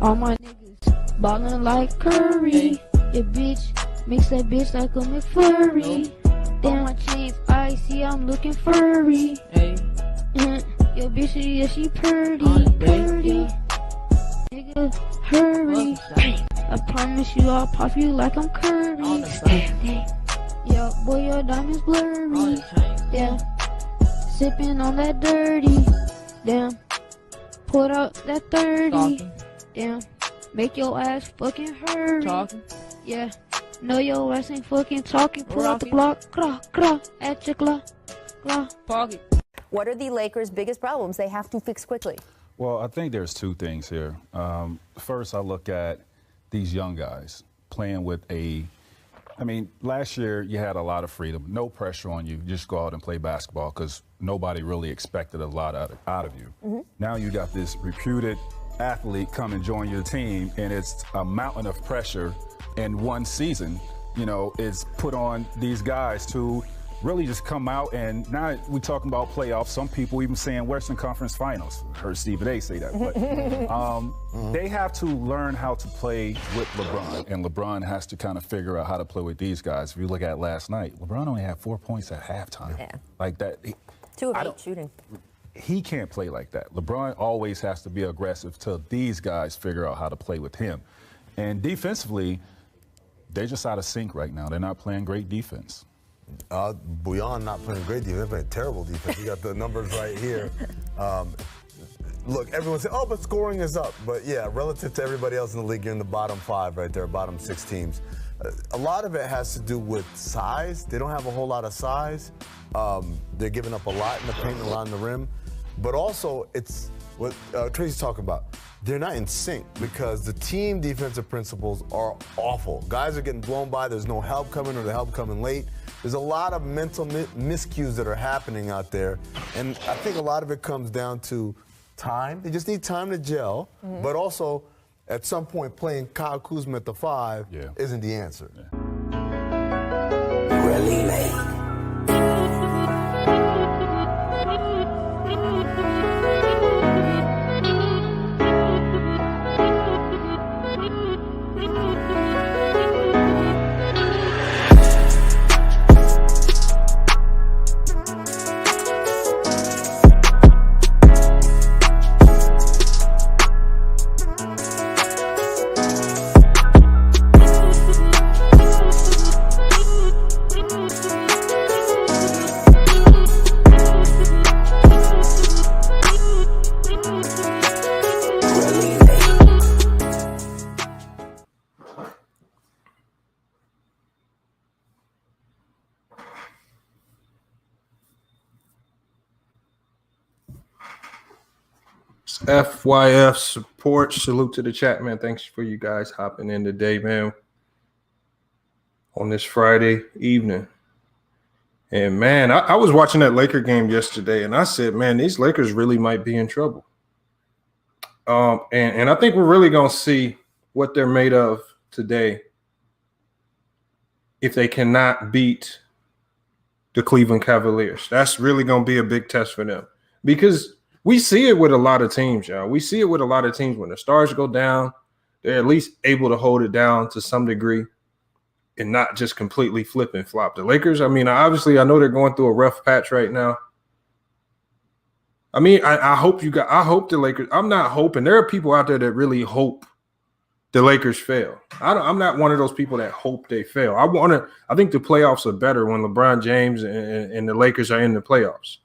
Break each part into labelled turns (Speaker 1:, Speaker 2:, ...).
Speaker 1: All my niggas ballin' like Curry. Your bitch makes that bitch like a McFlurry. Damn, my chains icy, I'm looking furry.
Speaker 2: Hey.
Speaker 1: Your bitch, yeah, she purty. Nigga, hurry. I promise you, I'll pop you like I'm Curry. Yo, boy, your diamond's blurry. Yeah, sipping on that dirty. Damn, put out that 30. Damn, make your ass fucking hurry. Yeah, no, your ass ain't fucking talking. Pull out the Glock, claw, at your claw.
Speaker 3: What are the Lakers' biggest problems they have to fix quickly?
Speaker 4: Well, I think there's two things here. First, I look at these young guys playing with last year you had a lot of freedom, no pressure on you. Just go out and play basketball because nobody really expected a lot out of you. Now you got this reputed athlete come and join your team, and it's a mountain of pressure in one season, is put on these guys to really just come out. And now we talking about playoffs. Some people even saying Western Conference Finals. I heard Stephen A say that. But they have to learn how to play with LeBron, and LeBron has to kind of figure out how to play with these guys. If you look at last night, LeBron only had 4 points at halftime.
Speaker 3: Yeah.
Speaker 4: Like that.
Speaker 3: 2 of 8 shooting.
Speaker 4: He can't play like that. LeBron always has to be aggressive till these guys figure out how to play with him. And defensively, they're just out of sync right now. They're not playing great defense.
Speaker 5: Bouillon not playing great defense, they're playing terrible defense. You got the numbers right here. Look, everyone says, but scoring is up. But yeah, relative to everybody else in the league, you're in the bottom 5 right there, bottom 6 teams. A lot of it has to do with size. They don't have a whole lot of size. They're giving up a lot in the paint and around the rim. But also, it's what Tracy's talking about. They're not in sync because the team defensive principles are awful. Guys are getting blown by. There's no help coming, or the help coming late. There's a lot of mental miscues that are happening out there. And I think a lot of it comes down to time. They just need time to gel. But also, at some point, playing Kyle Kuzma at the 5 isn't the answer.
Speaker 6: Really late.
Speaker 7: FYF support. Salute to the chat, man. Thanks for you guys hopping in today, man, on this Friday evening. And, man, I was watching that Laker game yesterday, and I said, man, these Lakers really might be in trouble. And I think we're really going to see what they're made of today if they cannot beat the Cleveland Cavaliers. That's really going to be a big test for them because we see it with a lot of teams, y'all. We see it with a lot of teams when the stars go down, they're at least able to hold it down to some degree and not just completely flip and flop. The Lakers, obviously, I know they're going through a rough patch right now. I hope the Lakers. I'm not hoping. There are people out there that really hope the Lakers fail. I'm not one of those people that hope they fail. I think the playoffs are better when LeBron James and the Lakers are in the playoffs.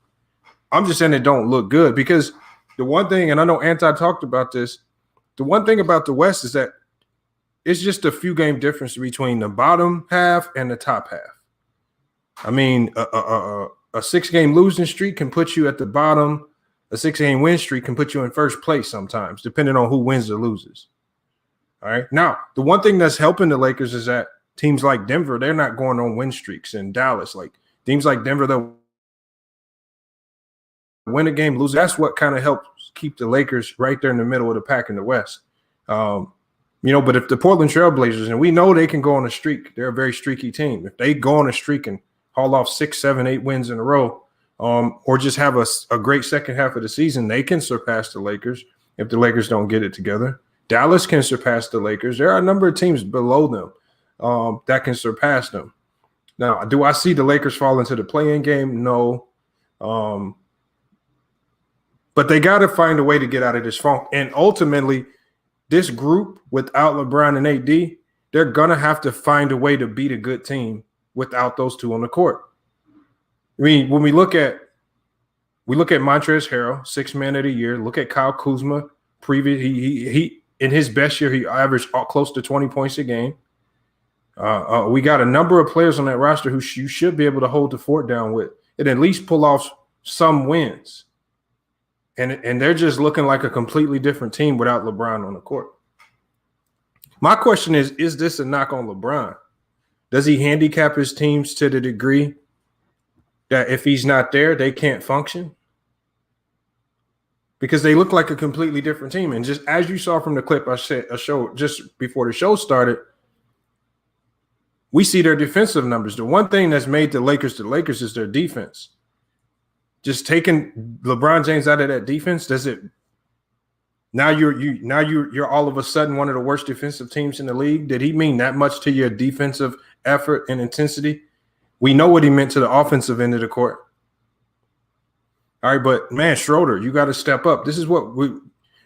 Speaker 7: I'm just saying it don't look good because the one thing, and I know Anti talked about this, the one thing about the West is that it's just a few game difference between the bottom half and the top half. A 6-game losing streak can put you at the bottom. A 6-game win streak can put you in first place sometimes, depending on who wins or loses. All right. Now, the one thing that's helping the Lakers is that teams like Denver, they're not going on win streaks, and Dallas, like teams like Denver, they'll win a game, lose. That's what kind of helps keep the Lakers right there in the middle of the pack in the West. But if the Portland Trailblazers, and we know they can go on a streak, they're a very streaky team. If they go on a streak and haul off 6, 7, 8 wins in a row, or just have a great second half of the season, they can surpass the Lakers if the Lakers don't get it together. Dallas can surpass the Lakers. There are a number of teams below them that can surpass them. Now, do I see the Lakers fall into the play-in game? No. But they got to find a way to get out of this funk. And ultimately, this group without LeBron and AD, they're going to have to find a way to beat a good team without those two on the court. I mean, when we look at Montrezl Harrell, 6th man of the year. Look at Kyle Kuzma. He in his best year, he averaged close to 20 points a game. We got a number of players on that roster who you should be able to hold the fort down with and at least pull off some wins. And they're just looking like a completely different team without LeBron on the court. My question is this a knock on LeBron? Does he handicap his teams to the degree that if he's not there, they can't function? Because they look like a completely different team. And just as you saw from the clip I showed just before the show started, we see their defensive numbers. The one thing that's made the Lakers is their defense. Just taking LeBron James out of that defense, does it now you're all of a sudden one of the worst defensive teams in the league? Did he mean that much to your defensive effort and intensity? We know what he meant to the offensive end of the court. All right, but man, Schroeder, you got to step up. This is what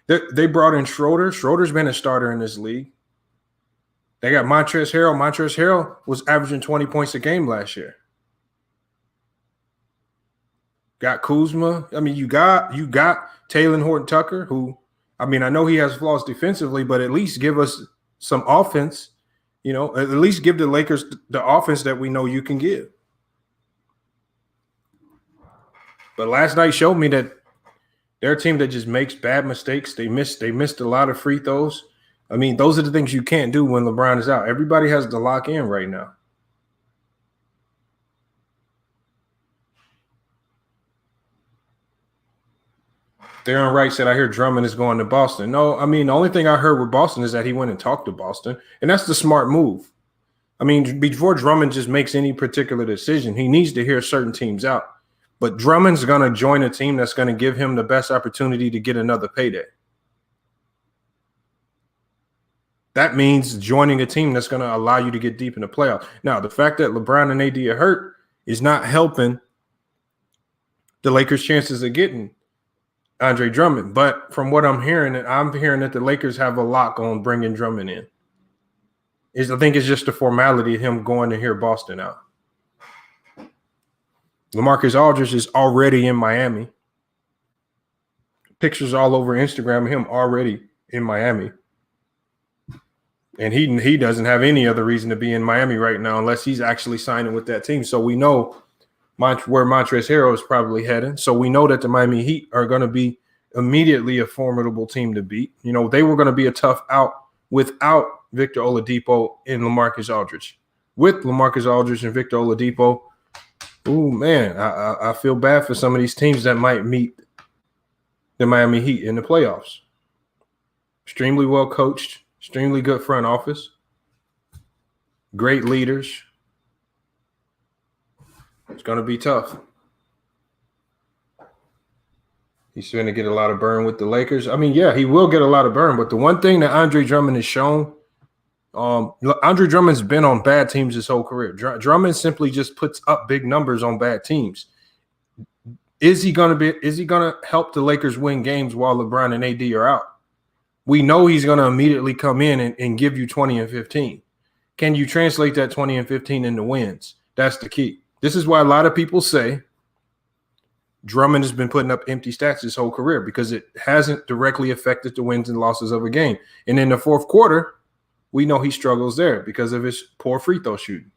Speaker 7: they brought in Schroeder. Schroeder's been a starter in this league. They got Montrezl Harrell. Montrezl Harrell was averaging 20 points a game last year. Got Kuzma. I mean, you got Taylor Horton-Tucker, who, I mean, I know he has flaws defensively, but at least give us some offense. You know, at least give the Lakers the offense that we know you can give. But last night showed me that they're a team that just makes bad mistakes. They missed a lot of free throws. I mean, those are the things you can't do when LeBron is out. Everybody has to lock in right now. Darren Wright said, I hear Drummond is going to Boston. No, I mean, the only thing I heard with Boston is that he went and talked to Boston, and that's the smart move. I mean, before Drummond just makes any particular decision, he needs to hear certain teams out. But Drummond's going to join a team that's going to give him the best opportunity to get another payday. That means joining a team that's going to allow you to get deep in the playoffs. Now, the fact that LeBron and AD are hurt is not helping the Lakers' chances of getting Andre Drummond. But from what I'm hearing that the Lakers have a lock on bringing Drummond in. I think it's just a formality of him going to hear Boston out. LaMarcus Aldridge is already in Miami. Pictures all over Instagram of him already in Miami. And he doesn't have any other reason to be in Miami right now unless he's actually signing with that team. So we know where Montrezl Harrell is probably heading. So we know that the Miami Heat are going to be immediately a formidable team to beat. You know, they were going to be a tough out without Victor Oladipo and LaMarcus Aldridge. With LaMarcus Aldridge and Victor Oladipo, oh man, I feel bad for some of these teams that might meet the Miami Heat in the playoffs. Extremely well coached, extremely good front office, great leaders. It's going to be tough. He's going to get a lot of burn with the Lakers. I mean, yeah, he will get a lot of burn, but the one thing that Andre Drummond has shown, Andre Drummond's been on bad teams his whole career. Drummond simply just puts up big numbers on bad teams. Is he going to help the Lakers win games while LeBron and AD are out? We know he's going to immediately come in and give you 20 and 15. Can you translate that 20 and 15 into wins? That's the key. This is why a lot of people say Drummond has been putting up empty stats his whole career because it hasn't directly affected the wins and losses of a game. And in the fourth quarter, we know he struggles there because of his poor free throw shooting.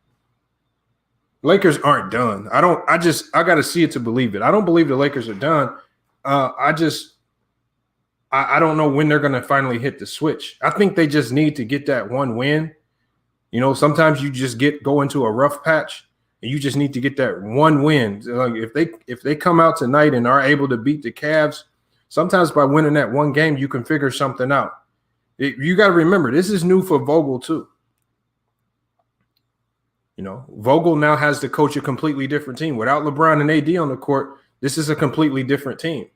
Speaker 7: Lakers aren't done. I got to see it to believe it. I don't believe the Lakers are done. I don't know when they're going to finally hit the switch. I think they just need to get that one win. You know, sometimes you just go into a rough patch and you just need to get that one win. Like if they come out tonight and are able to beat the Cavs, sometimes by winning that one game, you can figure something out. You got to remember, this is new for Vogel too. You know, Vogel now has to coach a completely different team. Without LeBron and AD on the court, this is a completely different team.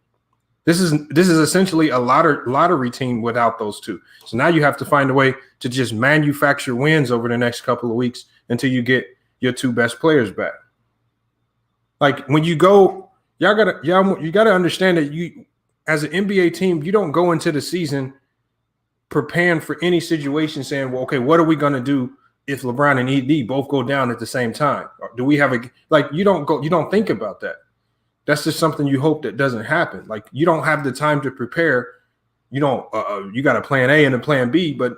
Speaker 7: This is essentially a lottery team without those two. So now you have to find a way to just manufacture wins over the next couple of weeks until you get your two best players back. Like when you go, you gotta understand that you, as an NBA team, you don't go into the season preparing for any situation saying, well, okay, what are we gonna do if LeBron and AD both go down at the same time? Or do we have you don't think about that. That's just something you hope that doesn't happen. Like you don't have the time to prepare. You got a plan A and a plan B, but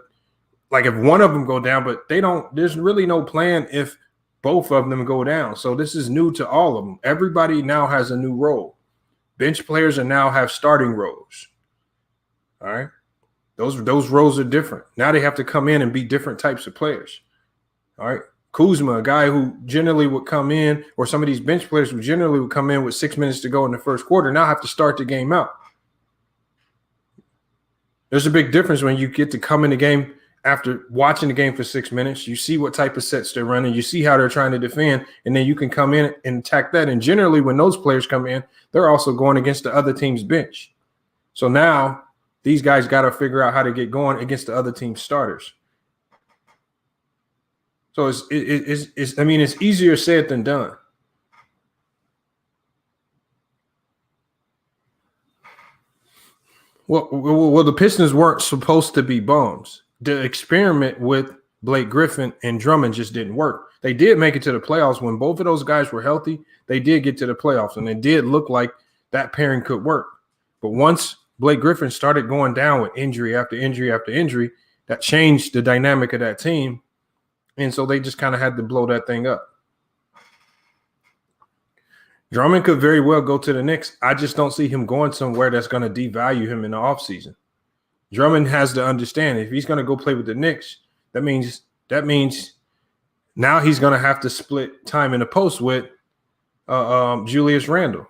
Speaker 7: like if one of them go down, but there's really no plan if both of them go down. So this is new to all of them. Everybody now has a new role. Bench players now have starting roles. All right. Those roles are different. Now they have to come in and be different types of players. All right. Kuzma, a guy who generally would come in, or some of these bench players who generally would come in with 6 minutes to go in the first quarter, now have to start the game out. There's a big difference when you get to come in the game after watching the game for 6 minutes. You see what type of sets they're running. You see how they're trying to defend, and then you can come in and attack that. And generally when those players come in, they're also going against the other team's bench. So now these guys got to figure out how to get going against the other team's starters. So it's easier said than done. Well, the Pistons weren't supposed to be bums. The experiment with Blake Griffin and Drummond just didn't work. They did make it to the playoffs when both of those guys were healthy. They did get to the playoffs, and it did look like that pairing could work. But once Blake Griffin started going down with injury after injury after injury, that changed the dynamic of that team. And so they just kind of had to blow that thing up. Drummond could very well go to the Knicks. I just don't see him going somewhere that's going to devalue him in the offseason. Drummond has to understand if he's going to go play with the Knicks, that means now he's going to have to split time in the post with Julius Randle.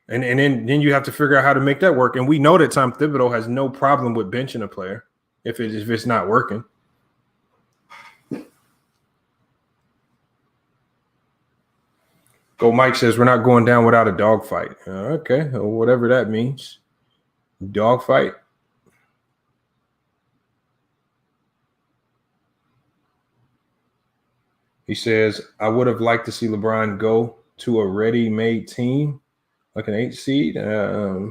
Speaker 7: And then you have to figure out how to make that work. And we know that Tom Thibodeau has no problem with benching a player if it's not working. Go Mike says we're not going down without a dogfight. Okay, well, whatever that means. Dogfight. He says, I would have liked to see LeBron go to a ready-made team, like an 8 seed. Yeah,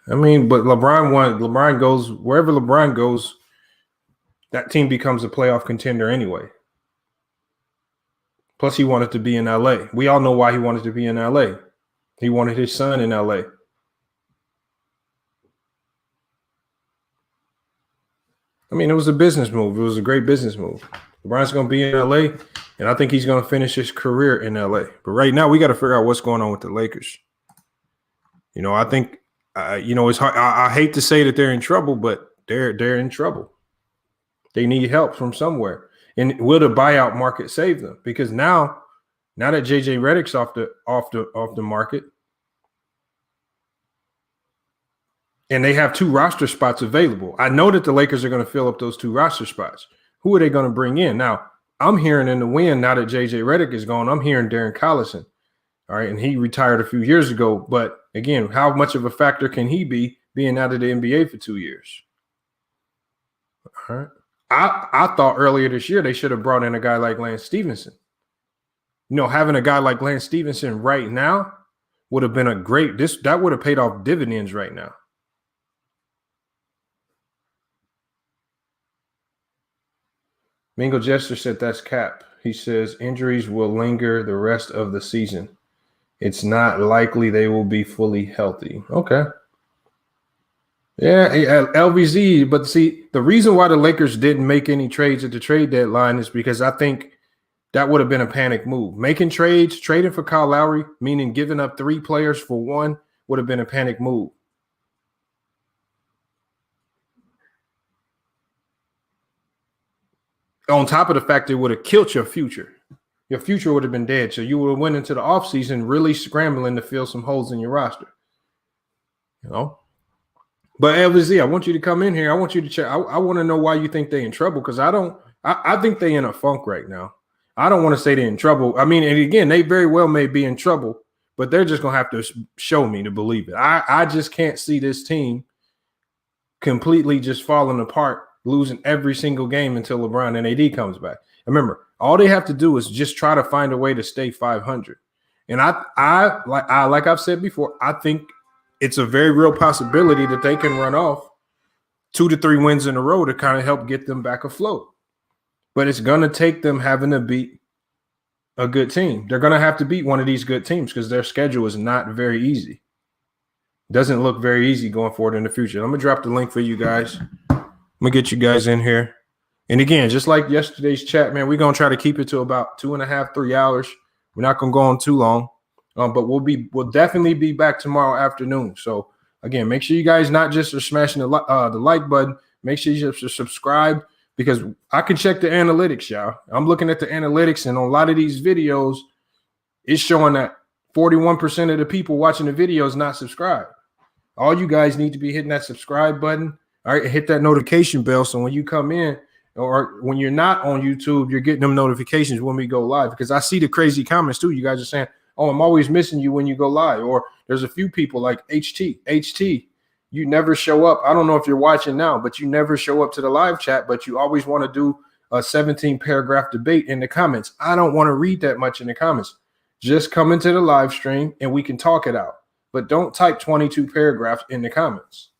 Speaker 7: I mean, but LeBron goes wherever LeBron goes, that team becomes a playoff contender anyway. Plus, he wanted to be in LA. We all know why he wanted to be in LA. He wanted his son in LA. I mean, it was a business move. It was a great business move. LeBron's going to be in LA, and I think he's going to finish his career in LA. But right now, we got to figure out what's going on with the Lakers. You know, I think, it's hard. I hate to say that they're in trouble, but they're in trouble. They need help from somewhere. And will the buyout market save them? Because now that JJ Redick's off the market, and they have 2 roster spots available. I know that the Lakers are going to fill up those 2 roster spots. Who are they going to bring in? Now, I'm hearing in the wind now that JJ Redick is gone, I'm hearing Darren Collison. All right, and he retired a few years ago. But again, how much of a factor can he be being out of the NBA for 2 years? All right. I thought earlier this year they should have brought in a guy like Lance Stevenson. You know, having a guy like Lance Stevenson right now would have been that would have paid off dividends right now. Mingo Jester said that's cap. He says injuries will linger the rest of the season. It's not likely they will be fully healthy. Okay. Yeah, LVZ. But see, the reason why the Lakers didn't make any trades at the trade deadline is because I think that would have been a panic move. Making trades, trading for Kyle Lowry, meaning giving up 3 players for 1, would have been a panic move. On top of the fact it would have killed your future. Your future would have been dead. So you would have went into the offseason really scrambling to fill some holes in your roster. You know? But LVZ, I want you to come in here. I want you to check. I want to know why you think they're in trouble, because I think they're in a funk right now. I don't want to say they're in trouble. I mean, and again, they very well may be in trouble, but they're just going to have to show me to believe it. I just can't see this team completely just falling apart, losing every single game until LeBron and AD comes back. Remember, all they have to do is just try to find a way to stay 500. And like I've said before, I think it's a very real possibility that they can run off 2 to 3 wins in a row to kind of help get them back afloat. But it's going to take them having to beat a good team. They're going to have to beat one of these good teams because their schedule is not very easy. Doesn't look very easy going forward in the future. I'm going to drop the link for you guys. I'm going to get you guys in here. And again, just like yesterday's chat, man, we're going to try to keep it to about 2.5, 3 hours. We're not going to go on too long. But we'll definitely be back tomorrow afternoon. So again, make sure you guys not just are smashing the like button. Make sure you subscribe, because I can check the analytics, y'all. I'm looking at the analytics, and on a lot of these videos, it's showing that 41% of the people watching the video is not subscribed. All you guys need to be hitting that subscribe button. All right, hit that notification bell, so when you come in or when you're not on YouTube, you're getting them notifications when we go live, because I see the crazy comments too. You guys are saying, oh, I'm always missing you when you go live. Or there's a few people like HT, you never show up. I don't know if you're watching now, but you never show up to the live chat, but you always want to do a 17-paragraph debate in the comments. I don't want to read that much in the comments. Just come into the live stream and we can talk it out. But don't type 22 paragraphs in the comments.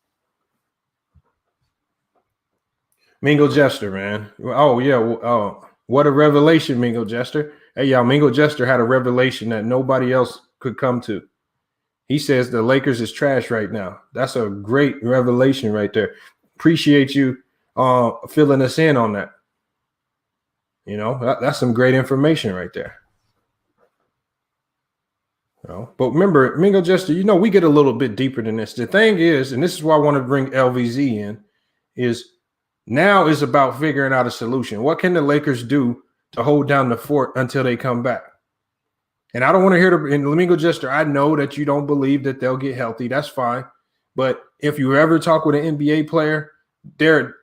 Speaker 7: Mingo Jester, man. Oh, yeah. Oh, what a revelation, Mingo Jester. Hey, y'all, Mingo Jester had a revelation that nobody else could come to. He says the Lakers is trash right now. That's a great revelation right there. Appreciate you filling us in on that. You know, that's some great information right there. You know, but remember, Mingo Jester, you know, we get a little bit deeper than this. The thing is, and this is why I want to bring LVZ in, is now is about figuring out a solution. What can the Lakers do to hold down the fort until they come back? And I don't want to hear the Mingo Jester. I know that you don't believe that they'll get healthy. That's fine. But if you ever talk with an NBA player,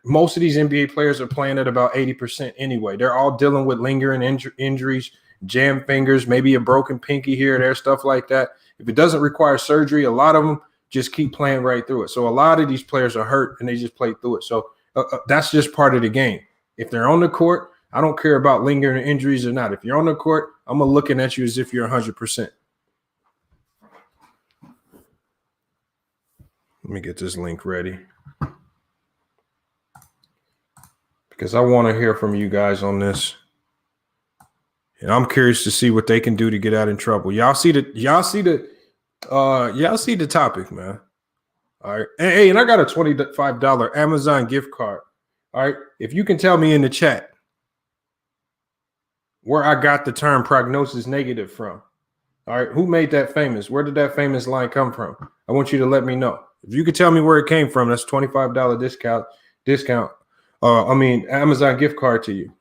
Speaker 7: most of these NBA players are playing at about 80% anyway. They're all dealing with lingering injuries, jam fingers, maybe a broken pinky here or there, stuff like that. If it doesn't require surgery, a lot of them just keep playing right through it. So a lot of these players are hurt and they just play through it. So that's just part of the game. If they're on the court, I don't care about lingering injuries or not. If you're on the court, I'm looking at you as if you're 100%. Let me get this link ready, because I want to hear from you guys on this. And I'm curious to see what they can do to get out in trouble. Y'all see the topic, man. All right. Hey, and I got a $25 Amazon gift card. All right. If you can tell me in the chat where I got the term prognosis negative from. All right. Who made that famous? Where did that famous line come from? I want you to let me know. If you could tell me where it came from, that's $25 discount. Amazon gift card to you.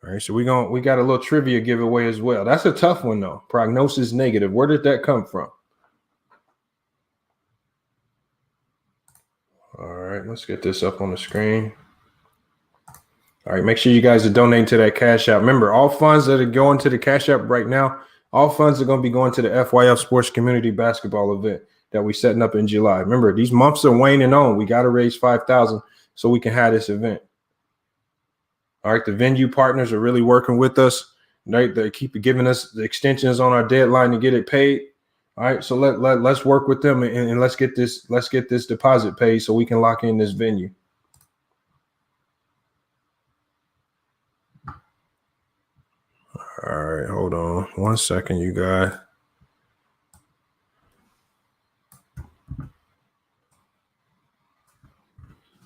Speaker 7: All right. So we got a little trivia giveaway as well. That's a tough one though. Prognosis negative. Where did that come from? All right. Let's get this up on the screen. All right, make sure you guys are donating to that Cash App. Remember, all funds that are going to the Cash App right now, all funds are going to be going to the FYF Sports Community Basketball event that we're setting up in July. Remember, these months are waning on. We got to raise $5,000 so we can have this event. All right, the venue partners are really working with us. Right, they keep giving us the extensions on our deadline to get it paid. All right, so let's work with them and let's get this deposit paid so we can lock in this venue. All right, hold on 1 second, you guys.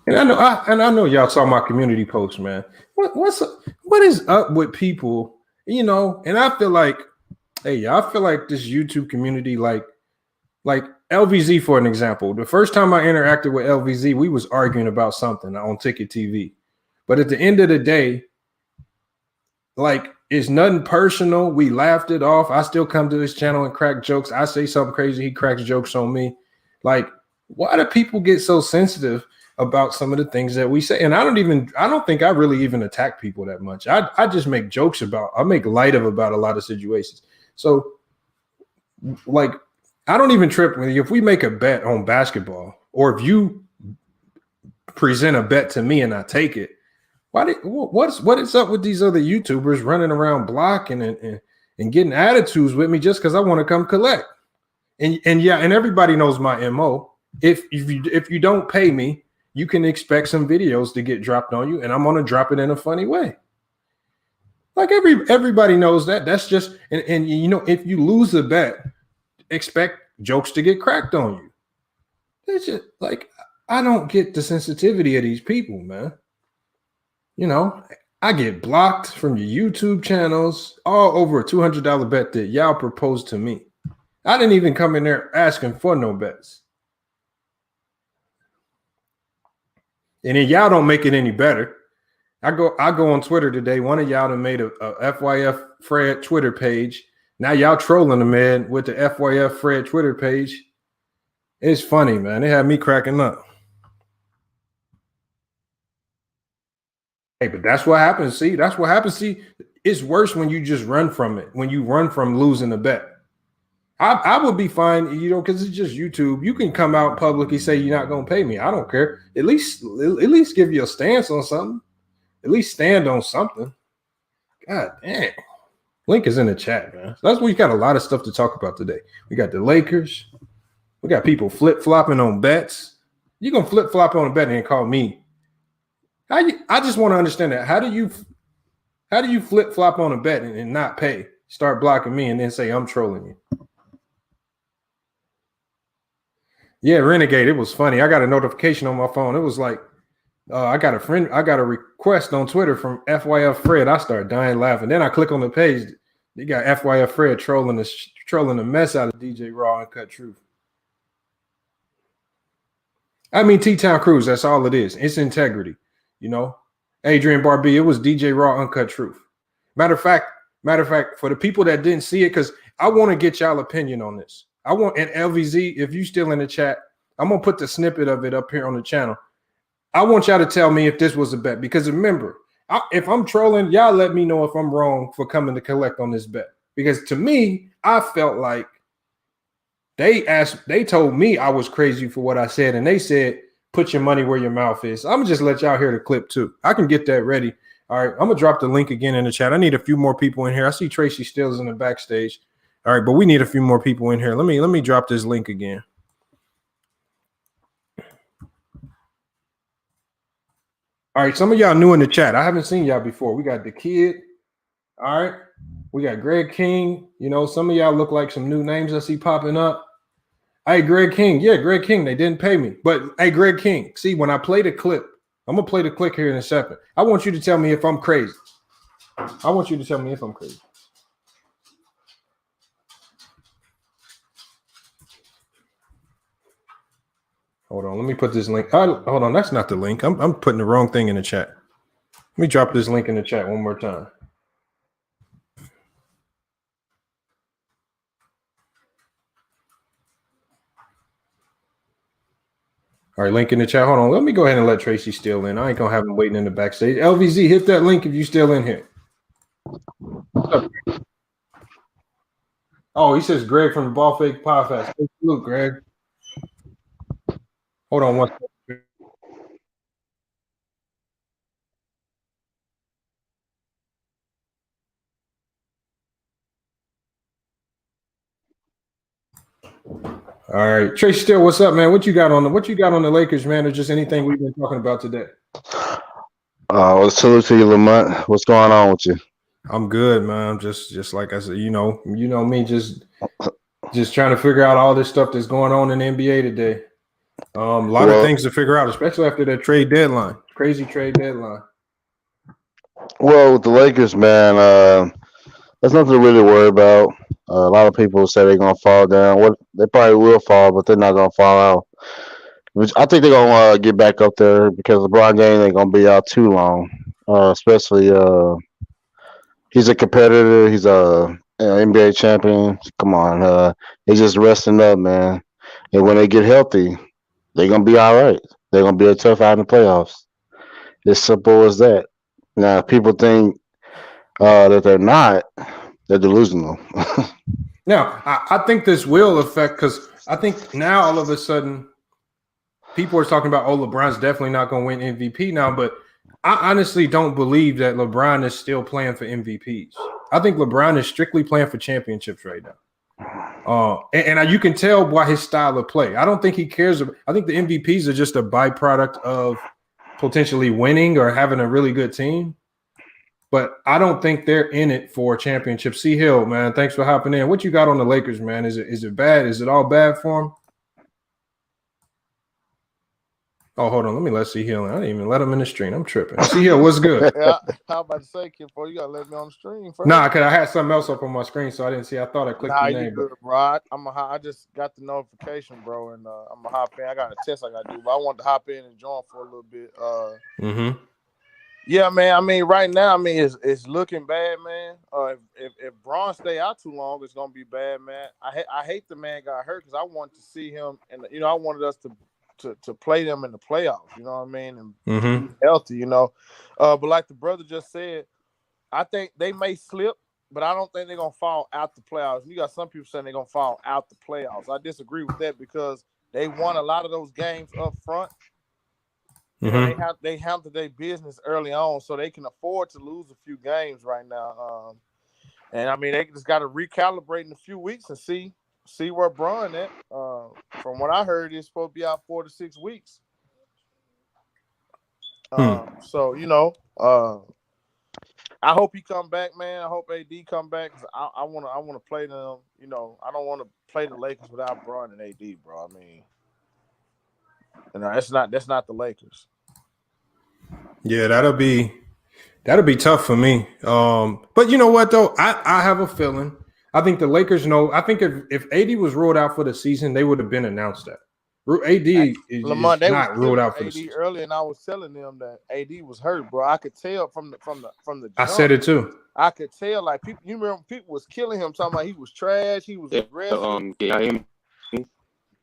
Speaker 7: And I know y'all saw my community post, man. What is up with people? You know, and I feel like, hey, I feel like this YouTube community, like LVZ, for an example. The first time I interacted with LVZ, we was arguing about something on Ticket TV. But at the end of the day, like, it's nothing personal. We laughed it off. I still come to his channel and crack jokes. I say something crazy, he cracks jokes on me. Like, why do people get so sensitive about some of the things that we say? And I don't think I really even attack people that much. I just make jokes I make light of about a lot of situations. So like, I don't even trip with you. If we make a bet on basketball, or if you present a bet to me and I take it, what is up with these other YouTubers running around blocking and getting attitudes with me just because I want to come collect? And everybody knows my MO. If you don't pay me, you can expect some videos to get dropped on you, and I'm gonna drop it in a funny way. Like everybody knows that. That's just and you know, if you lose a bet, expect jokes to get cracked on you. It's just like, I don't get the sensitivity of these people, man. You know, I get blocked from your YouTube channels, all over a $200 bet that y'all proposed to me. I didn't even come in there asking for no bets. And then y'all don't make it any better. I go on Twitter today. One of y'all done made a FYF Fred Twitter page. Now y'all trolling the man with the FYF Fred Twitter page. It's funny, man. It had me cracking up. Hey, but that's what happens. See, that's what happens. See, it's worse when you just run from it. When you run from losing the bet. I would be fine, you know, because it's just YouTube. You can come out publicly, say you're not going to pay me. I don't care. At least give you a stance on something. At least stand on something. God damn. Link is in the chat, man. So that's where we got a lot of stuff to talk about today. We got the Lakers. We got people flip-flopping on bets. You're going to flip-flop on a bet and call me. I just want to understand that. How do you flip-flop on a bet and not pay? Start blocking me and then say I'm trolling you. Yeah, Renegade. It was funny. I got a notification on my phone. It was like, I got a request on Twitter from FYF Fred. I started dying laughing. Then I click on the page. They got FYF Fred trolling the mess out of DJ Raw Uncut Truth. I mean, T-Town Cruise. That's all it is. It's integrity. You know, Adrian Barbie. It was DJ Raw Uncut Truth. Matter of fact, for the people that didn't see it, because I want to get y'all opinion on this. I want, and LVZ, if you still in the chat, I'm gonna put the snippet of it up here on the channel. I want y'all to tell me if this was a bet, because remember, if I'm trolling, y'all let me know if I'm wrong for coming to collect on this bet. Because to me, I felt like they told me I was crazy for what I said, and they said, put your money where your mouth is. I'm gonna just let y'all hear the clip too. I can get that ready. All right, I'm gonna drop the link again in the chat. I need a few more people in here. I see Tracy Stills in the backstage. All right, but we need a few more people in here. Let me drop this link again. All right, some of y'all new in the chat. I haven't seen y'all before. We got the kid. All right, we got Greg King. You know, some of y'all look like some new names I see popping up. Hey, Greg King. Yeah, Greg King. They didn't pay me. But hey, Greg King, see, when I play the clip, I'm going to play the clip here in a second. I want you to tell me if I'm crazy. I want you to tell me if I'm crazy. Hold on, let me put this link. Hold on, that's not the link. I'm putting the wrong thing in the chat. Let me drop this link in the chat one more time. All right, link in the chat. Hold on, let me go ahead and let Tracy Steele in. I ain't gonna have him waiting in the backstage. LVZ, hit that link if you still in here. Oh, he says Greg from the Ball Fake Podcast. Hey, look, Greg. Hold on one second. All right, Tracy Steele, what's up, man? What you got on the Lakers, man, or just anything we've been talking about today?
Speaker 2: Well, salute to you, Lamont. What's going on with you?
Speaker 7: I'm good, man. Just like I said, you know me, just trying to figure out all this stuff that's going on in the NBA today. A lot of things to figure out, especially after that trade deadline. Crazy trade deadline.
Speaker 2: Well, with the Lakers, man, there's nothing to really worry about. A lot of people say they're gonna fall down. They probably will fall, but they're not gonna fall out. I think they're gonna get back up there because LeBron James ain't gonna be out too long. Especially, he's a competitor. He's a NBA champion. Come on, he's just resting up, man. And when they get healthy, they're gonna be all right. They're gonna be a tough out in the playoffs. It's simple as that. Now, people think that they're not. They're delusional.
Speaker 7: Now, I think this will affect because I think now all of a sudden people are talking about, LeBron's definitely not going to win MVP now, but I honestly don't believe that LeBron is still playing for MVPs. I think LeBron is strictly playing for championships right now. And you can tell by his style of play. I don't think he cares. I think the MVPs are just a byproduct of potentially winning or having a really good team. But I don't think they're in it for a championship. C. Hill, man, thanks for hopping in. What you got on the Lakers, man? Is it bad? Is it all bad for them? Oh, hold on. Let's C. Hill. I didn't even let him in the stream. I'm tripping. C. Hill, what's good?
Speaker 6: Yeah, how about to say, Kid, before you gotta let me on the stream first.
Speaker 7: Nah, because I had something else up on my screen, so I didn't see. I thought I clicked your name.
Speaker 6: You good, bro. I just got the notification, bro, and I'm gonna hop in. I got a test I gotta do, but I wanted to hop in and join for a little bit. Yeah, man. I mean, right now, it's looking bad, man. If Braun stay out too long, it's gonna be bad, man. I hate the man got hurt because I wanted to see him, and I wanted us to play them in the playoffs. You know what I mean? And be healthy, But like the brother just said, I think they may slip, but I don't think they're gonna fall out the playoffs. You got some people saying they're gonna fall out the playoffs. I disagree with that because they won a lot of those games up front. They handled their business early on, so they can afford to lose a few games right now. And I mean, they just got to recalibrate in a few weeks and see where Braun at. From what I heard, he's supposed to be out 4 to 6 weeks. So I hope he come back, man. I hope AD come back because I want to play them. I don't want to play the Lakers without Braun and AD, bro. I mean. That's not the Lakers.
Speaker 7: Yeah, that'll be tough for me. But you know what though? I have a feeling. I think the Lakers know. I think if AD was ruled out for the season, they would have been announced that. AD is
Speaker 6: Lamont,
Speaker 7: not ruled out for the season.
Speaker 6: Earlier, and I was telling them that AD was hurt, bro. I could tell from the jump.
Speaker 7: I said it too.
Speaker 6: I could tell, like people. You remember people was killing him, talking about he was trash, he was aggressive.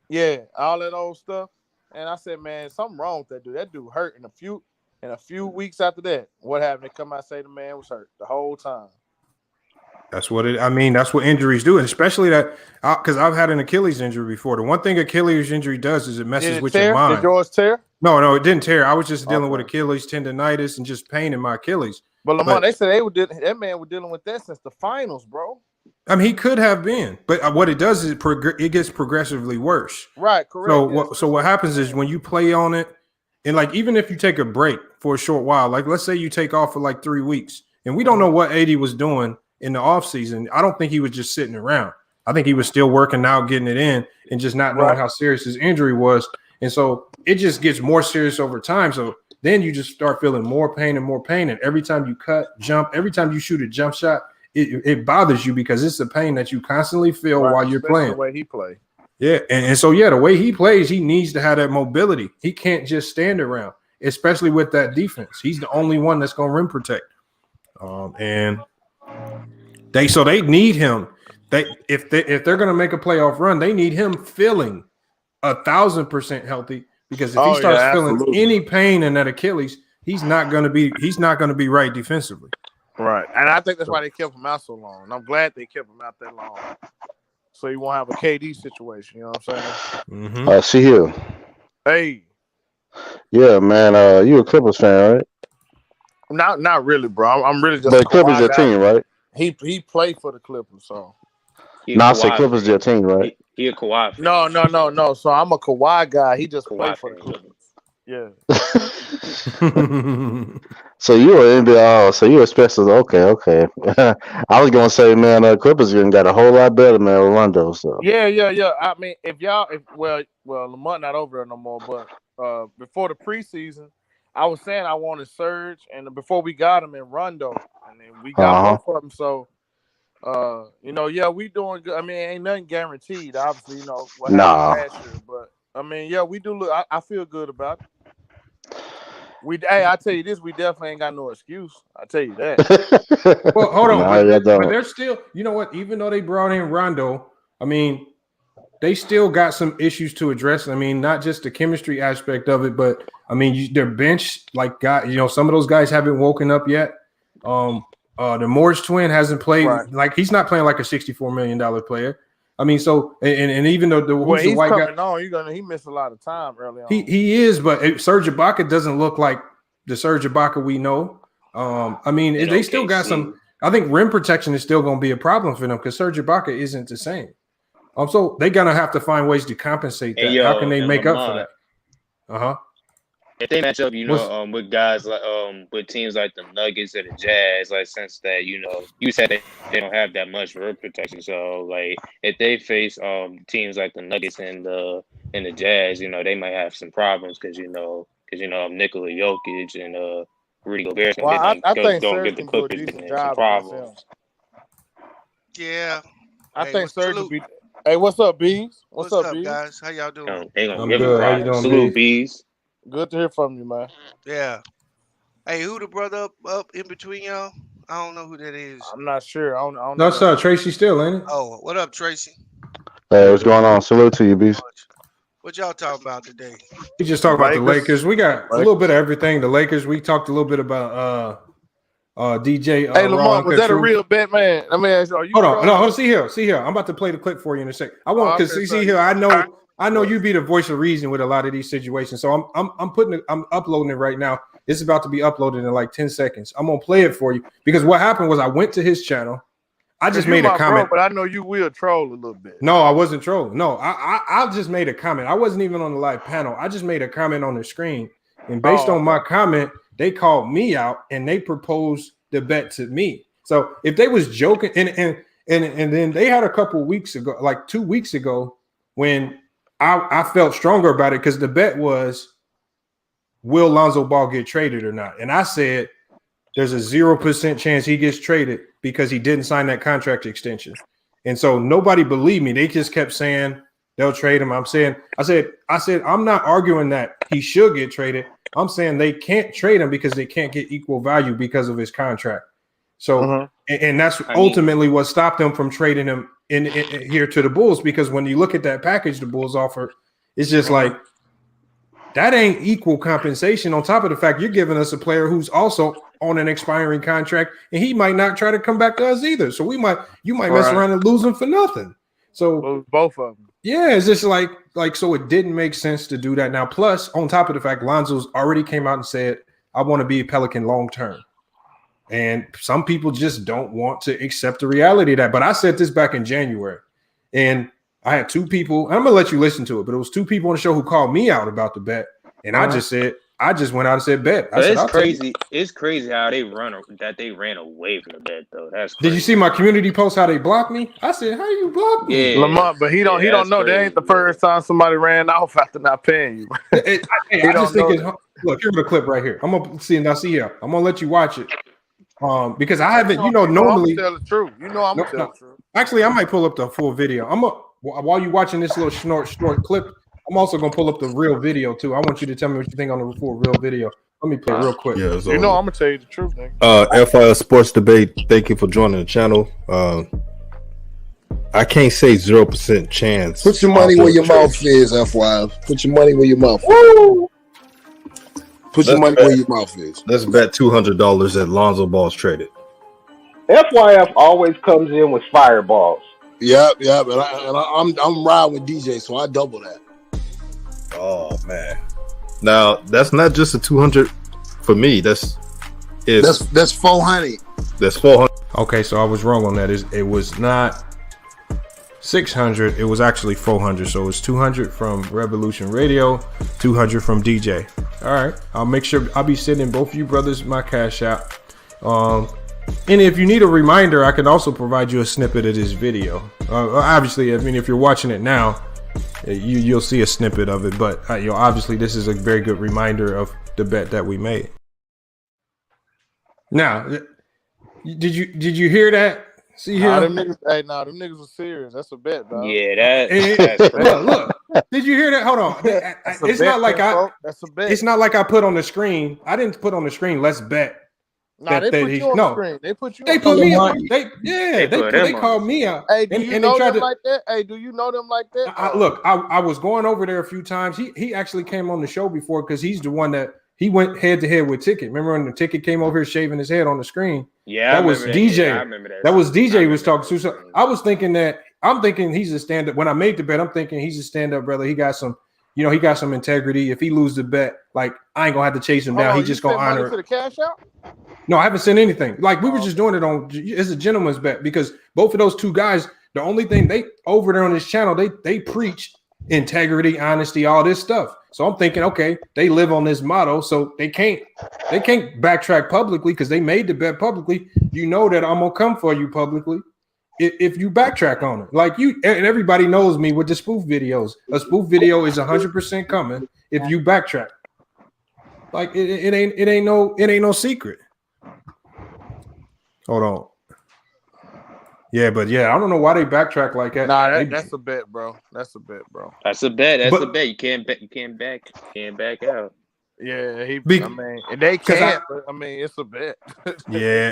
Speaker 6: Yeah, all that old stuff. And I said, man, something wrong with that dude. That dude hurt in a few weeks after that. What happened? They come out and say the man was hurt the whole time.
Speaker 7: That's what that's what injuries do, and especially that because I've had an Achilles injury before. The one thing Achilles injury does is it messes with your mind.
Speaker 6: Did yours tear?
Speaker 7: No, it didn't tear. I was just dealing with Achilles tendonitis and just pain in my Achilles.
Speaker 6: But Lamont, they said that man was dealing with that since the finals, bro.
Speaker 7: I mean, he could have been, but what it does is it gets progressively worse.
Speaker 6: Right, correct.
Speaker 7: So what happens is when you play on it, and like even if you take a break for a short while, like let's say you take off for like 3 weeks, and we don't know what AD was doing in the offseason. I don't think he was just sitting around. I think he was still working out, getting it in, and just not knowing how serious his injury was. And so it just gets more serious over time. So then you just start feeling more pain. And every time you jump, every time you shoot a jump shot, it bothers you because it's the pain that you constantly feel while you're playing.
Speaker 6: The way he plays.
Speaker 7: Yeah, and so the way he plays, he needs to have that mobility. He can't just stand around, especially with that defense. He's the only one that's going to rim protect. And they need him. If they're going to make a playoff run, they need him feeling 1,000% healthy because if he starts feeling any pain in that Achilles, he's not going to be right defensively.
Speaker 6: Right, and I think that's why they kept him out so long. And I'm glad they kept him out that long, so you won't have a KD situation. You know what I'm saying?
Speaker 2: See you.
Speaker 6: Hey.
Speaker 2: Yeah, man. You a Clippers fan, right?
Speaker 6: Not really, bro. I'm really just.
Speaker 2: But Clippers your team, right?
Speaker 6: He played for the Clippers, so.
Speaker 2: I say Clippers your team, right?
Speaker 8: He a Kawhi fan.
Speaker 6: No. So I'm a Kawhi guy. He just played for the Clippers. Yeah.
Speaker 2: So you are NBA. So you special. Okay. I was gonna say, man, Clippers got a whole lot better, man, with Rondo. So
Speaker 6: yeah. I mean, if Lamont not over there no more, but before the preseason, I was saying I wanted Serge, and before we got him in Rondo, and then we got both of them. So, we doing good. I mean, ain't nothing guaranteed, obviously. What happened last year, but I mean, we do look. I feel good about it. I tell you this, we definitely ain't got no excuse. I tell you that.
Speaker 7: Well, hold on, but they're still. You know what? Even though they brought in Rondo, I mean, they still got some issues to address. I mean, not just the chemistry aspect of it, but I mean, their bench, some of those guys haven't woken up yet. The Morris twin hasn't played
Speaker 6: Right.
Speaker 7: he's not playing like a $64 million player. I mean, so and even though
Speaker 6: Well, he's
Speaker 7: white
Speaker 6: coming
Speaker 7: guy,
Speaker 6: on. He missed a lot of time early on.
Speaker 7: he is, but Serge Ibaka doesn't look like the Serge Ibaka we know. I mean, they still got some. I think rim protection is still going to be a problem for them because Serge Ibaka isn't the same. So they're gonna have to find ways to compensate that. How can they make up for that?
Speaker 8: If they match up, with guys like with teams like the Nuggets or the Jazz, like since that you said they don't have that much rim protection, so like if they face teams like the Nuggets and the Jazz, they might have some problems because Nikola Jokic and Rudy Gobert don't get the Clippers and some problems.
Speaker 9: Yeah,
Speaker 6: I think Serge will be. Hey, what's up, Bees? What's up, Bees?
Speaker 9: Guys? How y'all doing?
Speaker 7: I'm good. How you doing,
Speaker 8: Salute, Bees?
Speaker 6: Good to hear from you, man.
Speaker 9: Yeah. Hey, who the brother up in between y'all? I don't know who that is.
Speaker 6: I'm not sure. I don't
Speaker 7: know.
Speaker 6: No,
Speaker 7: Tracy Still, ain't it?
Speaker 9: Oh, what up, Tracy?
Speaker 2: Hey, what's going on? Salute to you, Beast.
Speaker 9: What y'all talking about today?
Speaker 7: We just talked about the Lakers. We got a little bit of everything. The Lakers. We talked a little bit about DJ.
Speaker 6: Hey, Lamar, was that a real bet, man? I mean, are you
Speaker 7: hold on. No, see here. I'm about to play the clip for you in a sec. I want because see here. I know you be the voice of reason with a lot of these situations. So I'm uploading it right now. It's about to be uploaded in like 10 seconds. I'm gonna play it for you because what happened was I went to his channel. I just made a comment,
Speaker 6: but I know you will troll a little bit.
Speaker 7: No, I wasn't trolling. No, I just made a comment. I wasn't even on the live panel. I just made a comment on the screen, and based on my comment, they called me out and they proposed the bet to me. So if they was joking, and then they had a couple weeks ago, like 2 weeks ago, when I felt stronger about it because the bet was, will Lonzo Ball get traded or not? And I said there's a 0% chance he gets traded because he didn't sign that contract extension. And so nobody believed me. They just kept saying they'll trade him. I said I'm not arguing that he should get traded. I'm saying they can't trade him because they can't get equal value because of his contract. So and that's ultimately what stopped them from trading him in here to the Bulls, because when you look at that package the Bulls offered, it's just like that ain't equal compensation. On top of the fact you're giving us a player who's also on an expiring contract, and he might not try to come back to us either. So you might mess around and lose him for nothing. So
Speaker 6: both of them.
Speaker 7: Yeah, it's just like so it didn't make sense to do that. Now, plus on top of the fact, Lonzo's already came out and said, I want to be a Pelican long term. And some people just don't want to accept the reality of that. But I said this back in January, and I had two people. I'm gonna let you listen to it, but it was two people on the show who called me out about the bet, and I just went out and said bet.
Speaker 8: It's crazy. It's crazy how they ran away from the bet though. That's crazy.
Speaker 7: Did you see my community post how they blocked me? I said, how you block me?
Speaker 8: Yeah,
Speaker 6: Lamont, but he don't know
Speaker 8: crazy.
Speaker 6: that ain't the first time somebody ran off after not paying you.
Speaker 7: I just think look, here's the clip right here. I'm gonna see here. I'm gonna let you watch it. Because I haven't, normally
Speaker 6: I'm tell the truth. I'm gonna tell the truth.
Speaker 7: Actually, I might pull up the full video. While you're watching this little short clip, I'm also gonna pull up the real video too. I want you to tell me what you think on the full real video. Let me play real quick.
Speaker 10: Yeah, so,
Speaker 6: I'm gonna tell you the truth, nigga.
Speaker 10: FIL Sports Debate, thank you for joining the channel. I can't say 0% chance.
Speaker 11: Put your money where your mouth is, FYI. Put your money where your mouth is.
Speaker 10: Woo!
Speaker 11: Put your money where your mouth is.
Speaker 10: Let's bet $200 that Lonzo Ball's traded.
Speaker 12: FYF always comes in with fireballs.
Speaker 11: Yep. And I'm riding with DJ, so I double that.
Speaker 10: Oh man! Now that's not just a 200 for me. That's 400. That's 400.
Speaker 7: Okay, so I was wrong on that. It was not 600. It was actually 400. So it's 200 from Revolution Radio, 200 from DJ. All right, I'll make sure I'll be sending both of you brothers my cash out. And if you need a reminder, I can also provide you a snippet of this video. Obviously, I mean, if you're watching it now, you'll see a snippet of it. But obviously, this is a very good reminder of the bet that we made. Now, did you hear that? See here?
Speaker 6: Them niggas were serious. That's a bet, dog.
Speaker 8: Yeah, that's
Speaker 7: look. Did you hear that? Hold on. It's not like
Speaker 6: that's a bet.
Speaker 7: It's not like I put on the screen. I didn't put on the screen. Let's bet.
Speaker 6: They put you on the screen. They put you.
Speaker 7: They put me on. They called me out.
Speaker 6: Hey, do you know them like that? Hey, do you know them like that?
Speaker 7: Look, I was going over there a few times. He actually came on the show before because he's the one that he went head to head with Ticket. Remember when the Ticket came over here shaving his head on the screen?
Speaker 8: Yeah,
Speaker 7: That was DJ.
Speaker 8: I remember that.
Speaker 7: That was DJ was talking to. So I was thinking that I'm thinking he's a stand up. When I made the bet, I'm thinking he's a stand up brother. He got some, he got some integrity. If he lose the bet, like I ain't gonna have to chase him down. He just gonna honor it.
Speaker 6: To the cash out?
Speaker 7: No, I haven't sent anything. Like we were just doing it on as a gentleman's bet because both of those two guys, the only thing they over there on this channel, they preach integrity, honesty, all this stuff. So I'm thinking, okay, they live on this motto, so they can't backtrack publicly because they made the bet publicly. You know that I'm gonna come for you publicly if you backtrack on it. Like you and everybody knows me with the spoof videos. A spoof video is 100% coming if you backtrack. Like it ain't no secret. Hold on. Yeah, but I don't know why they backtrack like that.
Speaker 6: Nah, that's a bet, bro. That's a bet, bro.
Speaker 8: That's a bet. That's a bet. You can't back out.
Speaker 6: Yeah, and they can't. But it's a bet.
Speaker 7: Yeah,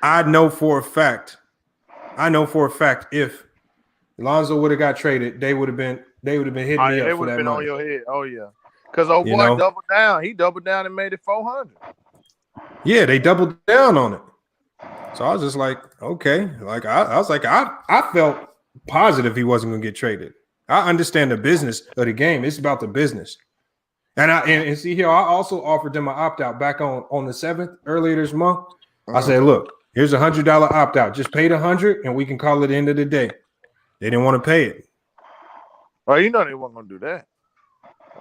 Speaker 7: I know for a fact. If Lonzo would have got traded, they would have been hitting me up for that money. They would have been on
Speaker 6: your head. Oh yeah, because boy doubled down. He doubled down and made it 400.
Speaker 7: Yeah, they doubled down on it. So I was just like, okay, like I was like, I felt positive he wasn't gonna get traded. I understand the business of the game. It's about the business. And see here, I also offered them an opt-out back on the 7th earlier this month. I said, look, here's $100 opt-out. Just pay the 100 and we can call it the end of the day. They didn't want to pay it.
Speaker 6: Oh, they weren't gonna do that.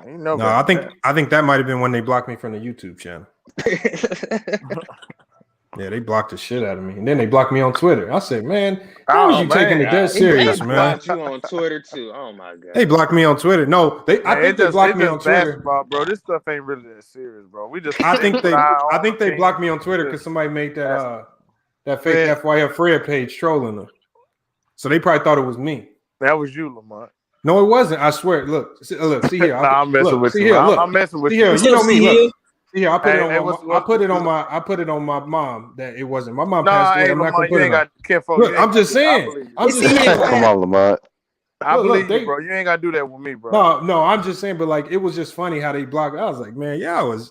Speaker 7: No, I think that might have been when they blocked me from the YouTube channel. Yeah, they blocked the shit out of me, and then they blocked me on Twitter. I said, "Man, how are you taking it dead serious, man?"
Speaker 8: Blocked you on Twitter too. Oh my god.
Speaker 7: They blocked me on Twitter. No, I think they blocked me on Twitter,
Speaker 6: bro. This stuff ain't really that serious, bro.
Speaker 7: I think they blocked me on Twitter because somebody made that fake FYF Fred page trolling them. So they probably thought it was me.
Speaker 6: That was you, Lamont.
Speaker 7: No, it wasn't. I swear. Look, see here.
Speaker 6: I'm messing with you. I'm messing with you.
Speaker 7: You know me. Look. Yeah, I put it on my mom that it wasn't. My mom passed away. I'm not gonna put it on. Look, I'm just saying.
Speaker 2: Come on, Lamont.
Speaker 6: I believe you, bro. You ain't gotta do that with me, bro.
Speaker 7: No, I'm just saying, but like it was just funny how they blocked. I was like, man,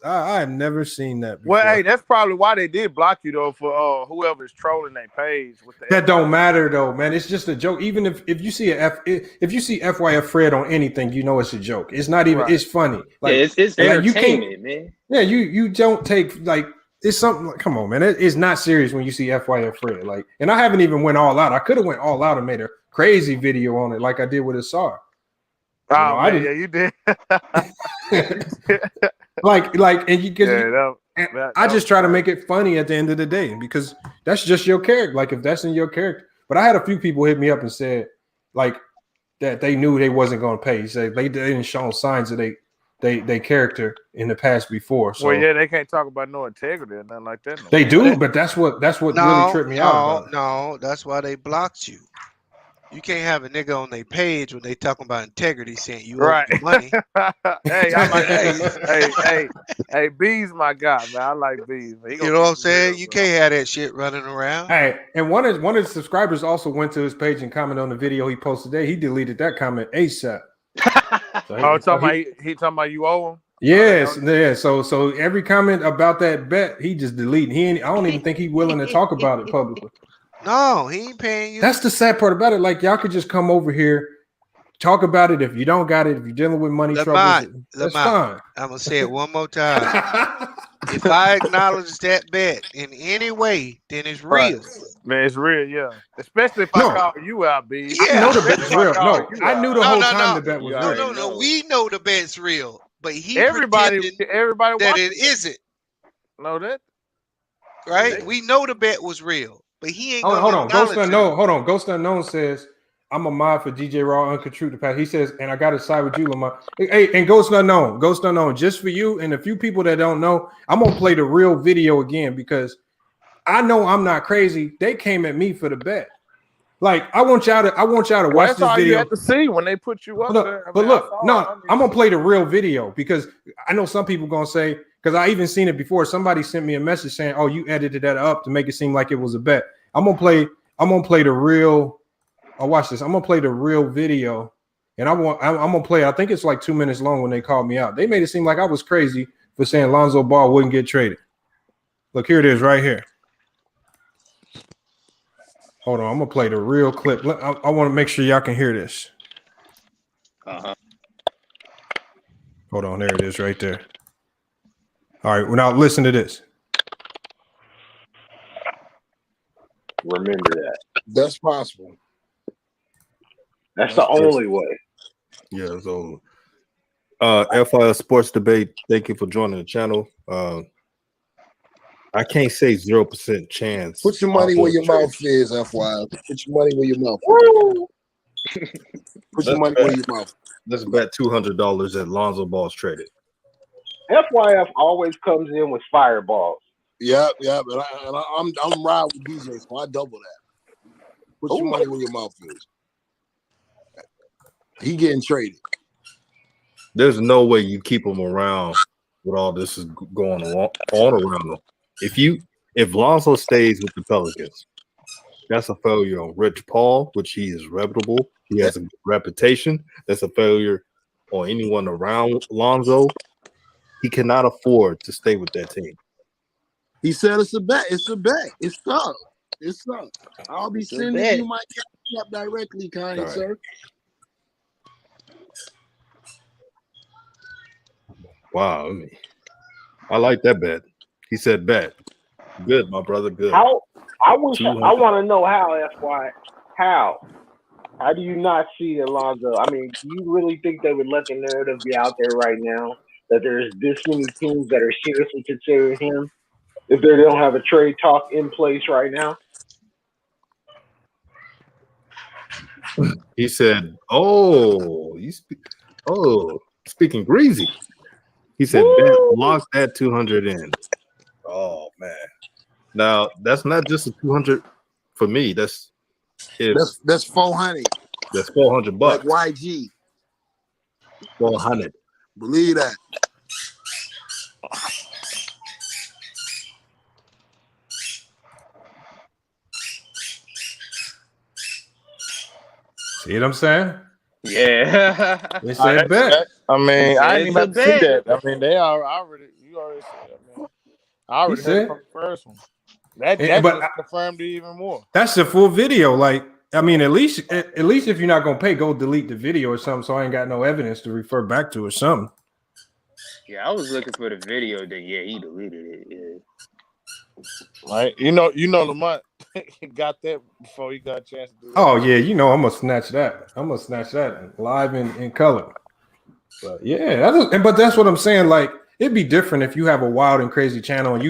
Speaker 7: I had never seen that before.
Speaker 6: Well, hey, that's probably why they did block you though, for whoever's trolling their page with
Speaker 7: that don't matter though, man. It's just a joke. Even if you see if you see FYF Fred on anything, you know it's a joke. It's not even it's funny. Like
Speaker 8: it's entertainment, man.
Speaker 7: Yeah, you don't take like it's something like, come on, man. It's not serious when you see FYF Fred. Like, and I haven't even went all out. I could have went all out and made a crazy video on it like I did with Asar.
Speaker 6: Yeah, you did.
Speaker 7: like, and you I just try to make it funny at the end of the day because that's just your character. Like, if that's in your character. But I had a few people hit me up and said like that they knew they wasn't going to pay. He said they didn't show signs of they character in the past before. So
Speaker 6: well, yeah, they can't talk about no integrity or nothing like that.
Speaker 7: They do, but that's what really tripped me out.
Speaker 9: No, that's why they blocked you. You can't have a nigga on their page when they talking about integrity saying you owe the money.
Speaker 6: hey, B's my guy, man. I like B's.
Speaker 9: You know what I'm saying? You can't have that shit running around.
Speaker 7: Hey, and one of the subscribers also went to his page and commented on the video he posted today. He deleted that comment ASAP.
Speaker 6: So he talking about you owe him?
Speaker 7: Yes, yeah. So every comment about that bet, he just deleted. I don't even think he's willing to talk about it publicly.
Speaker 9: No, he ain't paying you.
Speaker 7: That's the sad part about it. Like, y'all could just come over here, talk about it. If you don't got it, if you're dealing with money troubles, that's fine.
Speaker 9: I'm gonna say it one more time. If I acknowledge that bet in any way, then it's real.
Speaker 6: Man, it's real, yeah. Especially if I call you out, B.
Speaker 7: Yeah. I know the bet's real. No, I knew the whole time the bet was real.
Speaker 9: No. We know the bet's real, but
Speaker 6: everybody
Speaker 9: that it isn't.
Speaker 6: Know that,
Speaker 9: right? We know the bet was real. But he ain't
Speaker 7: hold on. Ghost Unknown says, I'm a mod for DJ Raw Uncontrol the pass. He says, and I gotta side with you, Lamont. Hey, and Ghost Unknown, just for you and a few people that don't know, I'm gonna play the real video again because I know I'm not crazy. They came at me for the bet. Like, I want y'all to watch this video.
Speaker 6: You have to see when they put you up there.
Speaker 7: I'm gonna play the real video because I know some people gonna say, because I even seen it before. Somebody sent me a message saying, "Oh, you edited that up to make it seem like it was a bet." I'm gonna play the real. Watch this. I'm gonna play the real video, and I'm gonna play. I think it's like 2 minutes long when they called me out. They made it seem like I was crazy for saying Lonzo Ball wouldn't get traded. Look, here it is right here. Hold on, I'm gonna play the real clip. I want to make sure y'all can hear this. Hold on, there it is, right there. All right, well, now listen to this.
Speaker 12: Remember that.
Speaker 11: That's possible.
Speaker 12: That's the only way.
Speaker 10: Yeah. So, FIS Sports Debate. Thank you for joining the channel. I can't say 0% chance.
Speaker 11: Put your money where your mouth is, FY. Put your money where your mouth is. Put your money where your mouth.
Speaker 10: Let's bet $200 that Lonzo Ball's traded.
Speaker 12: FYF always comes in with fireballs.
Speaker 11: Yep. And I'm riding with DJ, so I double that. Put your money where your mouth is. He getting traded.
Speaker 10: There's no way you keep him around with all this is going on around him. If Lonzo stays with the Pelicans, that's a failure on Rich Paul, which he is reputable. He has a good reputation. That's a failure on anyone around Lonzo. He cannot afford to stay with that team.
Speaker 11: He said it's a bet. It's a bet. It's tough. It's tough. I'll be sending you my cash app directly, kind sir.
Speaker 10: Wow, I like that bet. He said bet. Good, my brother. Good.
Speaker 12: I want to know how do you not see Alonzo? I mean, do you really think they would let the narrative be out there right now that there's this many teams that are seriously considering him if they don't have a trade talk in place right now?
Speaker 10: He said, speaking greasy. He said, lock that 200 in. Oh man. Now that's not just a 200 for me. That's
Speaker 11: 400.
Speaker 10: That's $400.
Speaker 11: Like YG.
Speaker 10: 400.
Speaker 11: Believe that.
Speaker 7: See what I'm saying?
Speaker 8: Yeah.
Speaker 7: They said bet.
Speaker 6: I mean, I didn't even have to see
Speaker 8: bet.
Speaker 6: that. I mean, you already said that, man. I already heard it from the first one. That just confirmed it even more.
Speaker 7: That's the full video. Like, I mean, at least if you're not gonna pay, go delete the video or something. So I ain't got no evidence to refer back to or something.
Speaker 8: Yeah, I was looking for the video. Then he deleted it. Yeah.
Speaker 6: Right, you know, Lamont got that before he got a chance to do that.
Speaker 7: Oh yeah, I'm gonna snatch that. I'm gonna snatch that live in color. But yeah, but that's what I'm saying. Like, it'd be different if you have a wild and crazy channel and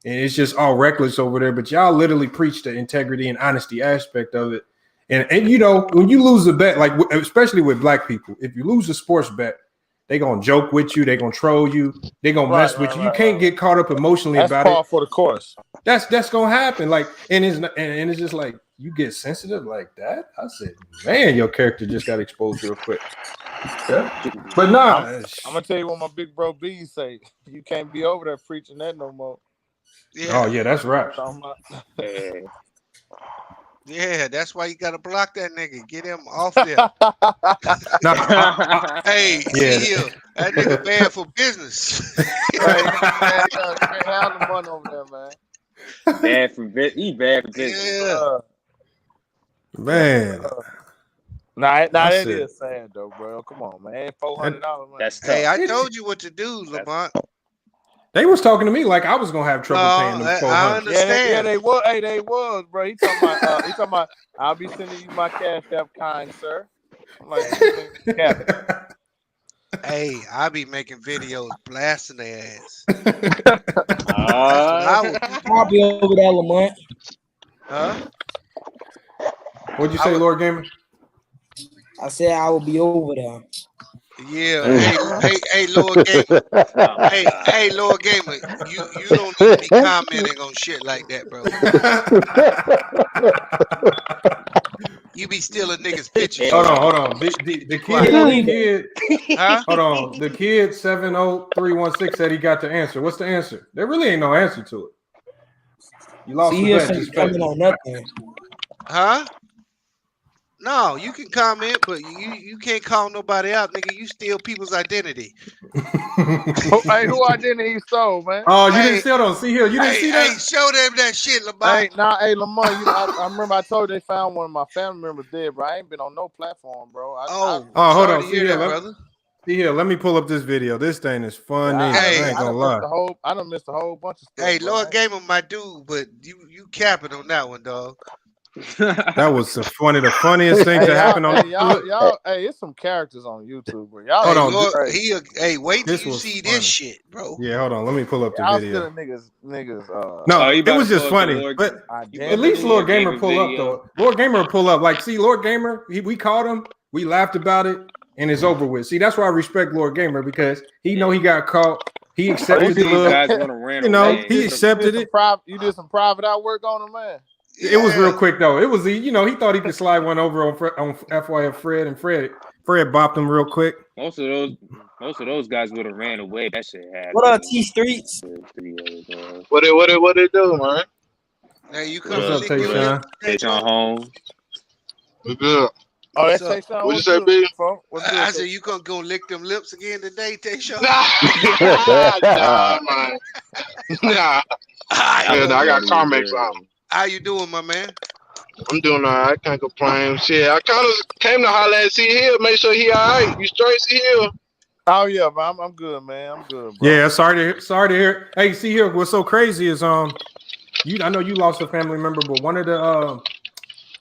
Speaker 7: it's just all reckless over there. But y'all literally preach the integrity and honesty aspect of it. And when you lose a bet, like especially with black people, if you lose a sports bet, they gonna joke with you, they gonna troll you, they gonna mess with you. You can't get caught up emotionally about it.
Speaker 6: That's par for the course.
Speaker 7: That's gonna happen. Like, and it's just like you get sensitive like that. I said, man, your character just got exposed real quick. Yeah. But nah,
Speaker 6: I'm gonna tell you what my big bro B say. You can't be over there preaching that no more.
Speaker 7: Yeah. Oh yeah, that's right.
Speaker 9: Yeah, that's why you gotta block that nigga. Get him off there. Hey, see that nigga bad for business.
Speaker 6: Have the money over there, man.
Speaker 8: Bad for business. He bad for business.
Speaker 6: Yeah.
Speaker 7: Man.
Speaker 6: Nah, that is sad though, bro. Come on, man. $400.
Speaker 8: That's tough.
Speaker 9: Hey, I told you what to do, Lamont.
Speaker 7: They was talking to me like I was gonna have trouble paying them $400.
Speaker 9: I understand.
Speaker 6: Yeah, they was. Hey, they was, bro. He talking about. I'll be sending you my cash app, kind sir. I'm like,
Speaker 9: hey, I be making videos blasting their ass.
Speaker 13: I'll be over there, Lamont.
Speaker 9: Huh?
Speaker 7: What'd you say, Lord Gamer?
Speaker 13: I said I will be over there.
Speaker 9: Yeah, hey, Lord Gamer. Hey, Lord Gamer, you don't need to be commenting on shit like that, bro. You be stealing niggas' pictures.
Speaker 7: Hold on. The kid, huh? Hold on. The kid 70316 said he got the answer. What's the answer? There really ain't no answer to it. You lost the bet.
Speaker 13: Coming on nothing.
Speaker 9: Huh? No, you can comment, but you can't call nobody out, nigga. You steal people's identity.
Speaker 6: Hey, who identity he stole, man?
Speaker 7: Oh, you
Speaker 9: Hey,
Speaker 7: didn't steal those. See here, you didn't see that?
Speaker 9: Hey, show them that shit, Lamar.
Speaker 6: Hey, Lamar, I remember I told you they found one of my family members dead, bro. I ain't been on no platform, bro.
Speaker 7: Hold on. See here,
Speaker 9: brother.
Speaker 7: See here, let me pull up this video. This thing is funny. I ain't gonna lie.
Speaker 6: I done missed a whole bunch of stuff.
Speaker 9: Hey, Lord Gamer, my dude, but you capping on that one, dog.
Speaker 7: That was the funniest thing to happen on.
Speaker 6: Y'all, hey, it's some characters on YouTube, bro. Y'all,
Speaker 7: hold on.
Speaker 9: Wait till you see this shit, bro.
Speaker 7: Yeah, hold on. Let me pull up the video.
Speaker 6: Niggas.
Speaker 7: No, it was just funny. But at least Lord Gamer pull up though. Lord Gamer pull up. Like, see, Lord Gamer, we caught him. We laughed about it, and it's over with. See, that's why I respect Lord Gamer, because he know he got caught. He accepted the little, he accepted it.
Speaker 6: You did some private outwork on him, man.
Speaker 7: It was real quick though. It was he thought he could slide one over on FYF Fred, and Fred bopped him real quick.
Speaker 8: Most of those guys would have ran away. That shit happened.
Speaker 13: What up, T Streets?
Speaker 14: What they do, man?
Speaker 9: Hey, you come
Speaker 7: What's up, Tayshawn?
Speaker 8: Tayshawn home.
Speaker 14: We're good.
Speaker 6: Oh, that's Tayshawn.
Speaker 14: What you say, B?
Speaker 9: I said you gonna go lick them lips again today, Tayshawn?
Speaker 14: Nah, man. Nah. I got Carmex on.
Speaker 9: How you doing, my man?
Speaker 14: I'm doing all right. Can't complain. Shit, I kind of came to holler at C Hill, make sure he all right. You straight, C Hill?
Speaker 6: Oh yeah, man. I'm good, man. I'm good, bro.
Speaker 7: Yeah, sorry to hear. Hey, see here, what's so crazy is I know you lost a family member, but one of the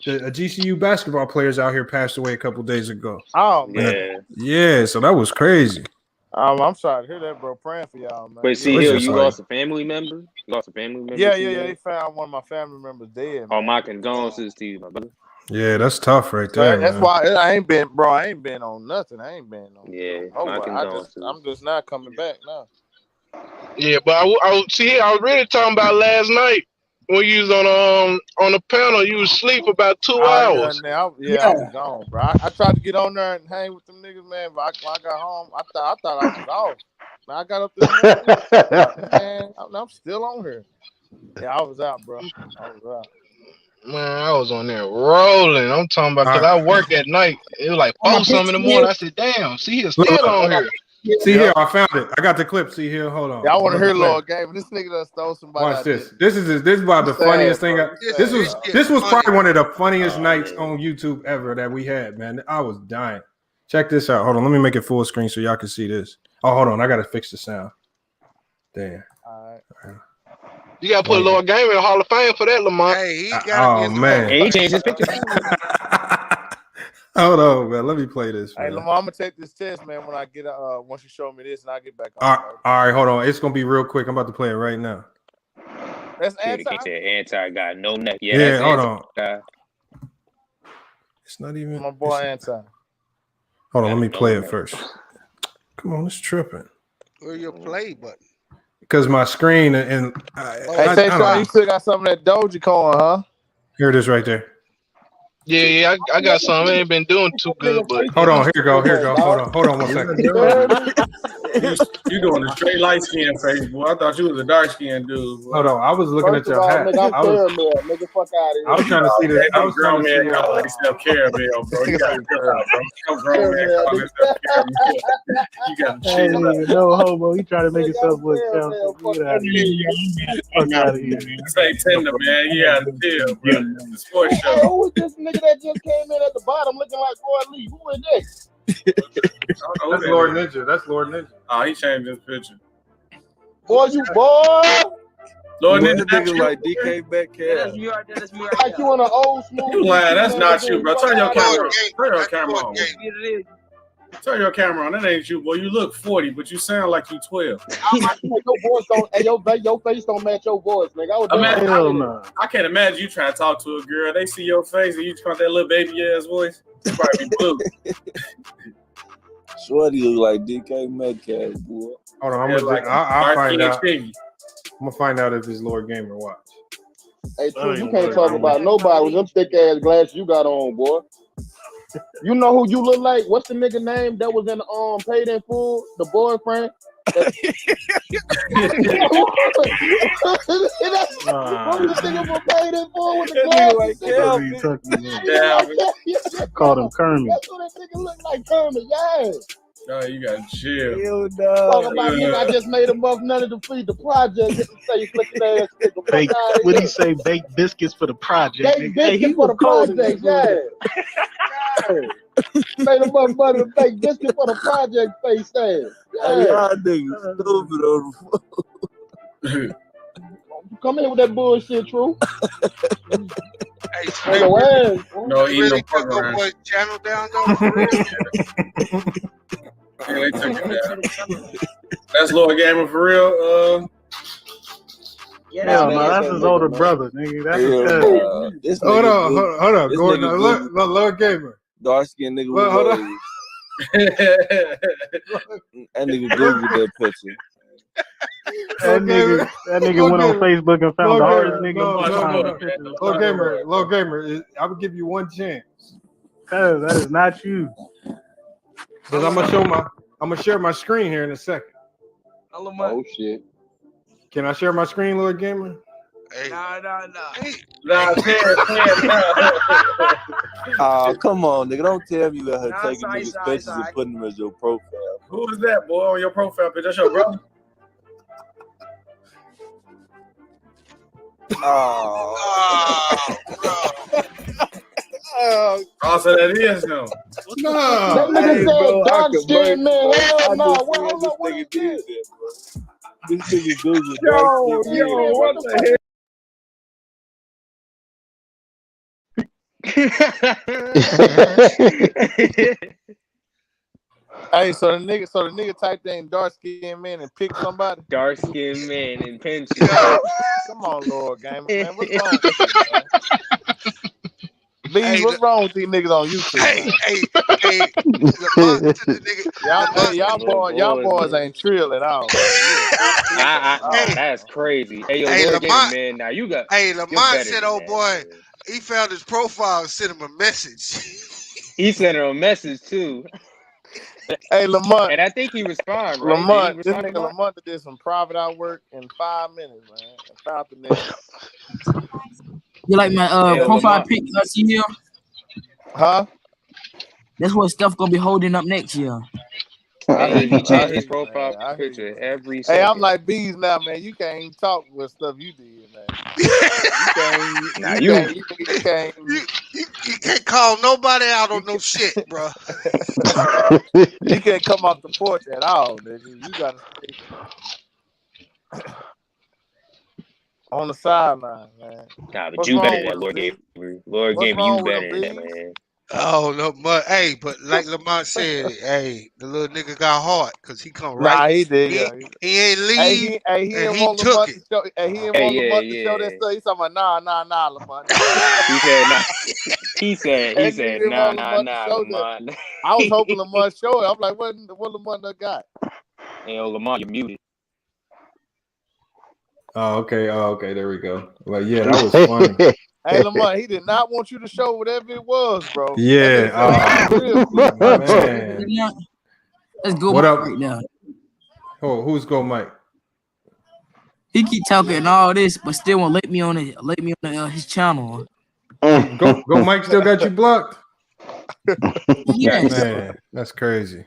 Speaker 7: GCU basketball players out here passed away a couple days ago.
Speaker 6: Oh man.
Speaker 7: Yeah, so that was crazy.
Speaker 6: I'm sorry to hear that, bro. Praying for y'all, man.
Speaker 8: Wait, see here, you lost a family member? You lost a family member?
Speaker 6: Yeah. They found one of my family members dead.
Speaker 8: Oh, my condolences to you, my brother.
Speaker 7: Yeah, that's tough right there.
Speaker 6: That's why I ain't been on nothing. I ain't been on.
Speaker 8: Yeah,
Speaker 6: my condolences. I'm just not coming back now.
Speaker 14: Yeah, but I was really talking about last night when you was on the panel. You was asleep about 2 hours.
Speaker 6: I was gone, bro. I tried to get on there and hang with them niggas, man. But when I got home, I thought I was off. Man, I got up there, man. I'm still on here. Yeah, I was out, bro. I was out.
Speaker 14: Man, I was on there rolling. I'm talking about because I work at night. It was like 4 something in the morning. I said, "Damn, see, he's still on here."
Speaker 7: See here, I found it. I got the clip. See here, hold on.
Speaker 6: Y'all want to hear Lord Game? This nigga done stole somebody.
Speaker 7: Watch this. This is about the funniest thing. This was probably one of the funniest nights on YouTube ever that we had, man. I was dying. Check this out. Hold on, let me make it full screen so y'all can see this. Oh, hold on, I gotta fix the sound. Damn.
Speaker 6: All right.
Speaker 14: You gotta put Lord Game in the Hall of Fame for that, Lamar.
Speaker 9: Hey, he got
Speaker 7: man.
Speaker 8: Hey, he changed his picture.
Speaker 7: Hold on, man. Let me play this.
Speaker 6: Hey,
Speaker 7: Man.
Speaker 6: Lamar, I'm gonna take this test, man. When I get once you show me this, and I get back on.
Speaker 7: All right, hold on. It's gonna be real quick. I'm about to play it right now.
Speaker 6: That's
Speaker 8: anti guy, no neck.
Speaker 7: Yeah, hold on. It's not even
Speaker 6: my boy anti.
Speaker 7: Hold on, let me play it first. Come on, it's tripping.
Speaker 9: Where's your play button?
Speaker 7: Because my screen and
Speaker 6: hey, you still got some of that Dogecoin, huh?
Speaker 7: Here it is right there.
Speaker 14: Yeah, I got some. I ain't been doing too good, but
Speaker 7: hold on, here you go. Hold on 1 second.
Speaker 15: You doing a straight light skin face, boy. I thought you was a dark skinned dude. Boy.
Speaker 7: Hold on, I was looking at your hat.
Speaker 11: Nigga, nigga, fuck out of here.
Speaker 7: I was trying to see that. I was
Speaker 15: grown man call himself caramel, bro. You got to chill out, bro. I'm grown man call himself caramel. You got to chill out.
Speaker 16: No homo. He trying to make himself look fuck out of here.
Speaker 15: This ain't Tinder, man. You got to chill, bro. It's a sports show.
Speaker 11: Who is this nigga that just came in at the bottom looking like Roy Lee? Who is this?
Speaker 7: That's Lord Ninja. That's Lord Ninja.
Speaker 15: Oh, he changed his picture.
Speaker 11: Boy, you boy.
Speaker 15: Lord Ninja,
Speaker 17: nigga like DK Metcalf.
Speaker 11: That's me. Like you in an old smooth.
Speaker 15: You lying? That's not you, bro. Turn your camera on. Turn your camera on. Turn your camera on. That ain't you, boy. You look 40, but you sound like you 12.
Speaker 11: Your voice don't. Hey, your face don't match your voice, nigga.
Speaker 15: I can't imagine you trying to talk to a girl. They see your face and you trying that little baby ass voice. You probably be blue.
Speaker 17: Shorty look like DK Metcalf, boy.
Speaker 7: Hold on, I'll find out. I'm gonna find out if it's Lord Gamer watch.
Speaker 11: Hey, True, you can't talk about nobody with them thick ass glasses you got on, boy. You know who you look like? What's the nigga name that was in Paid in Full? The boyfriend? What do you think I'm gonna pay them for with the glasses?
Speaker 16: Called him Kermit.
Speaker 11: That's what that nigga look like, Kermit. Yeah.
Speaker 15: No, you got to chill.
Speaker 11: Talk about nigga, I just made enough money to feed the project. Get the face looking ass nigga.
Speaker 16: Baked, what he say? Baked biscuits for the project.
Speaker 11: Baked biscuits for the project. Yeah. Made enough money to bake biscuits for the project face ass.
Speaker 17: Hey, y'all niggas stupid on the phone.
Speaker 11: Come in with that bullshit, true.
Speaker 9: Hey,
Speaker 11: no ass.
Speaker 15: No,
Speaker 9: you really took your boy channel down though. For real?
Speaker 15: Yeah, they took it down. That's Lord Gamer for real.
Speaker 16: Hell no, that's his older brother, nigga. That's his cousin.
Speaker 7: Hold on. Gordon, Lord Gamer.
Speaker 17: Dark skinned nigga.
Speaker 7: Well, hold on.
Speaker 17: That nigga Googled that picture.
Speaker 16: That nigga went on Facebook and found the hardest nigga.
Speaker 7: Lord Gamer, I will give you one chance.
Speaker 16: Cause that is not you.
Speaker 7: Because I'm gonna share my screen here in a second.
Speaker 17: Oh shit.
Speaker 7: Can I share my screen, Lord Gamer?
Speaker 9: Hey.
Speaker 17: Oh, come on, nigga. Don't tell me you let her taking niggas' pictures and putting them as your profile.
Speaker 15: Who is that, boy, on your profile picture? That's your brother?
Speaker 17: Oh,
Speaker 15: Oh, so that is him.
Speaker 11: No. That nigga said dark skin man. Hell no. Hold up, what is this?
Speaker 17: This nigga Google.
Speaker 11: Yo, what the hell?
Speaker 6: Hey, so the nigga typed in dark skinned man and picked somebody.
Speaker 8: Dark skinned man and pinch.
Speaker 6: Come on, Lord Gamer, man. What's wrong with you, man? Bees, what's wrong with these niggas on YouTube? Y'all boys ain't trill at all.
Speaker 8: That's crazy. Hey, yo, Lord Gamer, man. Now you got.
Speaker 9: Hey, Lamont said, "Oh boy, he found his profile and sent him a message."
Speaker 8: He sent her a message too.
Speaker 6: Hey, Lamont.
Speaker 8: And I think he responded, right?
Speaker 6: Lamont, this nigga Lamont did some private eye work in 5 minutes, man. And found the nigga.
Speaker 13: You like my profile pic I see here?
Speaker 6: Huh?
Speaker 13: That's what stuff gonna be holding up next year.
Speaker 8: Hey, he changed his profile picture every second.
Speaker 6: Hey, I'm like Bees now, man. You can't even talk with stuff you did, man.
Speaker 9: You can't call nobody out on no shit, bro.
Speaker 6: You can't come off the porch at all, nigga. You gotta stay on the sideline, man.
Speaker 8: Nah, but you better than that, Lord Gamer. Lord Gamer, you better than that, man.
Speaker 9: Oh no, but hey, but like Lamont said, hey, the little nigga got hard because he come right.
Speaker 6: Nah, he did.
Speaker 9: He ain't leave.
Speaker 6: He
Speaker 9: and he took it.
Speaker 6: He didn't want Lamont to show that stuff. He's talking about nah, Lamont.
Speaker 8: He said nah. He said nah, Lamont.
Speaker 6: I was hoping Lamont show it. I'm like, what Lamont done got?
Speaker 8: Hey, yo, Lamont, you're muted.
Speaker 7: Oh, okay. There we go. Well, yeah, that was funny.
Speaker 6: Hey, Lamont, he did not want you to show whatever it was, bro.
Speaker 7: Yeah. Man.
Speaker 13: Let's go
Speaker 7: what up
Speaker 13: right now.
Speaker 7: Oh, who's Go Mike?
Speaker 13: He keep talking all this, but still won't let me on his channel.
Speaker 7: Go Mike still got you blocked?
Speaker 13: Yes.
Speaker 7: Man, that's crazy.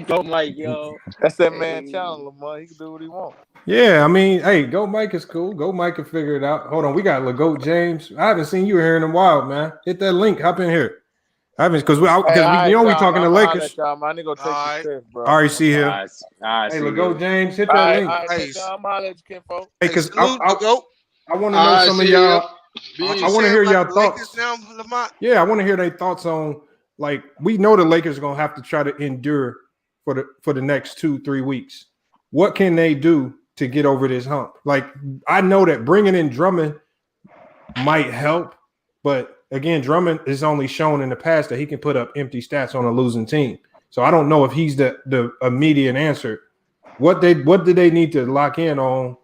Speaker 8: Go Mike, yo.
Speaker 6: That's that man channel, Lamont. He can do what he wants.
Speaker 7: Yeah, I mean, hey, Go Mike is cool. Go Mike can figure it out. Hold on, we got LeGoat James. I haven't seen you here in a while, man. Hit that link. Hop in here. I haven't because we talking to Lakers.
Speaker 6: I need to go take the test, bro.
Speaker 7: All right, see here.
Speaker 8: Hey,
Speaker 7: LeGoat James, hit that link. Hey, because I want to know some of y'all. I want to hear y'all thoughts. Yeah, I want to hear their thoughts on, like, we know the Lakers are gonna have to try to endure for the next 2-3 weeks. What can they do to get over this hump? Like, I know that bringing in Drummond might help, but again, Drummond is only shown in the past that he can put up empty stats on a losing team. So I don't know if he's the immediate answer. What do they need to lock in on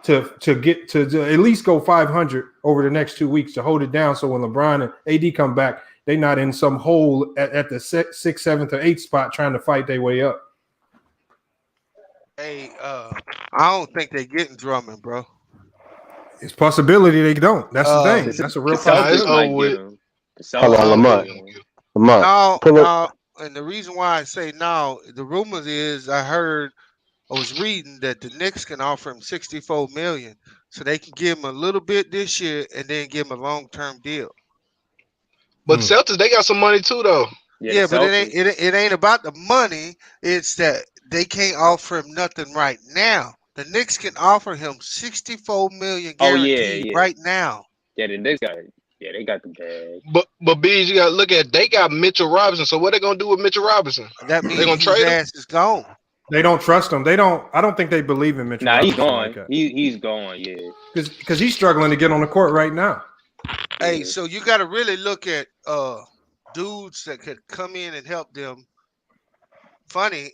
Speaker 7: to get to at least go 500 over the next 2 weeks to hold it down? So when LeBron and AD come back, they're not in some hole at the 6th, 7th, or 8th spot trying to fight their way up.
Speaker 9: Hey, I don't think they're getting Drummond, bro.
Speaker 7: It's possibility they don't. That's the thing. That's a real
Speaker 14: Celtics
Speaker 7: possibility.
Speaker 14: might get him.
Speaker 2: Hold on, Lamont.
Speaker 9: No,
Speaker 2: Pull up.
Speaker 9: no. And the reason why I say no, the rumors is I was reading that the Knicks can offer him $64 million, so they can give him a little bit this year and then give him a long-term deal.
Speaker 14: But Celtics, they got some money too, though.
Speaker 9: Yeah, but it ain't about the money. It's that they can't offer him nothing right now. The Knicks can offer him $64 million guaranteed right now.
Speaker 8: Yeah, the Knicks got it. Yeah, they got the bag.
Speaker 14: But Bees, you gotta look at they got Mitchell Robinson. So what they gonna do with Mitchell Robinson?
Speaker 9: That means
Speaker 14: they gonna trade him?
Speaker 9: ass is gone.
Speaker 7: They don't trust him. I don't think they believe in Mitchell.
Speaker 8: Nah, he's
Speaker 7: Robinson
Speaker 8: gone.
Speaker 7: like that.
Speaker 8: He's gone. Yeah.
Speaker 7: Because he's struggling to get on the court right now.
Speaker 9: Hey, so you got to really look at dudes that could come in and help them. Funny,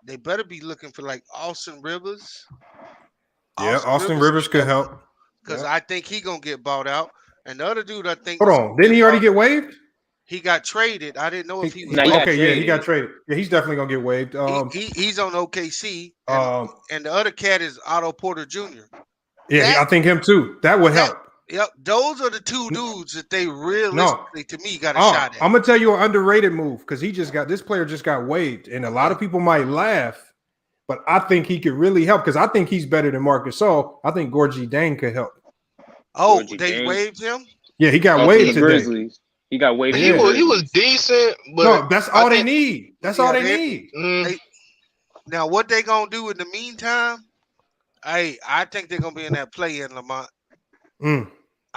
Speaker 9: they better be looking for like Austin Rivers.
Speaker 7: Yeah, Austin Rivers could help.
Speaker 9: Because I think he gonna get bought out. And the other dude, I think.
Speaker 7: Hold on, didn't he already get waived?
Speaker 9: He got traded. I didn't know if he was.
Speaker 7: Okay, he got traded. Yeah, he's definitely gonna get waived.
Speaker 9: He's on OKC. And the other cat is Otto Porter Jr.
Speaker 7: Yeah, I think him too. That would help.
Speaker 9: Yep, those are the two dudes that they realistically, to me, got a shot at.
Speaker 7: I'm gonna tell you an underrated move because this player just got waived, and a lot of people might laugh, but I think he could really help because I think he's better than Marc Gasol. I think Gorgie Dang could help.
Speaker 9: Oh, they waived him?
Speaker 7: Yeah, he got waived today.
Speaker 8: Grizzlies. He got waived.
Speaker 14: He was decent, but
Speaker 7: no, that's all they need. That's all they need.
Speaker 9: Now, what they gonna do in the meantime? I think they're gonna be in that play-in, Lamont.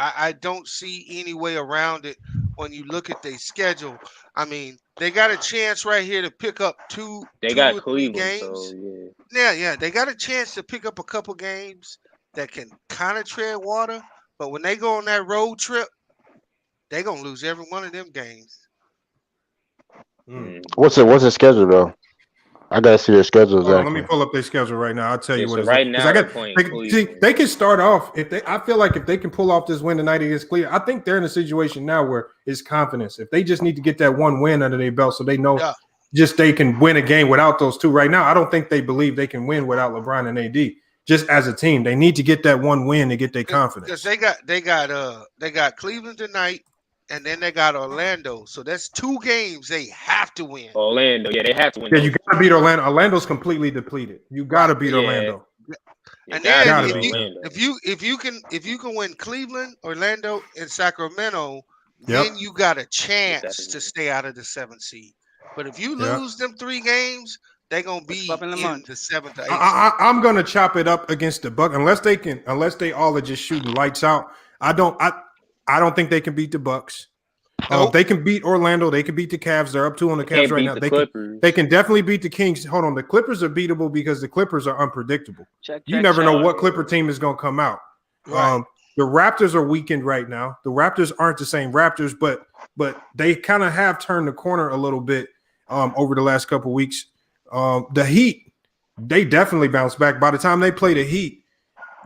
Speaker 9: I don't see any way around it when you look at their schedule. I mean, they got a chance right here to pick up two or three games.
Speaker 8: So,
Speaker 9: yeah, they got a chance to pick up a couple games that can kind of tread water. But when they go on that road trip, they're gonna lose every one of them games.
Speaker 2: What's the schedule though? I gotta see their schedules.
Speaker 7: Let me pull up their schedule right now. I'll tell you what
Speaker 8: so
Speaker 7: it's
Speaker 8: right
Speaker 7: like.
Speaker 8: now.
Speaker 7: They can start off I feel like if they can pull off this win tonight against Cleveland, I think they're in a situation now where it's confidence. If they just need to get that one win under their belt, so they know just they can win a game without those two. Right now, I don't think they believe they can win without LeBron and AD. Just as a team, they need to get that one win to get their confidence.
Speaker 9: Because they got Cleveland tonight. And then they got Orlando. So that's two games they have to win.
Speaker 8: Orlando, yeah, they have to win.
Speaker 7: Yeah, you got to beat Orlando. Orlando's completely depleted. You got to beat Orlando.
Speaker 9: And then if you can win Cleveland, Orlando, and Sacramento, then you got a chance to stay out of the 7th seed. But if you lose them 3 games, they're gonna be in the 7th or 8th.
Speaker 7: I'm gonna chop it up against the Bucks unless they all are just shooting lights out. I don't think they can beat the Bucks. They can beat Orlando. They can beat the Cavs. They're up 2 on the Cavs right now. They can definitely beat the Kings. Hold on. The Clippers are beatable because the Clippers are unpredictable. You never know what Clipper team is going to come out. Right. The Raptors are weakened right now. The Raptors aren't the same Raptors, but they kind of have turned the corner a little bit over the last couple of weeks. The Heat, they definitely bounce back. By the time they play the Heat,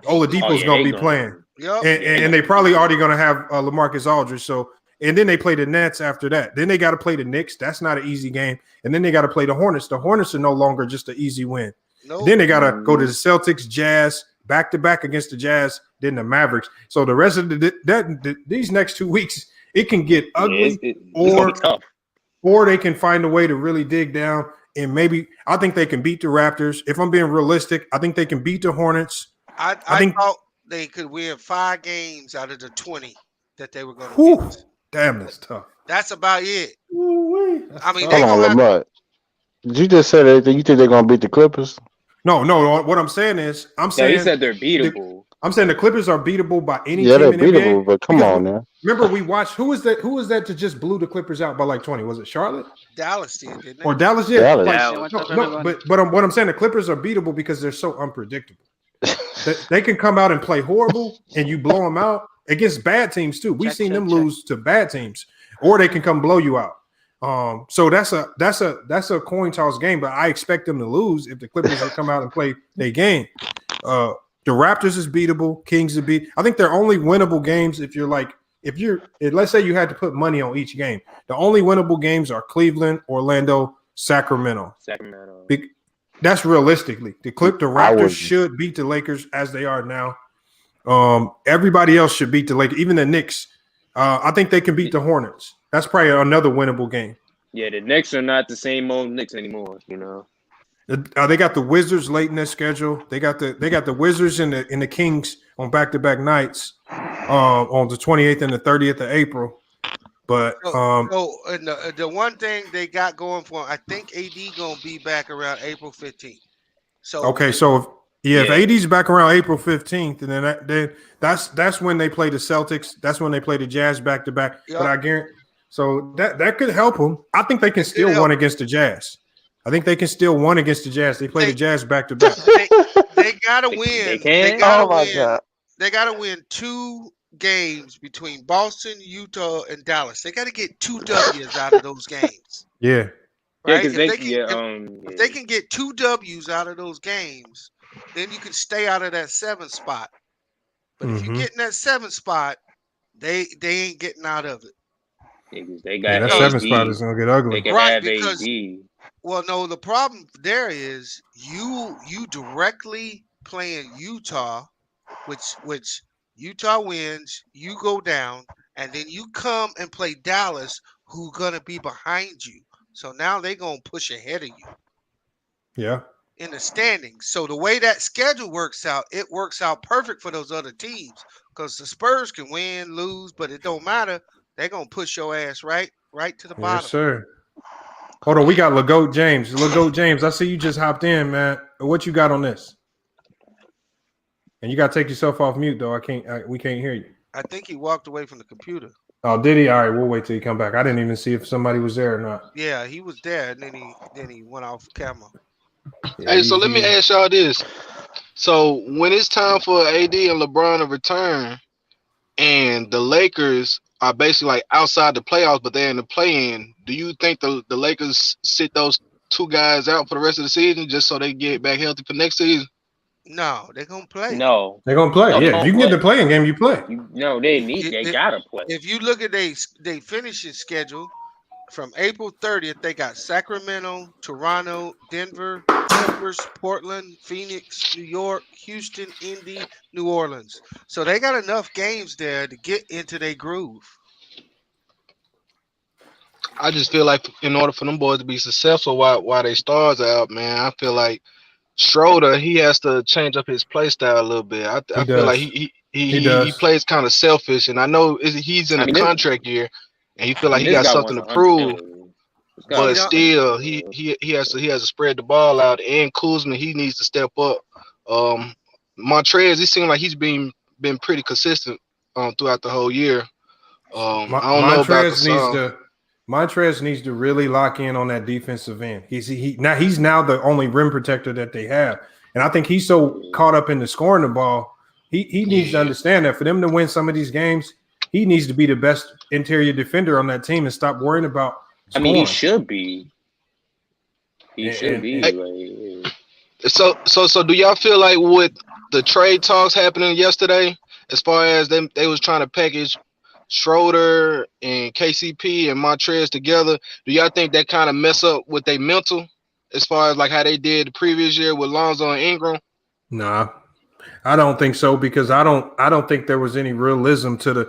Speaker 7: Oladipo's going to be playing.
Speaker 9: Yep.
Speaker 7: And they probably already going to have LaMarcus Aldridge. So, and then they play the Nets after that. Then they got to play the Knicks. That's not an easy game. And then they got to play the Hornets. The Hornets are no longer just an easy win. Nope. Then they got to go to the Celtics, Jazz, back-to-back against the Jazz, then the Mavericks. So the rest of these next 2 weeks, it can get ugly or they can find a way to really dig down. And maybe I think they can beat the Raptors. If I'm being realistic, I think they can beat the Hornets.
Speaker 9: I thought they could win 5 games out of the 20 that they were going to get.
Speaker 7: Damn, that's tough.
Speaker 9: That's about it. I mean,
Speaker 2: hold on, Lamont. Did you just say that you think they're going to beat the Clippers?
Speaker 7: No. What I'm saying is,
Speaker 8: he said they're beatable.
Speaker 7: I'm saying the Clippers are beatable by any team.
Speaker 2: Yeah, they're beatable, but come on, man.
Speaker 7: Remember, we watched. Who was that to just blew the Clippers out by like 20? Was it Charlotte?
Speaker 9: Dallas did, didn't it?
Speaker 7: Or Dallas? Yeah.
Speaker 2: Dallas.
Speaker 7: But what I'm saying, the Clippers are beatable because they're so unpredictable. They can come out and play horrible, and you blow them out against bad teams too. We've seen them lose to bad teams, or they can come blow you out. So that's a coin toss game, but I expect them to lose if the Clippers will come out and play their game. The Raptors is beatable, Kings is beat. I think they're only winnable games if let's say you had to put money on each game. The only winnable games are Cleveland, Orlando, Sacramento. That's realistically. The
Speaker 2: I
Speaker 7: Raptors
Speaker 2: wouldn't.
Speaker 7: should beat the Lakers as they are now. Everybody else should beat the Lakers, even the Knicks. I think they can beat the Hornets. That's probably another winnable game.
Speaker 8: Yeah, the Knicks are not the same old Knicks anymore. You know.
Speaker 7: They got the Wizards late in their schedule. They got the Wizards and the Kings on back-to-back nights on the 28th and the 30th of April. But
Speaker 9: the one thing they got going for them, I think AD gonna be back around April 15th. So
Speaker 7: okay, so if AD's back around April 15th, and then that's when they play the Celtics. That's when they play the Jazz back-to-back.
Speaker 9: Yep.
Speaker 7: But I guarantee, so that could help them. I think they can still win against the Jazz. I think they can still win against the Jazz. They play the Jazz back-to-back.
Speaker 9: They gotta win.
Speaker 8: They can.
Speaker 9: God. They gotta win 2 games between Boston, Utah, and Dallas. They got to get 2 W's out of those games.
Speaker 7: Yeah.
Speaker 9: Right?
Speaker 8: Yeah,
Speaker 9: if they can get 2 W's out of those games, then you can stay out of that 7th spot. But if you get in that 7th spot, they ain't getting out of it.
Speaker 8: They got
Speaker 7: that 7th spot is gonna get ugly.
Speaker 8: They can
Speaker 9: Right,
Speaker 8: have
Speaker 9: because
Speaker 8: AD.
Speaker 9: well, no, the problem there is you directly playing Utah, which Utah wins, you go down, and then you come and play Dallas, who's gonna be behind you. So now they're gonna push ahead of you
Speaker 7: Yeah.
Speaker 9: in the standings. So the way that schedule works out, it works out perfect for those other teams because the Spurs can win, lose, but it don't matter. They're gonna push your ass right to the bottom.
Speaker 7: Yes, sir. Hold on, we got LeGoat James. LeGoat James, I see you just hopped in, man. What you got on this? And you got to take yourself off mute, though. We can't hear you.
Speaker 9: I think he walked away from the computer.
Speaker 7: Oh, did he? All right, we'll wait till he come back. I didn't even see if somebody was there or not.
Speaker 9: Yeah, he was there, and then he went off camera.
Speaker 14: Hey, so let me ask y'all this. So when it's time for AD and LeBron to return, and the Lakers are basically like outside the playoffs, but they're in the play-in, do you think the Lakers sit those 2 guys out for the rest of the season just so they get back healthy for next season?
Speaker 9: No, they're gonna play.
Speaker 8: No,
Speaker 7: they're gonna play. Yeah, if you can get the playing game, you play.
Speaker 8: No, they gotta play.
Speaker 9: If you look at they finishing schedule from April 30th, they got Sacramento, Toronto, Denver, Clippers, Portland, Phoenix, New York, Houston, Indy, New Orleans. So they got enough games there to get into their groove.
Speaker 14: I just feel like in order for them boys to be successful while they stars out, man, I feel like Schroeder, he has to change up his play style a little bit. I feel like he plays kind of selfish, and I know he's in a contract year, and he feel like he got something to prove. But still, he has to spread the ball out, and Kuzma, he needs to step up. Montrez, he seems like he's been pretty consistent throughout the whole year. I don't know about
Speaker 7: Montrez needs to really lock in on that defensive end. He's now the only rim protector that they have, and I think he's so caught up in the scoring the ball. He needs to understand that for them to win some of these games, he needs to be the best interior defender on that team and stop worrying about scoring.
Speaker 8: I mean, he should be. He should be.
Speaker 14: So do y'all feel like with the trade talks happening yesterday, as far as they was trying to package Schroeder and KCP and Montrez together, do y'all think that kind of mess up with their mental as far as like how they did the previous year with Lonzo and Ingram?
Speaker 7: Nah, I don't think so, because I don't think there was any realism to the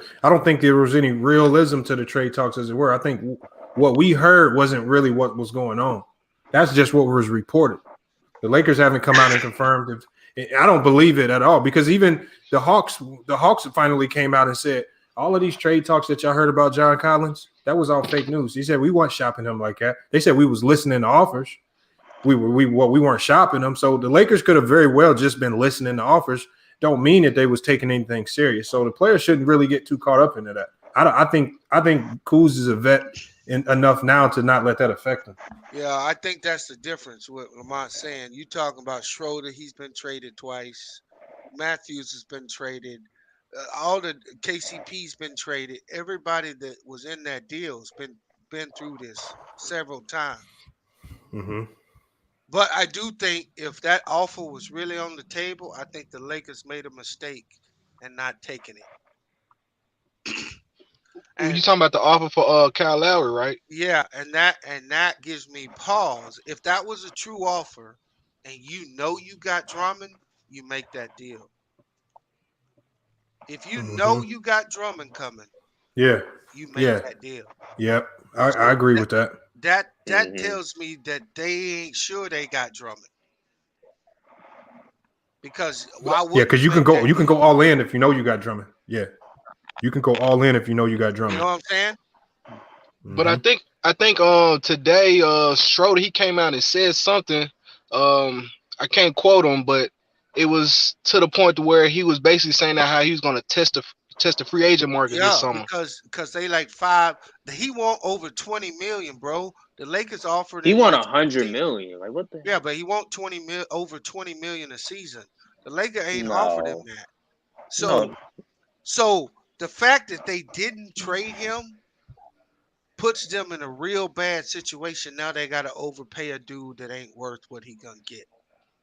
Speaker 7: trade talks as it were. I think what we heard wasn't really what was going on. That's just what was reported. The Lakers haven't come out and confirmed it. I don't believe it at all, because even the Hawks finally came out and said, all of these trade talks that y'all heard about John Collins, that was all fake news. He said we weren't shopping him like that. They said we was listening to offers. We weren't shopping them. So the Lakers could have very well just been listening to offers. Don't mean that they was taking anything serious. So the players shouldn't really get too caught up into that. I think Kuz is a vet enough now to not let that affect him.
Speaker 9: Yeah, I think that's the difference with Lamont's saying. You talking about Schroeder, he's been traded twice. Matthews has been traded. All the KCP's been traded. Everybody that was in that deal has been through this several times.
Speaker 7: Mm-hmm.
Speaker 9: But I do think if that offer was really on the table, I think the Lakers made a mistake in not taking it.
Speaker 14: You talking about the offer for Kyle Lowry, right?
Speaker 9: Yeah, and that gives me pause. If that was a true offer, and you know you got Drummond, you make that deal. If you know you got Drummond coming,
Speaker 7: Yeah.
Speaker 9: you make that deal.
Speaker 7: Yep. I agree with that.
Speaker 9: That tells me that they ain't sure they got Drummond. Because why would
Speaker 7: because you can go all in if you know you got Drummond. Yeah. You can go all in if you know you got Drummond.
Speaker 9: You know what I'm saying?
Speaker 14: But I think today Schroeder, he came out and said something. I can't quote him, but it was to the point to where he was basically saying that how he was going to test the free agent market this summer.
Speaker 9: because they like 5. He want over 20 million, bro. The Lakers offered
Speaker 8: He
Speaker 9: him
Speaker 8: won
Speaker 9: like
Speaker 8: 100 million. Like what the?
Speaker 9: Yeah, but he want over 20 million a season. The Lakers ain't
Speaker 8: No.
Speaker 9: offered him that. So the fact that they didn't trade him puts them in a real bad situation. Now they got to overpay a dude that ain't worth what he gonna get.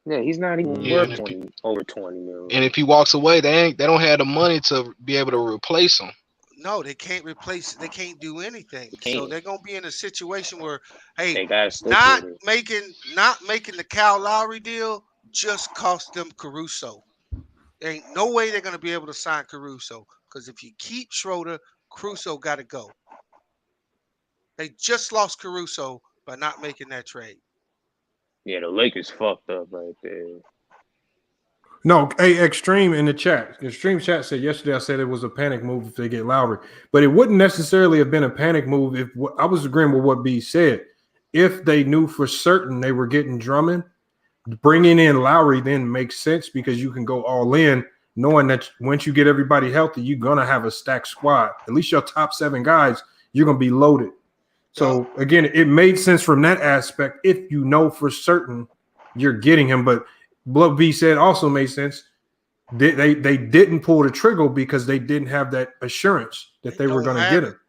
Speaker 8: Yeah, he's not even worth over 20 million.
Speaker 14: And if he walks away, they don't have the money to be able to replace him.
Speaker 9: No, they can't replace. They can't do anything. So they're gonna be in a situation where, hey,
Speaker 8: not
Speaker 9: making the Kyle Lowry deal just cost them Caruso. There ain't no way they're gonna be able to sign Caruso because if you keep Schroeder, Caruso got to go. They just lost Caruso by not making that trade.
Speaker 8: Yeah, the Lakers fucked up right there.
Speaker 7: No, Extreme in the chat. Extreme chat said yesterday I said it was a panic move if they get Lowry, but it wouldn't necessarily have been a panic move if I was agreeing with what B said. If they knew for certain they were getting Drummond, bringing in Lowry then makes sense because you can go all in knowing that once you get everybody healthy, you're going to have a stacked squad. At least your top 7 guys, you're going to be loaded. So, again, it made sense from that aspect if you know for certain you're getting him. But what B said also made sense. They didn't pull the trigger because they didn't have that assurance that they were going to get him.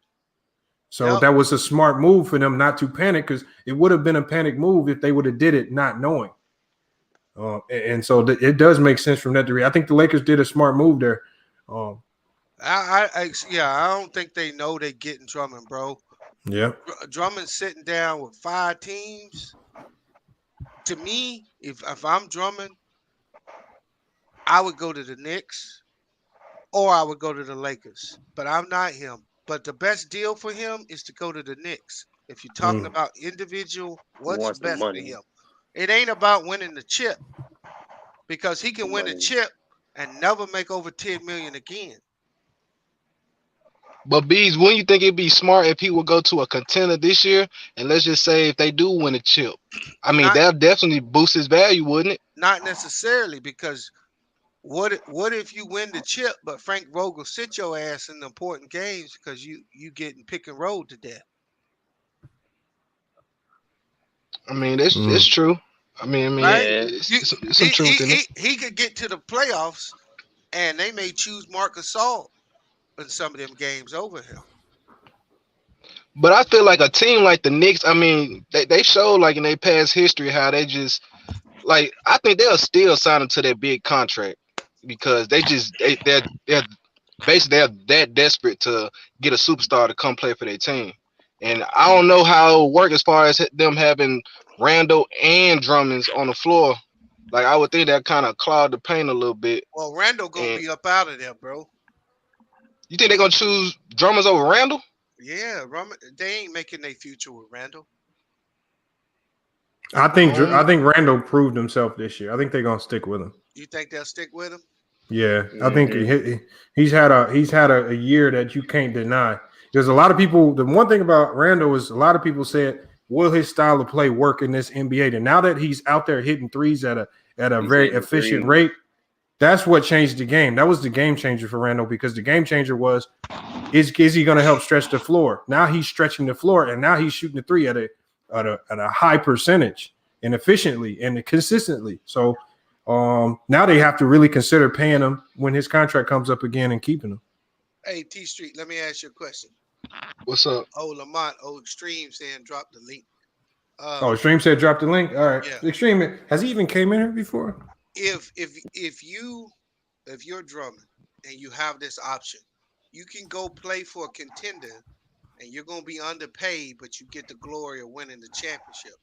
Speaker 7: So that was a smart move for them not to panic because it would have been a panic move if they would have did it not knowing. And so it does make sense from that degree. I think the Lakers did a smart move there.
Speaker 9: I don't think they know they getting Drummond, bro.
Speaker 7: Yeah.
Speaker 9: Drummond sitting down with 5 teams. To me, if I'm Drummond, I would go to the Knicks or I would go to the Lakers. But I'm not him. But the best deal for him is to go to the Knicks. If you're talking about individual, what's best for him? It ain't about winning the chip because he can win a chip and never make over 10 million again.
Speaker 14: But Bees, wouldn't you think it'd be smart if he would go to a contender this year? And let's just say if they do win a chip, I mean, that'll definitely boost his value, wouldn't it?
Speaker 9: Not necessarily, because what if you win the chip, but Frank Vogel sit your ass in the important games because you getting pick and roll to death?
Speaker 14: I mean, it's true. I mean,
Speaker 9: right?
Speaker 14: some truth in it.
Speaker 9: He could get to the playoffs, and they may choose Marc Gasol in some of them games over him.
Speaker 14: But I feel like a team like the Knicks, I mean, they showed like in their past history how they just like I think they'll still sign him to their big contract because they're basically they're that desperate to get a superstar to come play for their team. And I don't know how it'll work as far as them having Randall and Drummond on the floor. Like I would think that kind of cloud the paint a little bit.
Speaker 9: Well, Randall gonna be up out of there, bro.
Speaker 14: You think they're gonna choose Drummond over Randall?
Speaker 9: Yeah, they ain't making their future with Randall.
Speaker 7: I think Randall proved himself this year. I think they're gonna stick with him.
Speaker 9: You think they'll stick with him?
Speaker 7: Yeah, I think he's had a year that you can't deny. There's a lot of people. The one thing about Randall is a lot of people said, "Will his style of play work in this NBA?" And now that he's out there hitting threes at a very efficient rate, that's what changed the game. That was the game changer for Randall because the game changer was, is he going to help stretch the floor? Now he's stretching the floor, and now he's shooting the three at a high percentage and efficiently and consistently. So now they have to really consider paying him when his contract comes up again and keeping him.
Speaker 9: Hey, T Street, let me ask you a question.
Speaker 14: What's up?
Speaker 9: Lamont, Extreme saying drop the link.
Speaker 7: Extreme said drop the link. All right.
Speaker 9: Yeah.
Speaker 7: Extreme, has he even came in here before?
Speaker 9: If you're Drummond and you have this option, you can go play for a contender and you're gonna be underpaid, but you get the glory of winning the championship.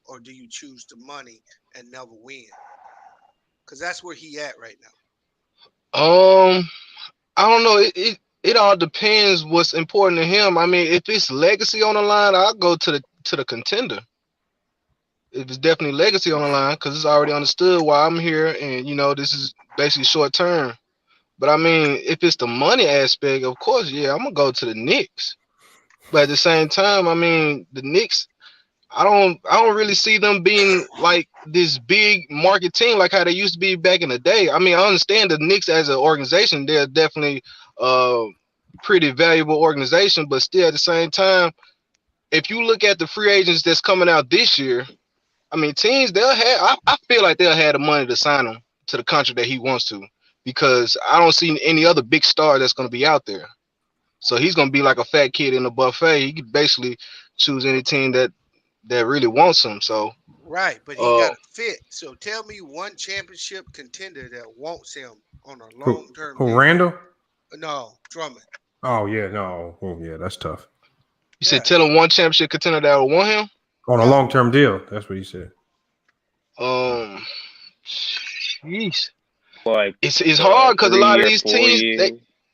Speaker 9: or do you choose the money and never win? Because that's where he at right now.
Speaker 14: I don't know. It all depends what's important to him. I mean, if it's legacy on the line, I'll go to the contender. If it's definitely legacy on the line, because it's already understood why I'm here, and this is basically short term. But I mean, if it's the money aspect, of course, yeah, I'm gonna go to the Knicks. But at the same time, I mean, the Knicks, I don't really see them being like this big market team like how they used to be back in the day. I mean, I understand the Knicks as an organization, they're definitely pretty valuable organization, but still at the same time, if you look at the free agents that's coming out this year, I mean, teams they'll have. I feel like they'll have the money to sign him to the contract that he wants to, because I don't see any other big star that's going to be out there. So he's going to be like a fat kid in a buffet. He could basically choose any team that really wants him. So
Speaker 9: right, but he got to fit. So tell me one championship contender that wants him on a long-term deal.
Speaker 7: Randall?
Speaker 9: No, Drummond.
Speaker 7: Oh yeah, no, that's tough.
Speaker 14: You said tell him one championship contender that will want him
Speaker 7: on a long-term deal. That's what he said.
Speaker 14: Jeez. Like it's hard because a lot of these teams,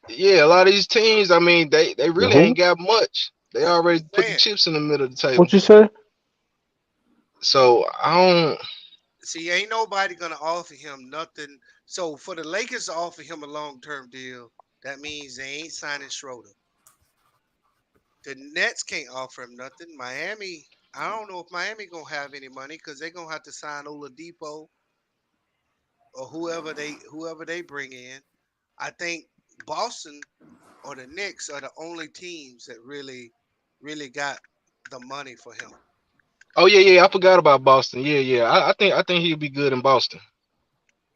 Speaker 14: a lot of these teams. I mean, they really ain't got much. They already put the chips in the middle of the table.
Speaker 2: What you say?
Speaker 14: So I don't
Speaker 9: see. Ain't nobody gonna offer him nothing. So for the Lakers to offer him a long-term deal, that means they ain't signing Schroeder. The Nets can't offer him nothing. Miami, I don't know if Miami gonna have any money because they're gonna have to sign Oladipo or whoever they bring in. I think Boston or the Knicks are the only teams that really got the money for him.
Speaker 14: Oh yeah, I forgot about Boston. Yeah. I think he'll be good in Boston.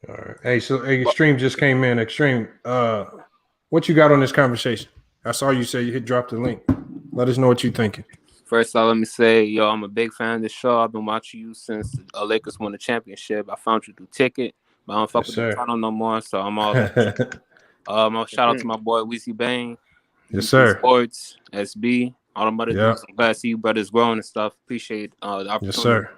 Speaker 7: All right. Hey, so Extreme just came in. Extreme, what you got on this conversation? I saw you say you dropped the link. Let us know what you're thinking.
Speaker 18: First of all, let me say, I'm a big fan of the show. I've been watching you since the Lakers won the championship. I found you through Ticket, but I don't fuck with the tunnel no more, so I'm all shout out to my boy Weezy Bang.
Speaker 7: Yes, sir.
Speaker 18: Sports, SB, all them other dudes. I'm glad to see you brothers growing and stuff. Appreciate the opportunity.
Speaker 7: Yes, sir.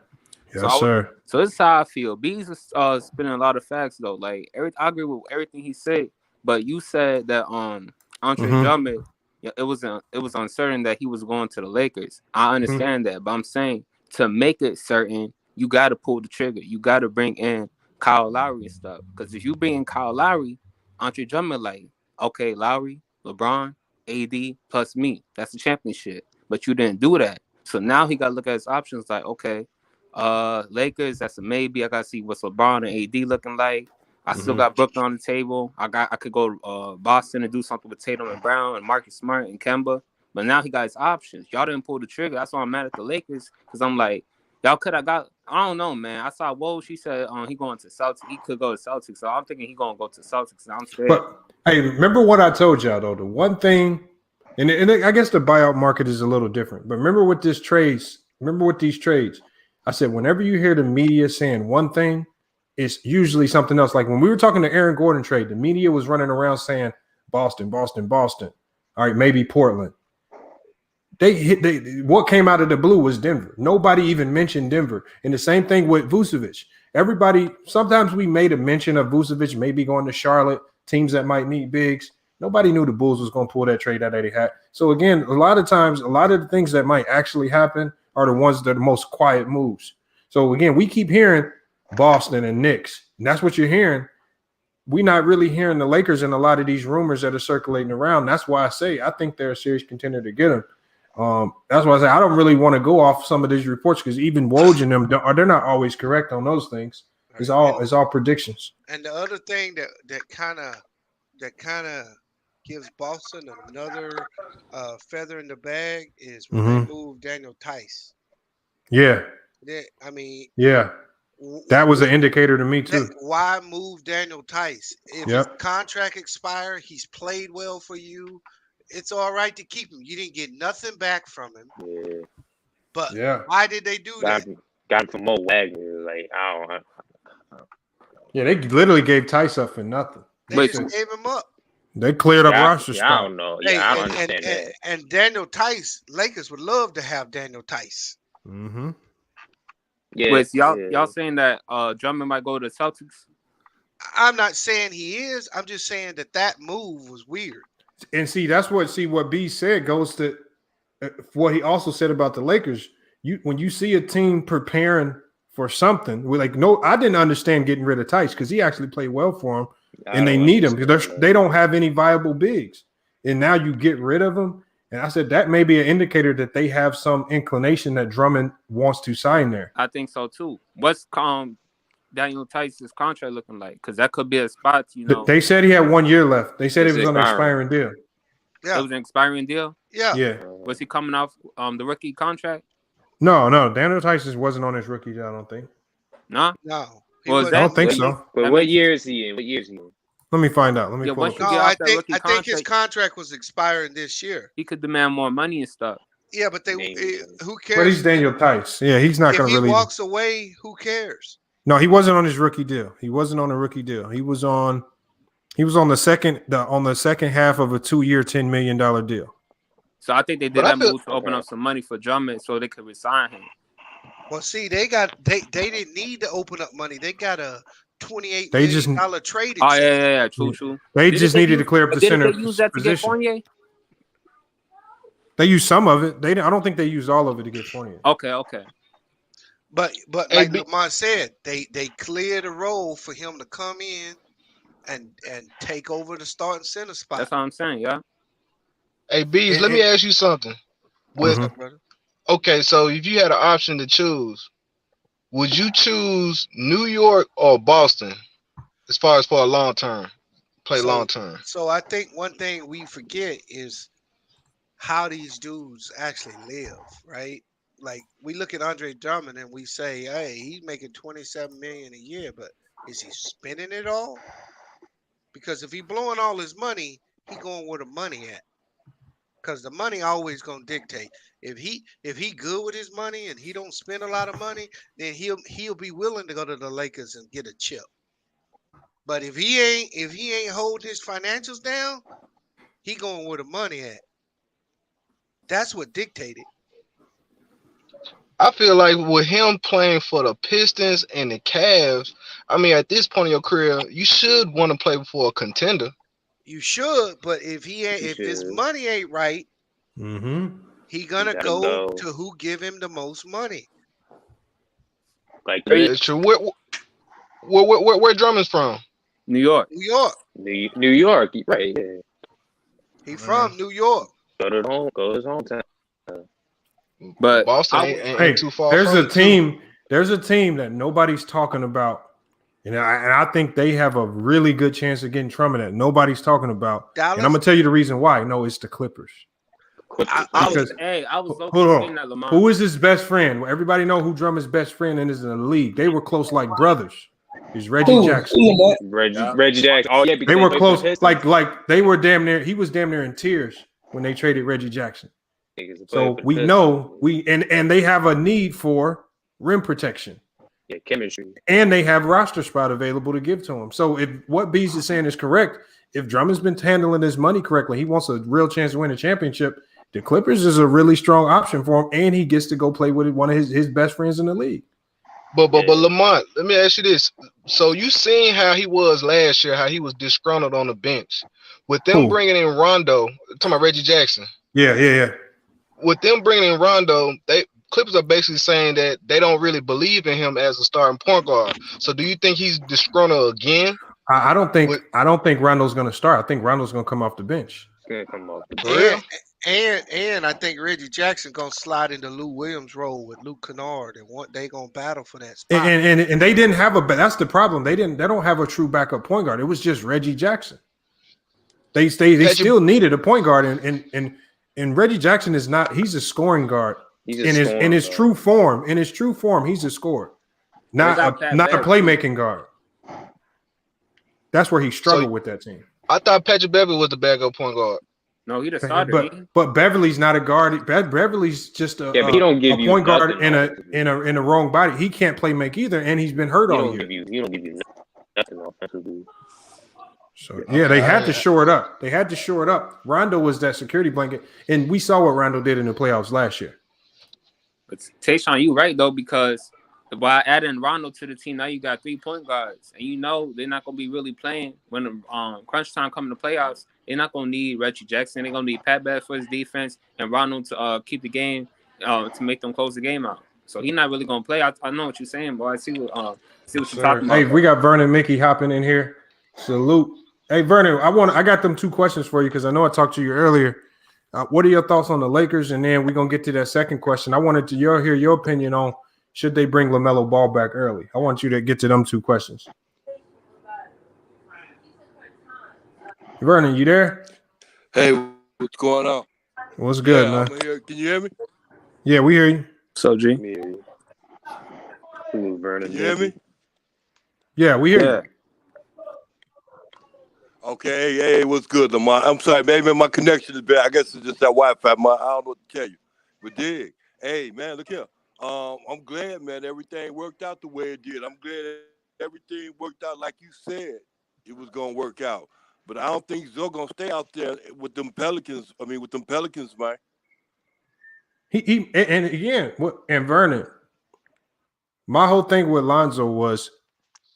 Speaker 7: Yes, sir.
Speaker 18: So this is how I feel. Bees is spinning a lot of facts though. Like I agree with everything he said, but you said that Andre Drummond, it was uncertain that he was going to the Lakers. I understand that, but I'm saying to make it certain, you got to pull the trigger. You got to bring in Kyle Lowry and stuff. Because if you bring in Kyle Lowry, Andre Drummond like, okay, Lowry, LeBron, AD plus me. That's the championship. But you didn't do that. So now he got to look at his options like, okay, Lakers, that's a maybe. I got to see what's LeBron and AD looking like. I still got Brooklyn on the table. I could go Boston and do something with Tatum and Brown and Marcus Smart and Kemba. But now he got his options. Y'all didn't pull the trigger. That's why I'm mad at the Lakers, because I'm like, y'all could have got. I don't know, man. I saw Woj. She said he going to Celtics. He could go to Celtics. So I'm thinking he gonna go to Celtics. And I'm scared.
Speaker 7: But hey, remember what I told y'all though. The one thing, and I guess the buyout market is a little different. But remember with these trades, I said whenever you hear the media saying one thing, it's usually something else. Like when we were talking to Aaron Gordon trade, the media was running around saying Boston. All right, maybe Portland. What came out of the blue was Denver. Nobody even mentioned Denver. And the same thing with Vucevic. Sometimes we made a mention of Vucevic maybe going to Charlotte, teams that might need bigs. Nobody knew the Bulls was going to pull that trade that they had. So again, a lot of times, a lot of the things that might actually happen are the ones that are the most quiet moves. So again, we keep hearing Boston and Knicks, and that's what you're hearing. We're not really hearing the Lakers in a lot of these rumors that are circulating around. That's why I say I think they're a serious contender to get them. That's why I say I don't really want to go off some of these reports, because even Woj and them they're not always correct on those things. It's all predictions.
Speaker 9: And the other thing that kind of gives Boston another feather in the bag is when they move Daniel Tice.
Speaker 7: Yeah.
Speaker 9: Yeah.
Speaker 7: That was an indicator to me too.
Speaker 9: Why move Daniel Tice? If his contract expired, he's played well for you. It's all right to keep him. You didn't get nothing back from him.
Speaker 8: Yeah.
Speaker 9: But why did they do that?
Speaker 8: Got him from Mo Wagner. Like, I don't know.
Speaker 7: Yeah, they literally gave Tice up for nothing.
Speaker 9: They just gave him up.
Speaker 7: They cleared up roster stuff.
Speaker 8: I don't know. I don't understand that.
Speaker 9: And Daniel Tice, Lakers would love to have Daniel Tice.
Speaker 7: Mm-hmm.
Speaker 8: Yeah.
Speaker 18: Wait, so y'all saying that Drummond might go to the Celtics?
Speaker 9: I'm not saying he is. I'm just saying that move was weird.
Speaker 7: And that's what B said goes to what he also said about the Lakers. When you see a team preparing for something, I didn't understand getting rid of Tice because he actually played well for him, and they need him because they don't have any viable bigs. And now you get rid of him. And I said that may be an indicator that they have some inclination that Drummond wants to sign there.
Speaker 18: I think so too. What's Daniel Tice's contract looking like? Because that could be a spot,
Speaker 7: They said he had 1 year left. They said it was on an expiring deal.
Speaker 9: Yeah.
Speaker 18: It was an expiring deal?
Speaker 7: Yeah.
Speaker 18: Was he coming off the rookie contract?
Speaker 7: No. Daniel Tice wasn't on his rookie deal, I don't think.
Speaker 18: No?
Speaker 9: No.
Speaker 7: I don't think so.
Speaker 8: But what year is he in?
Speaker 7: Let me find out. Let me pull up.
Speaker 9: I think his contract was expiring this year.
Speaker 18: He could demand more money and stuff.
Speaker 9: Yeah, but who cares?
Speaker 7: But he's Daniel Tice. Yeah, he's not going to really.
Speaker 9: If he walks away, who cares?
Speaker 7: No, he wasn't on his rookie deal. He wasn't on a rookie deal. He was on the second half of a 2-year, $10 million deal.
Speaker 18: So I think they did that move to open up some money for Drummond so they could resign him.
Speaker 9: Well, see, they didn't need to open up money. They got a $28 million trade.
Speaker 18: Oh yeah, true.
Speaker 7: They just needed to clear up the center
Speaker 18: position. Did they use that to get Fournier?
Speaker 7: They used some of it. I don't think they used all of it to get Fournier.
Speaker 18: Okay.
Speaker 9: But like Lamont said, they cleared the role for him to come in and take over the starting center spot.
Speaker 18: That's what I'm saying, yeah.
Speaker 14: Hey, Bees, let me ask you something. Okay, so if you had an option to choose, would you choose New York or Boston as far as for a long term? Long term.
Speaker 9: So I think one thing we forget is how these dudes actually live, right? Like we look at Andre Drummond and we say, hey, he's making $27 million a year, but is he spending it all? Because if he blowing all his money, he going where the money at. Because the money always gonna dictate. If he good with his money and he don't spend a lot of money, then he'll be willing to go to the Lakers and get a chip. But if he ain't holding his financials down, he going where the money at. That's what dictated.
Speaker 14: I feel like with him playing for the Pistons and the Cavs, I mean, at this point in your career, you should want to play for a contender.
Speaker 9: You should, but if his money ain't right, he gonna go to who give him the most money.
Speaker 8: Like
Speaker 14: it's true. Where Drummond's from?
Speaker 18: New York.
Speaker 8: New York, right? Yeah.
Speaker 9: He from New York.
Speaker 8: Go to his hometown.
Speaker 18: But
Speaker 14: Boston ain't too far.
Speaker 7: There's a team that nobody's talking about. And I think they have a really good chance of getting Drummond that nobody's talking about.
Speaker 9: Dallas?
Speaker 7: And I'm gonna tell you the reason why. No, it's the Clippers.
Speaker 18: I was
Speaker 7: hold on. Who is his best friend? Well, everybody know who Drummond's best friend is in the league. They were close like brothers. It's Reggie Jackson.
Speaker 8: Reggie Jackson. Oh yeah,
Speaker 7: they were close. Like they were damn near. He was damn near in tears when they traded Reggie Jackson. So we know and they have a need for rim protection.
Speaker 8: Yeah, chemistry.
Speaker 7: And they have roster spot available to give to him. So if what Bees is saying is correct, if Drummond's been handling his money correctly, he wants a real chance to win a championship. The Clippers is a really strong option for him, and he gets to go play with one of his best friends in the league.
Speaker 14: But Lamont, let me ask you this. So you seen how he was last year, how he was disgruntled on the bench. With them bringing in Rondo, talking about Reggie Jackson.
Speaker 7: Yeah.
Speaker 14: With them bringing in Rondo, Clippers are basically saying that they don't really believe in him as a starting point guard. So do you think he's disgruntled again?
Speaker 7: I don't think Rondo's going to start. I think Rondo's going to come off the bench.
Speaker 8: He's going to come off the bench.
Speaker 9: And I think Reggie Jackson gonna slide into Lou Williams' role with Luke Kennard, and they gonna battle for that spot.
Speaker 7: And they didn't have that's the problem. They don't have a true backup point guard. It was just Reggie Jackson. They still needed a point guard, and Reggie Jackson is not. He's a scoring guard. In his true form, he's a scorer, not a playmaking guard. That's where he struggled with that team.
Speaker 14: I thought Patrick Beverly was the backup point guard.
Speaker 18: No, he the starter.
Speaker 7: But Beverly's not a guard. Beverly's just a
Speaker 8: he don't give
Speaker 7: a point guard in a wrong body. He can't play make either, and he's been hurt all year.
Speaker 8: He don't give you nothing offensively.
Speaker 7: So yeah, they had to shore it up. Rondo was that security blanket, and we saw what Rondo did in the playoffs last year.
Speaker 18: But Tayshaun, you right though, because by adding Rondo to the team, now you got 3 point guards, and you know they're not gonna be really playing when the crunch time coming to playoffs. They're not gonna need Reggie Jackson. They're gonna need Pat Bev for his defense and Rondo to keep the game to make them close the game out. So he's not really gonna play. I know what you're saying, boy. I see what you're talking about.
Speaker 7: Hey, we got Vernon Mickey hopping in here. Salute. Hey, Vernon, I got them 2 questions for you because I know I talked to you earlier. What are your thoughts on the Lakers? And then we're gonna get to that second question. I wanted to hear your opinion on should they bring LaMelo Ball back early. I want you to get to them 2 questions. Vernon, you there?
Speaker 19: Hey, what's going on?
Speaker 7: What's good, man?
Speaker 19: I'm here. Can you hear me?
Speaker 7: Yeah, we hear you.
Speaker 18: So, G.
Speaker 19: Vernon, you hear me?
Speaker 7: Yeah, we hear you.
Speaker 19: Okay, hey, what's good, Lamar? I'm sorry, maybe my connection is bad. I guess it's just that Wi-Fi. I don't know what to tell you. But dig. Hey, man, look here. I'm glad, man, everything worked out the way it did. I'm glad everything worked out like you said it was going to work out. But I don't think Zoe going to stay out there with them Pelicans. With them Pelicans, man.
Speaker 7: And Vernon, my whole thing with Lonzo was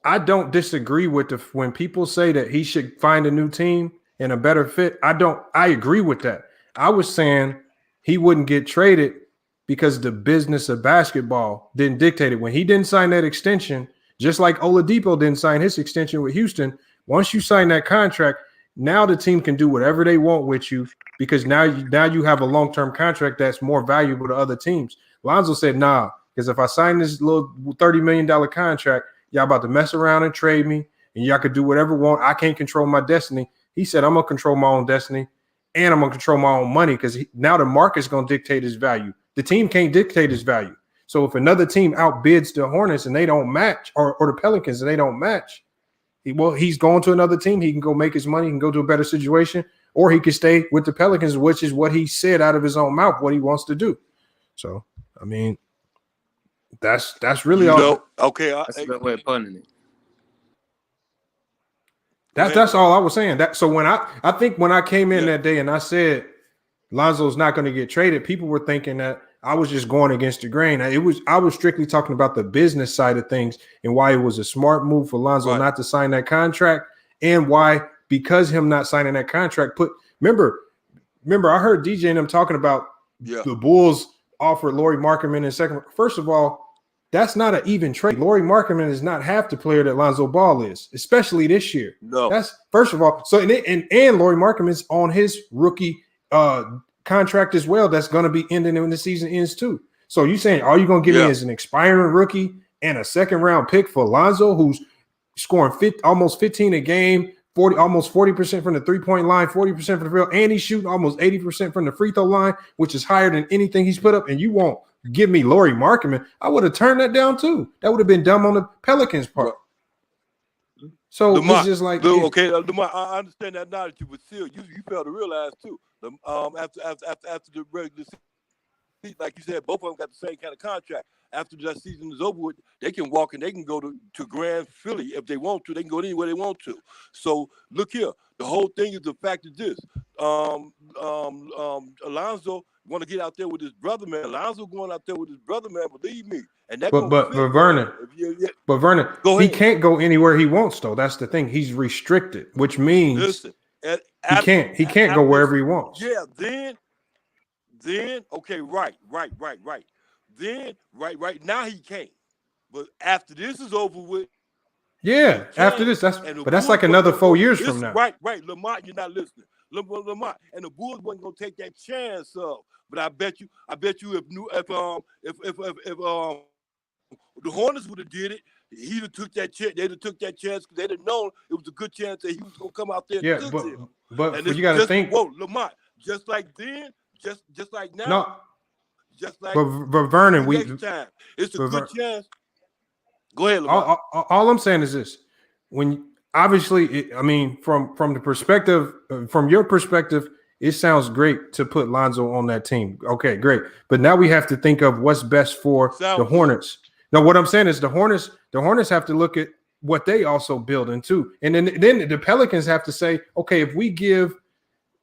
Speaker 7: I don't disagree with when people say that he should find a new team and a better fit. I agree with that. I was saying he wouldn't get traded because the business of basketball didn't dictate it. When he didn't sign that extension, just like Oladipo didn't sign his extension with Houston, once you sign that contract, now the team can do whatever they want with you because now you have a long-term contract that's more valuable to other teams. Lonzo said, nah, because if I sign this little $30 million contract, y'all about to mess around and trade me, and y'all could do whatever you want. I can't control my destiny. He said, I'm going to control my own destiny, and I'm going to control my own money because now the market's going to dictate his value. The team can't dictate his value. So if another team outbids the Hornets and they don't match, or the Pelicans and they don't match, he's going to another team. He can go make his money. He can go to a better situation, or he can stay with the Pelicans, which is what he said out of his own mouth, what he wants to do. So, I mean, that's really all.
Speaker 19: Okay,
Speaker 18: that's a good way of putting it.
Speaker 7: That's all I was saying. So when I think when I came in that day and I said Lonzo's not going to get traded, people were thinking that I was just going against the grain. I was strictly talking about the business side of things and why it was a smart move for Lonzo not to sign that contract, and why, because him not signing that contract, remember I heard DJ and them talking about the Bulls offered Lowry Markkanen in second. First of all, that's not an even trade. Lowry Markkanen is not half the player that Lonzo Ball is, especially this year.
Speaker 19: No,
Speaker 7: that's first of all. So and Lowry Markkanen's on his rookie contract as well. That's going to be ending when the season ends too. So you saying all you going to give me is an expiring rookie and a second round pick for Lonzo, who's scoring almost 15 a game, almost 40% from the 3-point line, 40% from the field, and he's shooting almost 80% from the free throw line, which is higher than anything he's put up. And you won't give me Lowry Markkanen? I would have turned that down too. That would have been dumb on the Pelicans' part. So it's just like
Speaker 19: Lamar, I understand that now that you were still you failed to realize too. After the regular season, like you said, both of them got the same kind of contract. After that season is over with, they can walk and they can go to Grand Philly if they want to. They can go anywhere they want to. So look here, the whole thing is the fact of this. Alonzo want to get out there with his brother, man. Alonzo going out there with his brother, man. Believe me. And that
Speaker 7: but Vernon, he can't go anywhere he wants though. That's the thing. He's restricted, which means he can't go wherever he wants.
Speaker 19: Yeah. Then okay, right. Then right now he can't. But after this is over with.
Speaker 7: Yeah, after this, that's like another 4 years from now.
Speaker 19: Right. Lamont, you're not listening. Lamont and the Bulls wasn't gonna take that chance of. But I bet you if the Hornets would have did it, he'd have took that chance. They'd have took that chance because they'd have known it was a good chance that he was gonna come out there. And
Speaker 7: but you got to think.
Speaker 19: Whoa, Lamont, just like then, just like now.
Speaker 7: No.
Speaker 19: Just like
Speaker 7: but Vernon,
Speaker 19: time. It's a good chance. Go ahead, Lamont.
Speaker 7: All I'm saying is this: when obviously, from the perspective, from your perspective, it sounds great to put Lonzo on that team. Okay, great. But now we have to think of what's best for the Hornets. Now, what I'm saying is the Hornets have to look at what they also build into. And then the Pelicans have to say, okay, if we give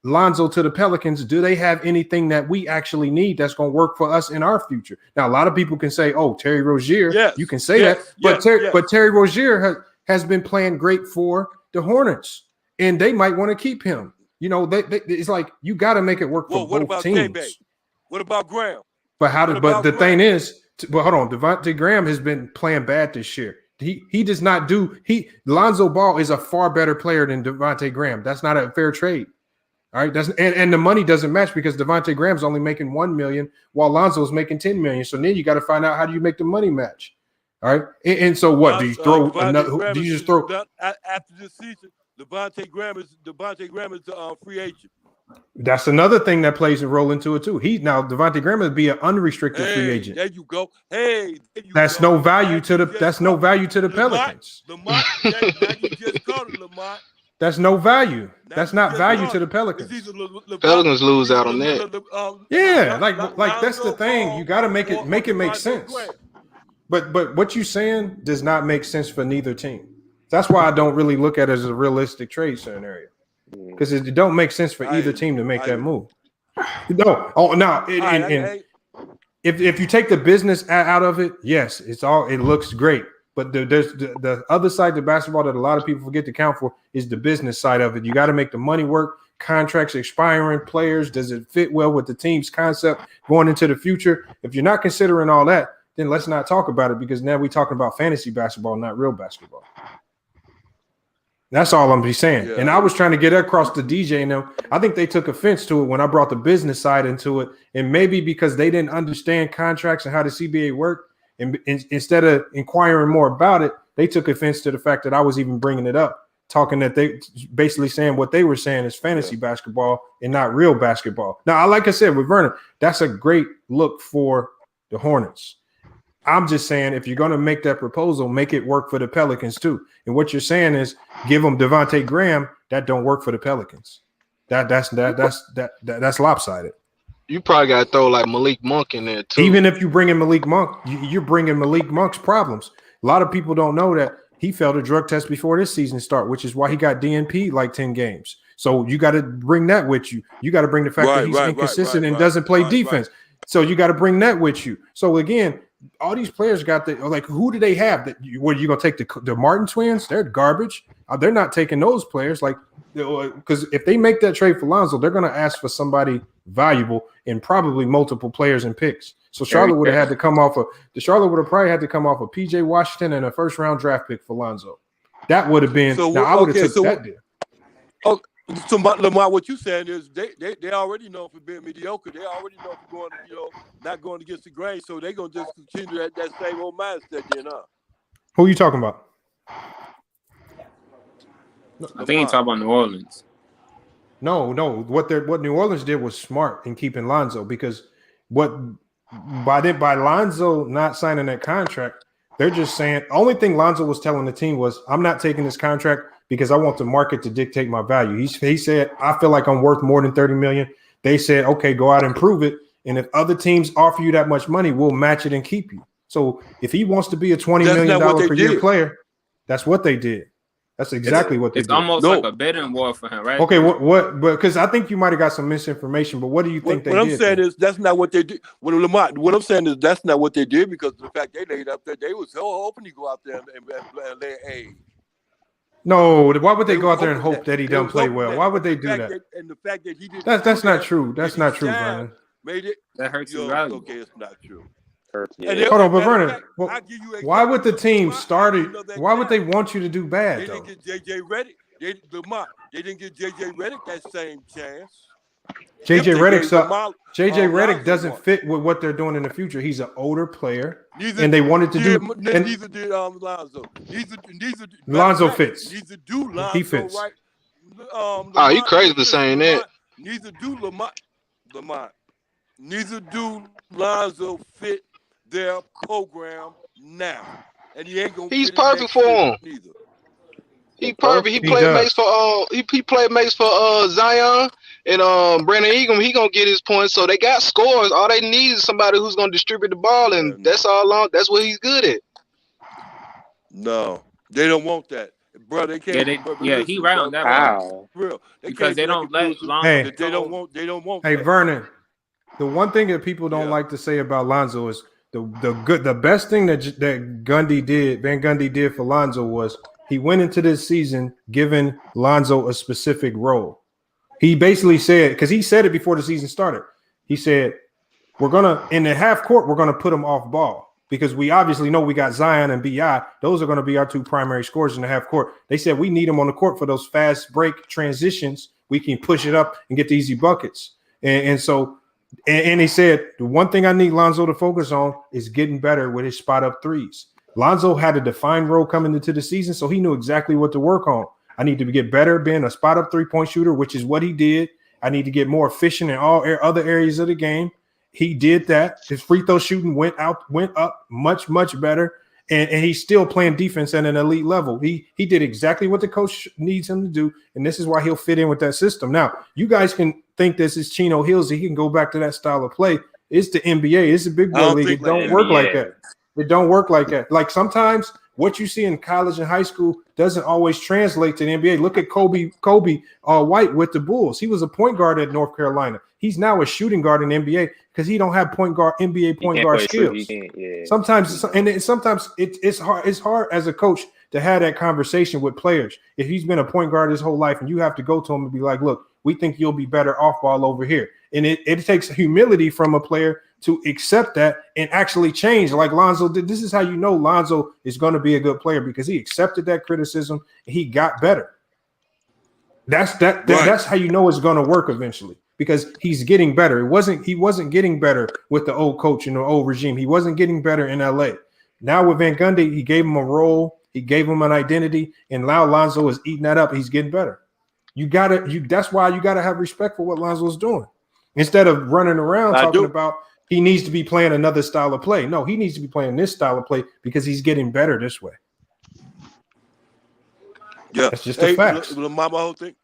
Speaker 7: Lonzo to the Pelicans, do they have anything that we actually need that's going to work for us in our future? Now, a lot of people can say, oh, Terry Rozier.
Speaker 19: Yes,
Speaker 7: you can say
Speaker 19: yes,
Speaker 7: that. But Terry Rozier has been playing great for the Hornets, and they might want to keep him. You know, it's like you got to make it work for both teams.
Speaker 19: K-Bay? What about Graham?
Speaker 7: But thing is, hold on, Devontae Graham has been playing bad this year. He does not do Lonzo Ball is a far better player than Devontae Graham. That's not a fair trade. All right, and the money doesn't match because Devontae Graham's only making $1 million while Lonzo's making $10 million. So then you got to find out how do you make the money match. All right, and so what do you throw another? Do you just throw
Speaker 19: after this season? Devontae Graham is a free agent.
Speaker 7: That's another thing that plays a role into it too. Devontae Graham would be an unrestricted free agent.
Speaker 19: There you go. Hey,
Speaker 7: that's no value to the Pelicans.
Speaker 19: Lamont, now you just called it Lamont.
Speaker 7: That's no value. That's not value to the Pelicans.
Speaker 14: Pelicans lose out on that.
Speaker 7: Yeah, like that's the thing. You got to make it make sense. But what you're saying does not make sense for neither team. That's why I don't really look at it as a realistic trade scenario because it don't make sense for either team to make that move. No. Oh, no. If you take the business out of it, yes, it looks great. But there's the other side to basketball that a lot of people forget to count for is the business side of it. You got to make the money work. Contracts expiring, players. Does it fit well with the team's concept going into the future? If you're not considering all that, then let's not talk about it because now we're talking about fantasy basketball, not real basketball. That's all I'm saying. Yeah. And I was trying to get across to DJ and them. I think they took offense to it when I brought the business side into it. And maybe because they didn't understand contracts and how the CBA worked. And instead of inquiring more about it, they took offense to the fact that I was even bringing it up, talking that they basically saying what they were saying is fantasy basketball and not real basketball. Now, like I said, with Vernon, that's a great look for the Hornets. I'm just saying if you're going to make that proposal, make it work for the Pelicans too. And what you're saying is give them Devontae Graham. That don't work for the Pelicans. That's lopsided.
Speaker 14: You probably got to throw like Malik Monk in there too.
Speaker 7: Even if you bring in Malik Monk, you're bringing Malik Monk's problems. A lot of people don't know that he failed a drug test before this season start, which is why he got DNP like 10 games. So you got to bring that with you. You got to bring the fact that he's inconsistent and doesn't play defense. So you got to bring that with you. So again, all these players got who do they have that what are you gonna take the Martin twins? They're garbage. They're not taking those players because if they make that trade for Lonzo, they're gonna ask for somebody valuable and probably multiple players and picks. So Charlotte would have had to come off probably had to come off of PJ Washington and a first round draft pick for Lonzo. That would have been I would have took that deal.
Speaker 19: Oh, so Lamar, what you saying is they already know for being mediocre. They already know for going, not going against the grain. So they're gonna just continue that same old mindset,
Speaker 7: Who are you talking about?
Speaker 18: I think he's talking about New Orleans.
Speaker 7: No. What New Orleans did was smart in keeping Lonzo because by Lonzo not signing that contract, they're just saying only thing Lonzo was telling the team was, I'm not taking this contract because I want the market to dictate my value. He said, I feel like I'm worth more than $30 million. They said, okay, go out and prove it. And if other teams offer you that much money, we'll match it and keep you. So if he wants to be a $20 million per year player, that's what they did. That's exactly what they did.
Speaker 18: It's almost like a bidding war for him, right?
Speaker 7: Okay, what? Because I think you might have got some misinformation. But what do you think they did?
Speaker 19: What I'm saying is that's not what they did. What I'm saying is that's not what they did because of the fact they laid up there. They was so hoping to go out there and lay eggs.
Speaker 7: No, why would they go out there and hope that he doesn't play well? Why would they do that?
Speaker 19: And the fact that he did
Speaker 7: that's not true. That's not true, Vernon.
Speaker 19: Made it.
Speaker 18: That hurts you, right?
Speaker 19: Okay, it's not true.
Speaker 7: Hold on, but Vernon, why would the team start it? Why would they want you to do bad?
Speaker 19: They didn't get JJ Redick. They didn't get JJ Redick that same chance.
Speaker 7: JJ Redick doesn't fit with what they're doing in the future. He's an older player, and they wanted to do.
Speaker 19: Neither did Lonzo.
Speaker 7: Lonzo fits.
Speaker 19: Neither do Lonzo.
Speaker 7: He fits.
Speaker 19: Right?
Speaker 14: You crazy for saying that.
Speaker 19: Neither do Lamont. Neither do Lonzo fit their program now, and he ain't gonna.
Speaker 14: He's perfect for him.
Speaker 19: Neither.
Speaker 14: He perfect. He played mates for he played mates for Zion and Brandon Ingram. He gonna get his points. So they got scores. All they need is somebody who's gonna distribute the ball, and that's all. That's what he's good at.
Speaker 19: No, they don't want that bro. They can't.
Speaker 18: He right on that
Speaker 8: How?
Speaker 19: Real. They
Speaker 18: because
Speaker 19: can't
Speaker 18: they
Speaker 19: make
Speaker 18: don't
Speaker 19: it
Speaker 18: let
Speaker 19: lose
Speaker 18: Lonzo.
Speaker 19: that they don't want. They don't want.
Speaker 7: Hey
Speaker 19: that.
Speaker 7: Vernon, the one thing that people don't like to say about Lonzo is the best thing that Van Gundy did for Lonzo was he went into this season giving Lonzo a specific role. He basically said, because he said it before the season started, he said, we're gonna in the half court, we're gonna put him off ball because we obviously know we got Zion and BI. Those are going to be our two primary scorers in the half court. They said we need them on the court for those fast break transitions. We can push it up and get the easy buckets. And so he said the one thing I need Lonzo to focus on is getting better with his spot up threes. Lonzo had a defined role coming into the season, so he knew exactly what to work on. I need to get better being a spot up 3-point shooter, which is what he did. I need to get more efficient in all other areas of the game. He did that. His free throw shooting went up much, much better. And he's still playing defense at an elite level. He did exactly what the coach needs him to do, and this is why he'll fit in with that system. Now, you guys can think this is Chino Hills. He can go back to that style of play. It's the NBA. It's a big boy league. It don't work like that. It don't work like that. Like sometimes what you see in college and high school doesn't always translate to the NBA. Look at Kobe White with the Bulls. He was a point guard at North Carolina. He's now a shooting guard in the NBA because he don't have NBA point guard skills. Sometimes it's hard. It's hard as a coach to have that conversation with players. If he's been a point guard his whole life and you have to go to him and be like, look, we think you'll be better off ball over here. And it takes humility from a player to accept that and actually change like Lonzo did. This is how you know Lonzo is going to be a good player because he accepted that criticism and he got better. That's how you know it's going to work eventually because he's getting better. He wasn't getting better with the old coach and the old regime. He wasn't getting better in LA. Now with Van Gundy, he gave him a role, he gave him an identity, and now Lonzo is eating that up. He's getting better. That's why you gotta have respect for what Lonzo's doing. Instead of running around talking about he needs to be playing another style of play. No, he needs to be playing this style of play because he's getting better this way.
Speaker 19: Yeah,
Speaker 7: that's just a fact.
Speaker 19: My whole thing.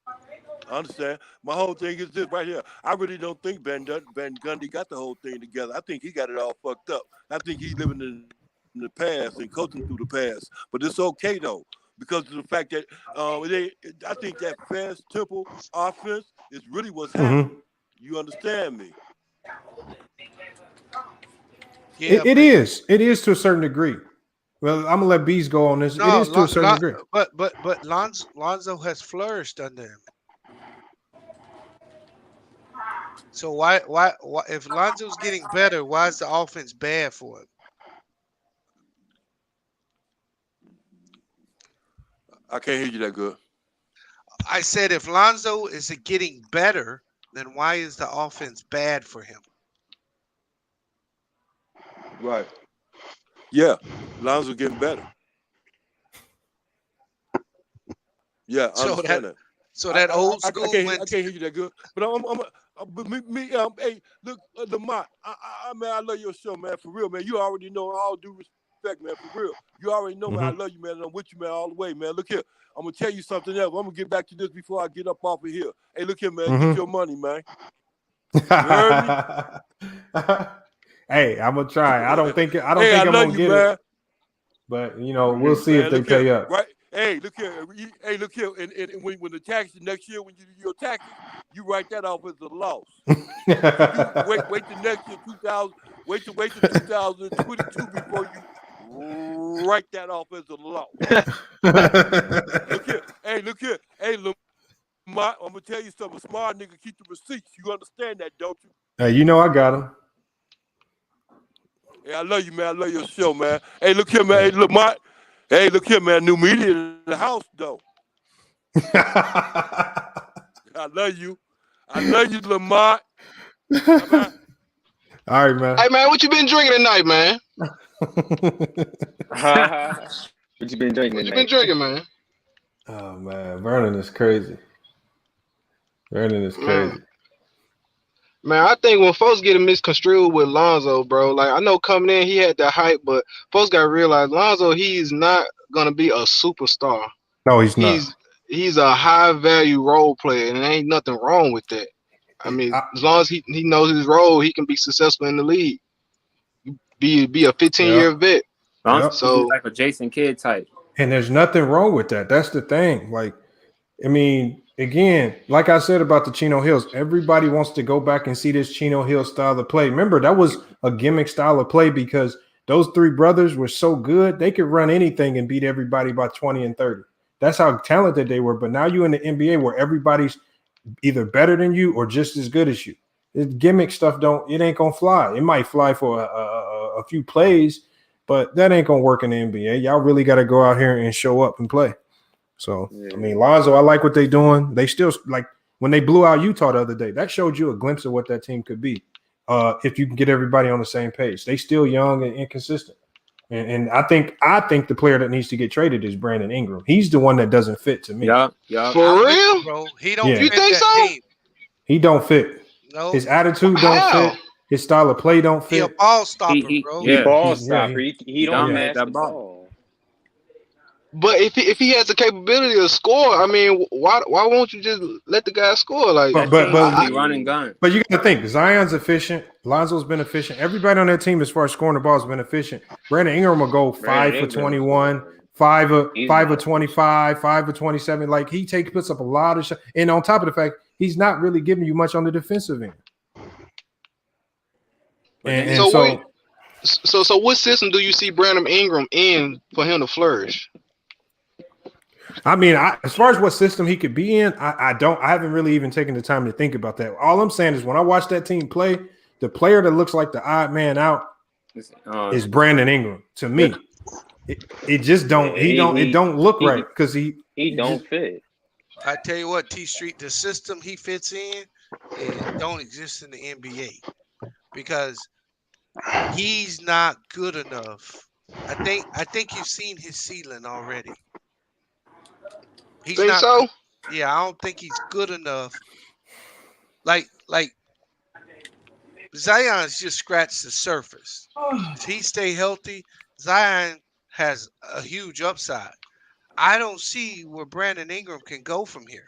Speaker 19: I understand. My whole thing is this right here. I really don't think Van Gundy got the whole thing together. I think he got it all fucked up. I think he's living in the past and coaching through the past. But it's okay though, because of the fact that I think that fast tempo offense is really what's happening. You understand me?
Speaker 7: Yeah, it is. It is to a certain degree. Well, I'm gonna let Bees go on this.
Speaker 9: No,
Speaker 7: it is to a certain degree.
Speaker 9: But Lonzo has flourished under him. So why if Lonzo's getting better, why is the offense bad for him?
Speaker 19: I can't hear you that good.
Speaker 9: I said if Lonzo is getting better, then why is the offense bad for him?
Speaker 19: Right. Yeah, Lonzo getting better. Yeah, I understand that.
Speaker 9: So that old school.
Speaker 19: I can't hear you that good. But hey, look, Lamont, I love your show, man. For real, man. You already know all due respect, man. For real, you already know, man. I love you, man. And I'm with you, man, all the way, man. Look here, I'm gonna tell you something else. I'm gonna get back to this before I get up off of here. Hey, look here, man. Get your money, man. You heard me?
Speaker 7: Hey, I'm gonna try. I don't think I'm gonna get it. But we'll see if they pay up.
Speaker 19: Right? Hey, look here. Hey, look here. And when the taxes next year, when you do your taxes, you write that off as a loss. wait till next year, 2000. Wait till 2022 before you write that off as a loss. Look here. Hey, Lamont, I'm gonna tell you something. A smart nigga keep the receipts. You understand that, don't you?
Speaker 7: Hey, I got him.
Speaker 19: Hey, I love you, man. I love your show, man. Hey, look here, man. Hey, Lamont. Hey, look here, man. New media in the house, though. I love you. I love you, Lamont. Bye-bye.
Speaker 7: All right, man.
Speaker 14: Hey, man, what you been drinking tonight, man?
Speaker 8: What you been drinking?
Speaker 14: What you been drinking, man?
Speaker 7: Oh man, Vernon is crazy.
Speaker 14: Man, I think when folks get misconstrued with Lonzo, bro, like I know coming in he had that hype, but folks gotta realize Lonzo, he's not gonna be a superstar.
Speaker 7: No, he's not.
Speaker 14: He's a high value role player, and there ain't nothing wrong with that. I mean, as long as he knows his role, he can be successful in the league. Be a 15-year vet.
Speaker 18: So like a Jason Kidd type.
Speaker 7: And there's nothing wrong with that. That's the thing. Like, I mean, again, like I said about the Chino Hills, everybody wants to go back and see this Chino Hill style of play. Remember, that was a gimmick style of play because those three brothers were so good, they could run anything and beat everybody by 20 and 30. That's how talented they were. But now you're in the NBA where everybody's either better than you or just as good as you. This gimmick stuff it ain't gonna fly. It might fly for a few plays, but that ain't gonna work in the NBA. Y'all really got to go out here and show up and play. So, I mean, Lonzo, I like what they're doing. They still, like, when they blew out Utah the other day, that showed you a glimpse of what that team could be if you can get everybody on the same page. They still young and inconsistent. And I think the player that needs to get traded is Brandon Ingram. He's the one that doesn't fit to me.
Speaker 18: Yeah.
Speaker 9: For real, bro. He don't.
Speaker 14: You think so?
Speaker 9: Team.
Speaker 7: He don't fit.
Speaker 9: No.
Speaker 7: His attitude don't fit. His style of play don't fit.
Speaker 9: He a ball stopper, bro.
Speaker 8: He ball stopper. He don't match that ball.
Speaker 14: But if he has the capability to score, I mean, why won't you just let the guy score? Like,
Speaker 7: but
Speaker 18: run and gun.
Speaker 7: But you got to think, Zion's efficient. Lonzo's been efficient. Everybody on that team, as far as scoring the ball, has been efficient. Brandon Ingram will go 5 for 21, 5 of 25, 5 of 27. Like puts up a lot of shots. And on top of the fact, he's not really giving you much on the defensive end.
Speaker 14: So what system do you see Brandon Ingram in for him to flourish?
Speaker 7: I mean, as far as what system he could be in, I haven't really even taken the time to think about that. All I'm saying is when I watch that team play, the player that looks like the odd man out is Brandon Ingram to me. It just don't it don't look right because he
Speaker 8: don't fit.
Speaker 9: I tell you what, T Street, the system he fits in, it don't exist in the NBA because he's not good enough. I think you've seen his ceiling already. He's not, so? Yeah, I don't think he's good enough. Like Zion's just scratched the surface. If he stay healthy, Zion has a huge upside. I don't see where Brandon Ingram can go from here.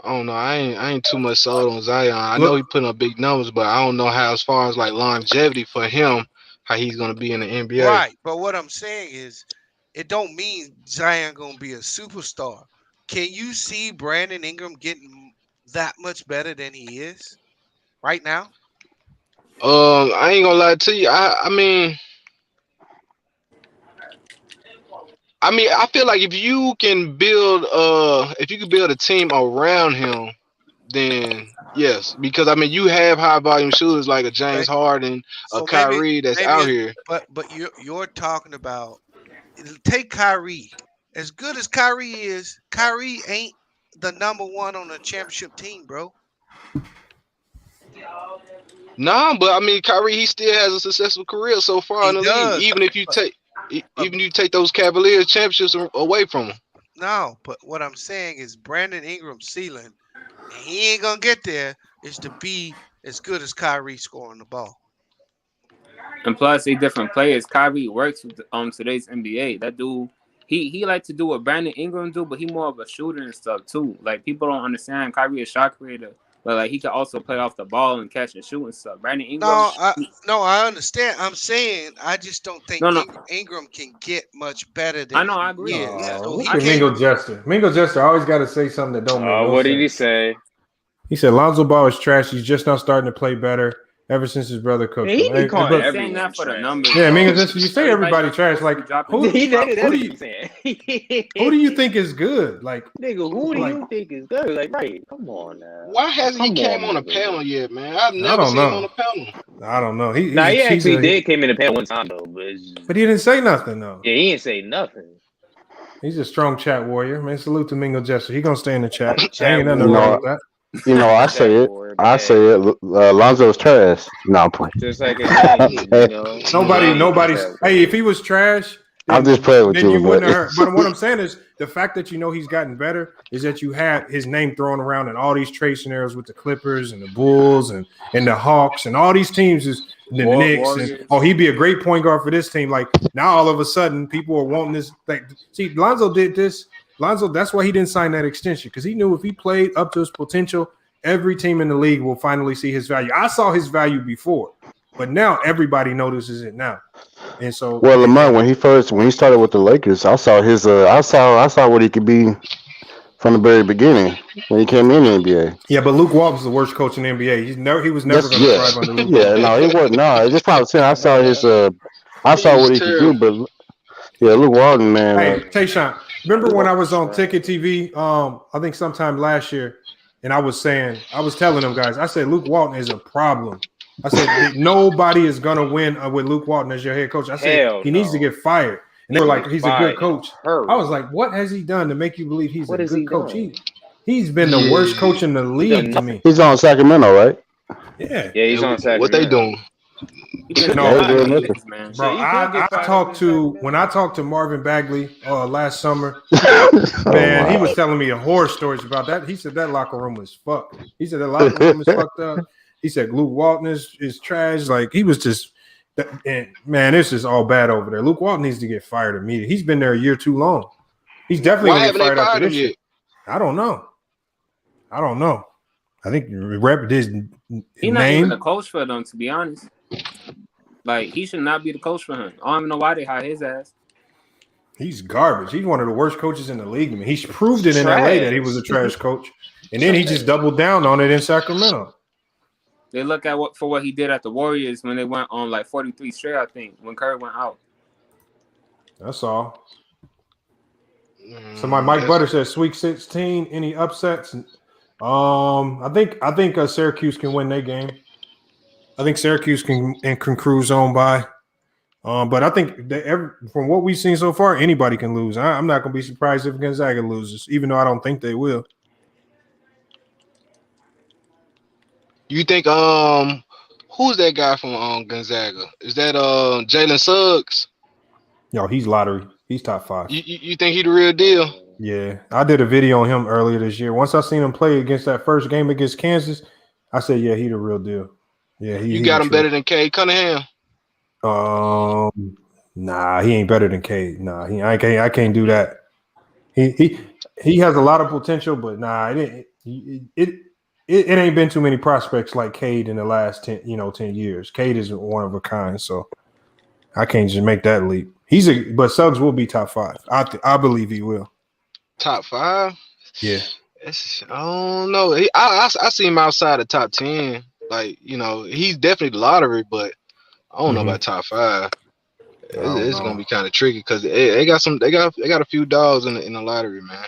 Speaker 14: I don't know. I ain't too much sold on Zion. I know he putting up big numbers, but I don't know how, as far as like longevity for him, how he's gonna be in the NBA.
Speaker 9: Right, but what I'm saying is, it don't mean Zion gonna be a superstar. Can you see Brandon Ingram getting that much better than he is right now?
Speaker 14: I ain't gonna lie to you. I mean, I feel like if you can build a team around him, then yes, because I mean you have high volume shooters like a James Harden, a Kyrie that's out here.
Speaker 9: But you're talking about, take Kyrie. As good as Kyrie is, Kyrie ain't the number one on a championship team, bro.
Speaker 14: Nah, but I mean Kyrie, he still has a successful career so far in the league. Even if you take those Cavaliers championships away from him.
Speaker 9: No, but what I'm saying is Brandon Ingram's ceiling, he ain't gonna get there, is to be as good as Kyrie scoring the ball.
Speaker 18: And plus, they different players. Kyrie works with today's NBA. That dude, he like to do what Brandon Ingram do, but he more of a shooter and stuff too. Like people don't understand Kyrie is a shot creator, but like he can also play off the ball and catch and shoot and stuff. Brandon Ingram.
Speaker 9: I understand. I'm saying I just don't think Ingram can get much better than.
Speaker 18: I agree.
Speaker 7: Look at Mingo Jester. Mingo Jester always got to say something that don't make no sense.
Speaker 8: What did he say?
Speaker 7: He said Lonzo Ball is trash. He's just not starting to play better ever since his brother cooked him.
Speaker 18: He be calling everyone for the numbers.
Speaker 7: Yeah, Mingo Jester, you say everybody trash. Like who do you think is good? Like
Speaker 8: nigga, who do you think is good? Like right, come on now.
Speaker 14: Why hasn't he came on a panel yet, man? I've never seen him on a panel.
Speaker 7: I don't know. He
Speaker 8: actually did came in the panel one time though,
Speaker 7: but he didn't say nothing though.
Speaker 8: Yeah, he didn't say nothing.
Speaker 7: He's a strong chat warrior, man. Salute to Mingo Jester. He gonna stay in the chat. Ain't nothing wrong with that.
Speaker 2: You know, I say it. Lonzo's trash. No, I'm playing.
Speaker 8: Just like
Speaker 7: nobody's. Hey, if he was trash,
Speaker 2: I'm just playing with you.
Speaker 7: You wouldn't have heard. But what I'm saying is, the fact that he's gotten better is that you had his name thrown around in all these trade scenarios with the Clippers and the Bulls and the Hawks and all these teams the Knicks. And he'd be a great point guard for this team. Like now, all of a sudden, people are wanting this. Like, see, Lonzo did this. Lonzo, that's why he didn't sign that extension, because he knew if he played up to his potential, every team in the league will finally see his value. I saw his value before, but now everybody notices it now. And so,
Speaker 2: well, Lamont, when he started with the Lakers, I saw his I saw what he could be from the very beginning when he came in the NBA.
Speaker 7: yeah, but Luke Walton's the worst coach in the NBA. He was never going to thrive under Luke
Speaker 2: Yeah,
Speaker 7: Walton.
Speaker 2: no, he wasn't. No, just what I was saying. I saw his I
Speaker 14: He
Speaker 2: saw
Speaker 14: was
Speaker 2: what he could do,
Speaker 14: terrible.
Speaker 2: but yeah, Luke Walton, man.
Speaker 7: Hey, Tayshaun, remember when I was on Ticket TV? I think sometime last year, and I was telling them guys, I said Luke Walton is a problem. I said nobody is gonna win with Luke Walton as your head coach. I said he needs to get fired, and they were like, he's a good coach. I was like, what has he done to make you believe he's a good coach? He's been the worst coach in the league to me.
Speaker 2: He's on Sacramento, right?
Speaker 7: Yeah,
Speaker 8: he's on Sacramento.
Speaker 14: What they doing?
Speaker 7: Bro, I talked to Marvin Bagley last summer. Man, he was telling me horror stories about that. He said that locker room was fucked. He said that locker room is fucked up. He said Luke Walton is trash. Like he was just, and man, it's just all bad over there. Luke Walton needs to get fired immediately. He's been there a year too long. He's definitely
Speaker 14: Why
Speaker 7: going to get
Speaker 14: haven't they
Speaker 7: fired after
Speaker 14: fired
Speaker 7: this
Speaker 14: him
Speaker 7: year.
Speaker 14: yet?
Speaker 7: I don't know. I think rep his
Speaker 18: He's not
Speaker 7: name.
Speaker 18: even a coach for them, to be honest. Like he should not be the coach for him. I don't even know why they hired his ass.
Speaker 7: He's garbage. He's one of the worst coaches in the league. I mean, he's proved it in LA that he was a trash coach, and then he just doubled down on it in Sacramento.
Speaker 18: They look at what he did at the Warriors when they went on like 43 straight, I think, when Curry went out.
Speaker 7: That's all. Somebody, Mike Butter says Sweet 16. Any upsets? I think Syracuse can win their game. I think Syracuse can cruise on by. But I think from what we've seen so far, anybody can lose. I'm not going to be surprised if Gonzaga loses, even though I don't think they will.
Speaker 14: You think who's that guy from Gonzaga? Is that Jalen Suggs?
Speaker 7: Yo, he's lottery. He's top 5.
Speaker 14: You think he the real deal?
Speaker 7: Yeah, I did a video on him earlier this year. Once I seen him play against that first game against Kansas, I said, yeah, he the real deal. Yeah,
Speaker 14: you got him better than Cade Cunningham.
Speaker 7: Nah, he ain't better than Cade. Nah, I can't do that. He has a lot of potential, but nah, it ain't been too many prospects like Cade in the last 10 years. Cade is one of a kind, so I can't just make that leap. But Suggs will be top 5. I believe he will.
Speaker 14: Top 5?
Speaker 7: Yeah.
Speaker 14: I don't know. I see him outside the top 10. Like, he's definitely the lottery, but I don't know about top 5. It's gonna be kind of tricky because they got a few dogs in the lottery, man.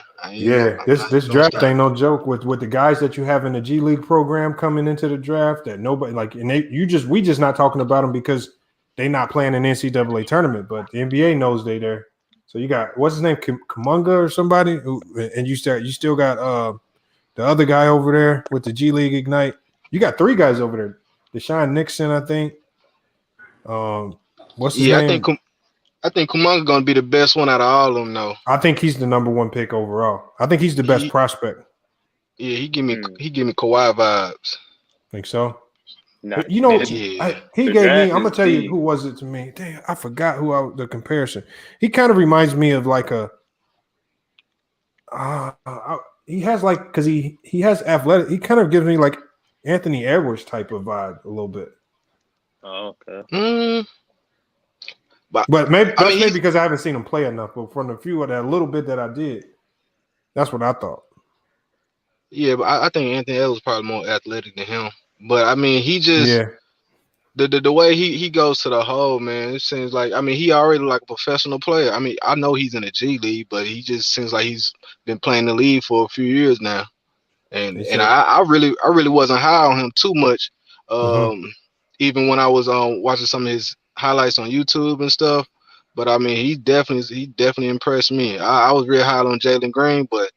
Speaker 7: This draft ain't no joke with the guys that you have in the G League program coming into the draft that nobody like, and we just not talking about them because they not playing an NCAA tournament, but the NBA knows they there. So you got what's his name, Kumunga or somebody, and you still got the other guy over there with the G League Ignite. You got 3 guys over there. Deshaun Nixon, I think. What's his name?
Speaker 14: I think Kumunga gonna be the best one out of all of them, though.
Speaker 7: I think he's the number 1 pick overall. I think he's the best prospect.
Speaker 14: Yeah, he give me Kawhi vibes.
Speaker 7: Think so?
Speaker 8: Nah,
Speaker 7: he gave me. I'm gonna tell you who was it to me. Damn, I forgot the comparison. He kind of reminds me of like a. He has like because he has athletic. He kind of gives me like Anthony Edwards type of vibe a little bit.
Speaker 8: Oh, okay.
Speaker 7: But maybe maybe because I haven't seen him play enough. But from the few of that little bit that I did, that's what I thought.
Speaker 14: Yeah, but I think Anthony Edwards is probably more athletic than him. But I mean, he just the way he goes to the hole, man. It seems like he already like a professional player. I know he's in the G League, but he just seems like he's been playing the league for a few years now. And I really wasn't high on him too much. Even when I was watching some of his highlights on YouTube and stuff. But he definitely impressed me. I was real high on Jalen Green, but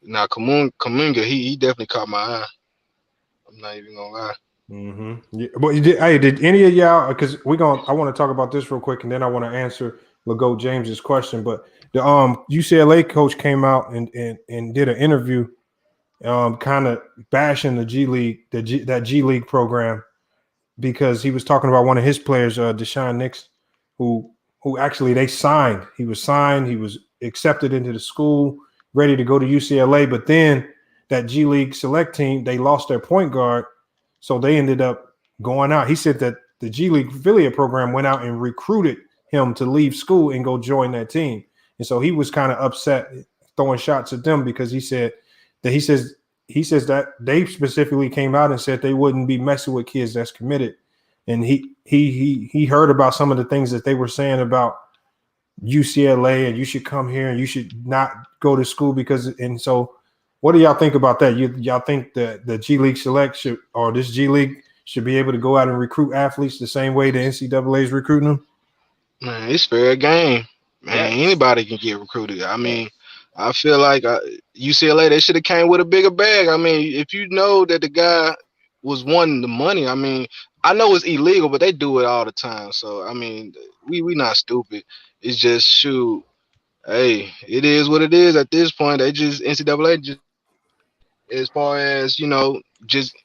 Speaker 14: now Kumunga, he definitely caught my eye. I'm not even gonna lie.
Speaker 7: Yeah. But did any of y'all? Because I want to talk about this real quick, and then I want to answer LeGo James's question. But the UCLA coach came out and did an interview, kind of bashing the G League, that G League program, because he was talking about one of his players, Deshaun Nixon, who actually they signed. He was signed. He was accepted into the school, ready to go to UCLA, but then that G League select team, they lost their point guard, so they ended up going out. He said that the G League affiliate program went out and recruited him to leave school and go join that team. And so he was kind of upset, throwing shots at them because he says that they specifically came out and said they wouldn't be messing with kids that's committed. And he heard about some of the things that they were saying about UCLA and you should come here and you should not go to school because. And so what do y'all think about that? Y'all think that the G League Select or this G League should be able to go out and recruit athletes the same way the NCAA is recruiting them?
Speaker 14: Man, it's fair game. Man, anybody can get recruited. I mean, I feel like UCLA, they should have came with a bigger bag. I mean, if you know that the guy was wanting the money, I mean, I know it's illegal, but they do it all the time. So, I mean, we not stupid. It's just, shoot, hey, it is what it is at this point. They just, NCAA, just as far as, you know, just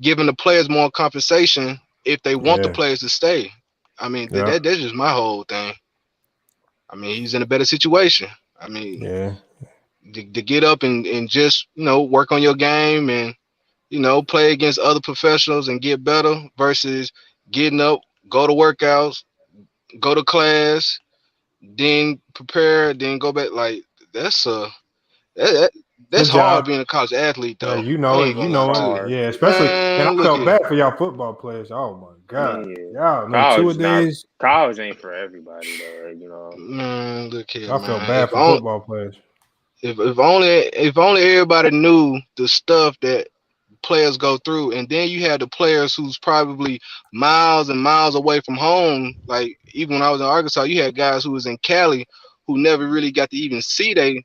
Speaker 14: giving the players more compensation if they want the players to stay. I mean, that's just my whole thing. I mean, he's in a better situation. I mean, to get up and just, you know, work on your game and, you know, play against other professionals and get better versus getting up, go to workouts, go to class, then prepare, then go back. Like, that's
Speaker 7: Good
Speaker 14: hard
Speaker 7: job.
Speaker 14: being a college athlete, though.
Speaker 7: You know
Speaker 14: I
Speaker 7: it.
Speaker 14: ain't
Speaker 7: You
Speaker 14: gonna
Speaker 7: know
Speaker 14: lie to
Speaker 7: it.
Speaker 14: you.
Speaker 7: Yeah, especially. And I
Speaker 14: Man,
Speaker 7: felt
Speaker 14: look
Speaker 7: bad for y'all football players. Oh my God, y'all know two-a-days.
Speaker 8: College ain't for everybody though, you know.
Speaker 14: Man, look here,
Speaker 7: I
Speaker 14: man.
Speaker 7: felt bad for football players.
Speaker 14: If only everybody knew the stuff that players go through, and then you had the players who's probably miles and miles away from home. Like even when I was in Arkansas, you had guys who was in Cali who never really got to even see they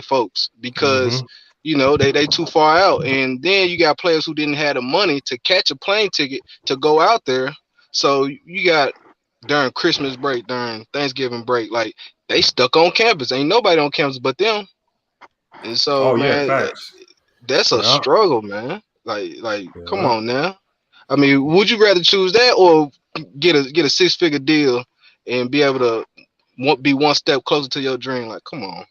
Speaker 14: folks because you know they too far out. And then you got players who didn't have the money to catch a plane ticket to go out there. So you got during Christmas break, during Thanksgiving break, like they stuck on campus. Ain't nobody on campus but them. And so, man, that's a struggle, man. Like, come on now. I mean, would you rather choose that or get a 6-figure deal and be able to be one step closer to your dream? Like, come on.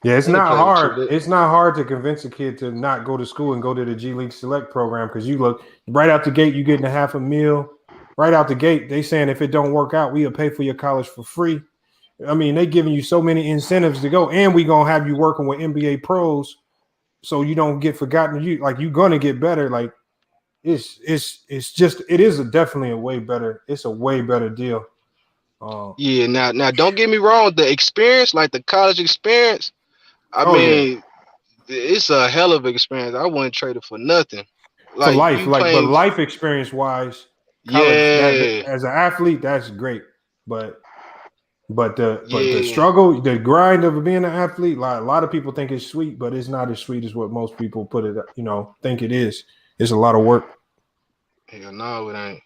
Speaker 7: Yeah, it's not hard. It's not hard to convince a kid to not go to school and go to the G League Select program because you look right out the gate, you getting $500,000. Right out the gate, they saying if it don't work out, we'll pay for your college for free. I mean, they giving you so many incentives to go, and we gonna have you working with NBA pros, so you don't get forgotten. You're gonna get better. Like it's just it is definitely a way better. It's a way better deal.
Speaker 14: Yeah, now don't get me wrong. The experience, like the college experience, I mean, it's a hell of an experience. I wouldn't trade it for nothing.
Speaker 7: Like for life, but life experience wise, college as an athlete, that's great. But the struggle, the grind of being an athlete, like a lot of people think it's sweet, but it's not as sweet as what most people put it, think it is. It's a lot of work.
Speaker 14: Hell no, it ain't.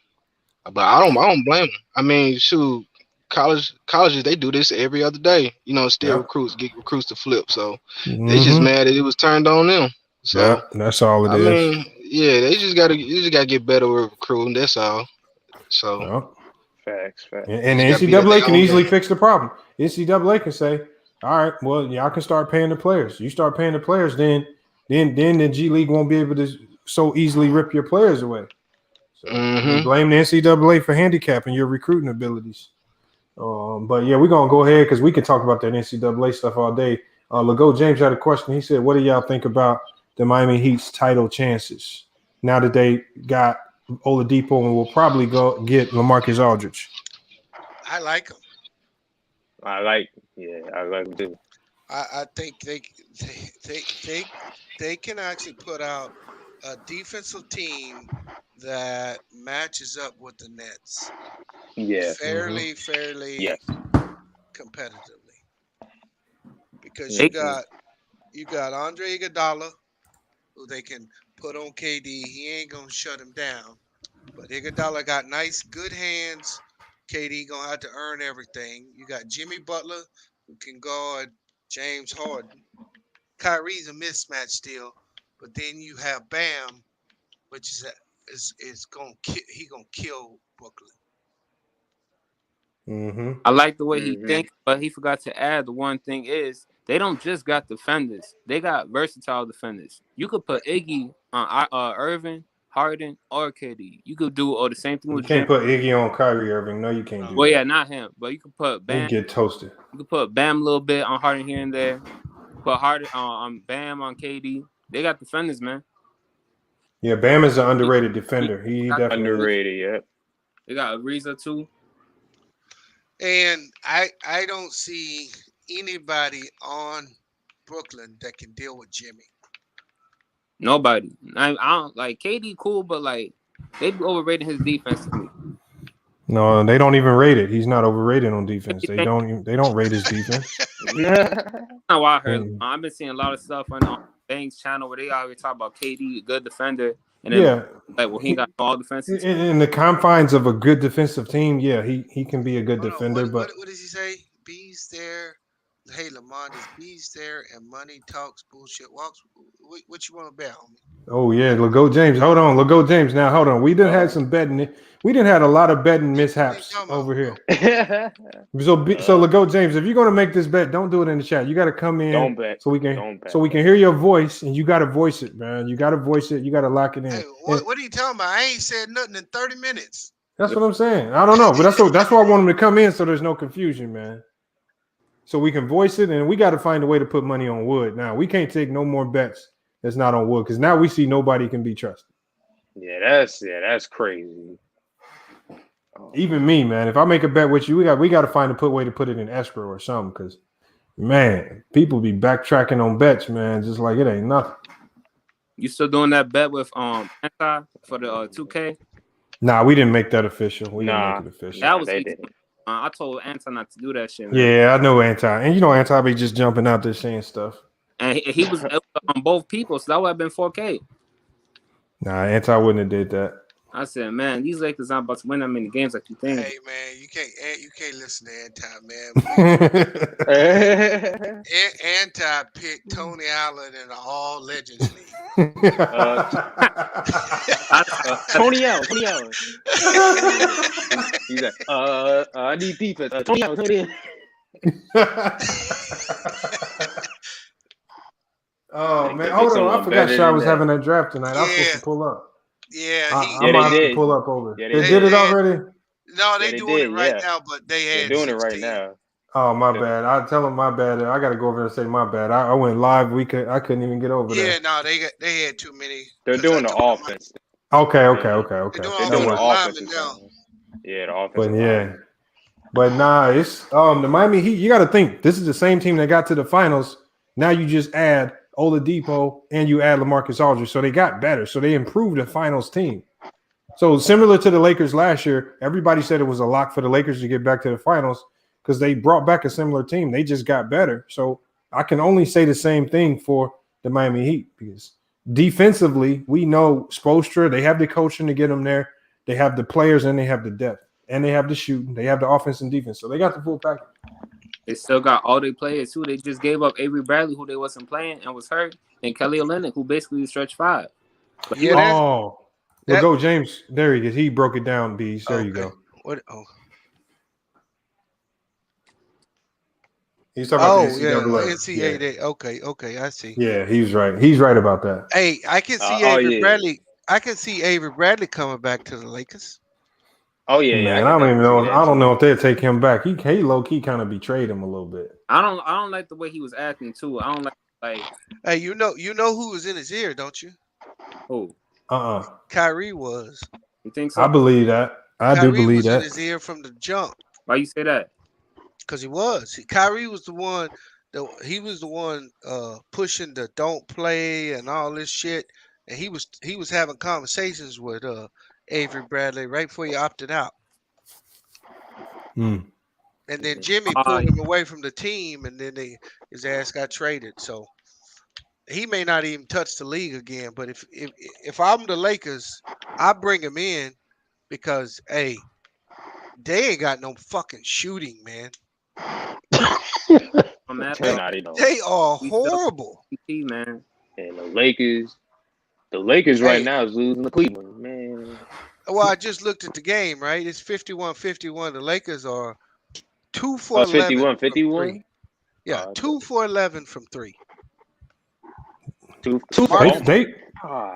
Speaker 14: But I don't blame them. I mean, shoot, colleges they do this every other day. Still get recruits to flip. So they just mad that it was turned on them. So
Speaker 7: that's all it is.
Speaker 14: I mean, yeah, they just gotta get better with recruiting. That's all. So.
Speaker 8: Facts.
Speaker 7: And the NCAA can easily fix the problem. NCAA can say, all right, well, y'all can start paying the players. You start paying the players, then the G League won't be able to so easily rip your players away. So you blame the NCAA for handicapping your recruiting abilities. But yeah, we're gonna go ahead because we can talk about that NCAA stuff all day. Lego James had a question. He said, what do y'all think about the Miami Heat's title chances now that they got Oladipo and will probably go get LaMarcus Aldridge?
Speaker 9: I like him.
Speaker 8: I like him too.
Speaker 9: I think they can actually put out a defensive team that matches up with the Nets.
Speaker 8: Yeah.
Speaker 9: Fairly competitively. Because you got Andre Iguodala, who they can put on KD. He ain't gonna shut him down. But Iguodala got nice, good hands. KD gonna have to earn everything. You got Jimmy Butler, who can guard James Harden. Kyrie's a mismatch still, but then you have Bam, which is gonna kill Brooklyn.
Speaker 18: I like the way he thinks, but he forgot to add the one thing is they don't just got defenders; they got versatile defenders. You could put Iggy on Irving Harden, or KD. You could do the same thing
Speaker 7: You
Speaker 18: with
Speaker 7: can't
Speaker 18: Jimmy.
Speaker 7: put Iggy on Kyrie Irving. No, you can't do
Speaker 18: Well,
Speaker 7: that.
Speaker 18: yeah, not him, but you could put Bam.
Speaker 7: He get toasted.
Speaker 18: You could put Bam a little bit on Harden here and there. Put Harden on Bam on KD. They got defenders, man.
Speaker 7: Yeah, Bam is an underrated defender. He definitely
Speaker 8: underrated. Yeah.
Speaker 18: They got Ariza too.
Speaker 9: And I don't see anybody on Brooklyn that can deal with Jimmy.
Speaker 18: Nobody. I don't like KD. Cool, but like they be overrating his defense to me.
Speaker 7: No, they don't even rate it. He's not overrated on defense. They don't rate his defense.
Speaker 18: That's not what I heard. I've been seeing a lot of stuff on Bang's channel where they always talk about KD, good defender, and then he ain't got all defenses.
Speaker 7: In the confines of a good defensive team, yeah, he can be a good defender.
Speaker 9: What does he say? B's there. Hey, Lamont, is B's there and money talks bullshit walks? What you want to bet on me?
Speaker 7: Oh yeah, Lego James. Hold on, Lego James. Now hold on. We done had some betting. We done had a lot of betting mishaps over here. So Lego James, if you're gonna make this bet, don't do it in the chat. You got to come in.
Speaker 8: Don't bet.
Speaker 7: So we can hear your voice, and you got to voice it, man. You got to voice it. You got to lock it in.
Speaker 9: Hey, what are you talking about? I ain't said nothing in 30 minutes.
Speaker 7: That's what I'm saying. I don't know, but that's why I want him to come in so there's no confusion, man. So we can voice it, and we got to find a way to put money on wood. Now we can't take no more bets that's not on wood because now we see nobody can be trusted.
Speaker 8: Yeah, that's crazy.
Speaker 7: Even me, man. If I make a bet with you, we got to find a way to put it in escrow or something. Because, man, people be backtracking on bets, man, just like it ain't nothing.
Speaker 18: You still doing that bet with Anti for the 2K?
Speaker 7: Nah, we didn't make that official. We didn't make it official.
Speaker 18: That was I told Anti not to do that shit, man.
Speaker 7: Yeah, I know Anti, and you know Anti be just jumping out there saying stuff.
Speaker 18: And he was on both people, so that would have been 4K.
Speaker 7: Nah, Anti wouldn't have did that.
Speaker 18: I said, man, these Lakers aren't about to win that many games like you think.
Speaker 9: Hey, man, you can't listen to Anti, man. Anti picked Tony Allen in the All Legends League.
Speaker 8: Tony Allen. He's like, I need defense. Tony Allen.
Speaker 7: Oh man, hold on! I forgot Shaw was having that draft tonight. I was supposed to pull up.
Speaker 9: Yeah,
Speaker 7: I'm about to pull up over.
Speaker 8: Yeah,
Speaker 7: they did it already.
Speaker 9: No, they doing it right now, but they're
Speaker 8: doing it right now.
Speaker 7: Oh my bad. I tell them my bad. I got to go over there and say my bad. I went live. I couldn't even get over there.
Speaker 9: Yeah, no, they had too many.
Speaker 8: They're doing the offense.
Speaker 7: Okay.
Speaker 8: They're doing the offense
Speaker 9: now.
Speaker 8: Yeah, the offense.
Speaker 7: But yeah, but nah, it's the Miami Heat. You got to think this is the same team that got to the finals. Now you just add Oladipo and you add LaMarcus Aldridge, so they got better. So they improved the finals team. So similar to the Lakers last year, everybody said it was a lock for the Lakers to get back to the finals because they brought back a similar team. They just got better. So I can only say the same thing for the Miami Heat because defensively, we know Spoelstra, they have the coaching to get them there. They have the players and they have the depth and they have the shooting. They have the offense and defense. So they got the full package.
Speaker 18: They still got all their players too. They just gave up Avery Bradley, who they wasn't playing and was hurt, and Kelly Olynyk, who basically stretched 5. But
Speaker 7: Go James. There he is. He broke it down, Bees. There you go.
Speaker 9: What? Oh.
Speaker 7: He's talking about the
Speaker 9: NCAA. Yeah. Okay, I see.
Speaker 7: Yeah, he's right. He's right about that.
Speaker 9: Hey, I can see Avery Bradley. I can see Avery Bradley coming back to the Lakers.
Speaker 8: Oh yeah,
Speaker 7: man. I don't even know. I don't know if they'll take him back. He low key kind of betrayed him a little bit.
Speaker 18: I don't like the way he was acting too. I don't like.
Speaker 9: Hey, you know who was in his ear, don't you?
Speaker 18: Who?
Speaker 9: Kyrie was.
Speaker 18: You think so?
Speaker 7: I believe that. Kyrie do believe
Speaker 9: was
Speaker 7: that.
Speaker 9: In his ear from the jump.
Speaker 18: Why you say that?
Speaker 9: Because he was. Kyrie was the one. He was the one pushing the don't play and all this shit. And he was having conversations with Avery Bradley right before he opted out. And then Jimmy pulled him away from the team, and then his ass got traded. So he may not even touch the league again. But if I'm the Lakers, I bring him in because they ain't got no fucking shooting, man. They are horrible,
Speaker 18: man.
Speaker 8: And the Lakers right now is losing to Cleveland, man.
Speaker 9: Well, I just looked at the game, right? It's 51-51. The Lakers are 2 for 11.
Speaker 8: 51-51?
Speaker 9: Yeah, 2 for 11 from 3.
Speaker 8: Two for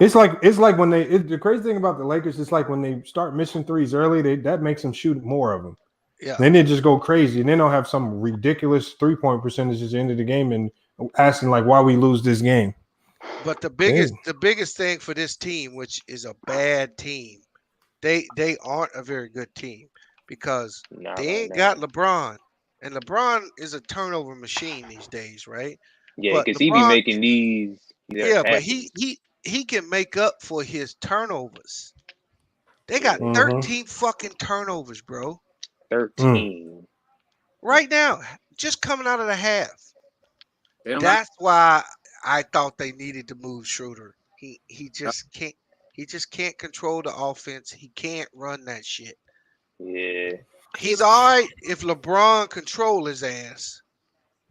Speaker 7: It's like when the crazy thing about the Lakers, it's like when they start missing threes early, that makes them shoot more of them.
Speaker 9: Yeah.
Speaker 7: Then they just go crazy, and then they'll have some ridiculous 3-point percentage at the end of the game, and asking like why we lose this game.
Speaker 9: But the biggest thing for this team, which is a bad team, they aren't a very good team because they ain't got LeBron, and LeBron is a turnover machine these days, right?
Speaker 8: Yeah,
Speaker 9: but
Speaker 8: because he be
Speaker 9: LeBron,
Speaker 8: making these.
Speaker 9: but he can make up for his turnovers. They got 13 fucking turnovers, bro.
Speaker 8: 13
Speaker 9: right now, just coming out of the half.
Speaker 18: That's
Speaker 9: why I thought they needed to move Schroeder. He just can't. He just can't control the offense. He can't run that shit.
Speaker 8: Yeah.
Speaker 9: He's all right if LeBron control his ass,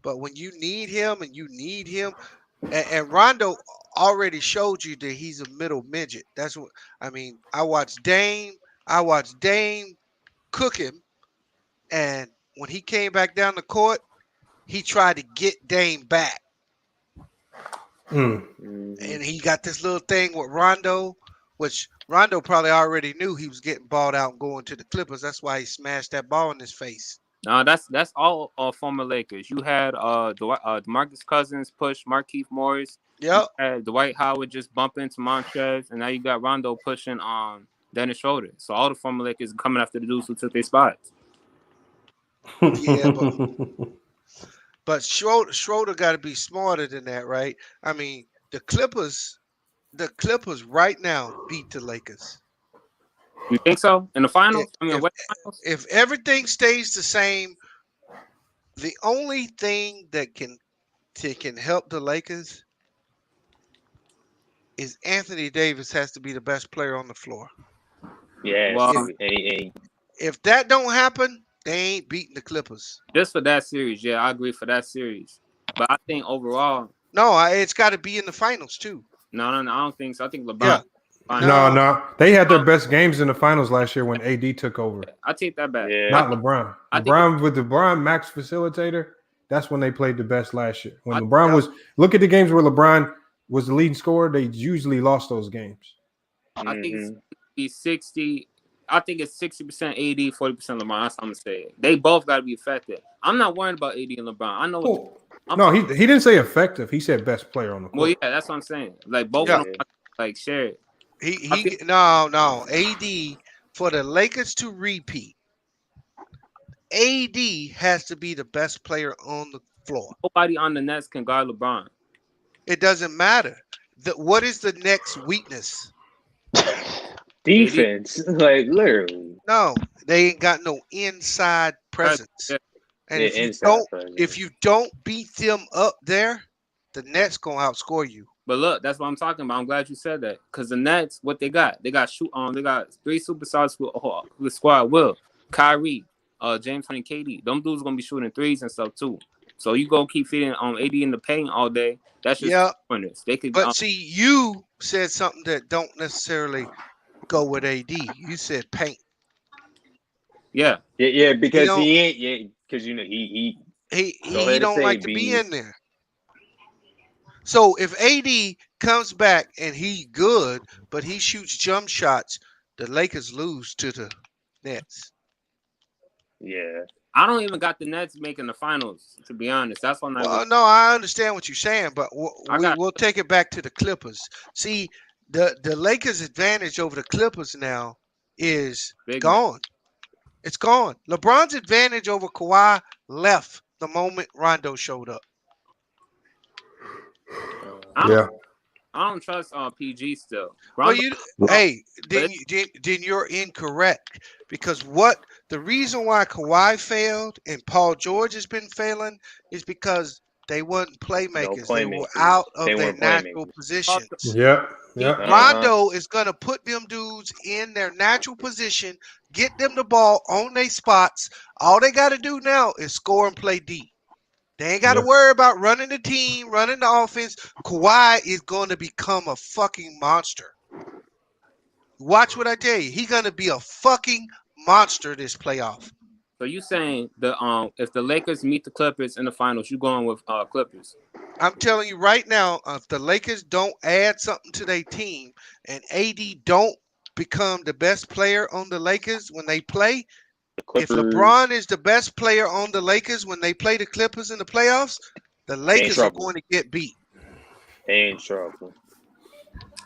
Speaker 9: but when you need him and Rondo already showed you that he's a middle midget. That's what I mean. I watched Dame cook him, and when he came back down the court, he tried to get Dame back. And he got this little thing with Rondo, which Rondo probably already knew he was getting balled out and going to the Clippers. That's why he smashed that ball in his face.
Speaker 18: No, that's all former Lakers. You had DeMarcus Cousins push Markieff Morris.
Speaker 9: Yep.
Speaker 18: You had Dwight Howard just bump into Montrez, and now you got Rondo pushing Dennis Schroeder. So all the former Lakers coming after the dudes who took their spots.
Speaker 9: Yeah, but Schroeder got to be smarter than that, right? I mean, the Clippers right now beat the Lakers.
Speaker 18: You think so? In the finals?
Speaker 9: If everything stays the same, the only thing that can help the Lakers is Anthony Davis has to be the best player on the floor.
Speaker 8: Yeah.
Speaker 18: Well,
Speaker 9: if that don't happen, they ain't beating the Clippers.
Speaker 18: Just for that series, yeah, I agree for that series. But I think overall,
Speaker 9: no, it's got to be in the finals too.
Speaker 18: No, I don't think so. I think LeBron.
Speaker 7: Yeah. No, they had their best games in the finals last year when AD took over.
Speaker 18: I take that back.
Speaker 8: Yeah.
Speaker 7: Not LeBron. With LeBron max facilitator, that's when they played the best last year. When LeBron was look at the games where LeBron was the leading scorer, they usually lost those games.
Speaker 18: I think it's 60. I think it's 60% AD, 40% LeBron. That's what I'm gonna say. They both got to be effective. I'm not worried about AD and LeBron. I know.
Speaker 7: He didn't say effective. He said best player on the court.
Speaker 18: Well, yeah, that's what I'm saying. Like both of them, like share it.
Speaker 9: No. AD for the Lakers to repeat. AD has to be the best player on the floor.
Speaker 18: Nobody on the Nets can guard LeBron.
Speaker 9: It doesn't matter. What is the next weakness?
Speaker 8: Defense, like literally.
Speaker 9: No, they ain't got no inside presence. And if you don't beat them up there, the Nets gonna outscore you.
Speaker 18: But look, that's what I'm talking about. I'm glad you said that because the Nets, what they got they got 3 superstars who squad will Kyrie, James Harden, KD. Them dudes gonna be shooting threes and stuff too. So you gonna keep feeding AD in the paint all day. That's just winners. They could.
Speaker 9: But see, you said something that don't necessarily go with AD. You said paint.
Speaker 8: Yeah, because he ain't. Yeah, because you know he
Speaker 9: don't like to be in there. So if AD comes back and he's good, but he shoots jump shots, the Lakers lose to the Nets.
Speaker 8: Yeah.
Speaker 18: I don't even got the Nets making the finals, to be honest. That's why I'm not.
Speaker 9: Well, no, I understand what you're saying, but we'll take it back to the Clippers. See, the Lakers' advantage over the Clippers now is gone. It's gone. LeBron's advantage over Kawhi left the moment Rondo showed up.
Speaker 18: I don't trust PG still.
Speaker 9: Well, then you're incorrect because the reason why Kawhi failed and Paul George has been failing is because they weren't playmakers. They were out of their natural positions. Rondo is gonna put them dudes in their natural position, get them the ball on their spots. All they got to do now is score and play D. They ain't got to worry about running the team, running the offense. Kawhi is going to become a fucking monster. Watch what I tell you. He's going to be a fucking monster this playoff.
Speaker 18: So you saying if the Lakers meet the Clippers in the finals, you going with Clippers?
Speaker 9: I'm telling you right now, if the Lakers don't add something to their team and AD don't become the best player on the Lakers when they play, if LeBron is the best player on the Lakers when they play the Clippers in the playoffs, the Lakers are going to get beat.
Speaker 8: They in trouble.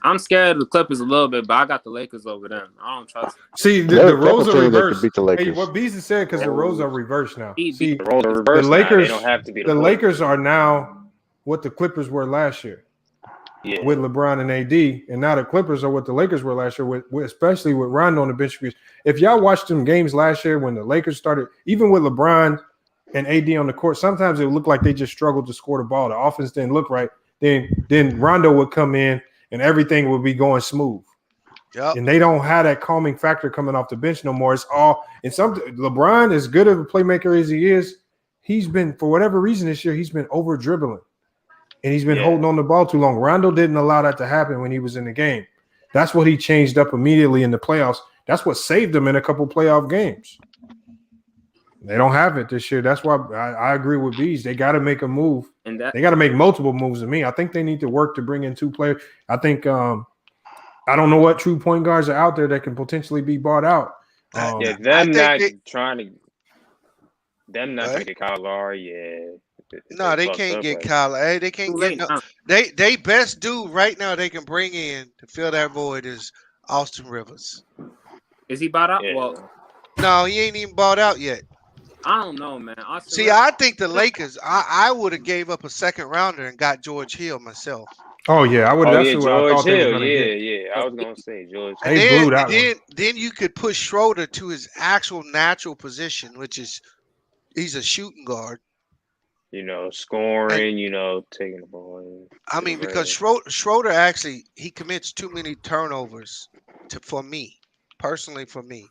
Speaker 18: I'm scared of the Clippers a little bit, but I got the Lakers over them. I don't trust them.
Speaker 7: See, the roles are reversed. Hey, what Beasley said, because the roles are reversed now. See,
Speaker 8: the roles are reversed.
Speaker 7: The Lakers,
Speaker 8: now. They don't have to be
Speaker 7: the Lakers are now what the Clippers were last year.
Speaker 8: Yeah.
Speaker 7: With LeBron and AD, and now the Clippers are what the Lakers were last year, with especially with Rondo on the bench. If y'all watched them games last year when the Lakers started, even with LeBron and AD on the court, sometimes it would look like they just struggled to score the ball. The offense didn't look right. Then Rondo would come in and everything would be going smooth.
Speaker 9: Yep.
Speaker 7: And they don't have that calming factor coming off the bench no more. It's all and LeBron, as good of a playmaker as he is, he's been, for whatever reason this year, he's been over dribbling. And he's been holding on the ball too long. Rondo didn't allow that to happen when he was in the game. That's what he changed up immediately in the playoffs. That's what saved them in a couple playoff games. They don't have it this year. That's why I agree with Bees. They got to make a move.
Speaker 18: And
Speaker 7: they got to make multiple moves to me. I think they need to work to bring in two players. I think I don't know what true point guards are out there that can potentially be bought out.
Speaker 8: Them not trying to get Kyle Lowry,
Speaker 9: No, they can't get Kyle. Hey, they can't get no. They best dude right now they can bring in to fill that void is Austin Rivers.
Speaker 18: Is he bought out?
Speaker 8: Yeah.
Speaker 18: Well,
Speaker 9: no, he ain't even bought out yet.
Speaker 18: I don't know, man.
Speaker 9: See, I think the Lakers. I would have gave up a second rounder and got George Hill myself.
Speaker 7: Oh yeah, I would. That's what I thought
Speaker 8: Hill.
Speaker 7: They were gonna get.
Speaker 8: Yeah. I was gonna say George.
Speaker 9: Then you could push Schroeder to his actual natural position, which is he's a shooting guard.
Speaker 8: Scoring, taking the ball.
Speaker 9: I mean, because Schroeder actually he commits too many turnovers for me. Personally, for me.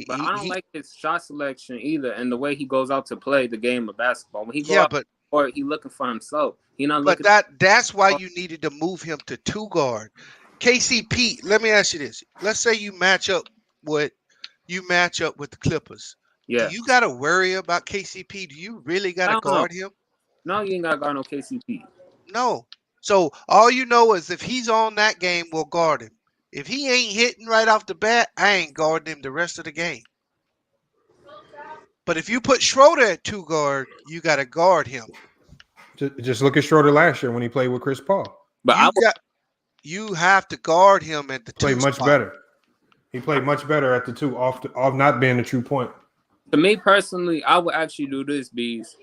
Speaker 18: But I don't like his shot selection either, and the way he goes out to play the game of basketball. When he goes out or he looking for himself. He not looking.
Speaker 9: But that's why you needed to move him to two guard. KCP, let me ask you this. Let's say you match up with the Clippers.
Speaker 18: Yeah.
Speaker 9: Do you got to worry about KCP? Do you really got to guard him?
Speaker 18: No, you ain't got to guard no KCP.
Speaker 9: No. So all you know is if he's on that game, we'll guard him. If he ain't hitting right off the bat, I ain't guarding him the rest of the game. But if you put Schroeder at two guard, you got to guard him.
Speaker 7: Just look at Schroeder last year when he played with Chris Paul.
Speaker 18: But
Speaker 9: you have to guard him at the two
Speaker 7: spot. Much better. He played much better at the two off not being a true point.
Speaker 18: To me personally, I would actually do this, Bees.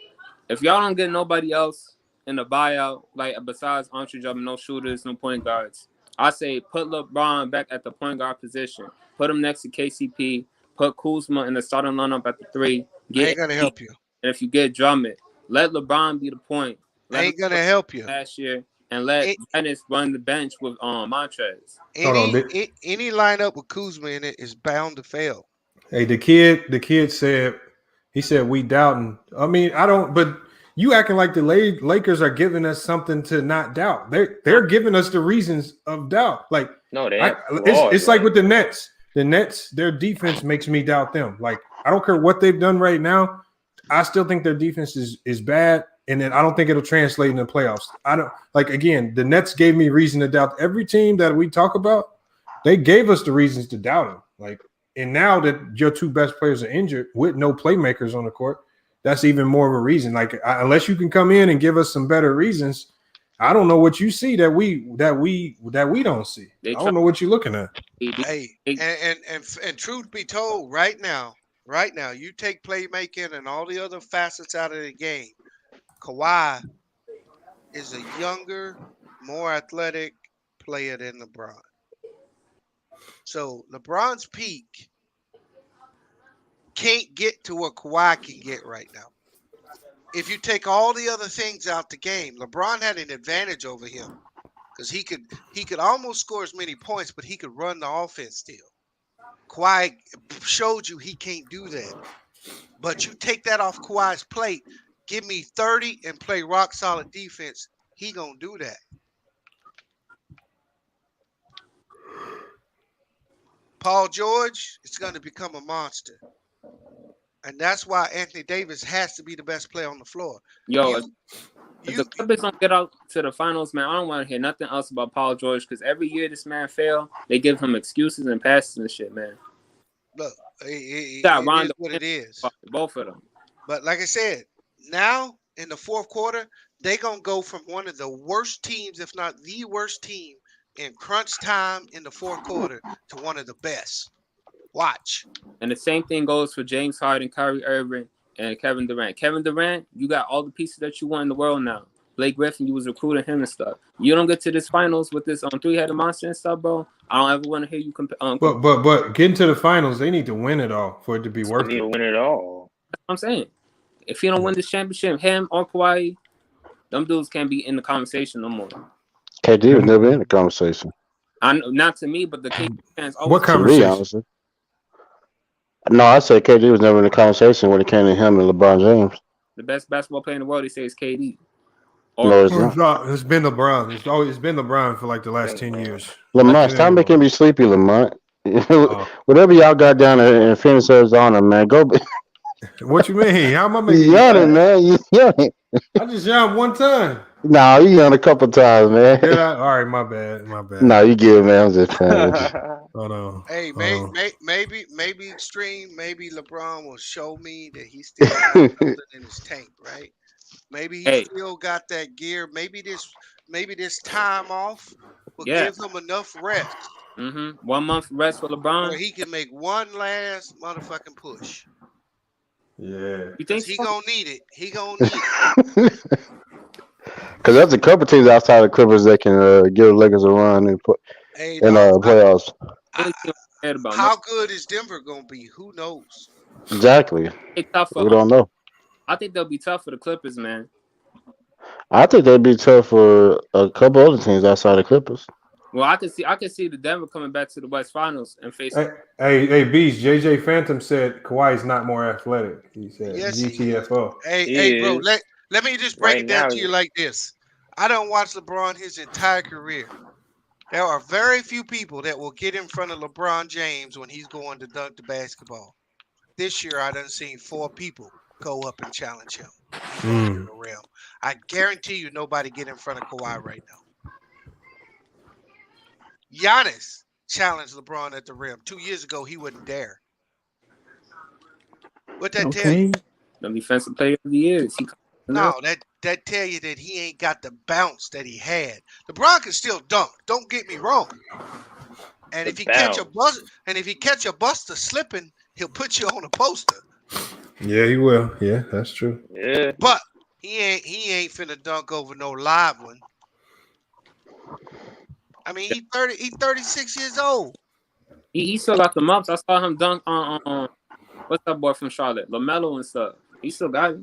Speaker 18: If y'all don't get nobody else in the buyout, like besides Andre Drummond, no shooters, no point guards, I say put LeBron back at the point guard position. Put him next to KCP. Put Kuzma in the starting lineup at the 3.
Speaker 9: Ain't gonna help you.
Speaker 18: And if you get Drummond, let LeBron be the point.
Speaker 9: Ain't gonna help you.
Speaker 18: Last year, and let Dennis run the bench with Montrez.
Speaker 9: Any lineup with Kuzma in it is bound to fail.
Speaker 7: Hey, the kid said we doubting. I mean, I don't. But you acting like the Lakers are giving us something to not doubt. They're giving us the reasons of doubt. Like
Speaker 8: no,
Speaker 7: it's like with the Nets. The Nets, their defense makes me doubt them. Like I don't care what they've done right now. I still think their defense is bad, and then I don't think it'll translate in the playoffs. I don't like again. The Nets gave me reason to doubt every team that we talk about. They gave us the reasons to doubt them. Like, and now that your two best players are injured with no playmakers on the court, that's even more of a reason. Like, unless you can come in and give us some better reasons, I don't know what you see that we don't see. I don't know what you're looking at.
Speaker 9: Hey, and truth be told, right now, you take playmaking and all the other facets out of the game. Kawhi is a younger, more athletic player than LeBron. So LeBron's peak can't get to what Kawhi can get right now. If you take all the other things out the game, LeBron had an advantage over him because he could almost score as many points, but he could run the offense still. Kawhi showed you he can't do that. But you take that off Kawhi's plate, give me 30 and play rock solid defense, he gonna do that. Paul George is going to become a monster. And that's why Anthony Davis has to be the best player on the floor.
Speaker 18: Yo, If the Clippers don't get out to the finals, man, I don't want to hear nothing else about Paul George because every year this man fail, they give him excuses and passes and shit, man.
Speaker 9: Look, it is what it is.
Speaker 18: Both of them.
Speaker 9: But like I said, now in the fourth quarter, they're going to go from one of the worst teams, if not the worst team, in crunch time in the fourth quarter to one of the best. Watch.
Speaker 18: And the same thing goes for James Harden, Kyrie Irving, and Kevin Durant. Kevin Durant, you got all the pieces that you want in the world now. Blake Griffin, you was recruiting him and stuff. You don't get to this finals with this three-headed monster and stuff, bro. I don't ever want to hear you compare.
Speaker 7: But getting to the finals, they need to win it all for it to be worth it.
Speaker 8: They need to win it all.
Speaker 18: That's what I'm saying. If you don't win this championship, him or Kawhi, them dudes can't be in the conversation no more.
Speaker 2: KD was never in the conversation.
Speaker 18: Not to me, but the KD fans always.
Speaker 7: What conversation?
Speaker 2: Honestly. No, I said KD was never in the conversation when it came to him and LeBron James.
Speaker 18: The best basketball player in the world, they say, is KD.
Speaker 2: No, it's not.
Speaker 7: It's been LeBron. It's been LeBron for like the last 10 years.
Speaker 2: Lamont, stop making me sleepy, Lamont. Whatever y'all got down there in Phoenix, Arizona, man, go.
Speaker 7: What you mean? How am I making
Speaker 2: you yawning, man? You yawning.
Speaker 7: I just yawned one time.
Speaker 2: Nah, you yawned a couple times, man.
Speaker 7: Yeah, all right, my bad.
Speaker 2: Nah, you good, man. I'm just playing.
Speaker 7: Hold on.
Speaker 9: Hey, maybe extreme. Maybe LeBron will show me that he's still got something in his tank, right? Maybe he still got that gear. Maybe this time off will give him enough rest.
Speaker 18: 1 month rest for LeBron,
Speaker 9: where he can make one last motherfucking push.
Speaker 7: Yeah,
Speaker 18: you think
Speaker 9: he gonna need it? He gonna need it.
Speaker 2: Because there's a couple teams outside the Clippers that can give the Lakers a run and put in playoffs.
Speaker 9: How good is Denver gonna be? Who knows?
Speaker 2: Exactly.
Speaker 18: We
Speaker 2: don't know.
Speaker 18: I think they'll be tough for the Clippers, man.
Speaker 2: I think they'd be tough for a couple other teams outside the Clippers.
Speaker 18: Well, I can see the Denver coming back to the West Finals and facing.
Speaker 7: Hey, Beast. JJ Phantom said Kawhi's not more athletic. He said GTFO.
Speaker 9: Hey, bro. Let me just break it down to you like this. I don't watch LeBron his entire career. There are very few people that will get in front of LeBron James when he's going to dunk the basketball. This year, I done seen 4 people go up and challenge him. In the rim. I guarantee you nobody get in front of Kawhi right now. Giannis challenged LeBron at the rim. 2 years ago, he wouldn't dare. What that tell you?
Speaker 18: The defensive player of the year.
Speaker 9: No, that tell you that he ain't got the bounce that he had. LeBron can still dunk. Don't get me wrong. And if he catch a buster slipping, he'll put you on a poster.
Speaker 7: Yeah, he will. Yeah, that's true.
Speaker 8: Yeah.
Speaker 9: But he ain't finna dunk over no live one. I mean, he's 36 years old.
Speaker 18: He still got the mops. I saw him dunk on what's that boy from Charlotte? LaMelo and stuff. He still got it.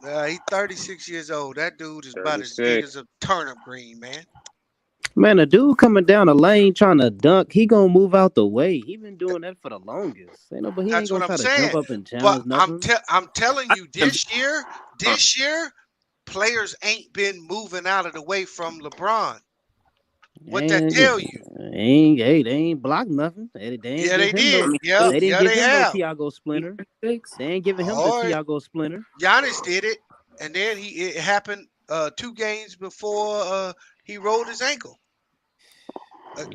Speaker 9: He's 36 years old. That dude is about as big as a turnip green, man.
Speaker 20: Man, a dude coming down the lane trying to dunk, he gonna move out the way. He been doing that for the longest. But he ain't gonna try to jump up and challenge nothing.
Speaker 9: I'm telling you, this year, players ain't been moving out of the way from LeBron. What that tell you?
Speaker 20: They ain't blocked nothing. They did.
Speaker 9: They
Speaker 20: didn't give him no Tiago Splinter. They ain't giving him the Tiago Splinter.
Speaker 9: Giannis did it, and then it happened 2 games before he rolled his ankle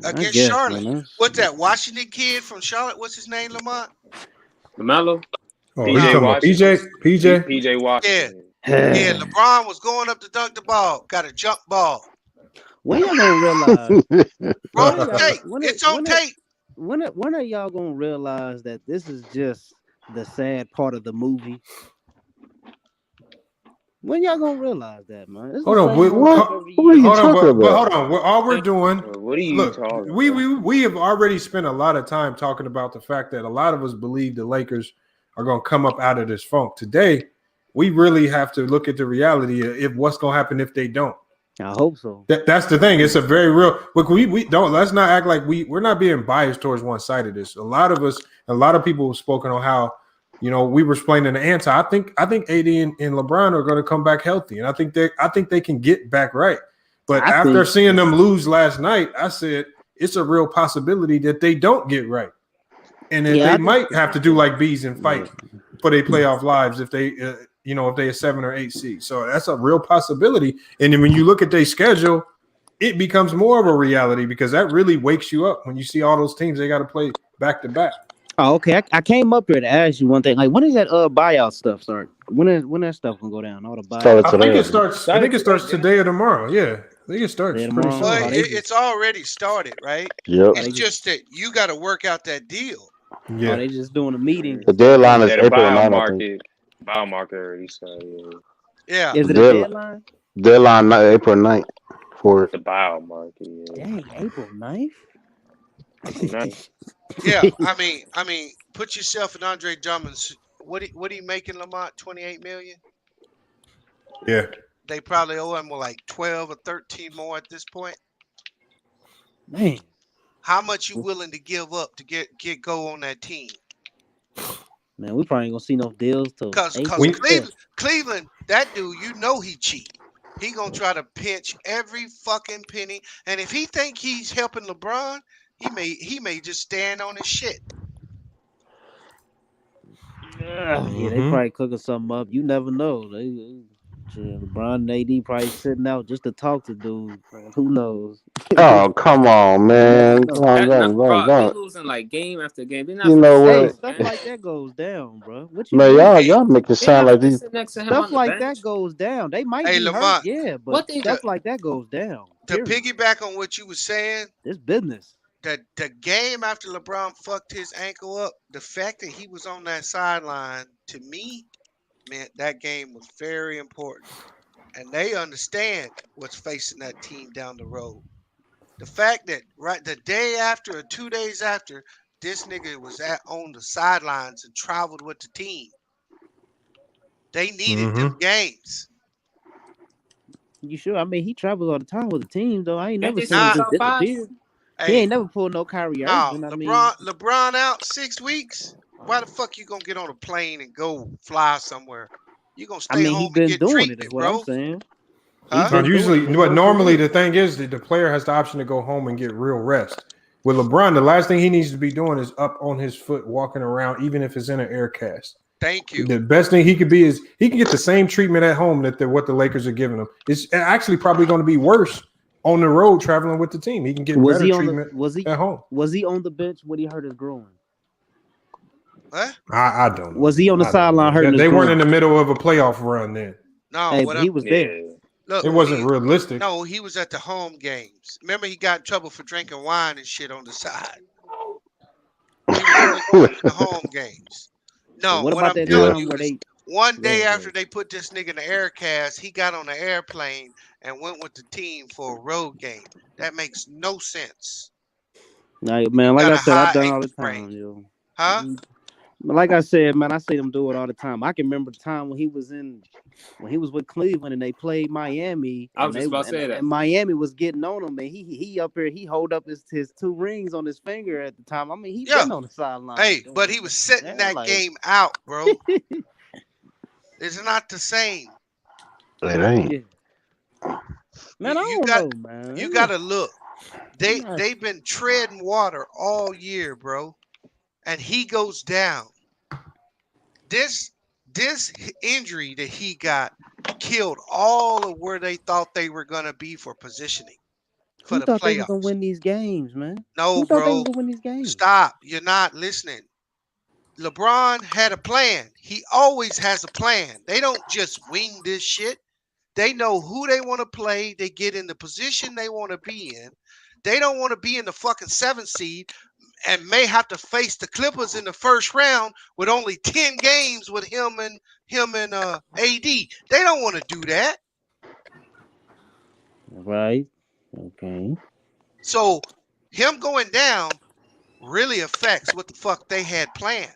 Speaker 9: against Charlotte. Man. What's that Washington kid from Charlotte? What's his name, Lamont?
Speaker 18: LaMelo.
Speaker 8: PJ Washington.
Speaker 9: Yeah. LeBron was going up to dunk the ball. Got a jump ball.
Speaker 20: When y'all gonna realize?
Speaker 9: Roll the tape. It's on tape.
Speaker 20: When are y'all gonna realize that this is just the sad part of the movie? When y'all gonna realize that, man?
Speaker 7: Hold on. What are you talking about? Hold on. All we're doing.
Speaker 8: What are you talking
Speaker 7: about? We have already spent a lot of time talking about the fact that a lot of us believe the Lakers are gonna come up out of this funk. Today, we really have to look at the reality of what's gonna happen if they don't.
Speaker 20: I hope so.
Speaker 7: That's the thing. It's a very real. Look, we don't. Let's not act like we're not being biased towards one side of this. A lot of people have spoken on how, we were explaining the answer. I think AD and LeBron are going to come back healthy, and I think they can get back right. But after seeing them lose last night, I said it's a real possibility that they don't get right, and they might have to do like bees and fight for their playoff lives if they if they're a 7 or 8 seed. So that's a real possibility. And then when you look at their schedule, it becomes more of a reality because that really wakes you up when you see all those teams they got to play back to back.
Speaker 20: Oh, okay. I came up here to ask you one thing. Like, when does that buyout stuff start? When that stuff gonna go down? All the buyouts.
Speaker 7: I think it starts today or tomorrow. Yeah, I think it starts pretty soon.
Speaker 9: Well, it's already started, right?
Speaker 2: Yep.
Speaker 9: It's just that you got to work out that deal.
Speaker 20: Yeah. Oh, they just doing a meeting.
Speaker 2: The deadline is April 9th.
Speaker 8: Biomarker already started.
Speaker 9: Yeah.
Speaker 20: Is it a deadline?
Speaker 2: Deadline April 9th for
Speaker 8: the biomarker. Yeah.
Speaker 20: Dang, April 9th?
Speaker 9: Yeah, I mean, put yourself in Andre Drummond's. What he making, Lamont? $28 million.
Speaker 7: Yeah.
Speaker 9: They probably owe him like 12 or 13 more at this point.
Speaker 20: Man,
Speaker 9: how much you willing to give up to get go on that team?
Speaker 20: Man, we probably ain't gonna see no deals till
Speaker 9: because Cleveland, that dude, he cheat. He gonna try to pinch every fucking penny, and if he think he's helping LeBron, he may just stand on his shit.
Speaker 20: Yeah, they probably cooking something up. You never know. LeBron and AD probably sitting out just to talk to dudes. Who knows?
Speaker 2: Oh, come on, man.
Speaker 18: They're losing like game after game. They're not
Speaker 20: stuff like that goes down, bro. What you
Speaker 2: man, y'all make it sound like these
Speaker 20: stuff like that goes down. They might be
Speaker 9: Lamont,
Speaker 20: hurt, yeah, but stuff like that goes down.
Speaker 9: To piggyback on what you were saying,
Speaker 20: it's business.
Speaker 9: The game after LeBron fucked his ankle up, the fact that he was on that sideline, to me, man, that game was very important. And they understand what's facing that team down the road. The fact that the day after or 2 days after, this nigga was on the sidelines and traveled with the team. They needed them games.
Speaker 20: You sure? I mean, he travels all the time with the team, though. I ain't never seen him just disappear. He ain't never pulled no Kyrie Irving.
Speaker 9: LeBron out 6 weeks. Why the fuck you gonna get on a plane and go fly somewhere? You gonna stay home and get treatment, bro?
Speaker 20: I'm saying.
Speaker 7: Huh? Normally the thing is that the player has the option to go home and get real rest. With LeBron, the last thing he needs to be doing is up on his foot, walking around, even if it's in an air cast.
Speaker 9: Thank you.
Speaker 7: The best thing he could be is he can get the same treatment at home that what the Lakers are giving him. It's actually probably going to be worse on the road traveling with the team. He can get better treatment at home.
Speaker 20: Was he on the bench when he hurt his groin?
Speaker 9: What?
Speaker 7: I don't know.
Speaker 20: Was he on the sideline hurting his groin?
Speaker 7: They weren't in the middle of a playoff run then.
Speaker 9: No,
Speaker 20: he was there.
Speaker 9: Look,
Speaker 7: it wasn't realistic.
Speaker 9: No, he was at the home games. Remember, he got in trouble for drinking wine and shit on the side. He was only going to the home games. No,
Speaker 20: what about that
Speaker 9: time where one day after they put this nigga in the air cast, he got on the airplane and went with the team for a road game. That makes no sense.
Speaker 20: Man, like I said, I've done all the time, yo.
Speaker 9: Huh?
Speaker 20: Like I said, man, I see them do it all the time. I can remember the time when he was with Cleveland and they played Miami.
Speaker 18: I was just about to say that.
Speaker 20: And Miami was getting on him, and he up here, he hold up his 2 rings on his finger at the time. I mean, he been on the sideline.
Speaker 9: Hey, but he was setting that game out, bro. It's not the same.
Speaker 2: It ain't.
Speaker 20: Yeah. Man, I don't know, man.
Speaker 9: You gotta look. They've been treading water all year, bro. And he goes down. This injury that he got killed all of where they thought they were gonna be for positioning for the playoffs.
Speaker 20: They were gonna win these games, man?
Speaker 9: No,
Speaker 20: Who
Speaker 9: bro.
Speaker 20: Thought they were gonna win these games?
Speaker 9: Stop. You're not listening. LeBron had a plan. He always has a plan. They don't just wing this shit. They know who they want to play. They get in the position they want to be in. They don't want to be in the fucking 7th seed and may have to face the Clippers in the first round with only 10 games with him and AD. They don't want to do that.
Speaker 20: Right. Okay.
Speaker 9: So him going down really affects what the fuck they had planned,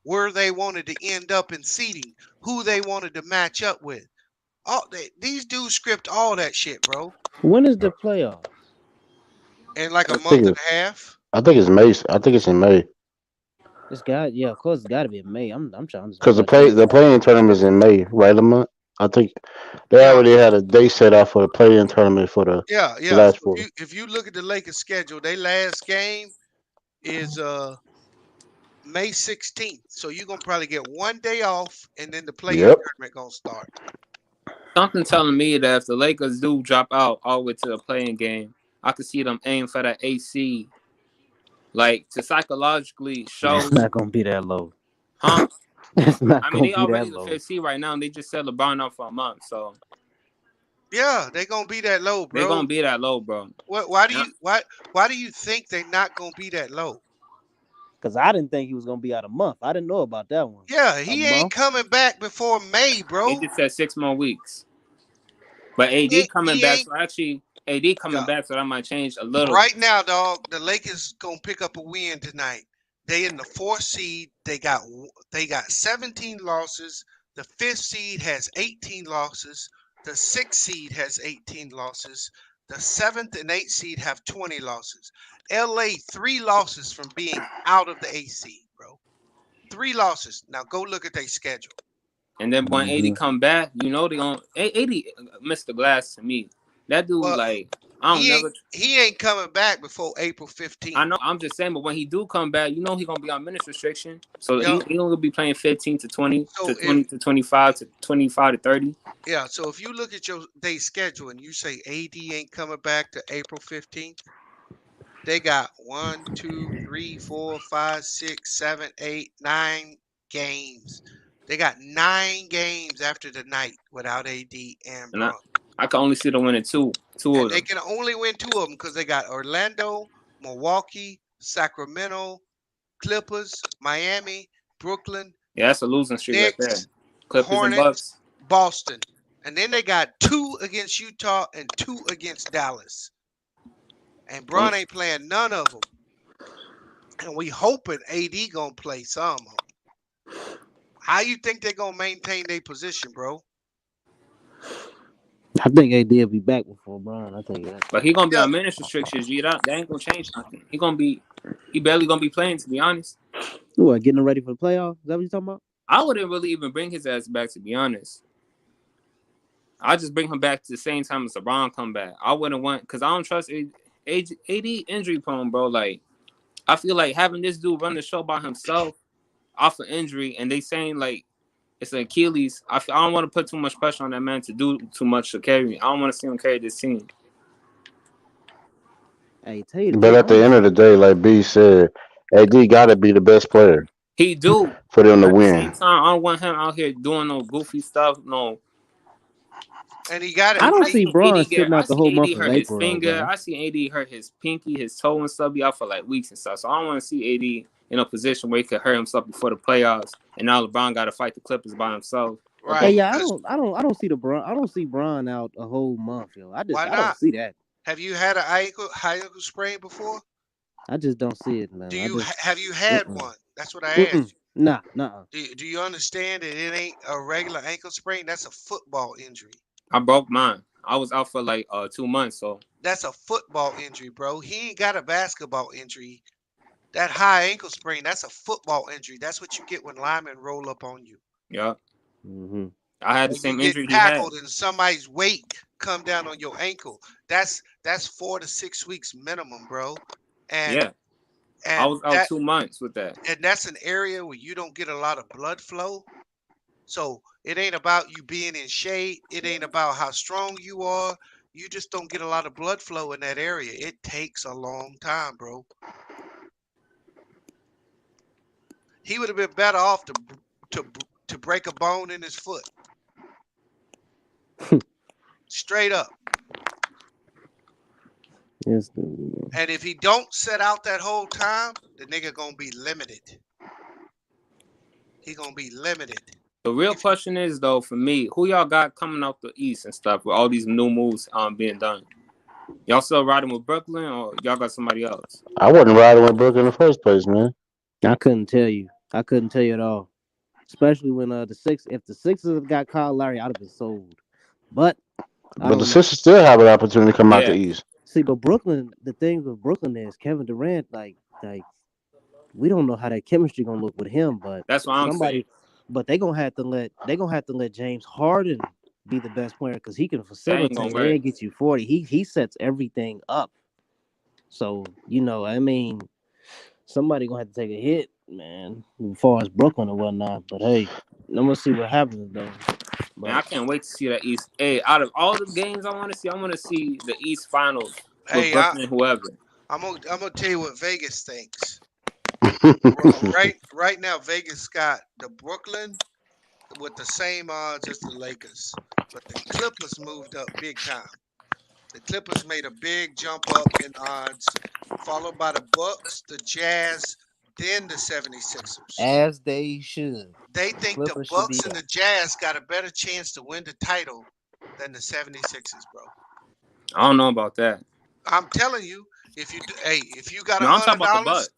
Speaker 9: where they wanted to end up in seeding, who they wanted to match up with. These dudes script all that shit, bro.
Speaker 20: When is the playoffs?
Speaker 9: In like a month and a half.
Speaker 2: I think it's May. I think it's in May.
Speaker 20: Of course, it's got to be in May. I'm trying to.
Speaker 2: Because the playing tournament is in May, right, Lamont? I think they already had a date set out for the play-in tournament for the last four.
Speaker 9: If you look at the Lakers schedule, their last game is May 16th. So you're gonna probably get 1 day off, and then the play-in
Speaker 2: Yep.
Speaker 9: tournament gonna start.
Speaker 18: Something telling me that if the Lakers do drop out all the way to the playing game, I could see them aim for that 8 seed. Like to psychologically show.
Speaker 20: It's not gonna be that low.
Speaker 18: Huh?
Speaker 20: It's not
Speaker 18: I mean,
Speaker 20: gonna
Speaker 18: they
Speaker 20: be
Speaker 18: already
Speaker 20: that
Speaker 18: the
Speaker 20: low.
Speaker 18: 5th seed right now, and they just set LeBron up for a month, so
Speaker 9: Yeah, they gonna be that low, bro.
Speaker 18: they're gonna be that low, bro.
Speaker 9: Why do you think they're not gonna be that low?
Speaker 20: Because I didn't think he was gonna be out a month. I didn't know about that one.
Speaker 9: Yeah, he ain't coming back before May, bro.
Speaker 18: They just said 6 more weeks. But AD coming back, so actually AD coming back, so that might change a little.
Speaker 9: Right now, dog, the Lakers gonna pick up a win tonight. They in the 4th seed. They got 17 losses. The 5th seed has 18 losses. The 6th seed has 18 losses. The 7th and 8th seed have 20 losses. LA 3 losses from being out of the 8th seed, bro. 3 losses. Now go look at their schedule.
Speaker 18: And then when AD come back, you know they gonna AD Mr. Glass to me. That dude, like, I don't never.
Speaker 9: He ain't coming back before April 15th.
Speaker 18: I know. I'm just saying, but when he do come back, you know he gonna be on minutes restriction. So he gonna be playing 15 to 20 to 20 to 25 to 25 to 30.
Speaker 9: Yeah. So if you look at their schedule and you say AD ain't coming back to April 15th, they got 1, 2, 3, 4, 5, 6, 7, 8, 9 games. They got 9 games after the night without AD and Bron.
Speaker 18: I can only see them winning two of them.
Speaker 9: They can only win 2 of them because they got Orlando, Milwaukee, Sacramento, Clippers, Miami, Brooklyn.
Speaker 18: Yeah, that's a losing streak right there. Clippers
Speaker 9: Hornets,
Speaker 18: and Bucks.
Speaker 9: Boston. And then they got 2 against Utah and 2 against Dallas. And Bron ain't playing none of them. And we hoping AD gonna play some of them. How you think they're gonna maintain their position, bro?
Speaker 20: I think AD will be back before Bron. I think that.
Speaker 18: But he gonna be on minutes restrictions, G. That ain't gonna change nothing. He barely gonna be playing, to be honest.
Speaker 20: What, getting him ready for the playoffs? Is that what you talking about?
Speaker 18: I wouldn't really even bring his ass back, to be honest. I just bring him back to the same time as LeBron come back. I wouldn't want, because I don't trust AD injury prone, bro. Like, I feel like having this dude run the show by himself off of injury, and they saying like it's an Achilles. I don't want to put too much pressure on that man to do too much to carry. I don't want to see him carry this team.
Speaker 20: Hey, tell you,
Speaker 2: but at the end of the day, like B said, AD got to be the best player.
Speaker 18: He do
Speaker 2: for them to
Speaker 18: at
Speaker 2: win.
Speaker 18: the same time, I don't want him out here doing no goofy stuff. No.
Speaker 9: And he got it.
Speaker 20: I don't see Bron sitting out the whole month of
Speaker 18: hurt his
Speaker 20: April.
Speaker 18: finger. I see AD hurt his pinky, his toe, and stuff. Be out for like weeks and stuff. So I don't want to see AD in a position where he could hurt himself before the playoffs. And now LeBron got to fight the Clippers by himself.
Speaker 20: Right. Hey, yeah, I don't see Bron. I don't see Bron out a whole month, yo. I don't see that.
Speaker 9: Have you had an high ankle sprain before?
Speaker 20: I just don't see it, man.
Speaker 9: Have you had one? That's what I asked you.
Speaker 20: Nah.
Speaker 9: Do you understand that it ain't a regular ankle sprain? That's a football injury.
Speaker 18: I broke mine. I was out for like 2 months, so
Speaker 9: that's a football injury, bro. He ain't got a basketball injury. That high ankle sprain, that's a football injury. That's what you get when linemen roll up on you.
Speaker 18: Yeah.
Speaker 20: Mm-hmm.
Speaker 18: I had the same injury.
Speaker 9: Tackled and somebody's weight come down on your ankle. That's 4 to 6 weeks minimum, bro. And
Speaker 18: yeah. And I was out 2 months with that.
Speaker 9: And that's an area where you don't get a lot of blood flow. So it ain't about you being in shape. It ain't about how strong you are. You just don't get a lot of blood flow in that area. It takes a long time, bro. He would have been better off to break a bone in his foot. Straight up.
Speaker 20: Yes.
Speaker 9: And if he don't set out that whole time, the nigga gonna be limited. He gonna be limited.
Speaker 18: The real question is, though, for me, who y'all got coming out the East and stuff with all these new moves being done? Y'all still riding with Brooklyn, or y'all got somebody else?
Speaker 2: I wasn't riding with Brooklyn in the first place, man.
Speaker 20: I couldn't tell you. At all. Especially when if the Sixers got Kyle Lowry, I'd have been sold. But
Speaker 2: the Sixers still have an opportunity to come out the East.
Speaker 20: See, but Brooklyn, the thing with Brooklyn is Kevin Durant, like we don't know how that chemistry gonna look with him, but
Speaker 18: that's what I'm saying.
Speaker 20: But they gonna have to let James Harden be the best player because he can facilitate and get you 40. He sets everything up. So I mean, somebody gonna have to take a hit man, as far as Brooklyn or whatnot. But hey, I'm gonna see what happens though. But
Speaker 18: Man, I can't wait to see that East. Hey, out of all the games I want to see the East Finals with
Speaker 9: Hey,
Speaker 18: Brooklyn and whoever.
Speaker 9: I'm gonna tell you what Vegas thinks. Right now, Vegas got the Brooklyn with the same odds as the Lakers, but the Clippers moved up big time. The Clippers made a big jump up in odds, followed by the Bucks, the Jazz, then the 76ers.
Speaker 20: as they should.
Speaker 9: They think the
Speaker 20: Clippers should be
Speaker 9: Bucks and the Jazz got a better chance to win the title than the 76ers, bro.
Speaker 18: I don't know about that.
Speaker 9: I'm telling you, if you got
Speaker 18: No, I'm talking about the
Speaker 9: $100,
Speaker 18: Bucks.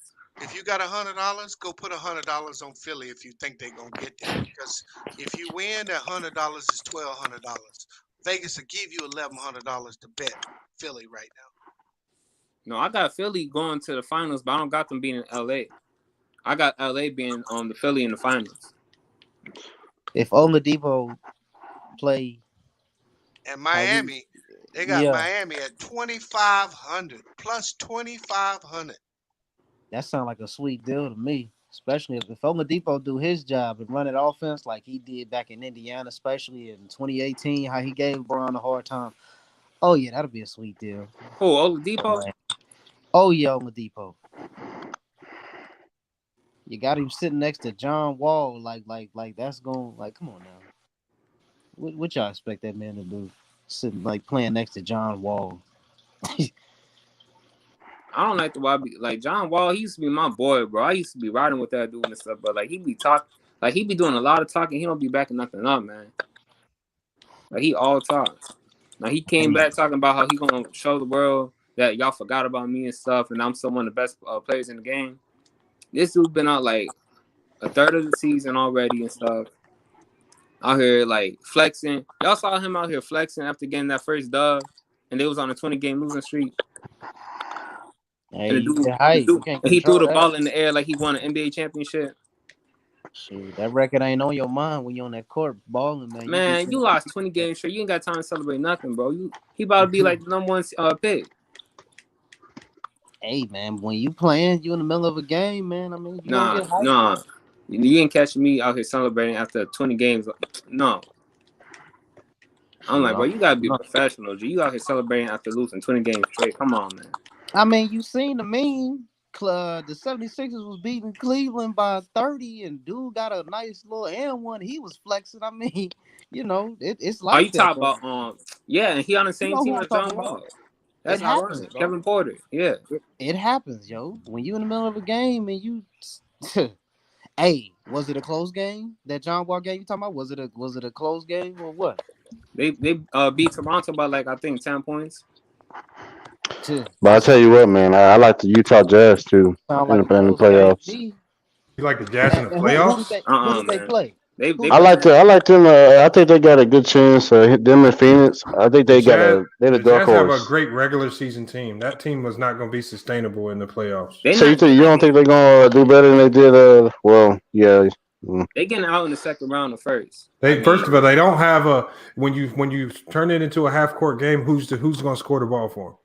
Speaker 9: if you got $100, go put $100 on Philly if you think they're gonna get there. Because if you win, that $100 is $1,200. Vegas will give you $1,100 to bet Philly right now.
Speaker 18: No, I got Philly going to the finals, but I don't got them being in LA. I got LA being the Philly in the finals.
Speaker 20: If Oladipo play
Speaker 9: and Miami, they got Miami at 2,500 plus 2,500.
Speaker 20: That sounds like a sweet deal to me, especially if Oladipo do his job and run it offense like he did back in Indiana, especially in 2018, how he gave LeBron a hard time. Oh yeah, that'll be a sweet deal.
Speaker 18: Who, Oladipo?
Speaker 20: Oh yeah, Oladipo. You got him sitting next to John Wall, like that's going come on now. What y'all expect that man to do? Sitting playing next to John Wall.
Speaker 18: I don't like the way like John Wall. He used to be my boy, bro. I used to be riding with that dude and stuff, but he be he be doing a lot of talking. He don't be backing nothing up, man. Like he all talk. Now he came back talking about how he gonna show the world that y'all forgot about me and stuff, and I'm still one of the best players in the game. This dude been out a third of the season already and stuff. Out here flexing. Y'all saw him out here flexing after getting that first dub, and they was on a 20-game losing streak.
Speaker 20: Hey,
Speaker 18: And he threw the ball in the air like he won an NBA championship.
Speaker 20: Shoot, that record ain't on your mind when you're on that court balling, man.
Speaker 18: Man, you lost 20 games straight. You ain't got time to celebrate nothing, bro. He about to be the number one pick.
Speaker 20: Hey, man, when you playing, you in the middle of a game, man. I mean,
Speaker 18: Nah. You ain't catching me out here celebrating after 20 games. No. I'm bro, you gotta be professional, G. You out here celebrating after losing 20 games straight. Come on, man.
Speaker 20: I mean, you seen the meme. The 76ers was beating Cleveland by 30, and dude got a nice little and one. He was flexing. I mean, it's like.
Speaker 18: Oh, you talk about and he on the same team as John Wall. That's how
Speaker 20: happens,
Speaker 18: Kevin Porter. Yeah,
Speaker 20: it happens, yo. When you in the middle of a game and you, hey, was it a close game? That John Wall game you talking about? Was it a close game or what?
Speaker 18: They beat Toronto by I think 10 points.
Speaker 2: But I tell you what, man, I like the Utah Jazz too in the playoffs.
Speaker 7: You like the Jazz in the playoffs?
Speaker 20: Who did they play?
Speaker 2: I like them. I think they got a good chance. Them in Phoenix. I think they got they're the dark
Speaker 7: horse. Jazz have a great regular season team. That team was not going to be sustainable in the playoffs.
Speaker 2: So you don't think they're going to do better than they did? Well, yeah.
Speaker 18: They getting out in the second round or first.
Speaker 7: First of all, they don't have a when you turn it into a half court game. Who's going to score the ball for them?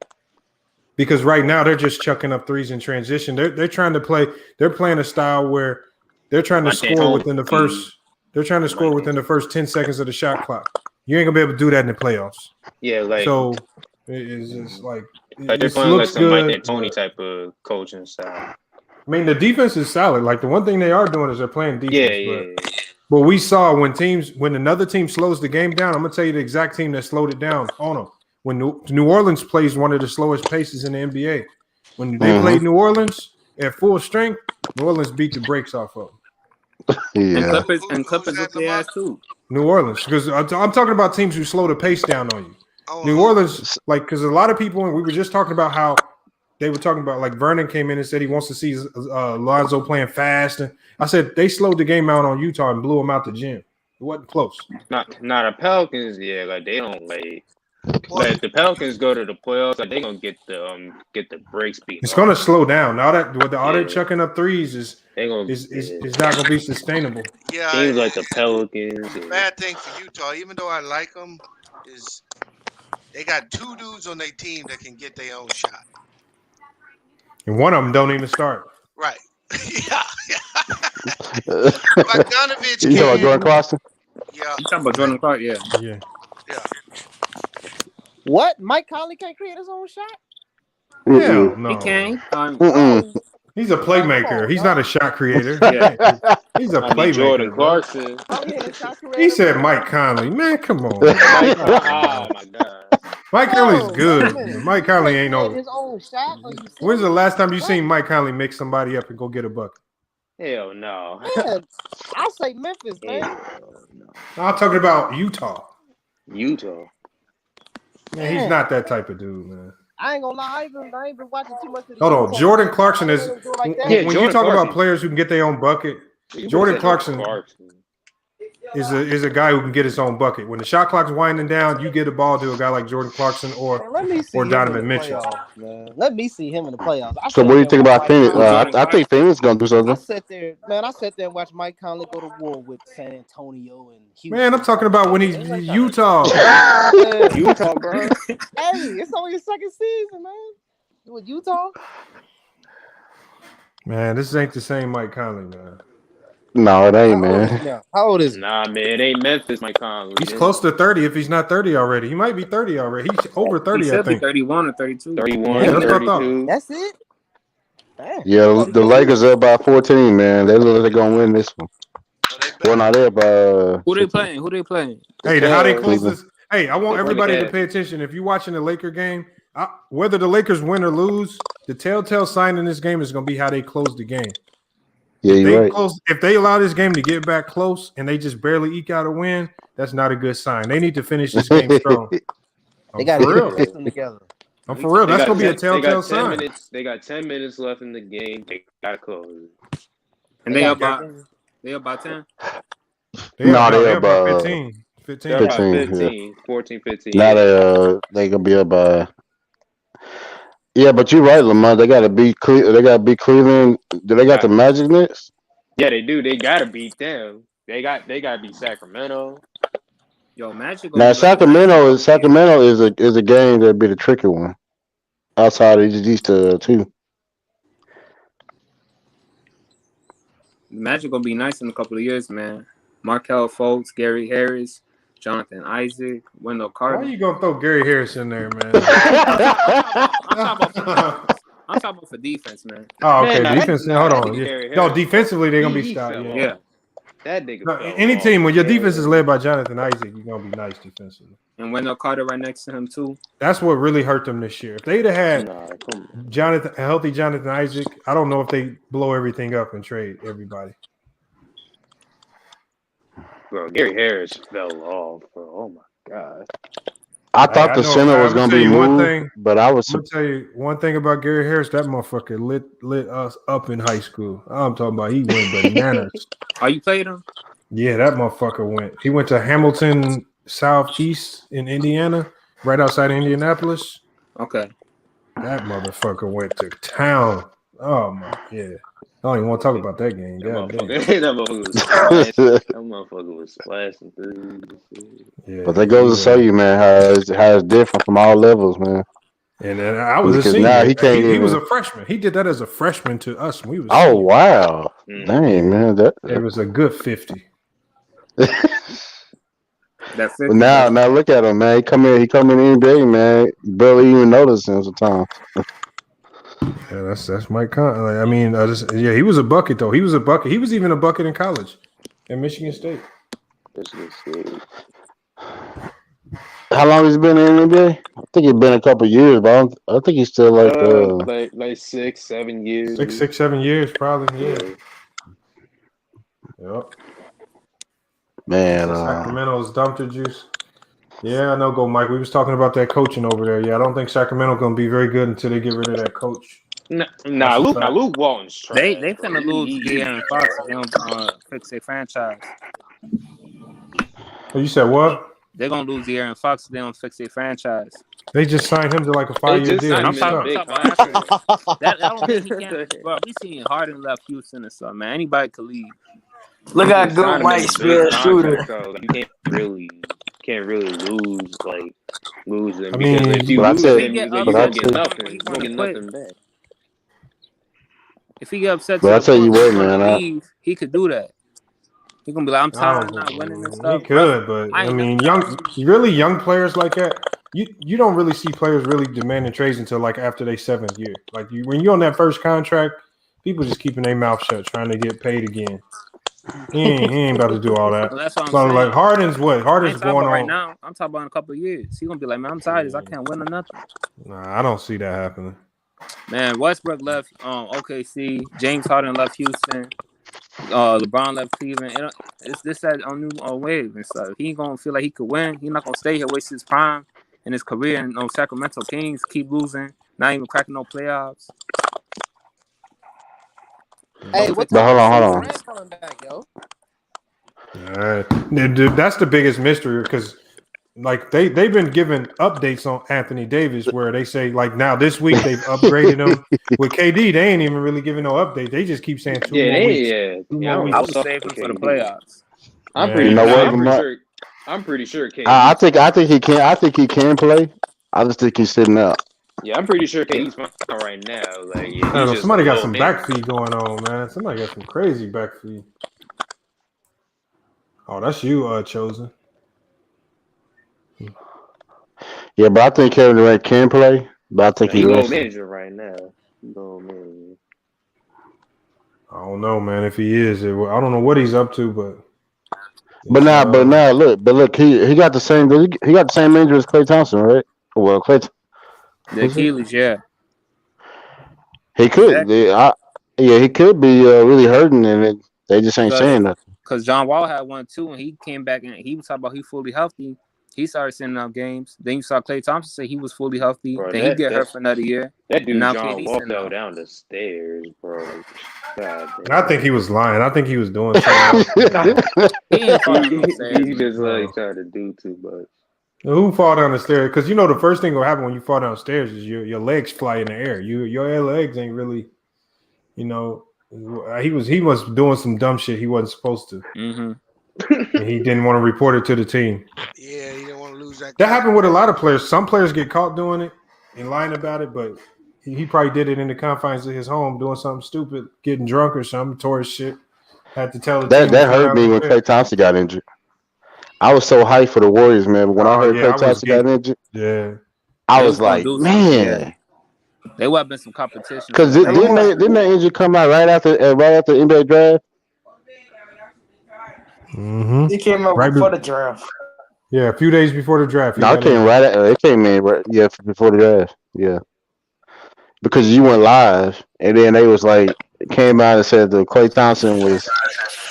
Speaker 7: Because right now they're just chucking up threes in transition. They're trying to play. They're playing a style where they're trying to score within the first. They're trying to score within the first 10 seconds of the shot clock. You ain't gonna be able to do that in the playoffs.
Speaker 8: Yeah,
Speaker 7: so it's just
Speaker 8: they're playing some Mike D'Antoni type of coaching style.
Speaker 7: I mean, the defense is solid. The one thing they are doing is they're playing defense. But we saw when another team slows the game down. I'm gonna tell you the exact team that slowed it down on them. When New Orleans plays one of the slowest paces in the NBA. When they played New Orleans at full strength, New Orleans beat the brakes off of them.
Speaker 2: Yeah.
Speaker 18: And Clippers with their ass too.
Speaker 7: New Orleans, because I'm talking about teams who slow the pace down on you. New Orleans, because a lot of people, and we were just talking about how they were talking about Vernon came in and said he wants to see Lonzo playing fast, and I said they slowed the game out on Utah and blew them out the gym. It wasn't close.
Speaker 8: Not the Pelicans, they don't if the Pelicans go to the playoffs, they gonna get the breaks beat.
Speaker 7: It's gonna slow down. All that chucking up threes is not gonna be sustainable.
Speaker 9: Yeah,
Speaker 8: teams like the Pelicans.
Speaker 9: The bad thing for Utah, even though I like them, is they got two dudes on their team that can get their own shot,
Speaker 7: and one of them don't even start.
Speaker 9: Right? Yeah. Bogdanovich
Speaker 2: You talking about Jordan Clarkson?
Speaker 9: Yeah.
Speaker 18: You talking about Jordan Clark? Yeah.
Speaker 7: Yeah.
Speaker 20: What? Mike Conley can't create his own shot?
Speaker 7: Hell no.
Speaker 18: He can.
Speaker 7: He's a playmaker. He's not a shot creator.
Speaker 18: Yeah.
Speaker 7: He's a
Speaker 8: I mean, Jordan
Speaker 7: playmaker, bro.
Speaker 8: Clarkson.
Speaker 7: He said Mike Conley. Man, come on.
Speaker 8: Oh my God.
Speaker 7: Mike Conley's good.
Speaker 20: wait a minute.
Speaker 7: Mike Conley ain't
Speaker 20: Create
Speaker 7: no.
Speaker 20: his own shot? Are you
Speaker 7: When's the
Speaker 20: serious?
Speaker 7: last time you seen Mike Conley mix somebody up and go get a bucket?
Speaker 8: Hell no.
Speaker 20: Man, I say Memphis, man.
Speaker 7: I'm talking about Utah.
Speaker 8: Utah.
Speaker 7: Man, he's not that type of dude, man.
Speaker 20: I ain't gonna lie, I ain't been watching too much of the
Speaker 7: Hold on,
Speaker 20: Utah
Speaker 7: Jordan
Speaker 20: game.
Speaker 7: Clarkson
Speaker 20: I
Speaker 7: is
Speaker 20: don't do it like that.
Speaker 7: when you
Speaker 8: Jordan
Speaker 7: talk about
Speaker 8: Clarkson.
Speaker 7: players who can get their own bucket. Jordan Clarkson is a guy who can get his own bucket. When the shot clock's winding down, you get a ball to a guy like Jordan Clarkson or
Speaker 20: Man, let me see him
Speaker 7: Donovan
Speaker 20: in the
Speaker 7: Mitchell.
Speaker 20: playoffs, man. Let me see him in the playoffs.
Speaker 2: So what do you think about Phoenix? I think Phoenix gonna do
Speaker 20: I
Speaker 2: something.
Speaker 20: sat there and watched Mike Conley go to war with San Antonio and Houston.
Speaker 7: Man, I'm talking about when he's Utah.
Speaker 8: Utah, bro.
Speaker 20: Hey, it's only his second season, man. With Utah.
Speaker 7: Man, this ain't the same Mike Conley, man.
Speaker 2: No, it ain't, man.
Speaker 20: How old is he?
Speaker 8: Nah, man, it ain't Memphis, Mike Conley.
Speaker 7: He's close to 30 if he's not 30 already. He might be 30 already. He's over 30,
Speaker 18: He
Speaker 7: I
Speaker 18: should be
Speaker 7: think.
Speaker 18: 31 or 32.
Speaker 8: 31,
Speaker 7: Yeah, that's what I
Speaker 8: 32.
Speaker 20: That's it? Damn.
Speaker 2: Yeah, the Lakers up by 14, man. They look like they're gonna win this one. Well, not there, but
Speaker 18: Who they playing? Who they playing?
Speaker 7: Hey, how they close
Speaker 2: Cleveland.
Speaker 7: this? Hey, I want everybody to pay attention. If you're watching the Laker game, whether the Lakers win or lose, the telltale sign in this game is going to be how they close the game.
Speaker 2: Yeah, you're right.
Speaker 7: If they allow this game to get back close and they just barely eke out a win, that's not a good sign. They need to finish this game strong.
Speaker 20: They got to get the system together.
Speaker 7: I'm for real. That's going to be a telltale sign.
Speaker 8: They got 10 minutes left in the game. They got to close it.
Speaker 18: And they about 10?
Speaker 2: They're
Speaker 7: about
Speaker 2: 15.
Speaker 7: 15.
Speaker 8: They're about
Speaker 2: 15,
Speaker 8: 14, 15.
Speaker 2: Now they gonna be up by. Yeah, but you're right, Lamar. They gotta beat They gotta beat Cleveland. Do they got the Magic next?
Speaker 8: Yeah, they do. They gotta beat them. They gotta beat Sacramento.
Speaker 18: Yo, Magic.
Speaker 2: Now Sacramento is a game that'd be the tricky one. Outside of these two.
Speaker 18: Magic gonna be nice in a couple of years, man. Markelle Fultz, Gary Harris, Jonathan Isaac, Wendell Carter.
Speaker 7: Why are you gonna throw Gary Harris in there, man?
Speaker 18: I'm talking about for defense, man.
Speaker 7: Oh, okay.
Speaker 8: Man,
Speaker 7: Defense. Hold on. No, defensively they're gonna be stout.
Speaker 18: Yeah.
Speaker 8: That nigga.
Speaker 7: No, any team when your defense is led by Jonathan Isaac, you're gonna be nice defensively.
Speaker 18: And Wendell Carter right next to him too.
Speaker 7: That's what really hurt them this year. If they'd have had a healthy Jonathan Isaac, I don't know if they blow everything up and trade everybody.
Speaker 8: Bro, Gary Harris fell off, bro. Oh my god.
Speaker 2: I thought the center was gonna be moved, but
Speaker 7: I'm gonna tell you one thing about Gary Harris. That motherfucker lit us up in high school. I'm talking about he went bananas.
Speaker 18: Oh, you played him?
Speaker 7: Yeah, that motherfucker went. He went to Hamilton Southeast in Indiana, right outside Indianapolis.
Speaker 18: Okay.
Speaker 7: That motherfucker went to town. Oh my, yeah. I don't even want to talk about that game.
Speaker 8: That motherfucker was splashing through.
Speaker 2: Yeah, but that goes to show you, man, how it's different from all levels, man.
Speaker 7: And then I was a senior. Now he was a freshman. He did that as a freshman to us when we was.
Speaker 2: Oh wow, dang man,
Speaker 7: it was a good 50.
Speaker 18: That's it.
Speaker 2: But now look at him, man. He come in the NBA, man. You barely even notice him sometimes.
Speaker 7: Yeah, that's Mike Conley. I mean, he was a bucket though. He was a bucket. He was even a bucket in college at Michigan State.
Speaker 2: How long has he been in the NBA? I think it's been a couple of years, but I think he's still
Speaker 8: like 6, 7 years.
Speaker 7: 6, 7 years, probably. Yeah. Yep.
Speaker 2: Man,
Speaker 7: Sacramento's dumpster juice. Yeah, I know. Go, Mike. We was talking about that coaching over there. Yeah, I don't think Sacramento gonna be very good until they get rid of that coach.
Speaker 8: Luke Walton's trash.
Speaker 18: They finna lose De'Aaron Fox if they don't fix their franchise.
Speaker 7: Oh, you said what?
Speaker 18: They're gonna lose De'Aaron Fox if they don't fix their franchise.
Speaker 7: They just signed him to like a 5-year deal.
Speaker 18: I'm talking about that don't mean he can't. Bro, we seen Harden left Houston and stuff, man. Anybody could leave.
Speaker 13: Look how good Mike Spears shooter.
Speaker 8: So you can't really lose them.
Speaker 7: I mean,
Speaker 8: because if you lose them, you're gonna get nothing. You're gonna get nothing back.
Speaker 18: If he get upset
Speaker 2: But
Speaker 18: to
Speaker 2: I
Speaker 18: the
Speaker 2: tell you
Speaker 18: point
Speaker 2: what,
Speaker 18: he want to
Speaker 2: man.
Speaker 18: leave, he could do that. He gonna be like, I'm
Speaker 7: I
Speaker 18: tired of
Speaker 7: don't
Speaker 18: not winning and
Speaker 7: he
Speaker 18: stuff.
Speaker 7: could, but I mean, young players like that, you don't really see players really demanding trades until like after their 7th year. Like when you're on that first contract, people just keeping their mouth shut, trying to get paid again. He ain't about to do all that.
Speaker 18: Well, that's what I'm
Speaker 7: So
Speaker 18: saying.
Speaker 7: like Harden's
Speaker 18: I
Speaker 7: Harden's
Speaker 18: ain't talking
Speaker 7: going
Speaker 18: about right
Speaker 7: on.
Speaker 18: now. I'm talking about in a couple of years. He gonna be like, man, I'm tired. I can't win or nothing.
Speaker 7: Nah, I don't see that happening.
Speaker 18: Man, Westbrook left OKC. James Harden left Houston. LeBron left Cleveland. It's this that on new wave and stuff. He ain't gonna feel like he could win. He's not gonna stay here, waste his prime in his career. And Sacramento Kings keep losing, not even cracking no playoffs.
Speaker 21: Hey, what
Speaker 2: But
Speaker 21: time
Speaker 2: hold
Speaker 21: is
Speaker 2: on.
Speaker 21: Durant coming back, yo?
Speaker 7: That's the biggest mystery because like they've been giving updates on Anthony Davis where they say like now this week they've upgraded him with KD. They ain't even really giving no update. They just keep saying 2 more weeks. 2 more weeks.
Speaker 18: I would save him for the playoffs.
Speaker 8: I'm
Speaker 7: Man.
Speaker 8: pretty.
Speaker 2: You know
Speaker 8: Nah,
Speaker 2: what,
Speaker 8: I'm pretty
Speaker 2: Lamar?
Speaker 8: sure. I'm pretty sure KD.
Speaker 2: I think he can. I think he can play. I just think he's sitting out.
Speaker 8: Yeah, I'm pretty sure KD's fine right now. Like, yeah,
Speaker 7: I don't know,
Speaker 8: he's just
Speaker 7: somebody
Speaker 8: a
Speaker 7: got
Speaker 8: little
Speaker 7: some
Speaker 8: man.
Speaker 7: back feed going on, man. Somebody got some crazy back feed. Oh, that's you, Chosen.
Speaker 2: Yeah, but I think Kevin Durant can play. But I think
Speaker 8: Nah, he
Speaker 2: he's
Speaker 8: low
Speaker 2: resting.
Speaker 8: manager right now. Low manager.
Speaker 7: I don't know, man. If he is, I don't know what he's up to, but
Speaker 2: But now, look, he got the same. He got the same injury as Klay Thompson, right? Well, Klay.
Speaker 18: The Achilles, yeah.
Speaker 2: He could.
Speaker 18: Exactly.
Speaker 2: He could be really hurting, and they just ain't saying nothing.
Speaker 18: Because John Wall had one too, and he came back and he was talking about he fully healthy. He started sending out games. Then you saw Klay Thompson say he was fully healthy.
Speaker 8: Bro,
Speaker 18: then he get hurt for another year.
Speaker 8: That dude
Speaker 18: now
Speaker 8: John
Speaker 18: KD
Speaker 8: Wall
Speaker 18: sending
Speaker 8: fell
Speaker 18: out.
Speaker 8: down the stairs, bro. God damn.
Speaker 7: And I think he was lying. I think he was doing something.
Speaker 18: He ain't fall down those stairs.
Speaker 8: He just like trying to do too much.
Speaker 7: Who fall down the stairs? Because you know the first thing will happen when you fall downstairs is your legs fly in the air. Your legs ain't really, you know. He was doing some dumb shit he wasn't supposed to, and he didn't want to report it to the team.
Speaker 9: Yeah, he didn't want to lose that.
Speaker 7: That happened with a lot of players. Some players get caught doing it and lying about it, but he probably did it in the confines of his home, doing something stupid, getting drunk or something, tore his shit. Had to tell the team.
Speaker 2: That hurt me when Klay Thompson got injured. I was so hyped for the Warriors, man. But when I heard Klay Thompson got injured, I was like, man.
Speaker 18: There would have been some competition.
Speaker 2: Because didn't that injury come out right after the NBA draft?
Speaker 7: Mm-hmm.
Speaker 13: It came out before the draft.
Speaker 7: Yeah, a few days before the draft.
Speaker 2: No, it came in before the draft. Yeah, because you went live, and then they was like came out and said that Klay Thompson was.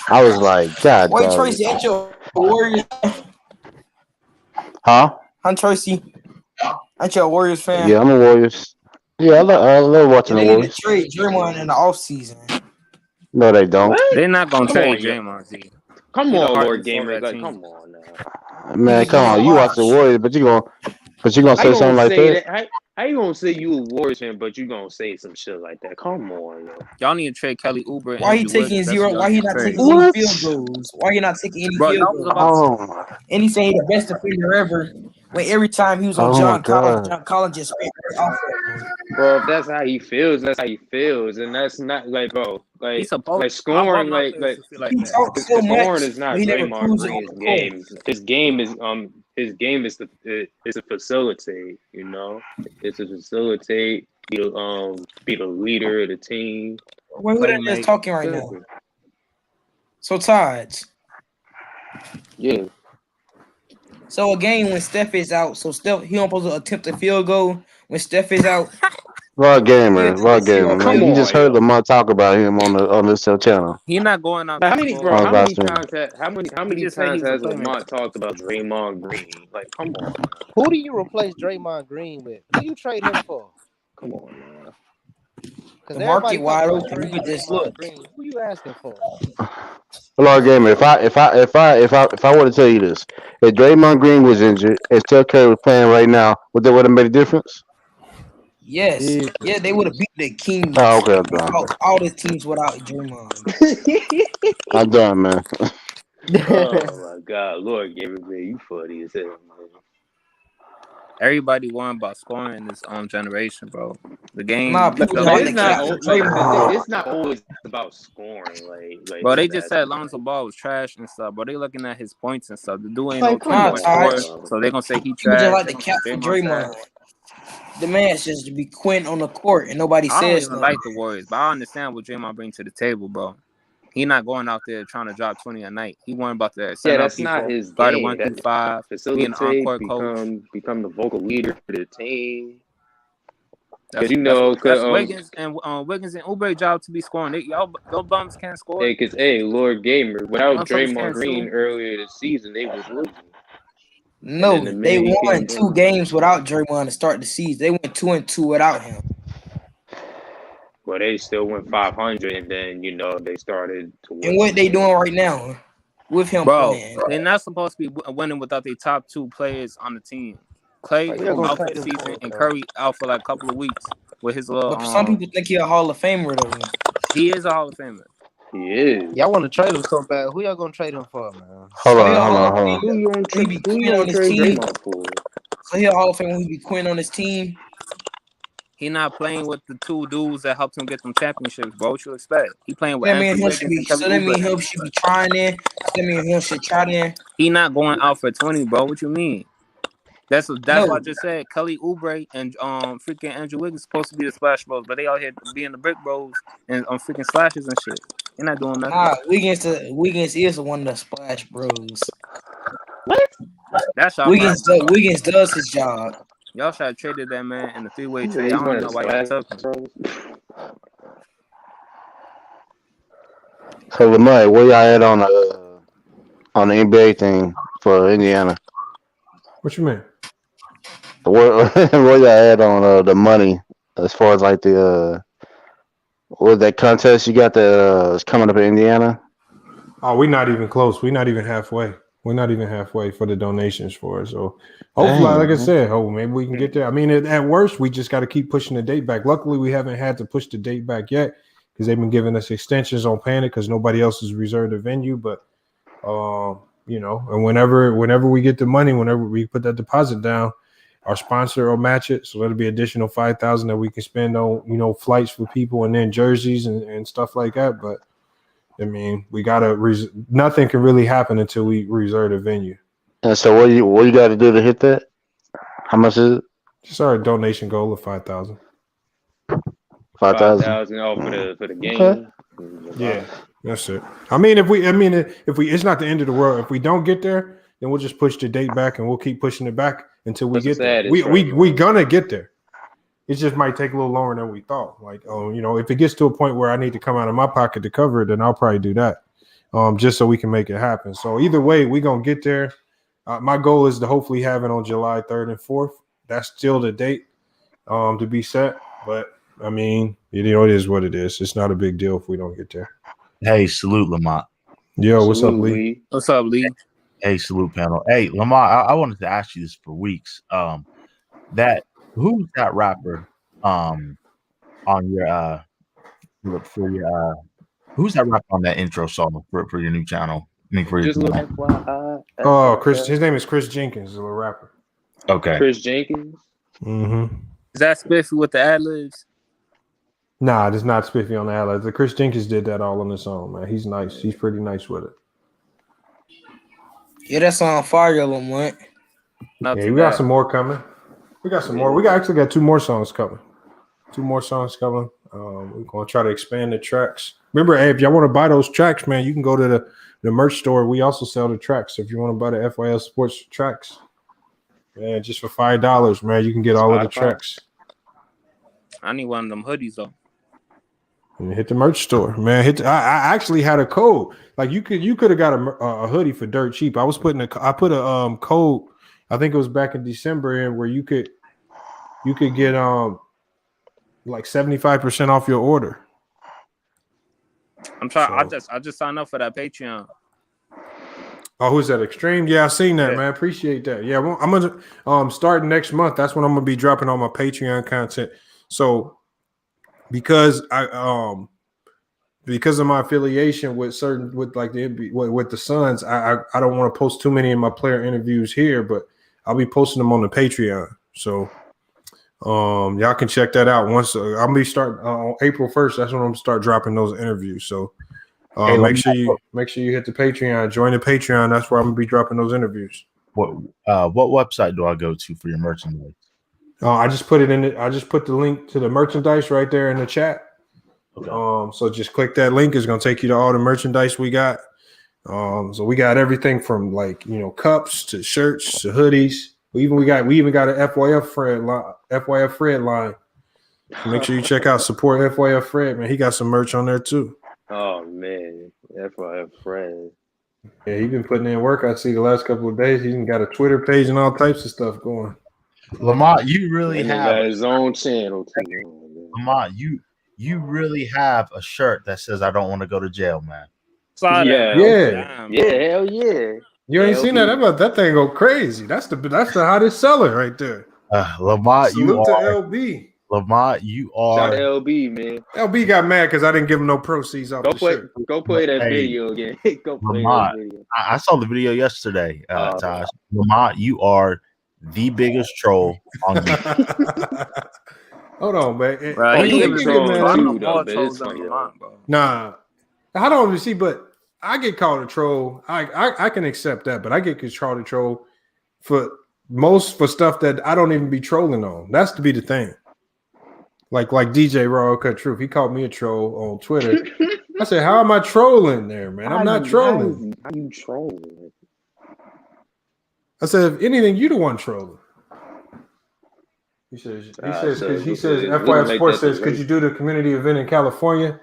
Speaker 2: I was like, God.
Speaker 13: Wait, Tracy, ain't you a Warriors?
Speaker 2: Huh?
Speaker 13: I'm Tracy. Ain't you a Warriors fan?
Speaker 2: Yeah, I'm a Warriors. Yeah, I love watching the
Speaker 13: They need
Speaker 2: Warriors.
Speaker 13: to trade Draymond in the offseason.
Speaker 2: No, they don't.
Speaker 18: They're not gonna
Speaker 8: Come
Speaker 18: trade
Speaker 8: on, yo.
Speaker 18: Draymond. Z.
Speaker 8: Come
Speaker 18: He the
Speaker 8: on,
Speaker 18: heart
Speaker 8: Lord
Speaker 18: and soul of
Speaker 8: Gamer.
Speaker 18: that
Speaker 8: Like,
Speaker 18: team.
Speaker 8: come on now.
Speaker 2: Man, come on. You watch the Warriors, but you gonna say
Speaker 8: How you
Speaker 2: something
Speaker 8: gonna
Speaker 2: like
Speaker 8: say
Speaker 2: that?
Speaker 8: How you gonna say you a Warriors fan, but you gonna say some shit like that? Come on, yo.
Speaker 18: Y'all need to trade Kelly Oubre.
Speaker 13: Why he
Speaker 18: Andrew
Speaker 13: taking
Speaker 18: Wiggins.
Speaker 13: zero? Why he not taking any field goals? Why he not taking any
Speaker 18: Bro,
Speaker 13: field
Speaker 18: y'all was
Speaker 13: goals?
Speaker 18: about to
Speaker 13: And he saying he the best defender ever. When every time he was on
Speaker 2: Oh, my
Speaker 13: John Collins,
Speaker 2: God.
Speaker 13: John Collins just ran right off of him.
Speaker 8: Bro, if that's how he feels, that's how he feels, and that's not like, bro, like scoring, like
Speaker 13: He talks so
Speaker 8: scoring
Speaker 13: much,
Speaker 8: is not
Speaker 13: but he never
Speaker 8: Draymond
Speaker 13: proves it on
Speaker 8: Green's
Speaker 13: the court.
Speaker 8: game. His game is to facilitate. You know, it's to facilitate. Be the leader of the team.
Speaker 13: Wait, who that is talking right now? So Todd.
Speaker 8: Yeah.
Speaker 13: So a game when Steph is out, so Steph he don't supposed to attempt a field goal when Steph is out.
Speaker 2: Raw gamer, man.
Speaker 8: Come
Speaker 2: You just
Speaker 8: on,
Speaker 2: heard Lamar talk about him on this channel.
Speaker 18: He's not going out.
Speaker 8: How many
Speaker 18: He just said
Speaker 8: times
Speaker 18: he's a
Speaker 8: has
Speaker 18: playmaker.
Speaker 8: Lamont talked about Draymond Green? Like, come on,
Speaker 21: Who do you replace Draymond Green with? Who you trade him for?
Speaker 8: come on, man.
Speaker 21: Because
Speaker 13: The market
Speaker 21: everybody
Speaker 13: wide
Speaker 21: talking about
Speaker 13: open. You
Speaker 21: trading
Speaker 13: could just
Speaker 21: Draymond
Speaker 13: look.
Speaker 21: Green. Who you asking for?
Speaker 2: Raw gamer. If I were to tell you this, if Draymond Green was injured and Steph Curry was playing right now, would that have made a difference?
Speaker 13: Yes, yeah, they would have beat the Kings.
Speaker 2: Oh, okay, I'm done.
Speaker 13: All the teams without Draymond.
Speaker 2: I'm done, man.
Speaker 8: Oh my God, Lord gave it, man. You funny as hell, man.
Speaker 18: Everybody worrying about scoring in this generation, bro. The game,
Speaker 13: Nah, people
Speaker 8: But
Speaker 13: like
Speaker 8: it's
Speaker 13: the
Speaker 8: not
Speaker 13: cap for
Speaker 8: but
Speaker 13: Draymond.
Speaker 8: it's not always about scoring. Like
Speaker 18: bro.
Speaker 8: with
Speaker 18: They just said
Speaker 8: basketball.
Speaker 18: Lonzo Ball was trash and stuff, but they looking at his points and stuff. The dude ain't no
Speaker 8: Like, come
Speaker 18: 20-point
Speaker 8: on,
Speaker 18: scorer,
Speaker 13: Tosh.
Speaker 8: bro.
Speaker 18: so they gonna say he
Speaker 13: People just
Speaker 18: trash.
Speaker 13: like
Speaker 18: They
Speaker 13: the
Speaker 18: gonna say
Speaker 13: cap for
Speaker 18: Draymond trash.
Speaker 13: Draymond. The man's just to be Quinn on the court and nobody
Speaker 18: I don't
Speaker 13: says
Speaker 18: even
Speaker 13: nothing.
Speaker 18: like the Warriors, but I understand what Draymond brings to the table, bro. He not going out there trying to drop 20 a night. He worrying about that
Speaker 8: Yeah,
Speaker 18: setting up
Speaker 8: that's not
Speaker 18: people,
Speaker 8: his
Speaker 18: guarding
Speaker 8: game.
Speaker 18: 1 through
Speaker 8: That
Speaker 18: 5, being an
Speaker 8: facilitate,
Speaker 18: on-court coach.
Speaker 8: become the vocal leader of the team.
Speaker 18: That's
Speaker 8: Because you know,
Speaker 18: Wiggins and Oubre job to be scoring. Y'all bums can't score.
Speaker 8: because Lord Gamer, without
Speaker 18: Motherfuckers
Speaker 8: Draymond
Speaker 18: can't
Speaker 8: Green
Speaker 18: shoot.
Speaker 8: earlier this season, they was losing. And
Speaker 13: No,
Speaker 8: then the
Speaker 13: they
Speaker 8: minute he
Speaker 13: won
Speaker 8: came
Speaker 13: 2
Speaker 8: in,
Speaker 13: games without Draymond to start the season. They went 2-2 without him.
Speaker 8: well, they still went 500, and then they started to win.
Speaker 13: And what they doing right now with him
Speaker 18: Bro,
Speaker 13: playing?
Speaker 18: they're not supposed to be winning without their top 2 players on the team. Clay
Speaker 13: Who y'all gonna
Speaker 18: out for
Speaker 13: trade
Speaker 18: the
Speaker 13: him
Speaker 18: season
Speaker 13: for,
Speaker 18: and
Speaker 13: though?
Speaker 18: Curry out for like a couple of weeks with his little.
Speaker 13: But some people think he's a Hall of Famer though.
Speaker 18: He is a Hall of Famer.
Speaker 8: He is.
Speaker 21: Y'all want to trade him so bad. Who y'all gonna trade him for, man?
Speaker 2: Hold
Speaker 13: So he a
Speaker 2: on, hold
Speaker 13: Hall
Speaker 2: on,
Speaker 13: of
Speaker 2: hold on.
Speaker 13: Famer.
Speaker 8: Who you gonna
Speaker 13: He be Quinn on his
Speaker 8: trade
Speaker 13: team.
Speaker 8: Draymond for?
Speaker 13: So he a Hall of Famer when he be Quinn on his team.
Speaker 18: He not playing with the 2 dudes that helped him get them championships, bro. What you expect? He playing with
Speaker 13: That mean
Speaker 18: Andrew
Speaker 13: him should
Speaker 18: Wiggins
Speaker 13: be.
Speaker 18: and Kelly
Speaker 13: So that mean
Speaker 18: Oubre.
Speaker 13: him should be trying in. So that mean him should try in.
Speaker 18: He not going out for 20, bro. What you mean? That's what
Speaker 13: No,
Speaker 18: I just said. Kelly Oubre and freaking Andrew Wiggins supposed to be the splash bros, but they out here being the brick bros and freaking slashes and shit. They're not doing nothing.
Speaker 13: nah. Wiggins is one of the splash bros.
Speaker 8: What?
Speaker 18: That's y'all
Speaker 13: Wiggins
Speaker 18: problem.
Speaker 13: Wiggins does his job.
Speaker 18: Y'all should have traded that man in the 3-way
Speaker 8: He's
Speaker 18: trade. I
Speaker 8: one
Speaker 18: don't
Speaker 8: of
Speaker 18: know
Speaker 8: the
Speaker 18: why y'all took him.
Speaker 2: So Lamar, where y'all at on the NBA thing for Indiana?
Speaker 7: What you mean?
Speaker 2: Where y'all at on the money as far as like the what that contest you got that is coming up in Indiana?
Speaker 7: Oh, we're not even close. We're not even halfway. We're not even halfway for the donations for it. So hopefully, like I said, maybe we can get there. I mean, at worst, we just got to keep pushing the date back. Luckily, we haven't had to push the date back yet because they've been giving us extensions on Panic because nobody else has reserved a venue. But and whenever we get the money, whenever we put that deposit down, our sponsor will match it. So that'll be additional $5,000 that we can spend on flights for people and then jerseys and stuff like that. But I mean, we gotta. Nothing can really happen until we reserve the venue.
Speaker 2: And so, what you got to do to hit that? How much is it?
Speaker 7: Just our donation goal of $5,000.
Speaker 2: 5,000.
Speaker 8: for the game.
Speaker 2: Okay.
Speaker 7: Yeah, that's it. I mean, if we, it's not the end of the world. If we don't get there, then we'll just push the date back and we'll keep pushing it back until we get there. We gonna get there. It just might take a little longer than we thought. Like, if it gets to a point where I need to come out of my pocket to cover it, then I'll probably do that, just so we can make it happen. So either way, we're going to get there. My goal is to hopefully have it on July 3rd and 4th. That's still the date to be set. But, I mean, it is what it is. It's not a big deal if we don't get there.
Speaker 1: Hey, salute, Lamont.
Speaker 7: Yo, what's up, Lee?
Speaker 18: What's up, Lee?
Speaker 1: Hey, salute, panel. Hey, Lamont, I wanted to ask you this for weeks. Who's that rapper on your who's that rapper on that intro song for your new channel?
Speaker 7: Chris, his name is Chris Jenkins, a rapper.
Speaker 1: Okay.
Speaker 8: Chris Jenkins?
Speaker 7: Mm-hmm.
Speaker 18: Is that Spiffy with the ad-libs?
Speaker 7: Nah, it's not Spiffy on the ad-libs. The Chris Jenkins did that all on his own, man. He's nice. He's pretty nice with it.
Speaker 13: Yeah, that's on fire, Lamont.
Speaker 7: Yeah, we got some more coming. We got some more. We actually got 2 more songs coming. 2 more songs coming. We're gonna try to expand the tracks. Remember, hey, if y'all want to buy those tracks, man, you can go to the merch store. We also sell the tracks. So if you want to buy the FYL Sports tracks, man, just for $5, man, you can get all of the tracks.
Speaker 18: I need one of them hoodies though.
Speaker 7: And hit the merch store, man. I actually had a code. Like you could have got a hoodie for dirt cheap. I put a code. I think it was back in December, and where you could get like 75% off your order.
Speaker 18: I'm trying. I just signed up for that Patreon.
Speaker 7: Oh, who's that? Extreme? Yeah, I seen that, man. Appreciate that. Yeah, well, I'm gonna start next month. That's when I'm gonna be dropping all my Patreon content. So because because of my affiliation with the Suns, I don't want to post too many of my player interviews here, but I'll be posting them on the Patreon. So y'all can check that out. Once I'm gonna be starting on April 1st. That's when I'm gonna start dropping those interviews. So make sure you hit the Patreon, join the Patreon. That's where I'm gonna be dropping those interviews.
Speaker 1: What website do I go to for your merchandise?
Speaker 7: I just put it in it. I just put the link to the merchandise right there in the chat. Okay. So just click that link. It's gonna take you to all the merchandise we got. So we got everything from cups to shirts to hoodies. We even got a FYF Fred line. So make sure you check out support FYF Fred, man. He got some merch on there too.
Speaker 8: Oh man, FYF Fred.
Speaker 7: Yeah, he's been putting in work. I see the last couple of days. He's even got a Twitter page and all types of stuff going.
Speaker 1: Lamont, you really
Speaker 8: got
Speaker 1: have
Speaker 8: his own channel too.
Speaker 1: Lamont, you really have a shirt that says "I don't want to go to jail, man."
Speaker 8: Yeah. Hell yeah.
Speaker 7: You ain't seen that? That thing go crazy. That's the hottest seller right there.
Speaker 1: Lamont,
Speaker 7: salute to LB.
Speaker 1: Lamont, you are.
Speaker 8: Shout out to LB, man.
Speaker 7: LB got mad because I didn't give him no proceeds off the shirt.
Speaker 8: Go play that video again. Go play
Speaker 1: Lamont,
Speaker 8: that video.
Speaker 1: I saw the video yesterday, Tosh. Lamont, you are the biggest troll on YouTube.
Speaker 7: Hold on, man. Nah, I don't even see, but I get called a troll. I can accept that, but I get called a troll for stuff that I don't even be trolling on. That's to be the thing. Like DJ Raw Cut Truth, he called me a troll on Twitter. I said, "How am I trolling there, man? I'm not trolling."
Speaker 8: How you trolling?
Speaker 7: I said, "If anything, you the one trolling." He says, FYI Sports says, "Could you do the community event in California?"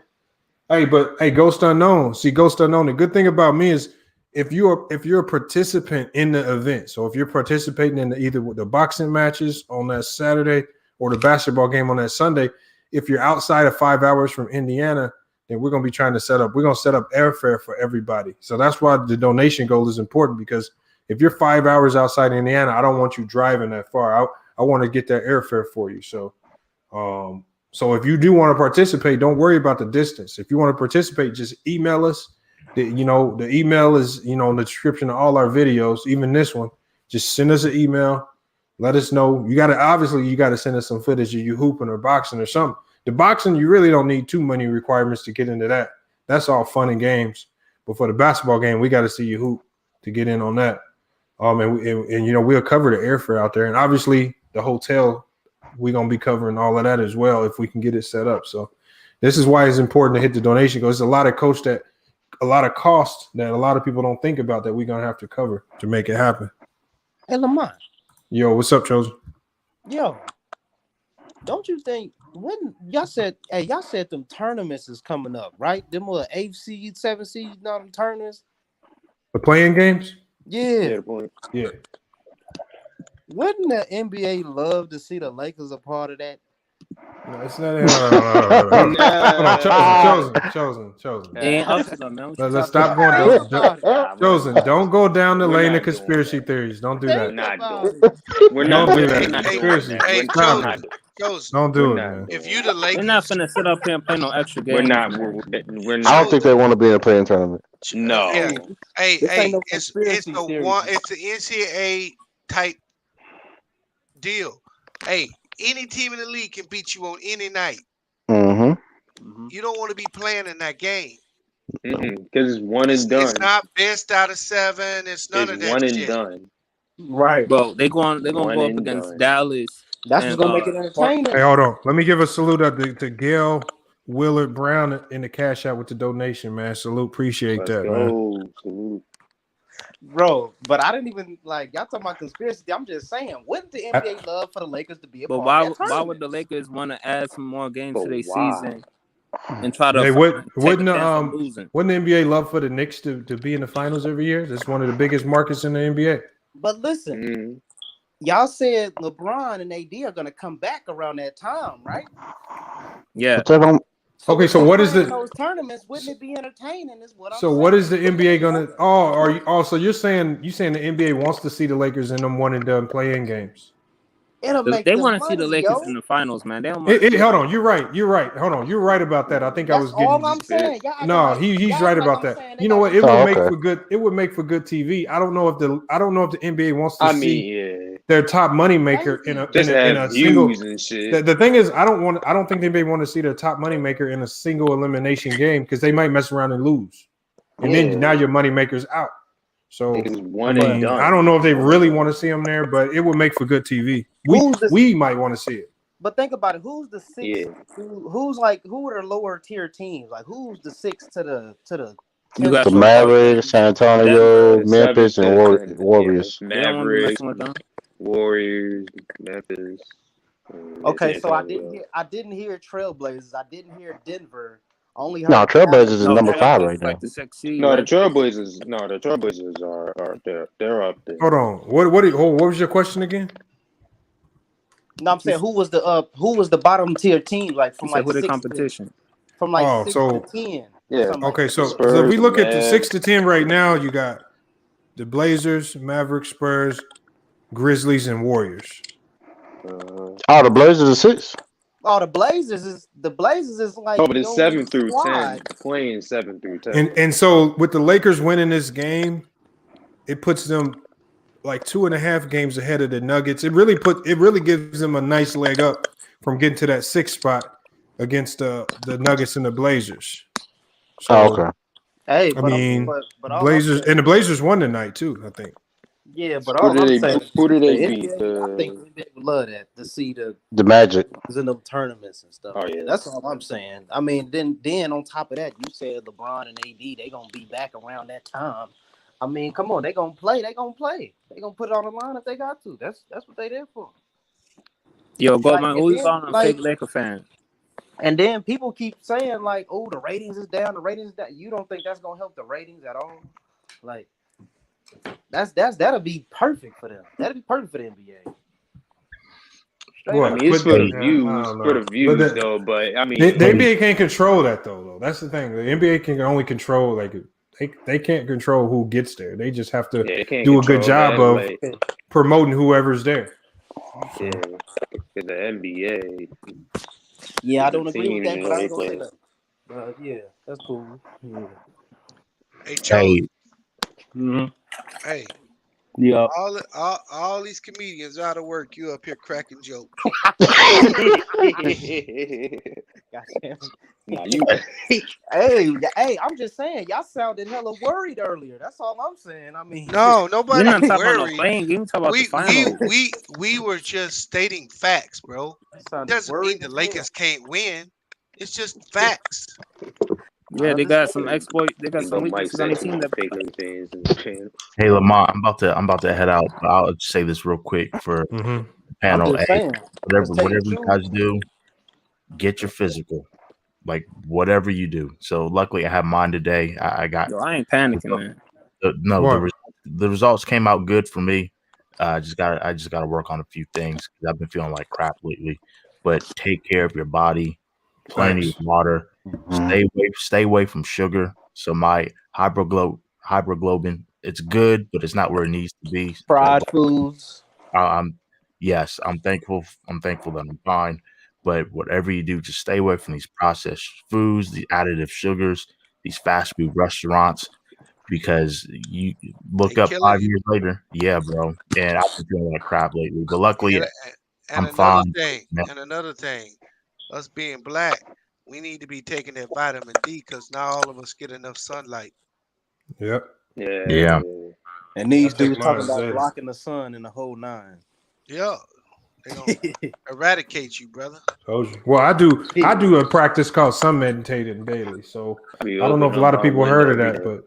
Speaker 7: Hey, Ghost Unknown. See, Ghost Unknown. The good thing about me is if you're a participant in the event. So if you're participating in either the boxing matches on that Saturday or the basketball game on that Sunday, if you're outside of 5 hours from Indiana, then we're going to be trying to set up airfare for everybody. So that's why the donation goal is important, because if you're 5 hours outside Indiana, I don't want you driving that far. I want to get that airfare for you. So, so if you do want to participate, don't worry about the distance. If you want to participate, just email us. The email is, in the description of all our videos, even this one. Just send us an email. Let us know. You got to send us some footage of you hooping or boxing or something. The boxing, you really don't need too many requirements to get into that. That's all fun and games. But for the basketball game, we got to see you hoop to get in on that. And we'll cover the airfare out there. And obviously the hotel, we're going to be covering all of that as well if we can get it set up. So this is why it's important to hit the donation, because there's a lot of cost that a lot of people don't think about that we're going to have to cover to make it happen.
Speaker 21: Hey, Lamont.
Speaker 7: Yo, what's up, Chosen?
Speaker 21: Yo, don't you think when y'all said them tournaments is coming up, right? Them little 8th seed, 7th seed, them tournaments.
Speaker 7: The playing games?
Speaker 21: Yeah.
Speaker 7: Yeah.
Speaker 21: Wouldn't the NBA love to see the Lakers a part of that?
Speaker 7: No, it's not. Chosen. Let's stop going. Chosen, don't go down the lane of conspiracy theories. Don't do that.
Speaker 8: We're not
Speaker 7: do that. Conspiracy. Don't do it, man.
Speaker 9: If you the Lakers,
Speaker 18: they're not finna sit up here and play no extra games.
Speaker 8: We're not.
Speaker 2: I don't think they want to be in a playing tournament.
Speaker 8: No.
Speaker 9: It's the NCAA type deal. Hey, any team in the league can beat you on any night.
Speaker 2: Mm-hmm.
Speaker 9: You don't want to be playing in that game.
Speaker 8: Because it's one and done.
Speaker 9: It's not best out of 7. It's none of that
Speaker 8: one
Speaker 9: shit.
Speaker 8: And done.
Speaker 21: Right.
Speaker 18: Bro, they're gonna go up against Dallas.
Speaker 21: That's what's gonna make it entertaining.
Speaker 7: Hey, hold on. Let me give a salute out to Gail Willard Brown in the cash out with the donation, man. Salute, appreciate that, man.
Speaker 8: Salute.
Speaker 21: Bro, but I didn't even y'all talking about conspiracy. I'm just saying, wouldn't the NBA love for the Lakers to be a part of that tournament?
Speaker 18: Why would the Lakers want to add some more games to their season and try to
Speaker 7: wouldn't the NBA love for the Knicks to be in the finals every year? That's one of the biggest markets in the NBA.
Speaker 21: But listen, y'all said LeBron and AD are gonna come back around that time, right?
Speaker 18: Yeah.
Speaker 7: Okay, so what is
Speaker 21: those tournaments? Wouldn't it be entertaining? Is what I'm
Speaker 7: so
Speaker 21: saying.
Speaker 7: what is the NBA gonna? So you're saying the NBA wants to see the Lakers in them one and done playing games?
Speaker 18: They want to see the Lakers in the finals, man. They don't
Speaker 7: hold on, you're right. Hold on, you're right about that. I think I was getting.
Speaker 21: All I'm saying.
Speaker 7: No, he's right about that. You know what? It would make for good. It would make for good TV. I don't know if the NBA wants to see. their top money maker in a single.
Speaker 8: And shit.
Speaker 7: The thing is, I don't think anybody want to see their top money maker in a single elimination game because they might mess around and lose, and then now your money maker's out. So I don't know if they really want to see him there, but it would make for good TV. We might want to see it.
Speaker 21: But think about it. Who's the six? Who are the lower tier teams? Like who's the six to the?
Speaker 2: You got the Mavericks, San Antonio, Memphis, and Warriors.
Speaker 8: Mavericks, Warriors, Memphis.
Speaker 21: Okay, so I didn't hear Trailblazers. I didn't hear Denver. Only heard
Speaker 2: Trailblazers is number 5 right now.
Speaker 8: The Trailblazers are they're up there.
Speaker 7: Hold on. What was your question again?
Speaker 21: No, I'm saying who was the bottom tier team like from like
Speaker 18: who the
Speaker 21: 6
Speaker 18: competition?
Speaker 21: From like 6 to 10.
Speaker 8: Yeah.
Speaker 7: Okay, so if we look at the 6 to 10 right now, you got the Blazers, Mavericks, Spurs, Grizzlies, and Warriors.
Speaker 2: The Blazers are 6.
Speaker 21: Oh, the Blazers is like.
Speaker 8: Oh, but it's 7 through 10. Playing 7 through 10.
Speaker 7: And so with the Lakers winning this game, it puts them like 2.5 games ahead of the Nuggets. It really gives them a nice leg up from getting to that 6th spot against the Nuggets and the Blazers. So,
Speaker 2: okay.
Speaker 21: Hey,
Speaker 7: Blazers and the Blazers won tonight too, I think.
Speaker 21: Yeah, but all I'm saying,
Speaker 8: who did they beat?
Speaker 21: I think they would love that to see
Speaker 2: the Magic
Speaker 21: in them tournaments and stuff.
Speaker 8: Oh yeah,
Speaker 21: that's all I'm saying. I mean, then on top of that, you said LeBron and AD they gonna be back around that time. I mean, come on, they gonna play. They gonna put it on the line if they got to. That's what they there for.
Speaker 18: Yo, Goldman, who you calling a fake Laker fan?
Speaker 21: And then people keep saying like, "Oh, the ratings is down. The ratings is down." You don't think that's gonna help the ratings at all? Like, that'll be perfect for them. That'll be perfect for the NBA.
Speaker 8: I mean, it's for the views, though. But I mean,
Speaker 7: the NBA can't control that though. That's the thing. The NBA can only control they can't control who gets there. They just have to do a good job of promoting whoever's there.
Speaker 8: Yeah, the NBA.
Speaker 21: Yeah, I don't agree with that, but I ain't gonna say that. Yeah, that's cool. Yeah.
Speaker 9: Hey, Charlie.
Speaker 21: Mm-hmm.
Speaker 9: Hey.
Speaker 21: Yeah.
Speaker 9: All these comedians out of work. You up here cracking jokes.
Speaker 21: Hey, I'm just saying, y'all sounded hella worried earlier. That's all I'm saying. I mean,
Speaker 9: no, nobody
Speaker 18: not talking
Speaker 9: worried.
Speaker 18: about playing. You talking about the finals.
Speaker 9: We were just stating facts, bro. It doesn't mean the Lakers can't win. It's just facts.
Speaker 18: Yeah, they got some exploit. They got some weaknesses on the team that
Speaker 1: Hey, Lamont, I'm about to head out. I'll just say this real quick for the panel. Hey, whatever you guys do, get your physical. Like whatever you do. So luckily, I have mine today. I
Speaker 18: ain't panicking, man.
Speaker 1: The results came out good for me. I just gotta work on a few things because I've been feeling like crap lately. But take care of your body. Plenty of water. Stay away from sugar. So my hydroglobin, it's good, but it's not where it needs to be.
Speaker 21: Fried foods.
Speaker 1: Yes, I'm thankful that I'm fine. But whatever you do, just stay away from these processed foods, the additive sugars, these fast food restaurants, because you look up 5 years later. Yeah, bro. And I've been feeling like crap lately. But luckily, I'm fine.
Speaker 9: And another thing, us being black, we need to be taking that vitamin D because not all of us get enough sunlight.
Speaker 7: Yep.
Speaker 1: Yeah.
Speaker 21: And these dudes talking about blocking the sun in the whole 9.
Speaker 9: Yeah. They gonna eradicate you, brother.
Speaker 7: Well, I do a practice called sun meditating daily. So I don't know if a lot of people heard of that, but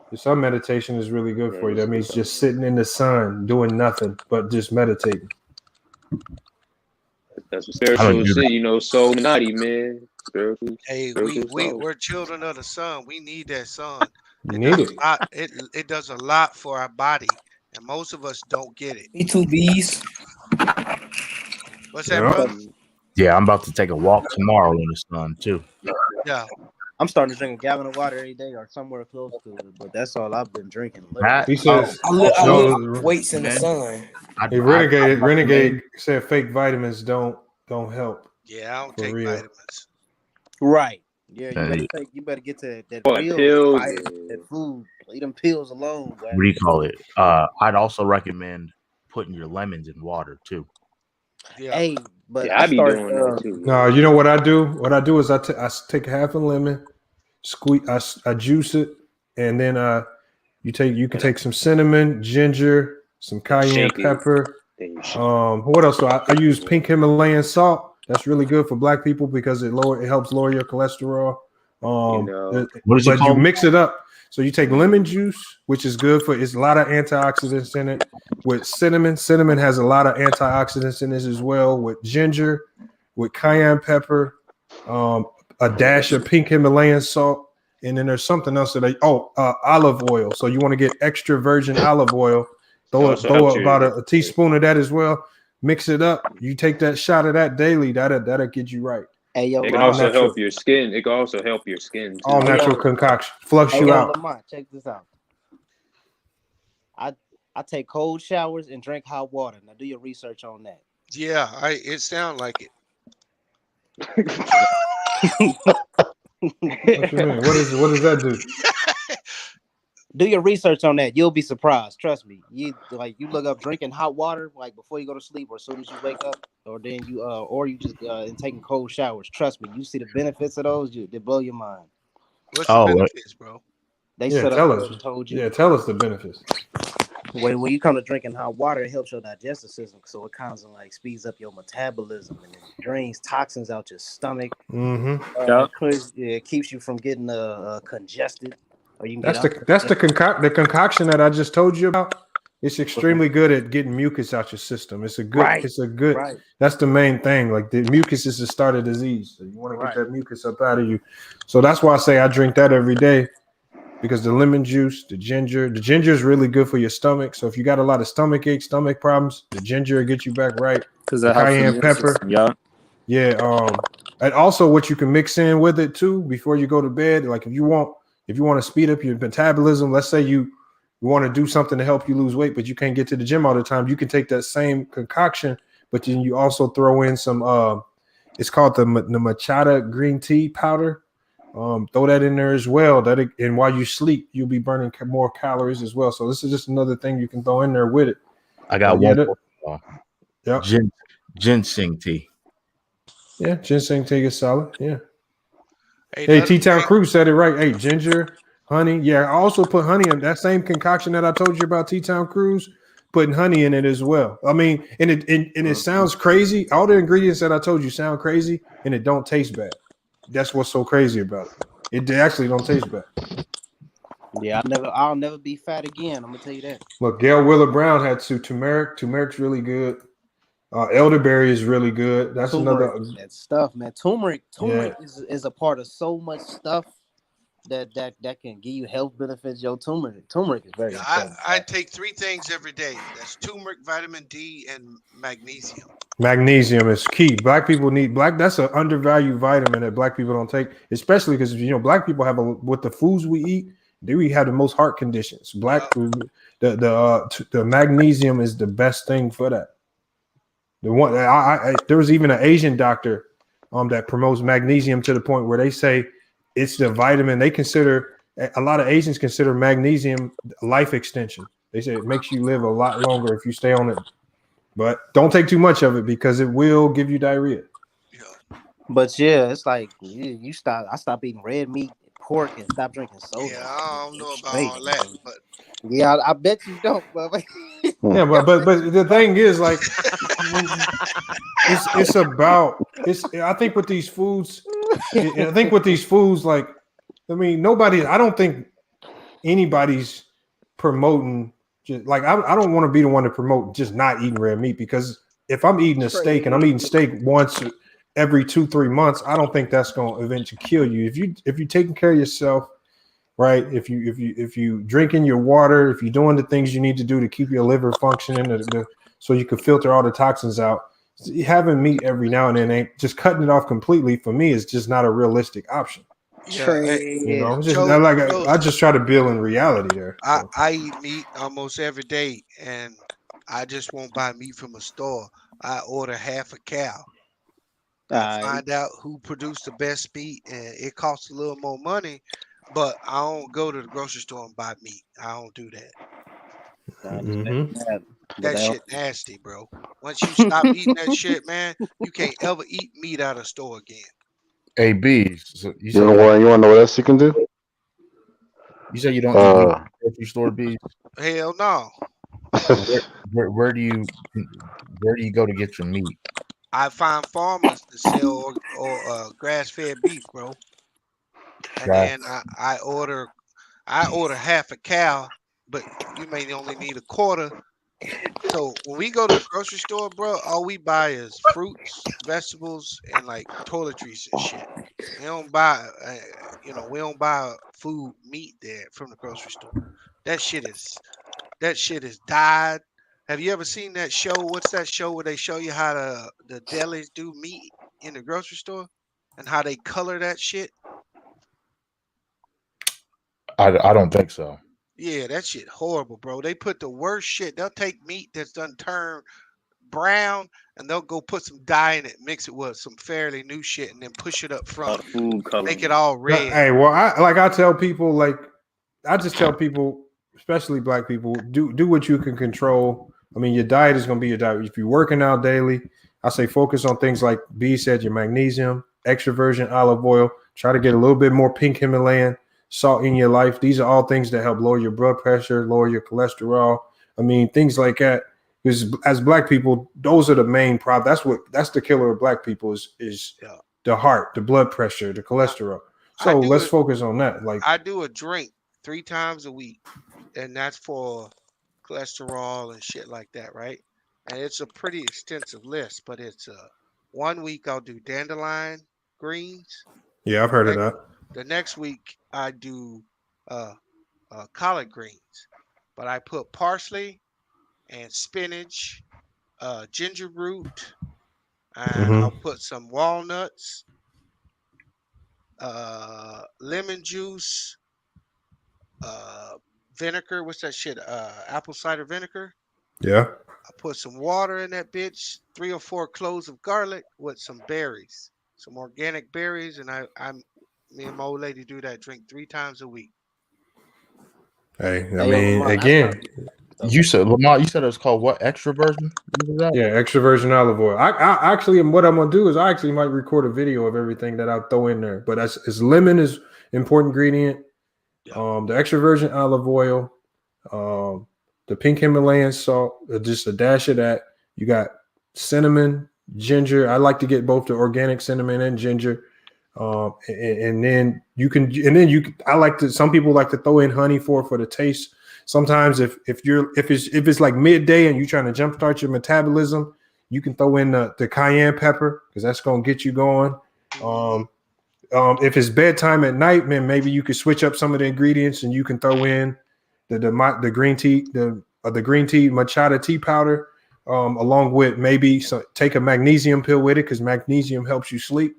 Speaker 7: the sun meditation is really good for you. That means just sitting in the sun, doing nothing but just meditating.
Speaker 8: That's some spiritual shit, soul naughty, man. Spiritual.
Speaker 9: Hey, we're children of the sun. We need that sun.
Speaker 7: You need it.
Speaker 9: It does a lot for our body, and most of us don't get it.
Speaker 13: B2Bs.
Speaker 9: What's that, brother?
Speaker 1: Yeah, I'm about to take a walk tomorrow in the sun too.
Speaker 9: Yeah.
Speaker 21: I'm starting to drink a gallon of water every day or somewhere close to it, but that's all I've been drinking.
Speaker 7: He says,
Speaker 13: I lift weights in the sun.
Speaker 7: Renegade said fake vitamins don't help.
Speaker 9: Yeah, I don't take vitamins.
Speaker 21: Right. Yeah, you better get to that pills, that food. Leave them pills alone.
Speaker 1: What do you call it? I'd also recommend putting your lemons in water too.
Speaker 9: Yeah.
Speaker 20: Hey, but
Speaker 8: Yeah,
Speaker 20: I
Speaker 8: I be
Speaker 20: started.
Speaker 8: doing that too.
Speaker 7: No, you know what I do? What I do is I take half a lemon, squeeze, I juice it, and then you can take some cinnamon, ginger, some cayenne
Speaker 8: Shake it.
Speaker 7: pepper.
Speaker 8: Then you
Speaker 7: What else? So I use pink Himalayan salt. That's really good for black people because it helps lower your cholesterol.
Speaker 8: you know.
Speaker 1: What is it
Speaker 7: But you
Speaker 1: called?
Speaker 7: mix it up. So you take lemon juice, which is good for. It's a lot of antioxidants in it. With cinnamon, cinnamon has a lot of antioxidants in it as well. With ginger, with cayenne pepper, a dash of pink Himalayan salt, and then there's something else that olive oil. So you want to get extra virgin olive oil. Throw about a teaspoon of that as well. Mix it up. You take that shot of that daily. That'll get you right.
Speaker 20: Hey, yo,
Speaker 8: It can also help your skin. It can also help your skin too.
Speaker 7: All natural concoction. Flush you out.
Speaker 20: Lamont, check this out. I take cold showers and drink hot water. Now do your research on that.
Speaker 9: Yeah, it sounds like it.
Speaker 7: What you mean? What does that do?
Speaker 20: Do your research on that. You'll be surprised. Trust me. You look up drinking hot water like before you go to sleep or as soon as you wake up, or then you just and taking cold showers. Trust me, you see the benefits of those. They blow your mind.
Speaker 9: What's the benefits, bro?
Speaker 20: They
Speaker 7: tell us.
Speaker 20: Told you.
Speaker 7: Yeah, tell us the benefits.
Speaker 20: When you come to drinking hot water, it helps your digestive system, so it kind of like speeds up your metabolism and it drains toxins out your stomach. It keeps you from getting congested. Or you can
Speaker 7: the concoction that I just told you about. It's extremely good at getting mucus out your system. It's a good.
Speaker 20: Right.
Speaker 7: That's the main thing. Like the mucus is the start of disease. So you want to get that mucus up out of you. So that's why I say I drink that every day. Because the lemon juice, the ginger is really good for your stomach. So if you got a lot of stomach aches, stomach problems, the ginger will get you back right.
Speaker 18: Because
Speaker 7: the cayenne pepper. Yeah. And also what you can mix in with it too before you go to bed. Like if you want to speed up your metabolism, let's say you want to do something to help you lose weight, but you can't get to the gym all the time. You can take that same concoction, but then you also throw in some. It's called the matcha green tea powder. Throw that in there as well. And while you sleep, you'll be burning more calories as well. So this is just another thing you can throw in there with it.
Speaker 1: I got one. Ginseng tea.
Speaker 7: Yeah, ginseng tea is solid. Yeah. Hey, T-Town Crew said it right. Hey, ginger, honey. Yeah, I also put honey in that same concoction that I told you about. T-Town Crews putting honey in it as well. I mean, and it sounds crazy. All the ingredients that I told you sound crazy, and it don't taste bad. That's what's so crazy about it. It actually don't taste bad.
Speaker 20: Yeah, I'll never be fat again. I'm gonna tell you that.
Speaker 7: Look, Gail Willer Brown had turmeric. Turmeric's really good. Elderberry is really good. That's
Speaker 20: turmeric,
Speaker 7: another
Speaker 20: that stuff, man. Turmeric is a part of so much stuff that can give you health benefits. Yo, turmeric is very important.
Speaker 9: I take 3 things every day. That's turmeric, vitamin D, and magnesium.
Speaker 7: Magnesium is key. Black people need that's an undervalued vitamin that black people don't take, especially because black people have with the foods we eat, we have the most heart conditions. The magnesium is the best thing for that. The one there was even an Asian doctor that promotes magnesium to the point where they say it's the vitamin they consider. A lot of Asians consider magnesium life extension. They say it makes you live a lot longer if you stay on it. But don't take too much of it because it will give you diarrhea.
Speaker 20: But yeah, it's like you stop. I stopped eating red meat, pork, and stop drinking soda.
Speaker 9: Yeah, I don't know about all that, but
Speaker 20: yeah, I bet you don't. But
Speaker 7: yeah, but the thing is, like, I think with these foods, like, I mean, I don't think anybody's promoting. Like I don't want to be the one to promote just not eating red meat, because if I'm eating a steak and I'm eating steak once every 2-3 months, I don't think that's going to eventually kill you. If you're taking care of yourself, right? If you drinking your water, if you're doing the things you need to do to keep your liver functioning, so you can filter all the toxins out, having meat every now and then ain't just cutting it off completely. For me, is just not a realistic option.
Speaker 9: Yeah,
Speaker 7: I just try to build in reality there.
Speaker 9: So. I eat meat almost every day, and I just won't buy meat from a store. I order half a cow. I find out who produced the best meat, and it costs a little more money, but I don't go to the grocery store and buy meat. I don't do that. That shit nasty, bro. Once you stop eating that shit, man, you can't ever eat meat out of store again.
Speaker 1: AB, so you
Speaker 2: You
Speaker 1: say
Speaker 2: know
Speaker 1: you
Speaker 2: what?
Speaker 1: don't.
Speaker 2: You want to know what else you can do?
Speaker 1: You say you don't eat meat at
Speaker 2: Uh,
Speaker 1: the grocery store, bees.
Speaker 9: Hell no.
Speaker 1: So where do you go to get your meat?
Speaker 9: I find farmers to sell or grass-fed beef, bro. And
Speaker 1: Grass.
Speaker 9: then I order half a cow, but you may only need a quarter. So when we go to the grocery store, bro, all we buy is fruits, vegetables, and like toiletries and shit. We don't buy, we don't buy food, meat there from the grocery store. That shit is dyed. Have you ever seen that show? What's that show where they show you how the delis do meat in the grocery store and how they color that shit?
Speaker 1: I don't think so.
Speaker 9: Yeah, that shit horrible, bro. They put the worst shit. They'll take meat that's done turned brown and they'll go put some dye in it, mix it with some fairly new shit, and then push it up front, make it all red.
Speaker 7: Hey, well, I tell people, like, I just tell people, especially black people, do what you can control. I mean, your diet is going to be your diet. If you're working out daily, I say focus on things like B said, your magnesium, extra virgin olive oil. Try to get a little bit more pink Himalayan salt in your life. These are all things that help lower your blood pressure, lower your cholesterol. I mean, things like that. Because as black people, those are the main problem. That's the killer of black people is the heart, the blood pressure, the cholesterol. So let's focus on that. Like,
Speaker 9: I do a drink 3 times a week, and that's for cholesterol and shit like that, right? And it's a pretty extensive list, but it's 1 week I'll do dandelion greens.
Speaker 7: yeah, I've heard of that.
Speaker 9: The next week I do collard greens, but I put parsley and spinach, ginger root, and I'll put some walnuts, lemon juice, vinegar. What's that shit? Apple cider vinegar.
Speaker 7: Yeah.
Speaker 9: I put some water in that bitch, 3 or 4 cloves of garlic with some berries, some organic berries, and me and my old lady do that drink 3 times a week.
Speaker 7: Hey, I mean, again,
Speaker 1: you said Lamont. You said it was called what? Extra virgin? What was that?
Speaker 7: yeah, extra virgin olive oil. I actually, what I'm gonna do is I actually might record a video of everything that I'll throw in there. But as lemon is important ingredient, the extra virgin olive oil, the pink Himalayan salt, just a dash of that. You got cinnamon, ginger. I like to get both the organic cinnamon and ginger. And then I like to, some people like to throw in honey for the taste. Sometimes if it's like midday and you're trying to jumpstart your metabolism, you can throw in the cayenne pepper because that's gonna get you going. If it's bedtime at night, man, maybe you could switch up some of the ingredients and you can throw in the green tea, the green tea matcha tea powder, along with maybe take a magnesium pill with it because magnesium helps you sleep.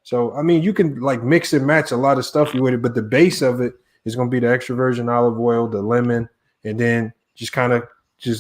Speaker 7: So I mean, you can like mix and match a lot of stuff with it, but the base of it is going to be the extra virgin olive oil, the lemon, and then just kind of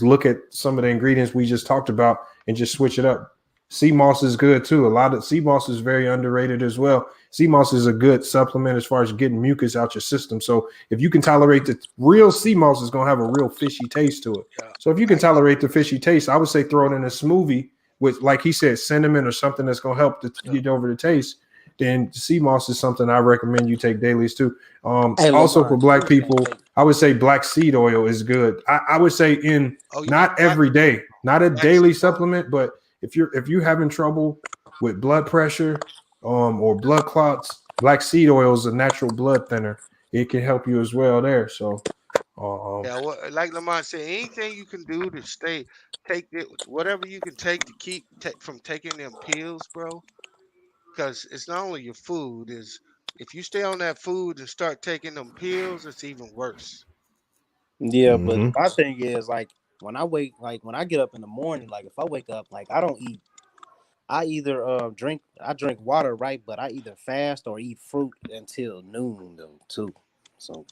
Speaker 7: look at some of the ingredients we just talked about and just switch it up. Sea moss is good too. A lot of sea moss is very underrated as well. Sea moss is a good supplement as far as getting mucus out your system. So if you can tolerate the real sea moss, is going to have a real fishy taste to it. So if you can tolerate the fishy taste, I would say throw it in a smoothie with, like he said, cinnamon or something that's going to help to get over the taste. Then sea moss is something I recommend you take dailies too. Also for black people, I would say black seed oil is good. I would say not every day, not a daily supplement, but if you're having trouble with blood pressure or blood clots, black seed oil is a natural blood thinner. It can help you as well there. So
Speaker 9: like Lamont said, anything you can do to take it, whatever you can take to keep from taking them pills, bro. Because it's not only your food, is if you stay on that food and start taking them pills, it's even worse.
Speaker 21: Yeah, but my thing is like when I get up in the morning, like if I wake up, like I don't eat. I either drink water, right? But I either fast or eat fruit until noon though too. So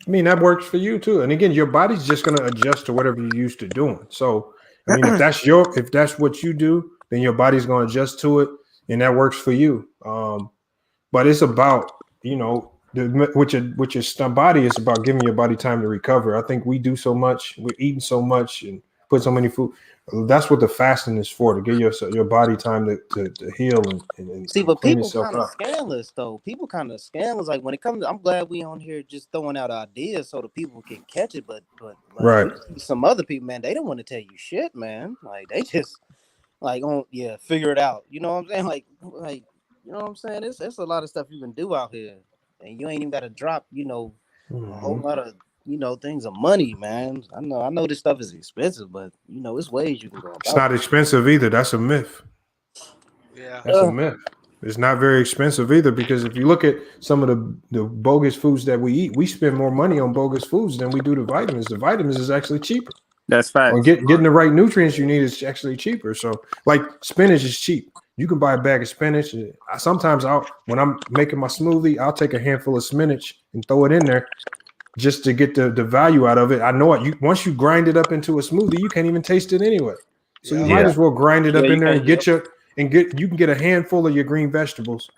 Speaker 7: I mean that works for you too. And again, your body's just going to adjust to whatever you're used to doing. So I mean, if that's what you do, then your body's going to adjust to it. And that works for you. But it's about, with your body, it's about giving your body time to recover. I think we do so much, we're eating so much, and put so many food. That's what the fasting is for, to give your body time to heal and
Speaker 20: See, but
Speaker 7: clean
Speaker 20: people
Speaker 7: itself
Speaker 20: kind of
Speaker 7: out.
Speaker 20: scandalous though. People kind of scandalous. Like when it comes to, I'm glad we on here just throwing out ideas so the people can catch it. But
Speaker 7: Right.
Speaker 20: you see some other people, man, they don't want to tell you shit, man. Like they just like figure it out. You know what I'm saying? Like you know what I'm saying? It's a lot of stuff you can do out here, and you ain't even got to drop a whole lot of things of money, man. I know this stuff is expensive, but it's ways you can go
Speaker 7: It's
Speaker 20: about
Speaker 7: not expensive either. That's a myth.
Speaker 9: Yeah.
Speaker 7: That's a myth. It's not very expensive either, because if you look at some of the bogus foods that we eat, we spend more money on bogus foods than we do the vitamins. The vitamins is actually cheaper.
Speaker 18: That's
Speaker 7: Or
Speaker 18: facts.
Speaker 7: getting the right nutrients you need is actually cheaper. So, like, spinach is cheap. You can buy a bag of spinach. Sometimes when I'm making my smoothie, I'll take a handful of spinach and throw it in there just to get the value out of it. I know it. Once you grind it up into a smoothie, you can't even taste it anyway. So you might as well grind it up in there and you can get a handful of your green vegetables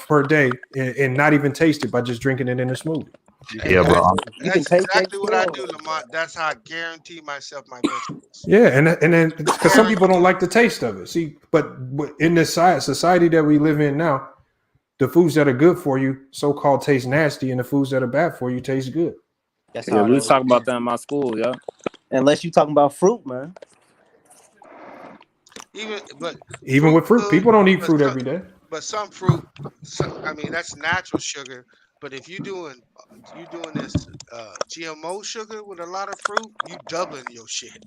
Speaker 7: per day and not even taste it by just drinking it in a smoothie.
Speaker 1: Yeah, bro.
Speaker 9: That's exactly what I do, Lamont. That's how I guarantee myself my vegetables.
Speaker 7: Yeah, and then because some people don't like the taste of it. See, but in this society that we live in now, the foods that are good for you, so-called, taste nasty, and the foods that are bad for you taste good.
Speaker 20: That's
Speaker 18: Yeah, we was talking about that in my school, yeah.
Speaker 20: Unless you talking about fruit, man.
Speaker 7: Even with fruit, people don't eat fruit every day.
Speaker 9: But some fruit, I mean, that's natural sugar. But if you doing this GMO sugar with a lot of fruit, you doubling your shit.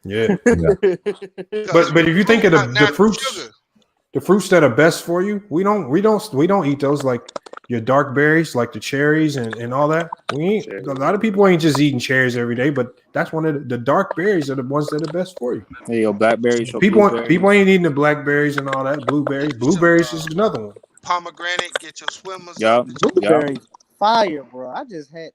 Speaker 7: Yeah. But if you think of the fruits that are best for you, we don't eat those, like your dark berries, like the cherries and all that. A lot of people ain't just eating cherries every day, but that's one of the dark berries are the ones that are best for you.
Speaker 18: Hey, your blackberries, your
Speaker 7: People
Speaker 18: blueberries.
Speaker 7: ain't eating the blackberries and all that. Blueberries is another one.
Speaker 9: Pomegranate, get your swimmers.
Speaker 18: Yeah,
Speaker 20: blueberry fire, bro. I just had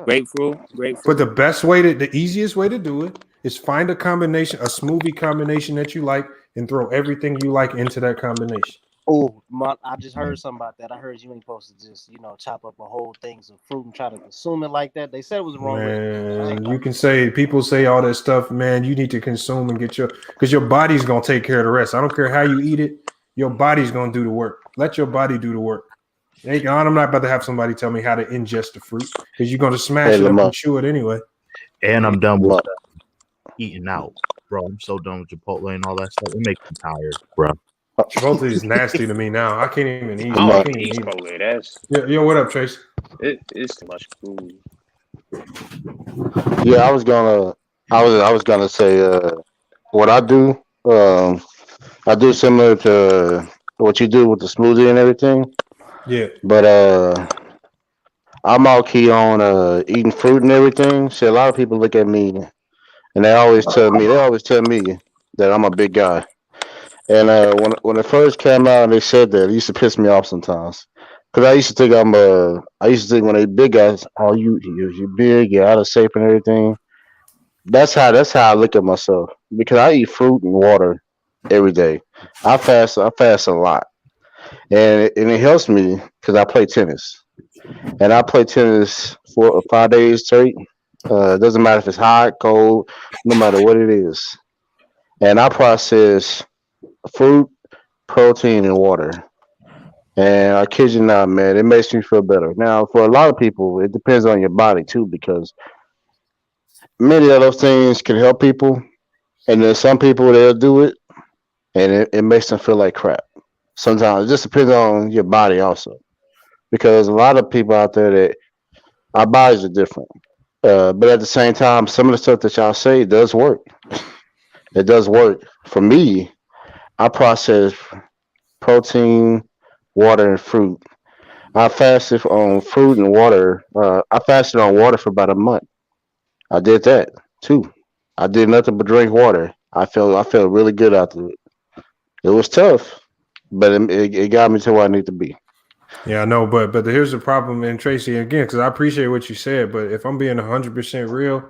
Speaker 18: grapefruit.
Speaker 7: But the easiest way to do it is find a smoothie combination that you like, and throw everything you like into that combination.
Speaker 20: Oh, I just heard something about that. I heard you ain't supposed to just chop up a whole things of fruit and try to consume it like that. They said it was wrong.
Speaker 7: Man, people say all that stuff, man. You need to consume and because your body's gonna take care of the rest. I don't care how you eat it, your body's gonna do the work. Let your body do the work. I'm not about to have somebody tell me how to ingest the fruit, because you're gonna smash it up and chew it anyway.
Speaker 1: And I'm done with eating out, bro. I'm so done with Chipotle and all that stuff. It makes me tired, bro.
Speaker 7: Chipotle is nasty to me now. I can't even eat it.
Speaker 8: I don't eat Chipotle. That's
Speaker 7: Yo, what up, Trace?
Speaker 8: It's too much food.
Speaker 2: Yeah, I was gonna say what I do. I do similar to what you do with the smoothie and everything.
Speaker 7: Yeah.
Speaker 2: But I'm all key on eating fruit and everything. See, a lot of people look at me and they always tell me that I'm a big guy. And when it first came out and they said that, it used to piss me off sometimes. Cause I used to think when they big guys, oh you big, you're out of shape and everything. That's how I look at myself, because I eat fruit and water every day. I fast a lot, and it helps me because I play tennis, and I play tennis for 5 days straight. It doesn't matter if it's hot, cold, no matter what it is, and I process fruit, protein, and water. And I kid you not, man, it makes me feel better. Now, for a lot of people, it depends on your body too, because many of those things can help people, and then some people they'll do it, and it makes them feel like crap. Sometimes it just depends on your body also, because a lot of people out there that our bodies are different. But at the same time, some of the stuff that y'all say does work. It does work. For me, I process protein, water, and fruit. I fasted on fruit and water. I fasted on water for about a month. I did that too. I did nothing but drink water. I felt really good after it. It was tough, but it got me to where I need to be.
Speaker 7: Yeah, I know, but here's the problem, and Tracy, again, because I appreciate what you said, but if I'm being 100% real,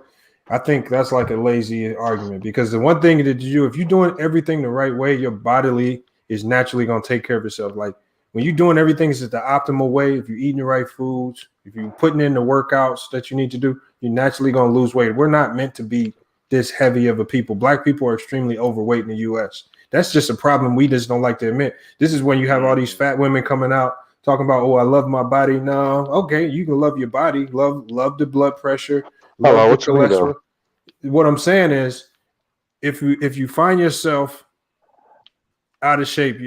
Speaker 7: I think that's like a lazy argument, because the one thing that you do, if you're doing everything the right way, your bodily is naturally going to take care of itself. Like when you're doing everything is the optimal way, if you're eating the right foods, if you're putting in the workouts that you need to do, you're naturally going to lose weight. We're not meant to be this heavy of a people. Black people are extremely overweight in the U.S. That's just a problem we just don't like to admit. This is when you have all these fat women coming out talking about, oh, I love my body. No, okay, you can love your body, love the blood pressure, love the cholesterol. What I'm saying is, if you find yourself out of shape,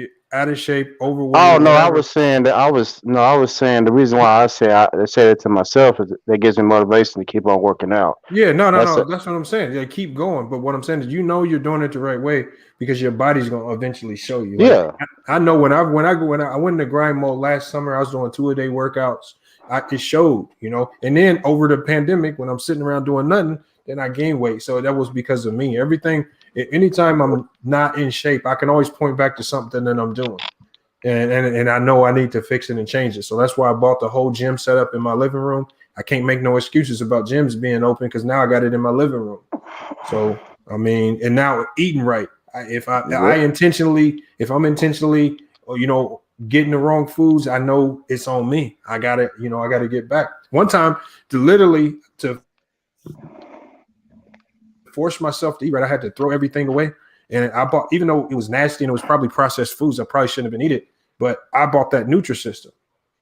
Speaker 7: overweight.
Speaker 2: Oh no, I was saying the reason why I said it to myself is that gives me motivation to keep on working out.
Speaker 7: Yeah, no, that's what I'm saying. Yeah, keep going. But what I'm saying is, you're doing it the right way because your body's gonna eventually show you. Like,
Speaker 2: yeah,
Speaker 7: I know when I went into grind mode last summer, I was doing 2-a-day workouts. It showed, And then over the pandemic, when I'm sitting around doing nothing, then I gained weight. So that was because of me. Anytime I'm not in shape, I can always point back to something that I'm doing. And I know I need to fix it and change it. So that's why I bought the whole gym setup in my living room. I can't make no excuses about gyms being open because now I got it in my living room. So, and now eating right. If I'm intentionally, getting the wrong foods, I know it's on me. I got to get back. One time to force myself to eat right, I had to throw everything away. And I bought, even though it was nasty and it was probably processed foods, I probably shouldn't have been eating it, but I bought that Nutrisystem.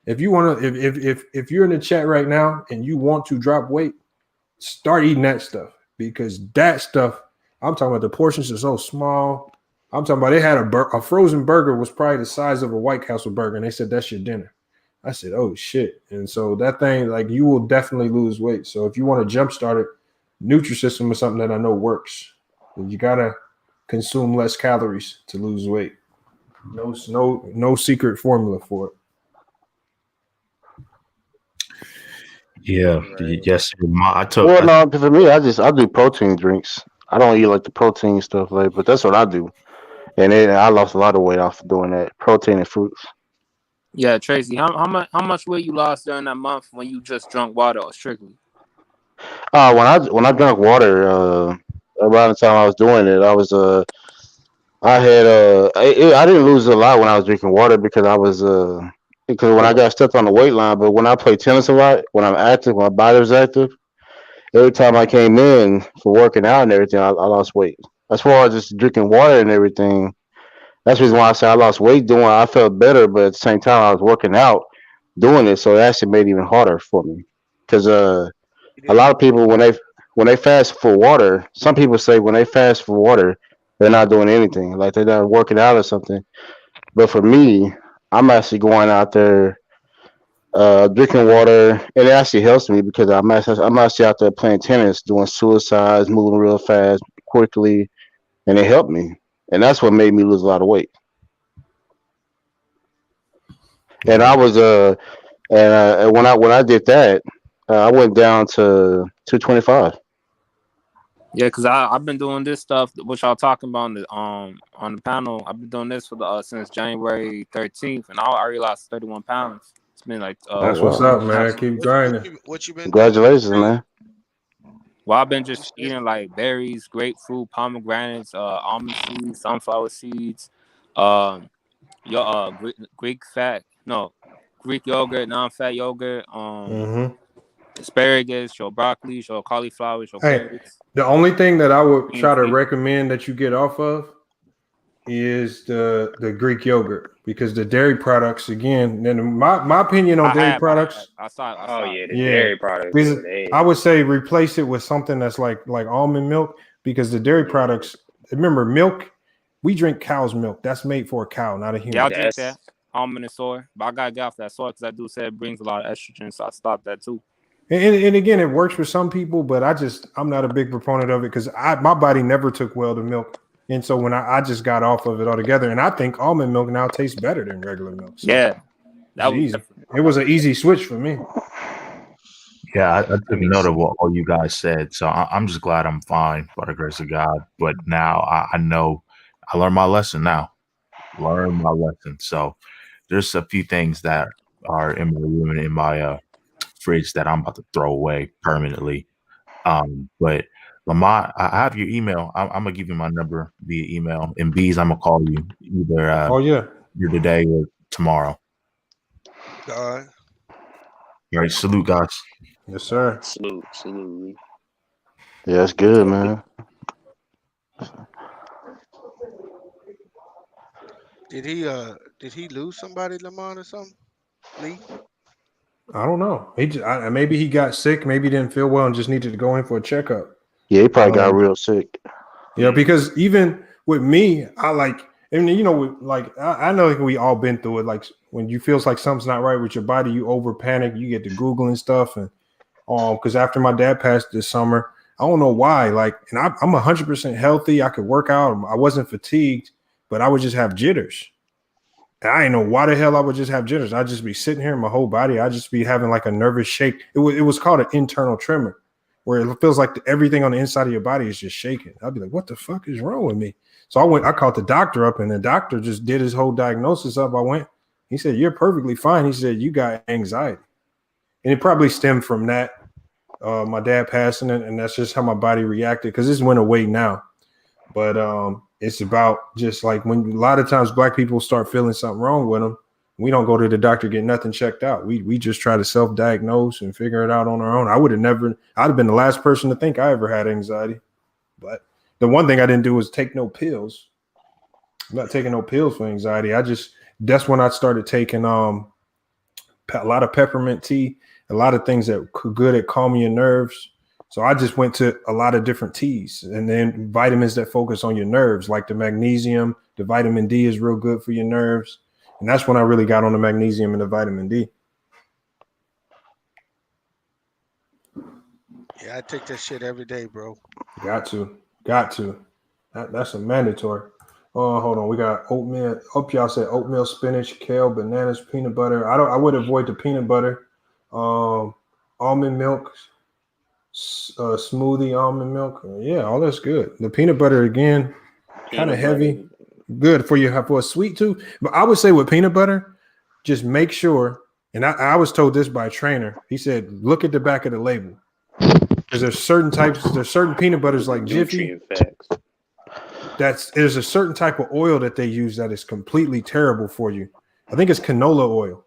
Speaker 7: If you want to, if you're in the chat right now and you want to drop weight, start eating that stuff, because that stuff, I'm talking about, the portions are so small. I'm talking about, they had a frozen burger was probably the size of a White Castle burger, and they said that's your dinner. I said, oh shit. And so that thing, like, you will definitely lose weight. So if you want to jumpstart it, Nutrisystem is something that I know works. You gotta consume less calories to lose weight. No secret formula for it.
Speaker 1: Yeah, yes.
Speaker 2: For me, I do protein drinks. I don't eat like the protein stuff, but that's what I do. And I lost a lot of weight off of doing that, protein and fruits.
Speaker 18: Yeah, Tracy, how much weight you lost during that month when you just drunk water or strictly?
Speaker 2: When I drank water, around the time I was doing it, I didn't lose a lot when I was drinking water because when I got stuck on the weight line. But when I play tennis a lot, when I'm active, when my body was active, every time I came in for working out and everything, I lost weight. As far as just drinking water and everything, that's the reason why I say I lost weight doing it. I felt better, but at the same time I was working out doing it, so it actually made it even harder for me. Because a lot of people, when they fast for water, some people say when they fast for water, they're not doing anything, like they're not working out or something. But for me, I'm actually going out there drinking water, and it actually helps me because I'm actually out there playing tennis, doing suicides, moving real fast, quickly, and it helped me. And that's what made me lose a lot of weight. And I was and when I did that, I went down to 225.
Speaker 18: Yeah, because I've been doing this stuff which y'all talking about on the panel. I've been doing this for since January 13th, and I already lost 31 pounds. It's been like
Speaker 7: that's what's up, man. Keep grinding.
Speaker 9: What you been
Speaker 2: Congratulations, man.
Speaker 18: Well, I've been just eating like berries, grapefruit, pomegranates, almond seeds, sunflower seeds, Greek yogurt, non-fat yogurt, asparagus, your broccoli, your cauliflower, your carrots.
Speaker 7: The only thing that I would try to recommend that you get off of is the Greek yogurt, because the dairy products, again, then my opinion on dairy products.
Speaker 18: I saw.
Speaker 8: The dairy products.
Speaker 7: I would say replace it with something that's like almond milk, because the dairy products, remember, milk, we drink cow's milk. That's made for a cow, not a human.
Speaker 18: Yeah, I'll drink that. Almond and soy. But I gotta get off that soy because I do say it brings a lot of estrogen, so I stopped that too.
Speaker 7: And again, it works for some people, but I'm not a big proponent of it because my body never took well to milk. And so when I just got off of it altogether, and I think almond milk now tastes better than regular milk. So
Speaker 18: yeah,
Speaker 7: that was easy. It was an easy switch for me.
Speaker 1: Yeah, I took note of what all you guys said, so I'm just glad I'm fine by the grace of God. But now I know I learned my lesson now. So there's a few things that are in my room and in my fridge that I'm about to throw away permanently. But Lamont, I have your email. I'm gonna give you my number via email. And Bees, I'm gonna call you either either today or tomorrow.
Speaker 9: All right.
Speaker 1: All right, salute, guys.
Speaker 7: Yes, sir.
Speaker 8: Salute.
Speaker 2: Yeah, that's good, man.
Speaker 9: Did he lose somebody, Lamont, or something? Lee?
Speaker 7: I don't know. Maybe he got sick. Maybe he didn't feel well and just needed to go in for a checkup.
Speaker 2: Yeah, he probably got real sick.
Speaker 7: Yeah, because even with me, I like, and you know, like I know like we all been through it. Like when you feels like something's not right with your body, you over panic, you get to Googling stuff, and because after my dad passed this summer, I don't know why. Like, and I'm 100% healthy. I could work out. I wasn't fatigued, but I would just have jitters. And I didn't know why the hell I would just have jitters. I'd just be sitting here in my whole body. I'd just be having like a nervous shake. It was called an internal tremor, where it feels like everything on the inside of your body is just shaking. I'd be like, what the fuck is wrong with me? So I called the doctor up, and the doctor just did his whole diagnosis up. He said, you're perfectly fine. He said, you got anxiety. And it probably stemmed from that. My dad passing it, and that's just how my body reacted, because this went away now. But it's about just like when a lot of times black people start feeling something wrong with them, we don't go to the doctor, get nothing checked out. We just try to self-diagnose and figure it out on our own. I'd have been the last person to think I ever had anxiety. But the one thing I didn't do was take no pills. I'm not taking no pills for anxiety. That's when I started taking a lot of peppermint tea, a lot of things that were good at calming your nerves. So I just went to a lot of different teas, and then vitamins that focus on your nerves, like the magnesium. The vitamin D is real good for your nerves. And that's when I really got on the magnesium and the vitamin D.
Speaker 9: Yeah, I take that shit every day, bro.
Speaker 7: Got to. That's a mandatory. Hold on. We got oatmeal. Hope y'all said oatmeal, spinach, kale, bananas, peanut butter. I would avoid the peanut butter. Almond milk, smoothie, almond milk. Yeah, all that's good. The peanut butter again, kind of heavy. Good for a sweet tooth. But I would say with peanut butter, just make sure. And I was told this by a trainer. He said, look at the back of the label. Because there's certain peanut butters like Jiffy. There's a certain type of oil that they use that is completely terrible for you. I think it's canola oil.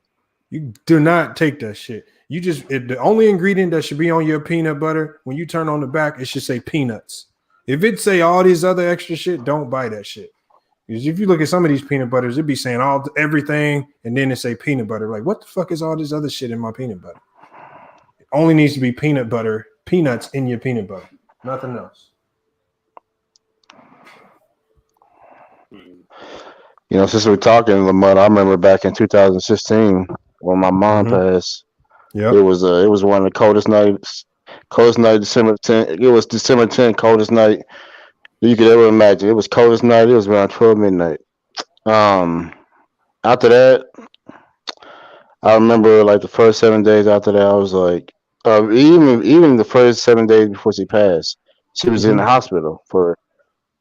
Speaker 7: You do not take that shit. The only ingredient that should be on your peanut butter, when you turn on the back, it should say peanuts. If it say all these other extra shit, don't buy that shit. Because if you look at some of these peanut butters, it'd be saying everything, and then it say peanut butter. Like, what the fuck is all this other shit in my peanut butter? It only needs to be peanuts in your peanut butter, nothing else.
Speaker 2: You know, since we're talking, Lamont, I remember back in 2016 when my mom passed.
Speaker 7: Yeah,
Speaker 2: it was one of the coldest nights. December 10th. It was December 10th, coldest night you could ever imagine. It was coldest night. It was around 12 midnight. After that, I remember like the first 7 days after that, I was like, even the first 7 days before she passed, she was in the hospital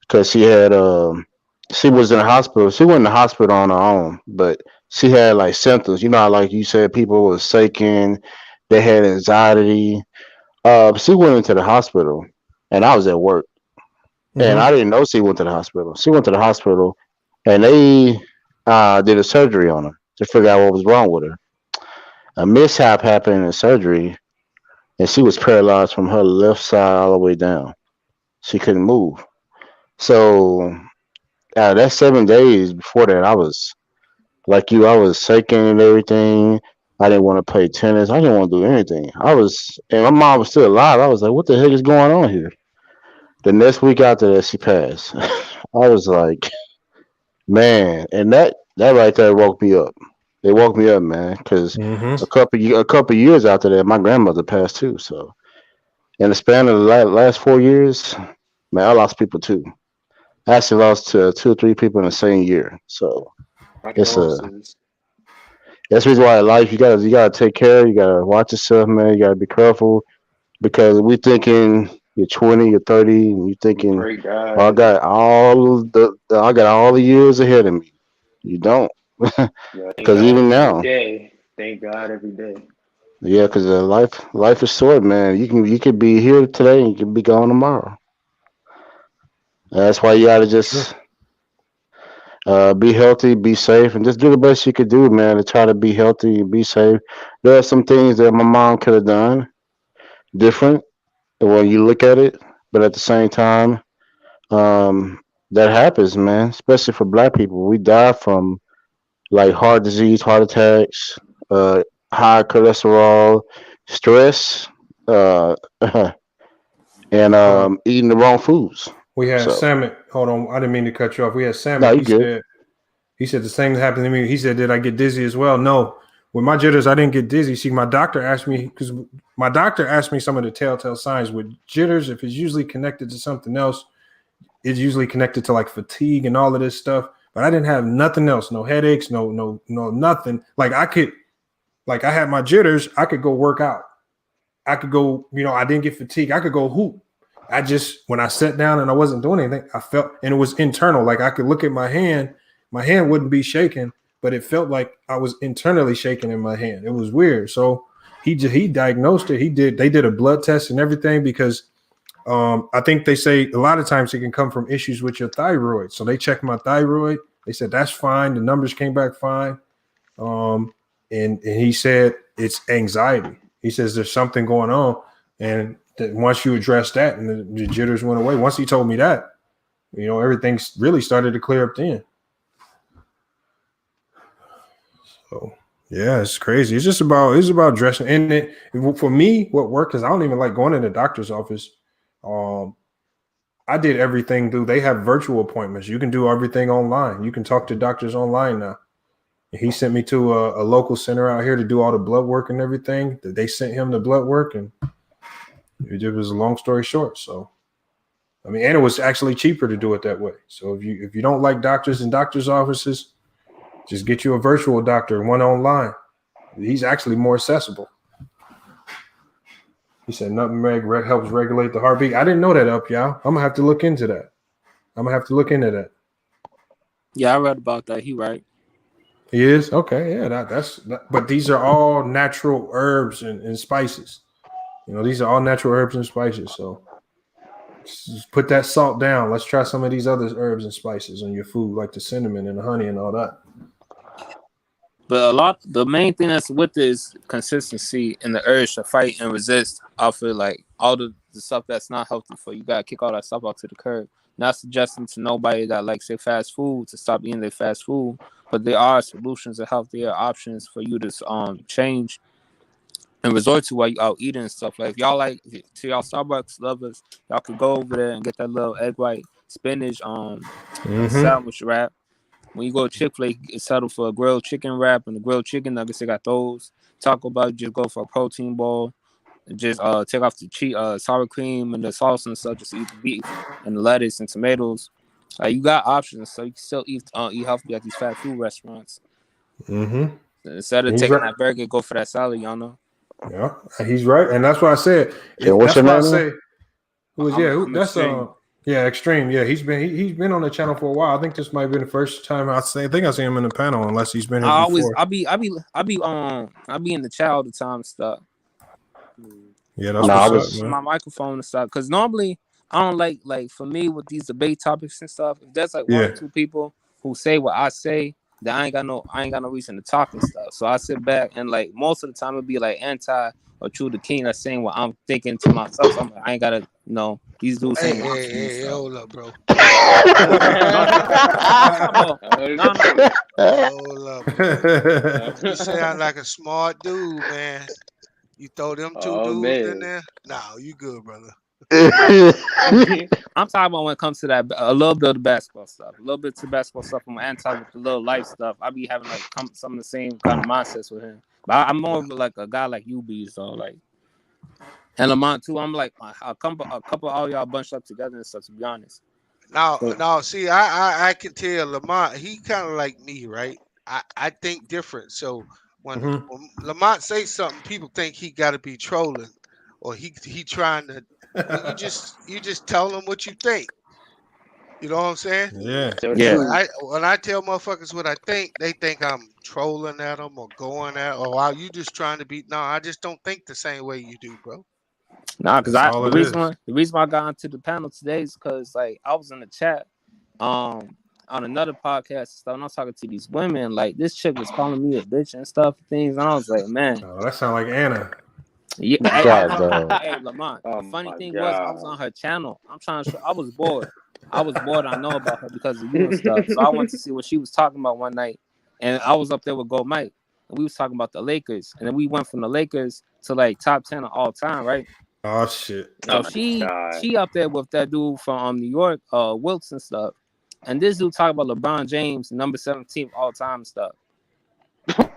Speaker 2: because she was in the hospital. She went in the hospital on her own, but she had like symptoms. You know, how, like you said, people were shaking, they had anxiety. She went into the hospital, and I was at work, and I didn't know she went to the hospital. She went to the hospital, and they did a surgery on her to figure out what was wrong with her. A mishap happened in the surgery, and she was paralyzed from her left side all the way down. She couldn't move. So that 7 days before that, I was like you. I was shaking and everything. I didn't want to play tennis. I didn't want to do anything. And my mom was still alive. I was like, what the heck is going on here? The next week after that, she passed. I was like, man, and that right there woke me up. It woke me up, man, because a couple years after that, my grandmother passed too. So in the span of the last 4 years, man, I lost people too. I actually lost 2 or 3 people in the same year. So it's that's the reason why in life you gotta take care. You gotta watch yourself, man. You gotta be careful because we thinking you're 20, you're 30, and you thinking, oh, I got all the years ahead of me. You don't, because even now,
Speaker 8: Thank God every day.
Speaker 2: yeah, because life is short, man. You could be here today and you can be gone tomorrow. That's why you gotta just be healthy, be safe, and just do the best you could do, man, to try to be healthy and be safe. There are some things that my mom could have done different when you look at it, but at the same time, um, That happens, man. Especially for black people, we die from like heart disease, heart attacks, uh, high cholesterol, stress, uh, and eating the wrong foods.
Speaker 7: We had
Speaker 2: So
Speaker 7: Salmon. Hold on, I didn't mean to cut you off. We had
Speaker 2: no,
Speaker 7: Salmon.
Speaker 2: you good.
Speaker 7: He said the same happened to me. He said, "Did I get dizzy as well?" No, with my jitters, I didn't get dizzy. See, my doctor asked me because my doctor asked me some of the telltale signs with jitters. If it's usually connected to something else, it's usually connected to like fatigue and all of this stuff. But I didn't have nothing else. No headaches. No, nothing. Like I had my jitters. I could go work out. I could go. I didn't get fatigue. I could go hoop. I just when I sat down and I wasn't doing anything, I felt, and it was internal. Like I could look at my hand. My hand wouldn't be shaking, but it felt like I was internally shaking in my hand. It was weird. So he diagnosed it. They did a blood test and everything because I think they say a lot of times it can come from issues with your thyroid. So they checked my thyroid. They said that's fine. The numbers came back fine. And he said it's anxiety. He says there's something going on, and that once you address that, and the jitters went away. Once he told me that, everything really started to clear up then. So yeah, it's crazy. It's about dressing. And for me, what worked is I don't even like going in the doctor's office. I did everything through. They have virtual appointments. You can do everything online. You can talk to doctors online now. He sent me to a local center out here to do all the blood work and everything. They sent him the blood work, and it was a long story short. So, I mean, and it was actually cheaper to do it that way. So if you don't like doctors in doctors' offices, just get you a virtual doctor, one online. He's actually more accessible. He said nutmeg helps regulate the heartbeat. I didn't know that, y'all. I'm gonna have to look into that.
Speaker 18: Yeah, I read about that. He right.
Speaker 7: He is? Okay, yeah, but these are all natural herbs and spices. These are all natural herbs and spices. So just put that salt down. Let's try some of these other herbs and spices on your food, like the cinnamon and the honey and all that.
Speaker 18: But the main thing that's with this consistency and the urge to fight and resist, I feel like all the stuff that's not healthy for you, gotta kick all that stuff out to the curb. Not suggesting to nobody that likes their fast food to stop eating their fast food, but there are solutions and healthier options for you to change and resort to while you out eating and stuff. Like if y'all to y'all Starbucks lovers, y'all could go over there and get that little egg white spinach sandwich wrap. When you go to Chick-fil-A, it's settled for a grilled chicken wrap and the grilled chicken nuggets. They got those. Taco Bell, just go for a protein bowl. Just take off the sour cream and the sauce and stuff. Just eat the beef and the lettuce and tomatoes. You got options, so you can still eat healthy at these fast food restaurants.
Speaker 7: Mm-hmm.
Speaker 18: Instead of taking that burger, go for that salad. Y'all know.
Speaker 7: Yeah, he's right, and that's why I said.
Speaker 2: What's your name?
Speaker 7: Extreme. Yeah, he's been on the channel for a while. I think this might be the first time I see him in the panel, unless he's been here before.
Speaker 18: I be in the chat all the time and stuff.
Speaker 7: Yeah, that's what's up, man.
Speaker 18: My microphone and stuff, because normally I don't like for me with these debate topics and stuff. If there's like one or two people who say what I say, then I ain't got no reason to talk and stuff. So I sit back and like most of the time it'll be like anti or true the king that's saying what I'm thinking to myself. So I'm like, I ain't gotta these dudes saying
Speaker 9: hey, hold up, bro. Hold up, bro. You sound like a smart dude, man. You throw them two dudes in there? No, you good, brother.
Speaker 18: I'm talking about when it comes to that a little bit of the basketball stuff, a little bit to basketball stuff. I'm anti with the little life stuff. I be having like some of the same kind of mindsets with him, but I'm more of like a guy like you be. So like, and Lamont too. I'm like a couple of all y'all bunched up together and stuff. To be honest.
Speaker 9: No. See, I can tell Lamont. He kind of like me, right? I think different. So when Lamont says something, people think he got to be trolling, or he trying to. You just tell them what you think. You know what I'm saying?
Speaker 7: Yeah.
Speaker 9: When I tell motherfuckers what I think, they think I'm trolling at them or going at, or you just trying to be. No, I just don't think the same way you do, bro.
Speaker 18: Nah, because the reason why I got onto the panel today is because like I was in the chat, on another podcast and stuff, and I was talking to these women. Like this chick was calling me a bitch and stuff, things, and I was like, man,
Speaker 7: that sound like Anna.
Speaker 18: Yeah, hey, Lamont. The funny thing was, I was on her channel. I'm trying to show. I was bored. I was bored. I know about her because of you and stuff. So I went to see what she was talking about one night, and I was up there with Go Mike, and we was talking about the Lakers, and then we went from the Lakers to like top 10 of all time, right?
Speaker 7: Oh shit!
Speaker 18: So she up there with that dude from New York, Wilkes and stuff, and this dude talking about LeBron James, number 17 all time and stuff.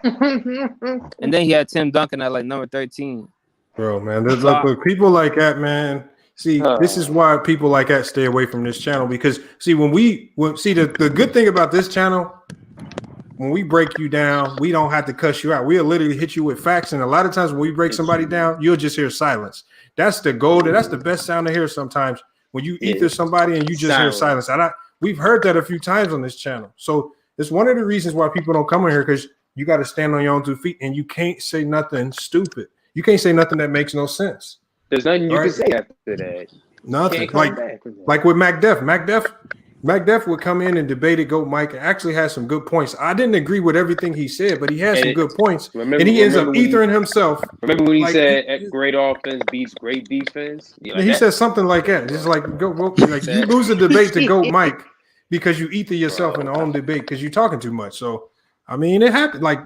Speaker 18: And then he had Tim Duncan at like number 13.
Speaker 7: Bro, man, look, people like that, man. See, this is why people like that stay away from this channel because see, the good thing about this channel, when we break you down, we don't have to cuss you out. We'll literally hit you with facts, and a lot of times when we break somebody down, you'll just hear silence. That's the gold. That's the best sound to hear sometimes when you ether somebody and you just hear silence. We've heard that a few times on this channel, so it's one of the reasons why people don't come in here because you got to stand on your own 2 feet, and you can't say nothing stupid. You can't say nothing that makes no sense.
Speaker 8: There's nothing you can say after that.
Speaker 7: Nothing. Like with MacDuff. MacDuff would come in and debate it, Go Mike, and actually has some good points. I didn't agree with everything he said, but he has some good points. And he ends up ethering himself.
Speaker 8: Remember when he said great offense beats great defense?
Speaker 7: He said something like that. Just like like you lose a debate to Go Mike because you ether yourself in the own debate because you're talking too much. So I mean, it happened. Like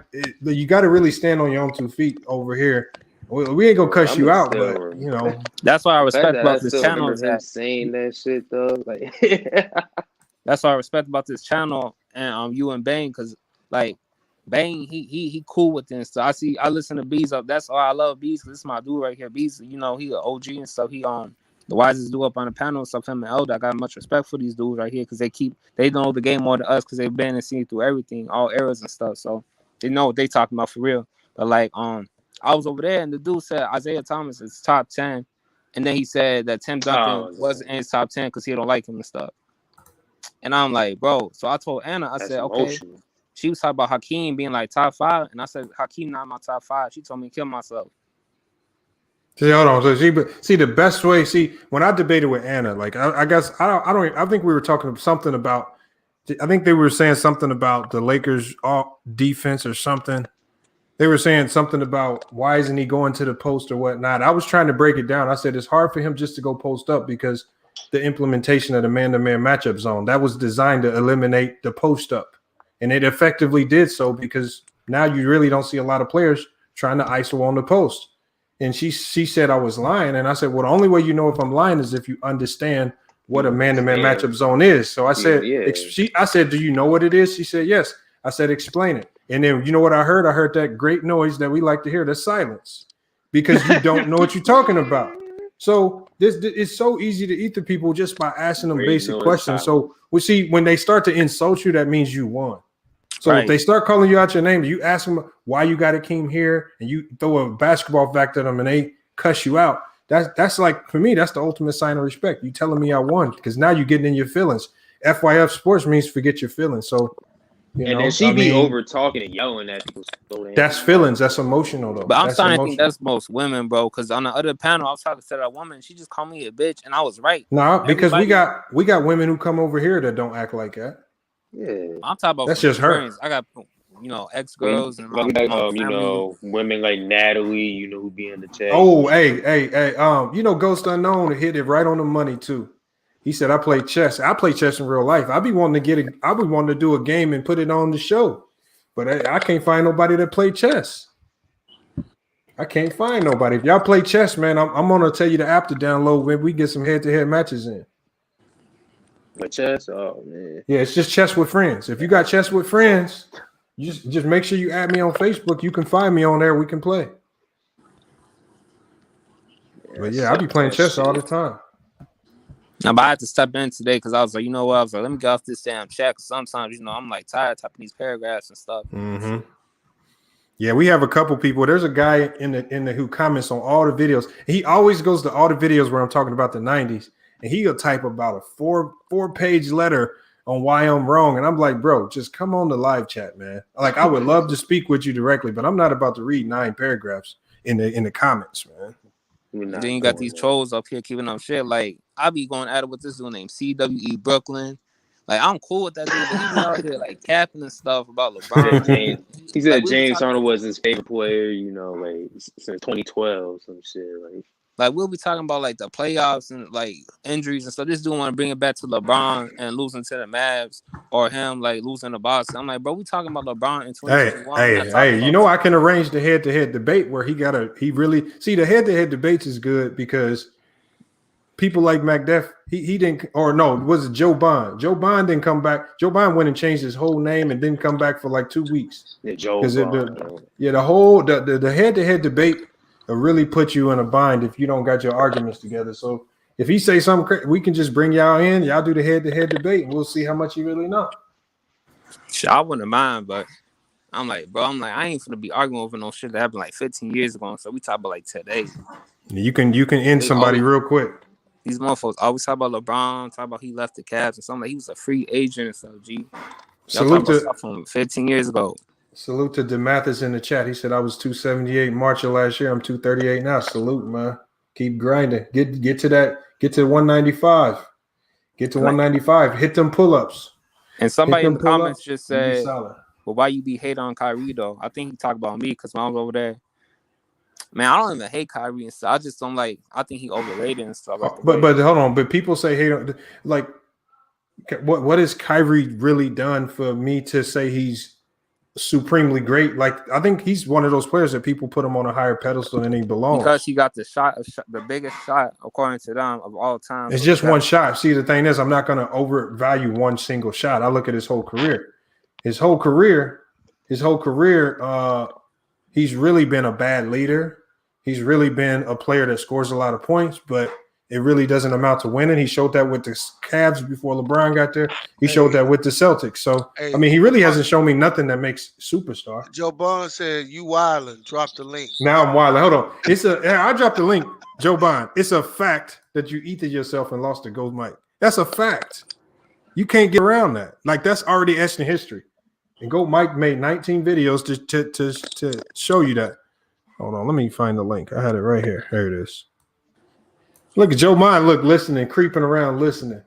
Speaker 7: you got to really stand on your own 2 feet over here. We ain't gonna cuss you out, but you know
Speaker 18: that's why I respect about this channel.
Speaker 8: Is that saying that shit though? Like
Speaker 18: that's why I respect about this channel and you and Bane because like Bane he cool with this. So I listen to Bees up. That's why I love Bees because this is my dude right here. Bees, you know he an OG and stuff. He the wisest dude up on the panel and stuff. Him and Elder, I got much respect for these dudes right here because they know the game more than us because they've been and seen through everything, all eras and stuff. So they know what they talking about for real. But like I was over there and the dude said Isaiah Thomas is top 10, and then he said that Tim Duncan wasn't in his top 10 because he don't like him and stuff. And I'm like, bro. So I told Anna, I said, okay. She was talking about Hakeem being like top 5, and I said Hakeem not my top 5. She told me to kill myself.
Speaker 7: See, hold on. So the best way. See, when I debated with Anna, like I guess I think we were talking something about. I think they were saying something about the Lakers' defense or something. They were saying something about why isn't he going to the post or whatnot. I was trying to break it down. I said it's hard for him just to go post up because the implementation of the man-to-man matchup zone that was designed to eliminate the post up, and it effectively did so because now you really don't see a lot of players trying to ISO on the post. And she said I was lying, and I said, well, the only way you know if I'm lying is if you understand what a man-to-man matchup zone is. So I said, I said, do you know what it is? She said, yes. I said, explain it. And then you know what I heard? I heard that great noise that we like to hear, the silence, because you don't know what you're talking about. So this it's so easy to ether people just by asking them basic questions. So we see when they start to insult you, that means you won. So if they start calling you out your name, you ask them why you got Akeem here, and you throw a basketball fact at them, and they cuss you out. That's like, for me, that's the ultimate sign of respect. You telling me I won because now you're getting in your feelings. FYF sports means forget your feelings. So.
Speaker 8: Then she be over talking and yelling at people.
Speaker 7: That's feelings. That's emotional though.
Speaker 18: But I'm starting to think that's most women, bro. Because on the other panel, I was talking to that woman. She just called me a bitch, and I was right.
Speaker 7: No, because we got women who come over here that don't act like that.
Speaker 8: Yeah,
Speaker 18: I'm talking about
Speaker 7: that's just her.
Speaker 18: I got ex girls and
Speaker 8: women like Natalie, who be in the chat.
Speaker 7: Oh, hey, Ghost Unknown hit it right on the money too. He said, I play chess. I play chess in real life. I be wanting to do a game and put it on the show. But I can't find nobody that play chess. I can't find nobody. If y'all play chess, man, I'm going to tell you the app to download when we get some head-to-head matches in.
Speaker 8: With chess? Oh, man.
Speaker 7: Yeah, it's just chess with friends. If you got chess with friends, you just make sure you add me on Facebook. You can find me on there. We can play. But yeah, I be playing chess all the time.
Speaker 18: Now, but I had to step in today because I was like, you know what? I was like, let me get off this damn chat. Because sometimes, I'm like tired typing these paragraphs and stuff.
Speaker 7: Mm-hmm. Yeah, we have a couple people. There's a guy in the who comments on all the videos. He always goes to all the videos where I'm talking about the 90s, and he'll type about a four-page letter on why I'm wrong. And I'm like, bro, just come on the live chat, man. Like, I would love to speak with you directly, but I'm not about to read 9 paragraphs in the comments, man.
Speaker 18: Then you got these trolls up here keeping up shit. Like, I be going at it with this dude named CWE Brooklyn. Like, I'm cool with that dude, but he be out here like capping and stuff about LeBron.
Speaker 8: He said James Harden was his favorite player, like since 2012, some shit. Like,
Speaker 18: Like we'll be talking about like the playoffs and like injuries and stuff. This dude want to bring it back to LeBron and losing to the Mavs or him like losing to Boston. I'm like, bro, we talking about LeBron in 2021.
Speaker 7: Hey, you know I can arrange the head-to-head debate where he really see the head-to-head debates is good because people like McDuff, he didn't, or no, was it Joe Bond? Joe Bond didn't come back. Joe Bond went and changed his whole name and didn't come back for like 2 weeks.
Speaker 12: Yeah, Joe
Speaker 7: Because
Speaker 12: Bond.
Speaker 7: the head-to-head debate will really put you in a bind if you don't got your arguments together. So if he say something, we can just bring y'all in. Y'all do the head-to-head debate, and we'll see how much you really know.
Speaker 18: Shit, I wouldn't mind, but I'm like, bro, I ain't gonna be arguing over no shit that happened like 15 years ago. So we talk about like today.
Speaker 7: You can end somebody real quick.
Speaker 18: These motherfuckers always talk about LeBron, talk about he left the Cavs and something. Like he was a free agent and stuff. G.
Speaker 7: Salute to
Speaker 18: stuff from 15 years ago.
Speaker 7: Salute to DeMathis in the chat. He said I was 278 March of last year. I'm 238 now. Salute, man. Keep grinding. Get to that. Get to 195. Get to 195. Hit them pull-ups.
Speaker 18: And somebody in the comments just said, "Well, why you be hating on Kyrie though?" I think he talked about me because when I was over there. Man, I don't even hate Kyrie and stuff. I just don't like. I think he overrated and stuff.
Speaker 7: But hold on. But people say hate. Like, what has Kyrie really done for me to say he's supremely great? Like, I think he's one of those players that people put him on a higher pedestal than he belongs.
Speaker 18: Because he got the biggest shot, according to them, of all time.
Speaker 7: It's just one shot. See, the thing is, I'm not going to overvalue one single shot. I look at his whole career. His whole career, he's really been a bad leader. He's really been a player that scores a lot of points, but it really doesn't amount to winning. He showed that with the Cavs before LeBron got there. He showed that with the Celtics. So, I mean, he really hasn't shown me nothing that makes superstar.
Speaker 9: Joe Bond said, "You wildin'. Drop the link."
Speaker 7: Now I'm wildin'. Hold on. I dropped the link, Joe Bond. It's a fact that you eated yourself and lost to Gold Mike. That's a fact. You can't get around that. Like, that's already etched in history. And Gold Mike made 19 videos to show you that. Hold on. Let me find the link. I had it right here. Here it is. Look at Joe Bond. Look, listening, creeping around, listening.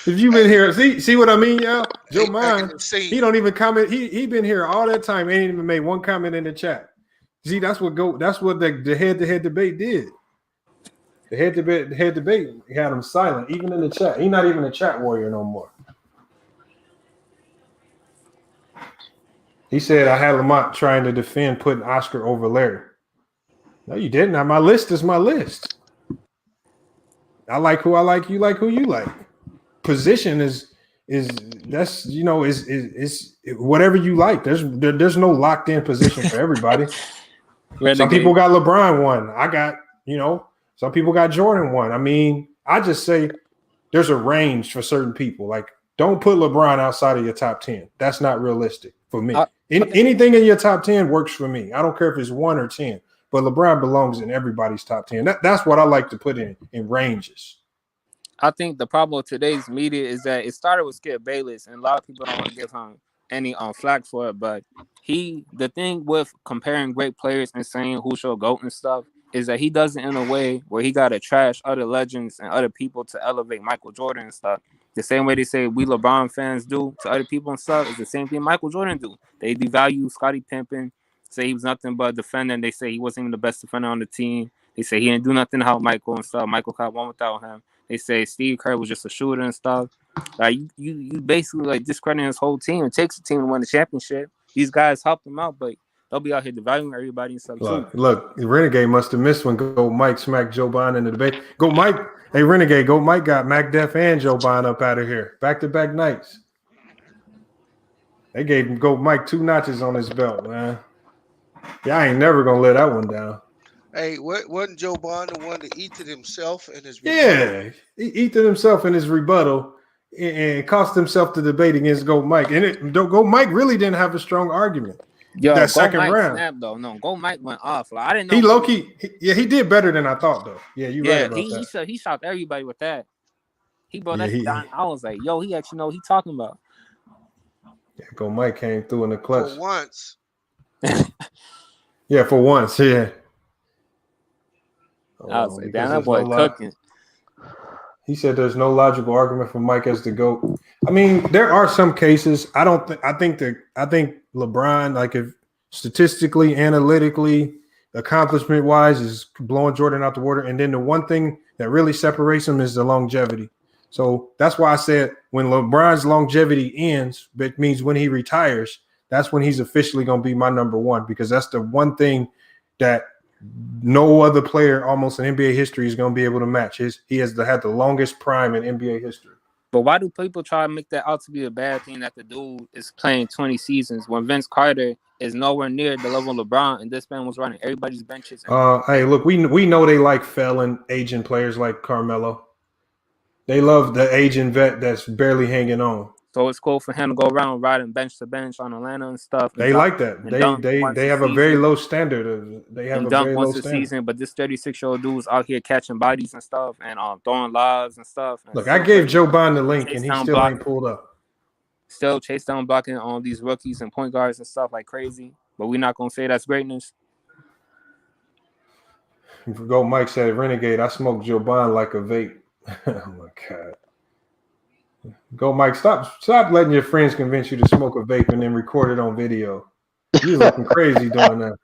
Speaker 7: If you been here, see what I mean, y'all? Joe Bond, he don't even comment. He been here all that time. Ain't even made one comment in the chat. See, that's what the head-to-head debate did. The head debate had him silent, even in the chat. He's not even a chat warrior no more. He said, I had Lamont trying to defend putting Oscar over Larry. No, you didn't. Now, my list is my list. I like who I like. You like who you like. Position is whatever you like. There's no locked in position for everybody. Some people got LeBron one. I got, some people got Jordan one. I mean, I just say there's a range for certain people. Like, don't put LeBron outside of your top 10. That's not realistic for me. Anything in your top 10 works for me. I don't care if it's 1 or 10, but LeBron belongs in everybody's top 10. That's what I like to put in ranges.
Speaker 18: I think the problem with today's media is that it started with Skip Bayless, and a lot of people don't want to give him any flack for it. But the thing with comparing great players and saying who should GOAT and stuff is that he does it in a way where he got to trash other legends and other people to elevate Michael Jordan and stuff. The same way they say we LeBron fans do to other people and stuff is the same thing Michael Jordan do. They devalue Scottie Pippen, say he was nothing but a defender, and they say he wasn't even the best defender on the team. They say he didn't do nothing to help Michael and stuff. Michael caught one without him. They say Steve Kerr was just a shooter and stuff. Like you basically like discrediting his whole team. It takes a team to win the championship. These guys helped them out, but they'll be out here devaluing everybody and stuff too.
Speaker 7: Look, Renegade must have missed when Gold Mike smacked Joe Bond in the debate. Gold Mike, hey Renegade, Gold Mike got McDuff and Joe Bond up out of here. Back-to-back nights. They gave Gold Mike 2 notches on his belt, man. Yeah, I ain't never gonna let that one down.
Speaker 9: Hey, wasn't Joe Bond the one that eated himself in his
Speaker 7: rebuttal? Yeah, he eated himself in his rebuttal and cost himself the debate against Gold Mike. And Gold Mike really didn't have a strong argument.
Speaker 18: Yo,
Speaker 7: that second round.
Speaker 18: Snapped, though. No, Gold Mike went off. Like, I didn't know.
Speaker 7: He low-key, he did better than I thought, though. Yeah, you're right about that.
Speaker 18: He shocked everybody with that. He brought that down. I was like, yo, he actually know what he's talking about.
Speaker 7: Yeah, Gold Mike came through in the clutch.
Speaker 9: For once.
Speaker 7: Yeah, for once, yeah.
Speaker 18: I was like, damn, that boy cooking.
Speaker 7: He said there's no logical argument for Mike as the GOAT. I mean, there are some cases. I think LeBron, like if statistically, analytically, accomplishment wise is blowing Jordan out the water. And then the one thing that really separates him is the longevity. So that's why I said when LeBron's longevity ends, it means when he retires, that's when he's officially going to be my number one, because that's the one thing that no other player almost in NBA history is going to be able to match. He has had the longest prime in NBA history.
Speaker 18: But why do people try to make that out to be a bad thing that the dude is playing 20 seasons when Vince Carter is nowhere near the level of LeBron, and this man was running everybody's benches?
Speaker 7: Hey, look, we know they like felon aging players like Carmelo. They love the aging vet that's barely hanging on.
Speaker 18: So it's cool for him to go around riding bench to bench on Atlanta and stuff.
Speaker 7: They like that. They have a very low standard. They have a very low standard.
Speaker 18: Season, but this 36-year-old dude was out here catching bodies and stuff and throwing lives and stuff. And
Speaker 7: look, I gave Joe Bond the link and he still ain't pulled up.
Speaker 18: Still chase down blocking on these rookies and point guards and stuff like crazy. But we're not gonna say that's greatness.
Speaker 7: Go, Mike said, Renegade. I smoke Joe Bond like a vape. Oh my god. Go, Mike. Stop letting your friends convince you to smoke a vape and then record it on video. You're looking crazy doing that.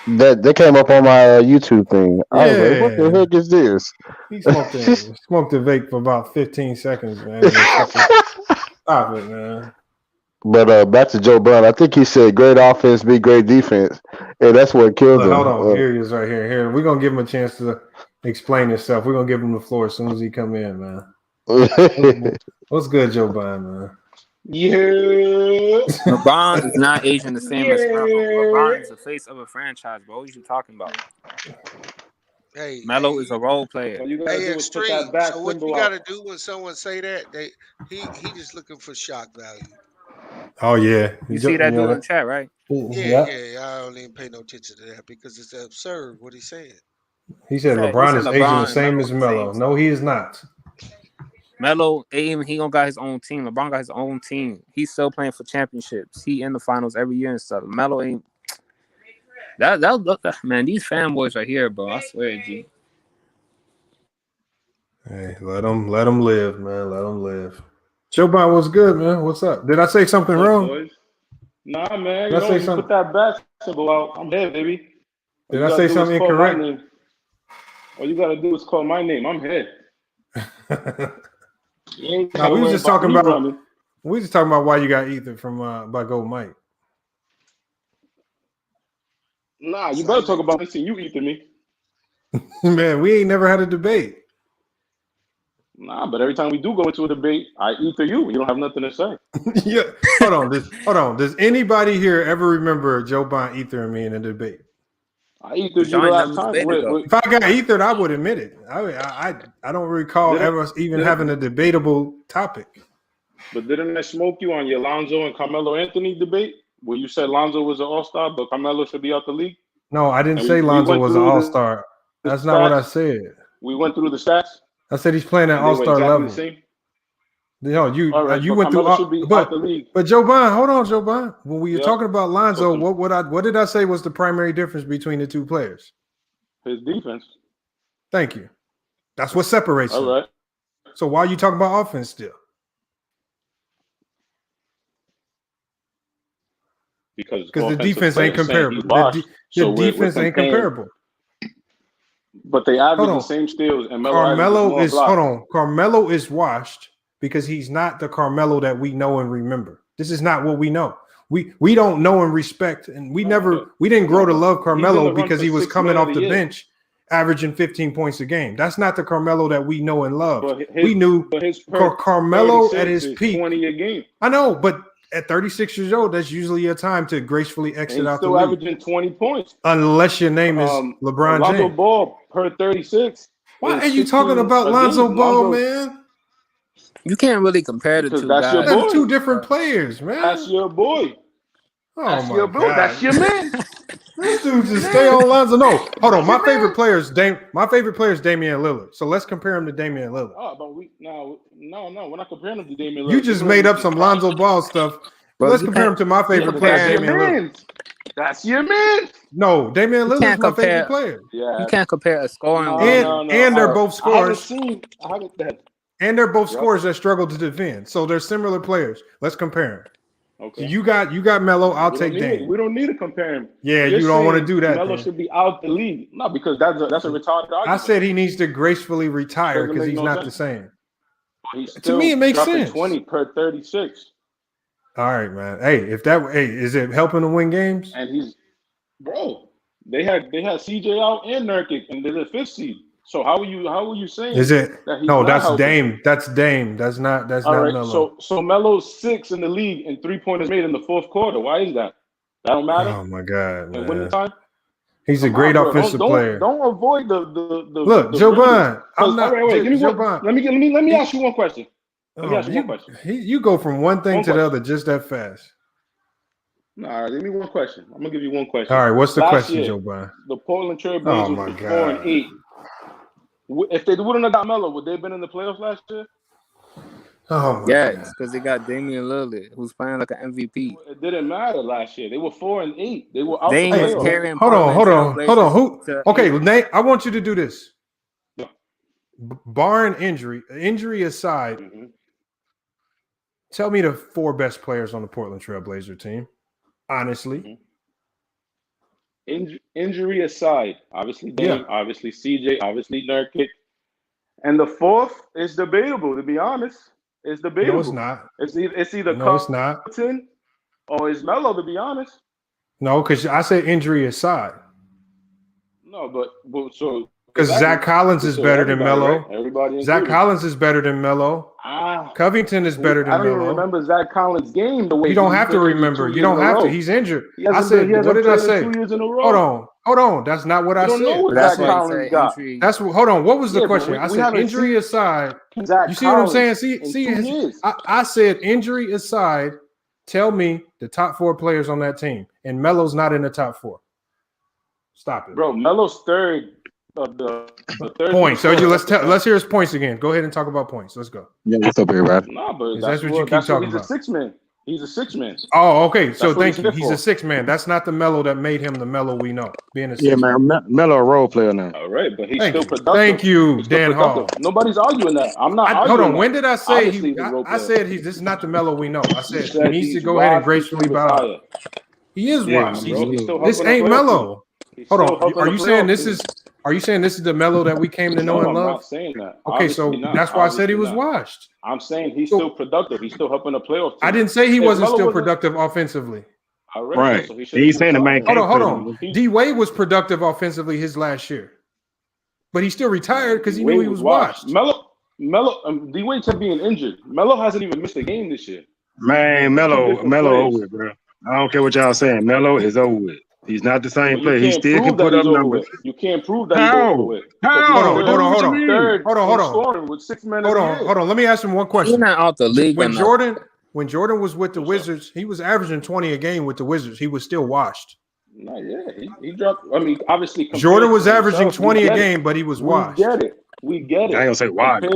Speaker 2: That came up on my YouTube thing. I was like, what the heck is this?
Speaker 7: He smoked a vape for about 15 seconds, man. Stop it, man.
Speaker 2: But back to Joe Brown. I think he said great offense, be great defense. And that's what killed him.
Speaker 7: Hold on. Here he is right here. Here. We're going to give him a chance to explain himself. We're going to give him the floor as soon as he come in, man. What's good, Joe Biden, man?
Speaker 12: Yeah.
Speaker 18: LeBron is not aging the same as Melo. LeBron is the face of a franchise, bro. What are you talking about?
Speaker 9: Hey,
Speaker 18: Melo is a role player.
Speaker 9: Hey, Extreme. So what you got to do when someone say that? He just looking for shock value.
Speaker 7: Oh yeah,
Speaker 18: you see that dude in the chat, right?
Speaker 9: Yeah. I don't even pay no attention to that because it's absurd what he's saying.
Speaker 7: He said LeBron is aging the same as Melo. No, he is not.
Speaker 18: Melo, he don't got his own team. LeBron got his own team. He's still playing for championships. He in the finals every year and stuff. Melo ain't. That look, man. These fanboys right here, bro. I swear, G.
Speaker 7: Hey, let them live, man. Let them live. Joe Biden, what's good, man? What's up? Did I say something wrong?
Speaker 12: Boys? Nah, man. You put that bat symbol out. I'm here, baby.
Speaker 7: Did I say something incorrect?
Speaker 12: All you gotta do is call my name. I'm here.
Speaker 7: No, we was just talking about why you got Ether from by Gold Mike.
Speaker 12: Nah, you better talk about this. You Ether me.
Speaker 7: Man, we ain't never had a debate.
Speaker 12: Nah, but every time we do go into a debate, I Ether you. You don't have nothing to say.
Speaker 7: Yeah, hold on. Does anybody here ever remember Joe Biden Ethering me in a debate?
Speaker 12: I Ethered you the last time.
Speaker 7: If I got Ethered, I would admit it. I don't recall ever even having a debatable topic.
Speaker 12: But didn't I smoke you on your Lonzo and Carmelo Anthony debate where you said Lonzo was an all-star, but Carmelo should be out the league?
Speaker 7: No, I didn't say Lonzo was an all-star. That's not what I said.
Speaker 12: We went through the stats.
Speaker 7: I said he's playing at all-star level. No, you went through, but Joe Biden, hold on, Joe Biden. When we were talking about Lonzo, what did I say was the primary difference between the two players?
Speaker 12: His defense.
Speaker 7: Thank you. That's what separates them.
Speaker 12: All right.
Speaker 7: So why are you talking about offense still?
Speaker 12: Because
Speaker 7: the defense ain't comparable. The defense ain't comparable.
Speaker 12: But they average the same steals, and
Speaker 7: Carmelo is washed because he's not the Carmelo that we know and remember. This is not what we know. We don't know and respect, and we didn't grow to love Carmelo because he was coming off the bench, averaging 15 points a game. That's not the Carmelo that we know and love. We knew Carmelo at his peak.
Speaker 12: 20 a game.
Speaker 7: I know, but at 36 years old, that's usually a time to gracefully exit out the league.
Speaker 12: Still averaging 20 points.
Speaker 7: Unless your name is LeBron James.
Speaker 12: Lonzo Ball per 36.
Speaker 7: Why are you talking about Lonzo Ball, man?
Speaker 18: You can't really compare the two guys.
Speaker 7: That's two different players, man.
Speaker 12: That's your boy.
Speaker 7: Oh
Speaker 12: that's
Speaker 7: my
Speaker 12: your boy.
Speaker 7: God.
Speaker 12: That's your man.
Speaker 7: This dude just stay on Lonzo. No, hold on. My favorite player is Damian Lillard. So let's compare him to Damian Lillard.
Speaker 12: Oh, but no, we're not comparing him to Damian Lillard.
Speaker 7: You just made up some Lonzo Ball stuff. Let's compare him to my favorite player, Damian Lillard.
Speaker 12: That's your man.
Speaker 7: No, Damian Lillard is my favorite player.
Speaker 12: Yeah.
Speaker 18: You can't compare a scoring
Speaker 7: and they're both scorers.
Speaker 12: I haven't
Speaker 7: And they're both scorers that struggle to defend. So they're similar players. Let's compare them.
Speaker 3: Okay.
Speaker 7: You got Melo. I'll take Dame.
Speaker 3: We don't need to compare him.
Speaker 7: Yeah,
Speaker 3: You're
Speaker 7: you don't want to
Speaker 3: saying
Speaker 7: do that.
Speaker 3: Melo should be out the league. No, because that's a retarded argument.
Speaker 7: I said he needs to gracefully retire
Speaker 3: Doesn't
Speaker 7: because
Speaker 3: make
Speaker 7: he's
Speaker 3: no
Speaker 7: not
Speaker 3: sense.
Speaker 7: the same.
Speaker 3: He's
Speaker 7: To
Speaker 3: still
Speaker 7: me, it makes
Speaker 3: dropping
Speaker 7: sense.
Speaker 3: 20 per 36.
Speaker 7: All right, man. Hey, is it helping to win games?
Speaker 3: And he's they had CJ out and Nurkic, and they're the 5th seed. So how are you saying
Speaker 7: Is it?
Speaker 3: that he's
Speaker 7: No,
Speaker 3: not
Speaker 7: that's
Speaker 3: helping?
Speaker 7: Dame. That's Dame. That's not
Speaker 3: All right,
Speaker 7: Melo.
Speaker 3: so Melo's 6th in the league and 3-pointers made in the 4th quarter. Why is that? That don't matter.
Speaker 7: Oh my God,
Speaker 3: And winning
Speaker 7: man.
Speaker 3: time.
Speaker 7: He's a great offensive player.
Speaker 3: Don't avoid the
Speaker 7: Look, Joe Bond. I'm not.
Speaker 3: All right, give me
Speaker 7: Joe
Speaker 3: one.
Speaker 7: Bond.
Speaker 3: Let me ask you one question.
Speaker 7: You go from one thing to the other just that fast.
Speaker 3: All right, give me one question. I'm gonna give you one question.
Speaker 7: All right, what's the
Speaker 3: Last
Speaker 7: question,
Speaker 3: year,
Speaker 7: Joe Bond?
Speaker 3: The Portland Trail
Speaker 7: Oh
Speaker 3: Blazers
Speaker 7: my
Speaker 3: were
Speaker 7: God.
Speaker 3: 4-8. If they wouldn't have got Melo, would they have been in the playoffs last year?
Speaker 7: Oh my
Speaker 18: Yes, because they got Damian Lillard, who's playing like an MVP.
Speaker 3: It didn't matter last year. They were 4-8. They were out
Speaker 18: Dame
Speaker 3: the
Speaker 18: was
Speaker 3: playoffs.
Speaker 18: carrying.
Speaker 7: Hold on. Who?
Speaker 18: to-
Speaker 7: Okay, Nate, I want you to do this. Barring injury aside, tell me the 4 best players on the Portland Trail Blazer team. Honestly.
Speaker 3: Injury aside, obviously Dame, obviously CJ, obviously Nurkic. And the 4th is debatable, to be honest. It's debatable.
Speaker 7: No, it's not.
Speaker 3: It's either
Speaker 7: No, it's not.
Speaker 3: Compton or it's Melo, to be honest.
Speaker 7: No, because I said injury aside.
Speaker 3: No, but so
Speaker 7: because Zach Collins is better than Melo.
Speaker 3: Right? Everybody
Speaker 7: Zach Collins is better than Melo. Covington is better than
Speaker 3: I don't
Speaker 7: Melo.
Speaker 3: even remember Zach Collins' game the way
Speaker 7: you don't have to remember. You don't have to. He's injured. I said, what did I say?
Speaker 3: 2 years in a row.
Speaker 7: Hold on. That's not what I said.
Speaker 3: Know what Zach Collins got.
Speaker 7: That's what. Hold on. What was the question? I said injury aside. You see what I'm saying? See. I said injury aside. Tell me the top 4 players on that team, and Melo's not in the top 4. Stop it,
Speaker 3: bro. Melo's third. The third
Speaker 7: point. So let's hear his points again. Go ahead and talk about points. Let's go.
Speaker 2: Yeah, what's up, everybody?
Speaker 3: Nah, but
Speaker 7: that's what you keep talking about.
Speaker 3: He's a 6-man. He's a 6-man.
Speaker 7: Oh, okay. So thank you. He's a 6-man. That's not the Melo that made him the Melo we know. Being a 6-man.
Speaker 2: Yeah, man. Melo a role player now.
Speaker 3: All right, but he's still productive.
Speaker 7: Thank you, Dan Hall.
Speaker 3: Nobody's arguing that. I'm not.
Speaker 7: Hold on. When did I say I said this is not the Melo we know? I said he needs to go ahead and gracefully bow out. He is washed. This ain't Melo. Hold on. Are you saying this is? Are you saying this is the Melo that we came to know and love?
Speaker 3: I'm not saying that.
Speaker 7: Okay, so that's why I said he was washed.
Speaker 3: I'm saying he's still productive. He's still helping the playoffs.
Speaker 7: I didn't say he wasn't still productive offensively.
Speaker 2: Right. He's saying the man.
Speaker 7: Hold on. D Wade was productive offensively his last year, but he still retired because he knew he was washed.
Speaker 3: Melo, D Wade kept being injured. Melo hasn't even missed a game this year.
Speaker 2: Man, Melo over with, bro. I don't care what y'all saying. Melo is over with. He's not the same player. He still can put up numbers.
Speaker 3: You can't prove that he's over with.
Speaker 7: Hold on.
Speaker 3: Hold
Speaker 7: on. Let me ask him one question.
Speaker 18: He's not out the league.
Speaker 7: When Jordan was with the Wizards, he was averaging 20 a game with the Wizards. He was still washed.
Speaker 3: Not yet. He dropped. I mean, obviously,
Speaker 7: Jordan was averaging 20 a game, but he was washed.
Speaker 3: We get it.
Speaker 2: I ain't gonna say why.
Speaker 3: He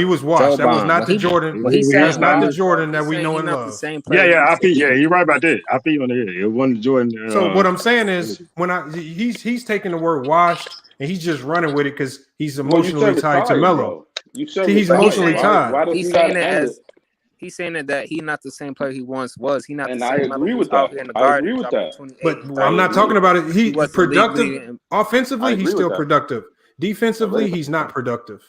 Speaker 7: was washed. That was not the Jordan. That's not the Jordan that we know and love.
Speaker 2: Yeah. I feel. Yeah, you're right about that. I feel on the head. It wasn't Jordan.
Speaker 7: So what I'm saying is, he's taking the word washed and he's just running with it because he's emotionally tied to Melo. He's emotionally tied.
Speaker 18: He's saying it as. He's saying that he's not the same player he once was. He's not the same.
Speaker 3: I agree with that. I agree with that.
Speaker 7: But I'm not talking about it. He's productive. Offensively, he's still productive. Defensively, he's not productive.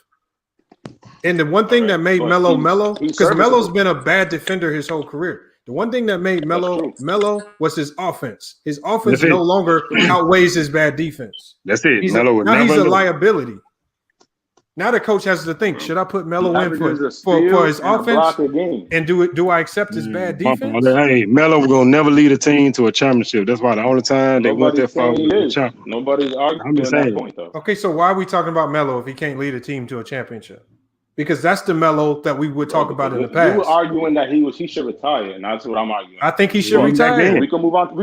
Speaker 7: And the one thing that made Melo, because Melo's been a bad defender his whole career. The one thing that made Melo was his offense. His offense no longer outweighs his bad defense.
Speaker 2: That's it.
Speaker 7: He's a liability. Now the coach has to think: should I put Melo in for his offense? And do I accept his bad defense?
Speaker 2: Hey, Melo gonna never lead a team to a championship. That's why the only time they went that far was the championship.
Speaker 3: Nobody's arguing that point, though.
Speaker 7: Okay, so why are we talking about Melo if he can't lead a team to a championship? Because that's the Melo that we would talk about in the past.
Speaker 3: You were arguing that he should retire, and that's what I'm arguing.
Speaker 7: I think he should retire.
Speaker 3: We can move on.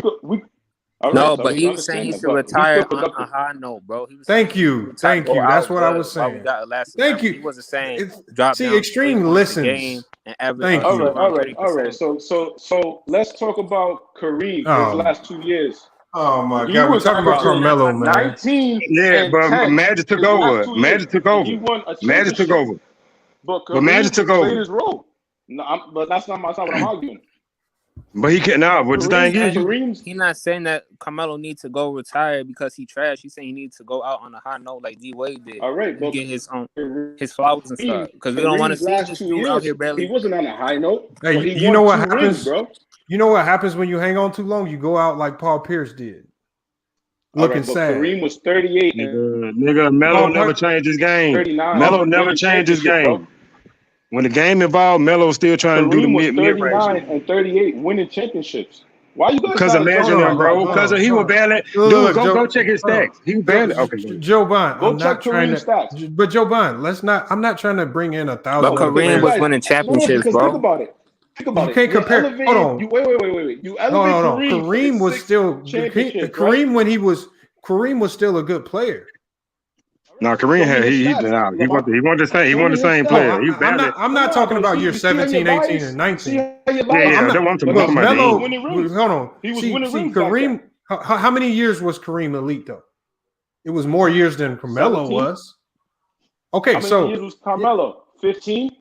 Speaker 18: But he was saying he should retire on a high note, bro.
Speaker 7: Thank you. That's what I was saying. Thank you.
Speaker 18: He wasn't saying drop down.
Speaker 7: Extreme listens.
Speaker 18: Thank
Speaker 3: you. All right. So let's talk about Kareem his last 2 years.
Speaker 7: Oh my God, we're talking about Carmelo, man.
Speaker 3: 19.
Speaker 2: Yeah, but Magic took over. Magic took over.
Speaker 3: But Magic took over. Played his role. No, but that's not what I'm arguing.
Speaker 4: But he can't now. But the thing is,
Speaker 18: He's not saying that Carmelo needs to go retire because he trash. He's saying he needs to go out on a high note like D Wade did.
Speaker 3: All right, but
Speaker 18: get his flowers and stuff because we don't want to see this dude out here barely.
Speaker 3: He wasn't on a high note.
Speaker 7: Hey,
Speaker 3: but he
Speaker 7: you know
Speaker 3: won
Speaker 7: what
Speaker 3: 2
Speaker 7: happens,
Speaker 3: rings, bro?
Speaker 7: You know what happens when you hang on too long? You go out like Paul Pierce did, looking sad.
Speaker 3: Kareem was 38.
Speaker 4: Nigga, Melo never changed his game.
Speaker 3: 39.
Speaker 4: Melo never changed his game. When the game involved, Melo's still trying to do the mid range.
Speaker 3: 39 and 38 winning championships. Why you guys?
Speaker 4: Because imagine him, bro. Because he was barely. Dude, go check his stats. He was barely. Okay,
Speaker 7: Joe Bond.
Speaker 3: Go check Kareem's stats.
Speaker 7: But Joe Bond, let's not. I'm not trying to bring in 1,000.
Speaker 18: But Kareem was winning championships, bro.
Speaker 3: Think about it.
Speaker 7: You can't compare. Hold on.
Speaker 3: Wait. You elevate
Speaker 7: Kareem was still Kareem when he was. Kareem was still a good player.
Speaker 4: No, Kareem had he wanted the same player.
Speaker 7: I'm not talking about year 17, 18, and 19.
Speaker 4: Yeah, that's what I'm talking about.
Speaker 7: Melo, hold on.
Speaker 3: He was winning rings.
Speaker 7: Kareem. How many years was Kareem elite though? It was more years than Carmelo
Speaker 3: 17.
Speaker 7: was. Okay,
Speaker 3: How many years was Carmelo? 15.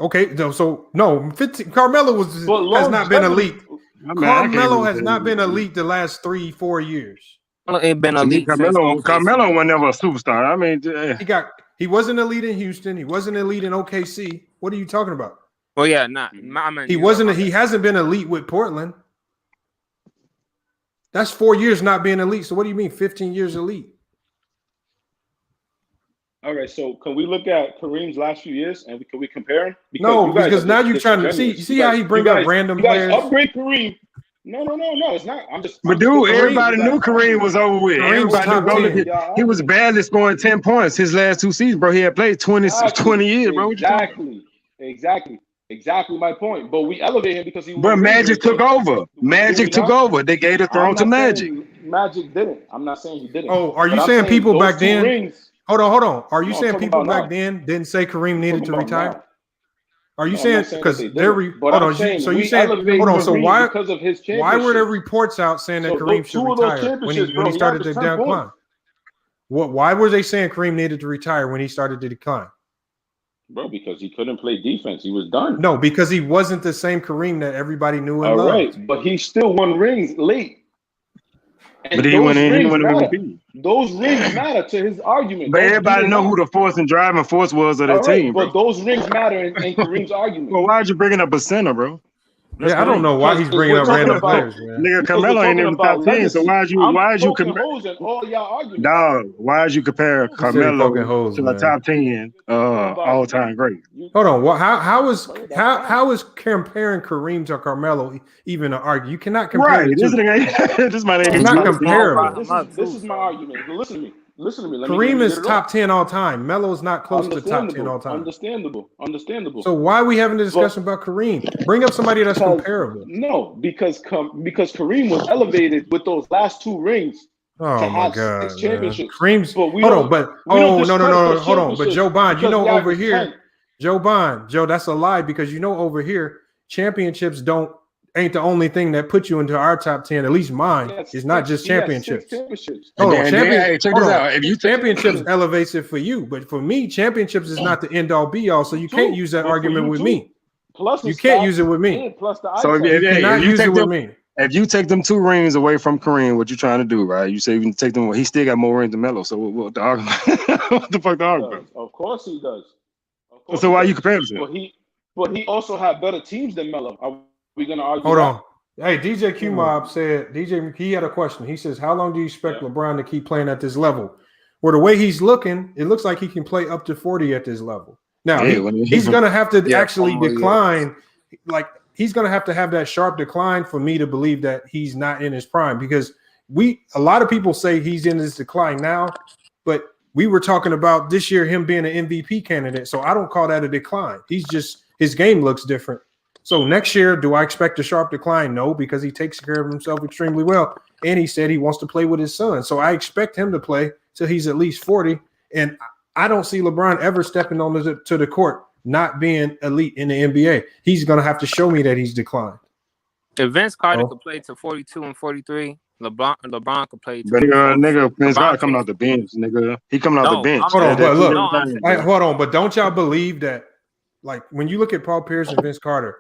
Speaker 7: Okay, so no, 15. Carmelo has not been elite. Carmelo has not been elite the last 3-4 years.
Speaker 18: Ain't been elite.
Speaker 4: Carmelo was never a superstar. I mean,
Speaker 7: he wasn't elite in Houston. He wasn't elite in OKC. What are you talking about?
Speaker 18: Well, yeah,
Speaker 7: He wasn't. He hasn't been elite with Portland. That's 4 years not being elite. So what do you mean 15 years elite?
Speaker 3: All right, so can we look at Kareem's last few years and can we compare him?
Speaker 7: Because now you're trying to see how he bring up random players.
Speaker 3: Upgrade Kareem. No, it's not.
Speaker 4: But dude, everybody knew Kareem was over with. Everybody knew he was barely scoring 10 points his last 2 seasons, bro. He had played 20 years, bro.
Speaker 3: Exactly my point. But we elevate him because he.
Speaker 4: But Magic took over. Magic took over. They gave the throne to Magic.
Speaker 3: Magic didn't. I'm not saying he didn't.
Speaker 7: Oh, are you saying people back then? Hold on. Are you saying people back then didn't say Kareem needed to retire? Are you saying because there? Hold on. So you saying hold on? So why? Why were there reports out saying that Kareem should retire when he started to decline? Why were they saying Kareem needed to retire when he started to decline?
Speaker 3: Bro, because he couldn't play defense. He was done.
Speaker 7: No, because he wasn't the same Kareem that everybody knew and loved.
Speaker 3: All right, but he still won rings late. And
Speaker 4: but he went in with MVP.
Speaker 3: Those rings matter to his argument.
Speaker 4: But everybody know who the force and driving force was of that team, bro.
Speaker 3: But those rings matter in Kareem's argument.
Speaker 4: Well, why'd you bringing up a center, bro?
Speaker 7: Yeah, I don't know why he's bringing up random players, man.
Speaker 4: Nigga, Carmelo ain't in the top 10, so why'd you Dog, why'd you compare Carmelo to a top 10 all-time great?
Speaker 7: Hold on, how is comparing Kareem to Carmelo even an argument? You cannot compare.
Speaker 4: Right, this might ain't
Speaker 7: not comparable.
Speaker 3: This is my argument. Listen to me.
Speaker 7: Kareem is top 10 all time. Melo is not close to top 10 all time.
Speaker 3: Understandable.
Speaker 7: So why are we having a discussion about Kareem? Bring up somebody that's comparable.
Speaker 3: No, because Kareem was elevated with those last 2 rings.
Speaker 7: Oh my God,
Speaker 3: championships.
Speaker 7: Kareem's. Hold on. But Joe Bond, you know over here, Joe, that's a lie because you know over here, championships ain't the only thing that puts you into our top 10. At least mine is not just championships. Hold on, check this out. If you championships elevates it for you, but for me, championships is not the end all be all. So you can't use that argument with me. You can't use it with me.
Speaker 4: So if you take them 2 rings away from Kareem, what you trying to do, right? You say you can take them. He still got more rings than Melo. So what the argument? What the fuck the argument?
Speaker 3: Of course he does.
Speaker 4: So why you compare them?
Speaker 3: But he also had better teams than Melo. We're gonna argue.
Speaker 7: Hold on. Hey, DJ Q Mob said he had a question. He says, how long do you expect LeBron to keep playing at this level? Well, the way he's looking, it looks like he can play up to 40 at this level. Now he's gonna have to actually decline. Like he's gonna have to have that sharp decline for me to believe that he's not in his prime because a lot of people say he's in his decline now, but we were talking about this year him being an MVP candidate. So I don't call that a decline. His game looks different. So next year, do I expect a sharp decline? No, because he takes care of himself extremely well. And he said he wants to play with his son. So I expect him to play till he's at least 40. And I don't see LeBron ever stepping on to the court, not being elite in the NBA. He's going to have to show me that he's declined.
Speaker 18: If Vince Carter could play to 42 and 43, LeBron could play to
Speaker 4: nigga, Vince Carter coming off the bench, nigga. He coming off the bench.
Speaker 7: Hold on, but don't y'all believe that, like, when you look at Paul Pierce and Vince Carter,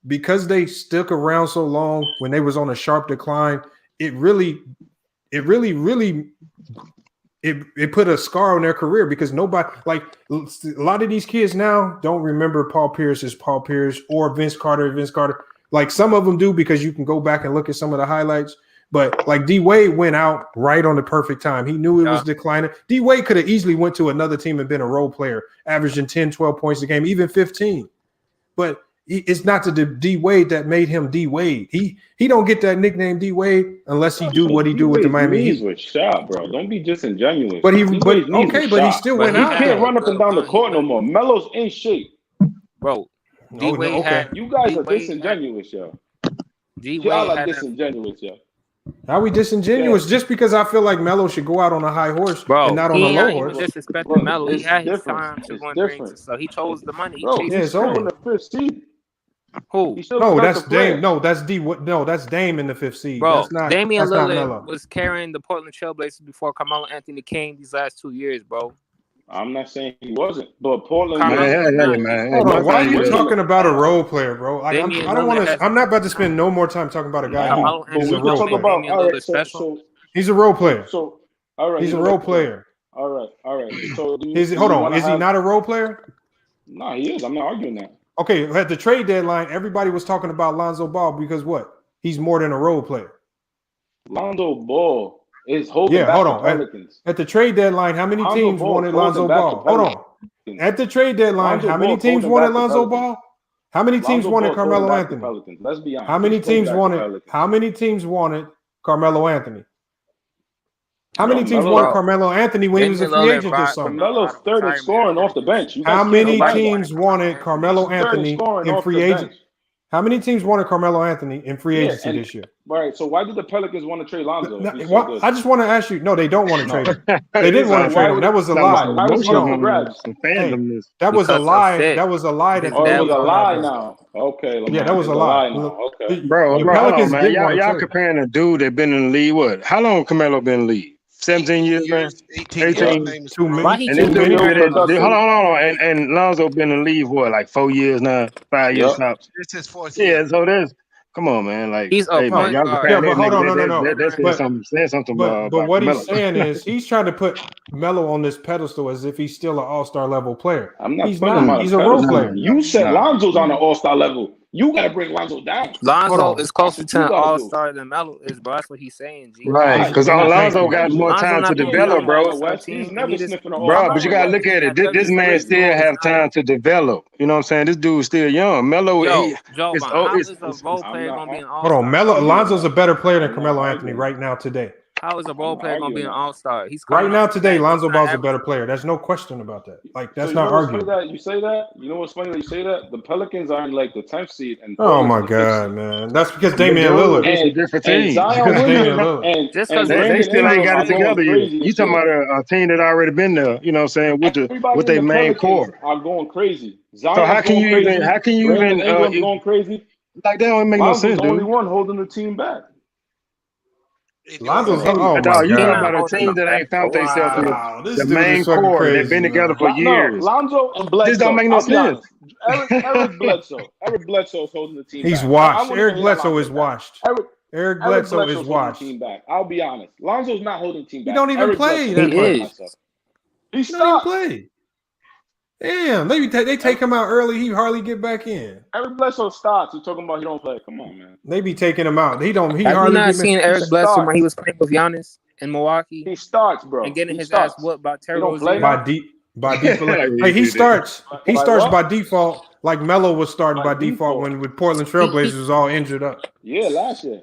Speaker 7: because they stuck around so long when they was on a sharp decline, it put a scar on their career because nobody, like a lot of these kids now don't remember Paul Pierce as Paul Pierce or Vince Carter. Like some of them do because you can go back and look at some of the highlights. But like D Wade went out right on the perfect time. He knew it was declining. D Wade could have easily went to another team and been a role player, averaging 10, 12 points a game, even 15. But it's not the D Wade that made him D Wade. He don't get that nickname D Wade unless he do what he do with the Miami Heat.
Speaker 3: Was shot, bro. Don't be disingenuous.
Speaker 7: But he still went out.
Speaker 3: He can't run up and down the court no more. Melo's in shape,
Speaker 18: bro. You
Speaker 3: guys are disingenuous, yo. Y'all are disingenuous, yo.
Speaker 7: How we disingenuous? Just because I feel like Melo should go out on a high horse and not on a low horse.
Speaker 18: Disrespecting Melo. He had his time to win rings and stuff. He chose the money.
Speaker 3: He's over in the 5th seed.
Speaker 18: Who?
Speaker 7: No, that's Dame. No, that's that's Dame in the 5th seed.
Speaker 18: Bro,
Speaker 7: that's not,
Speaker 18: Damian
Speaker 7: that's
Speaker 18: Lillard was carrying the Portland Trailblazers before Carmelo Anthony came these last 2 years, bro.
Speaker 3: I'm not saying he wasn't, but Portland.
Speaker 7: Man. Hold on, why are you talking about a role player, bro? Like, I don't want to. I'm not about to spend no more time talking about a guy who's a role player. He's a role player.
Speaker 3: So, all right,
Speaker 7: he's a role player.
Speaker 3: All right. So,
Speaker 7: is he not a role player?
Speaker 3: No, he is. I'm not arguing that.
Speaker 7: Okay, at the trade deadline, everybody was talking about Lonzo Ball because what? He's more than a role player.
Speaker 3: Lonzo Ball is holding back
Speaker 7: hold on.
Speaker 3: the Pelicans.
Speaker 7: At the trade deadline, how many teams wanted Lonzo Ball? Hold on. At the trade deadline, how many teams wanted Lonzo Ball? How many teams wanted Carmelo Anthony?
Speaker 3: Let's be honest.
Speaker 7: How many teams wanted Carmelo Anthony? How many teams wanted Carmelo Anthony when he was a free agent this summer?
Speaker 3: Carmelo's third in scoring off the bench.
Speaker 7: How many teams wanted Carmelo Anthony in free agency? How many teams wanted Carmelo Anthony in free agency this year?
Speaker 3: Right. So why did the Pelicans want to trade Lonzo?
Speaker 7: I just want to ask you. No, they don't want to trade him. They didn't want to trade him. That was a lie.
Speaker 3: Why was he on grabs?
Speaker 7: That was a lie. That was a lie.
Speaker 3: It was a lie now. Okay.
Speaker 7: Yeah, that was a lie.
Speaker 3: Okay.
Speaker 4: Bro, y'all comparing a dude that been in the league. What? How long Carmelo been in the league? 17 years, man. 18.
Speaker 7: Too many.
Speaker 4: Hold on. And Lonzo been in the league for like 4 years now, 5 years now.
Speaker 9: This is 4 years.
Speaker 4: Yeah, so there's. Come on, man. Like,
Speaker 18: he's
Speaker 4: hey, man, y'all
Speaker 7: but hold on, no.
Speaker 4: That's saying something
Speaker 7: but
Speaker 4: about
Speaker 7: what
Speaker 4: Melo.
Speaker 7: he's saying is he's trying to put Melo on this pedestal as if he's still an all-star level player.
Speaker 3: I'm not.
Speaker 7: He's not. He's a role player.
Speaker 3: You said Lonzo's on an all-star level. You gotta bring Lonzo down.
Speaker 18: Lonzo is closer to an all-star than Melo is, bro. That's what he's saying, G.
Speaker 4: Right, because Lonzo got more time to develop, bro.
Speaker 3: He's never sniffing an
Speaker 4: bro, but you gotta look at it. This man still have time to develop. You know what I'm saying? This dude's still young. Melo,
Speaker 18: how is a role player gonna be an all-star?
Speaker 7: Hold on, Lonzo's a better player than Carmelo Anthony right now today.
Speaker 18: How is a role player gonna be an all-star? He's
Speaker 7: right now today. Lonzo Ball's a better player. There's no question about that. Like that's not arguing.
Speaker 3: You say that. You know what's funny that you say that? The Pelicans are in like the 10th seed, and
Speaker 7: oh my god, man, that's because Damian Lillard.
Speaker 4: It's a different team.
Speaker 18: Just because
Speaker 4: they still ain't got it together yet. You talking about a team that already been there? You know what I'm saying with their main core
Speaker 3: are going crazy.
Speaker 4: So how can you even
Speaker 3: going crazy?
Speaker 4: Like that don't make no sense,
Speaker 3: dude. The only one holding the team back.
Speaker 7: Lonzo's
Speaker 4: you talking about a team that ain't found themselves through the main core. They've been together for years.
Speaker 3: Lonzo and Bledsoe.
Speaker 4: This don't make no sense.
Speaker 3: Eric Bledsoe is holding the team.
Speaker 7: He's washed. Eric Bledsoe is washed. Eric Bledsoe is washed.
Speaker 3: Team back. I'll be honest. Lonzo's not holding the team back.
Speaker 7: He don't even play.
Speaker 3: He
Speaker 7: don't even play. Damn, they take him out early. He hardly get back in.
Speaker 3: Eric Bledsoe starts. You're talking about he don't play. Come on, man.
Speaker 7: They be taking him out. He hardly.
Speaker 18: Have you not seen Eric Bledsoe when he was playing with Giannis in Milwaukee?
Speaker 3: He starts, bro.
Speaker 18: And getting his ass whooped by Terry Rozier.
Speaker 7: By default. Hey, he starts by default like Melo was starting by default when with Portland Trailblazers was all injured up.
Speaker 3: Yeah, last year.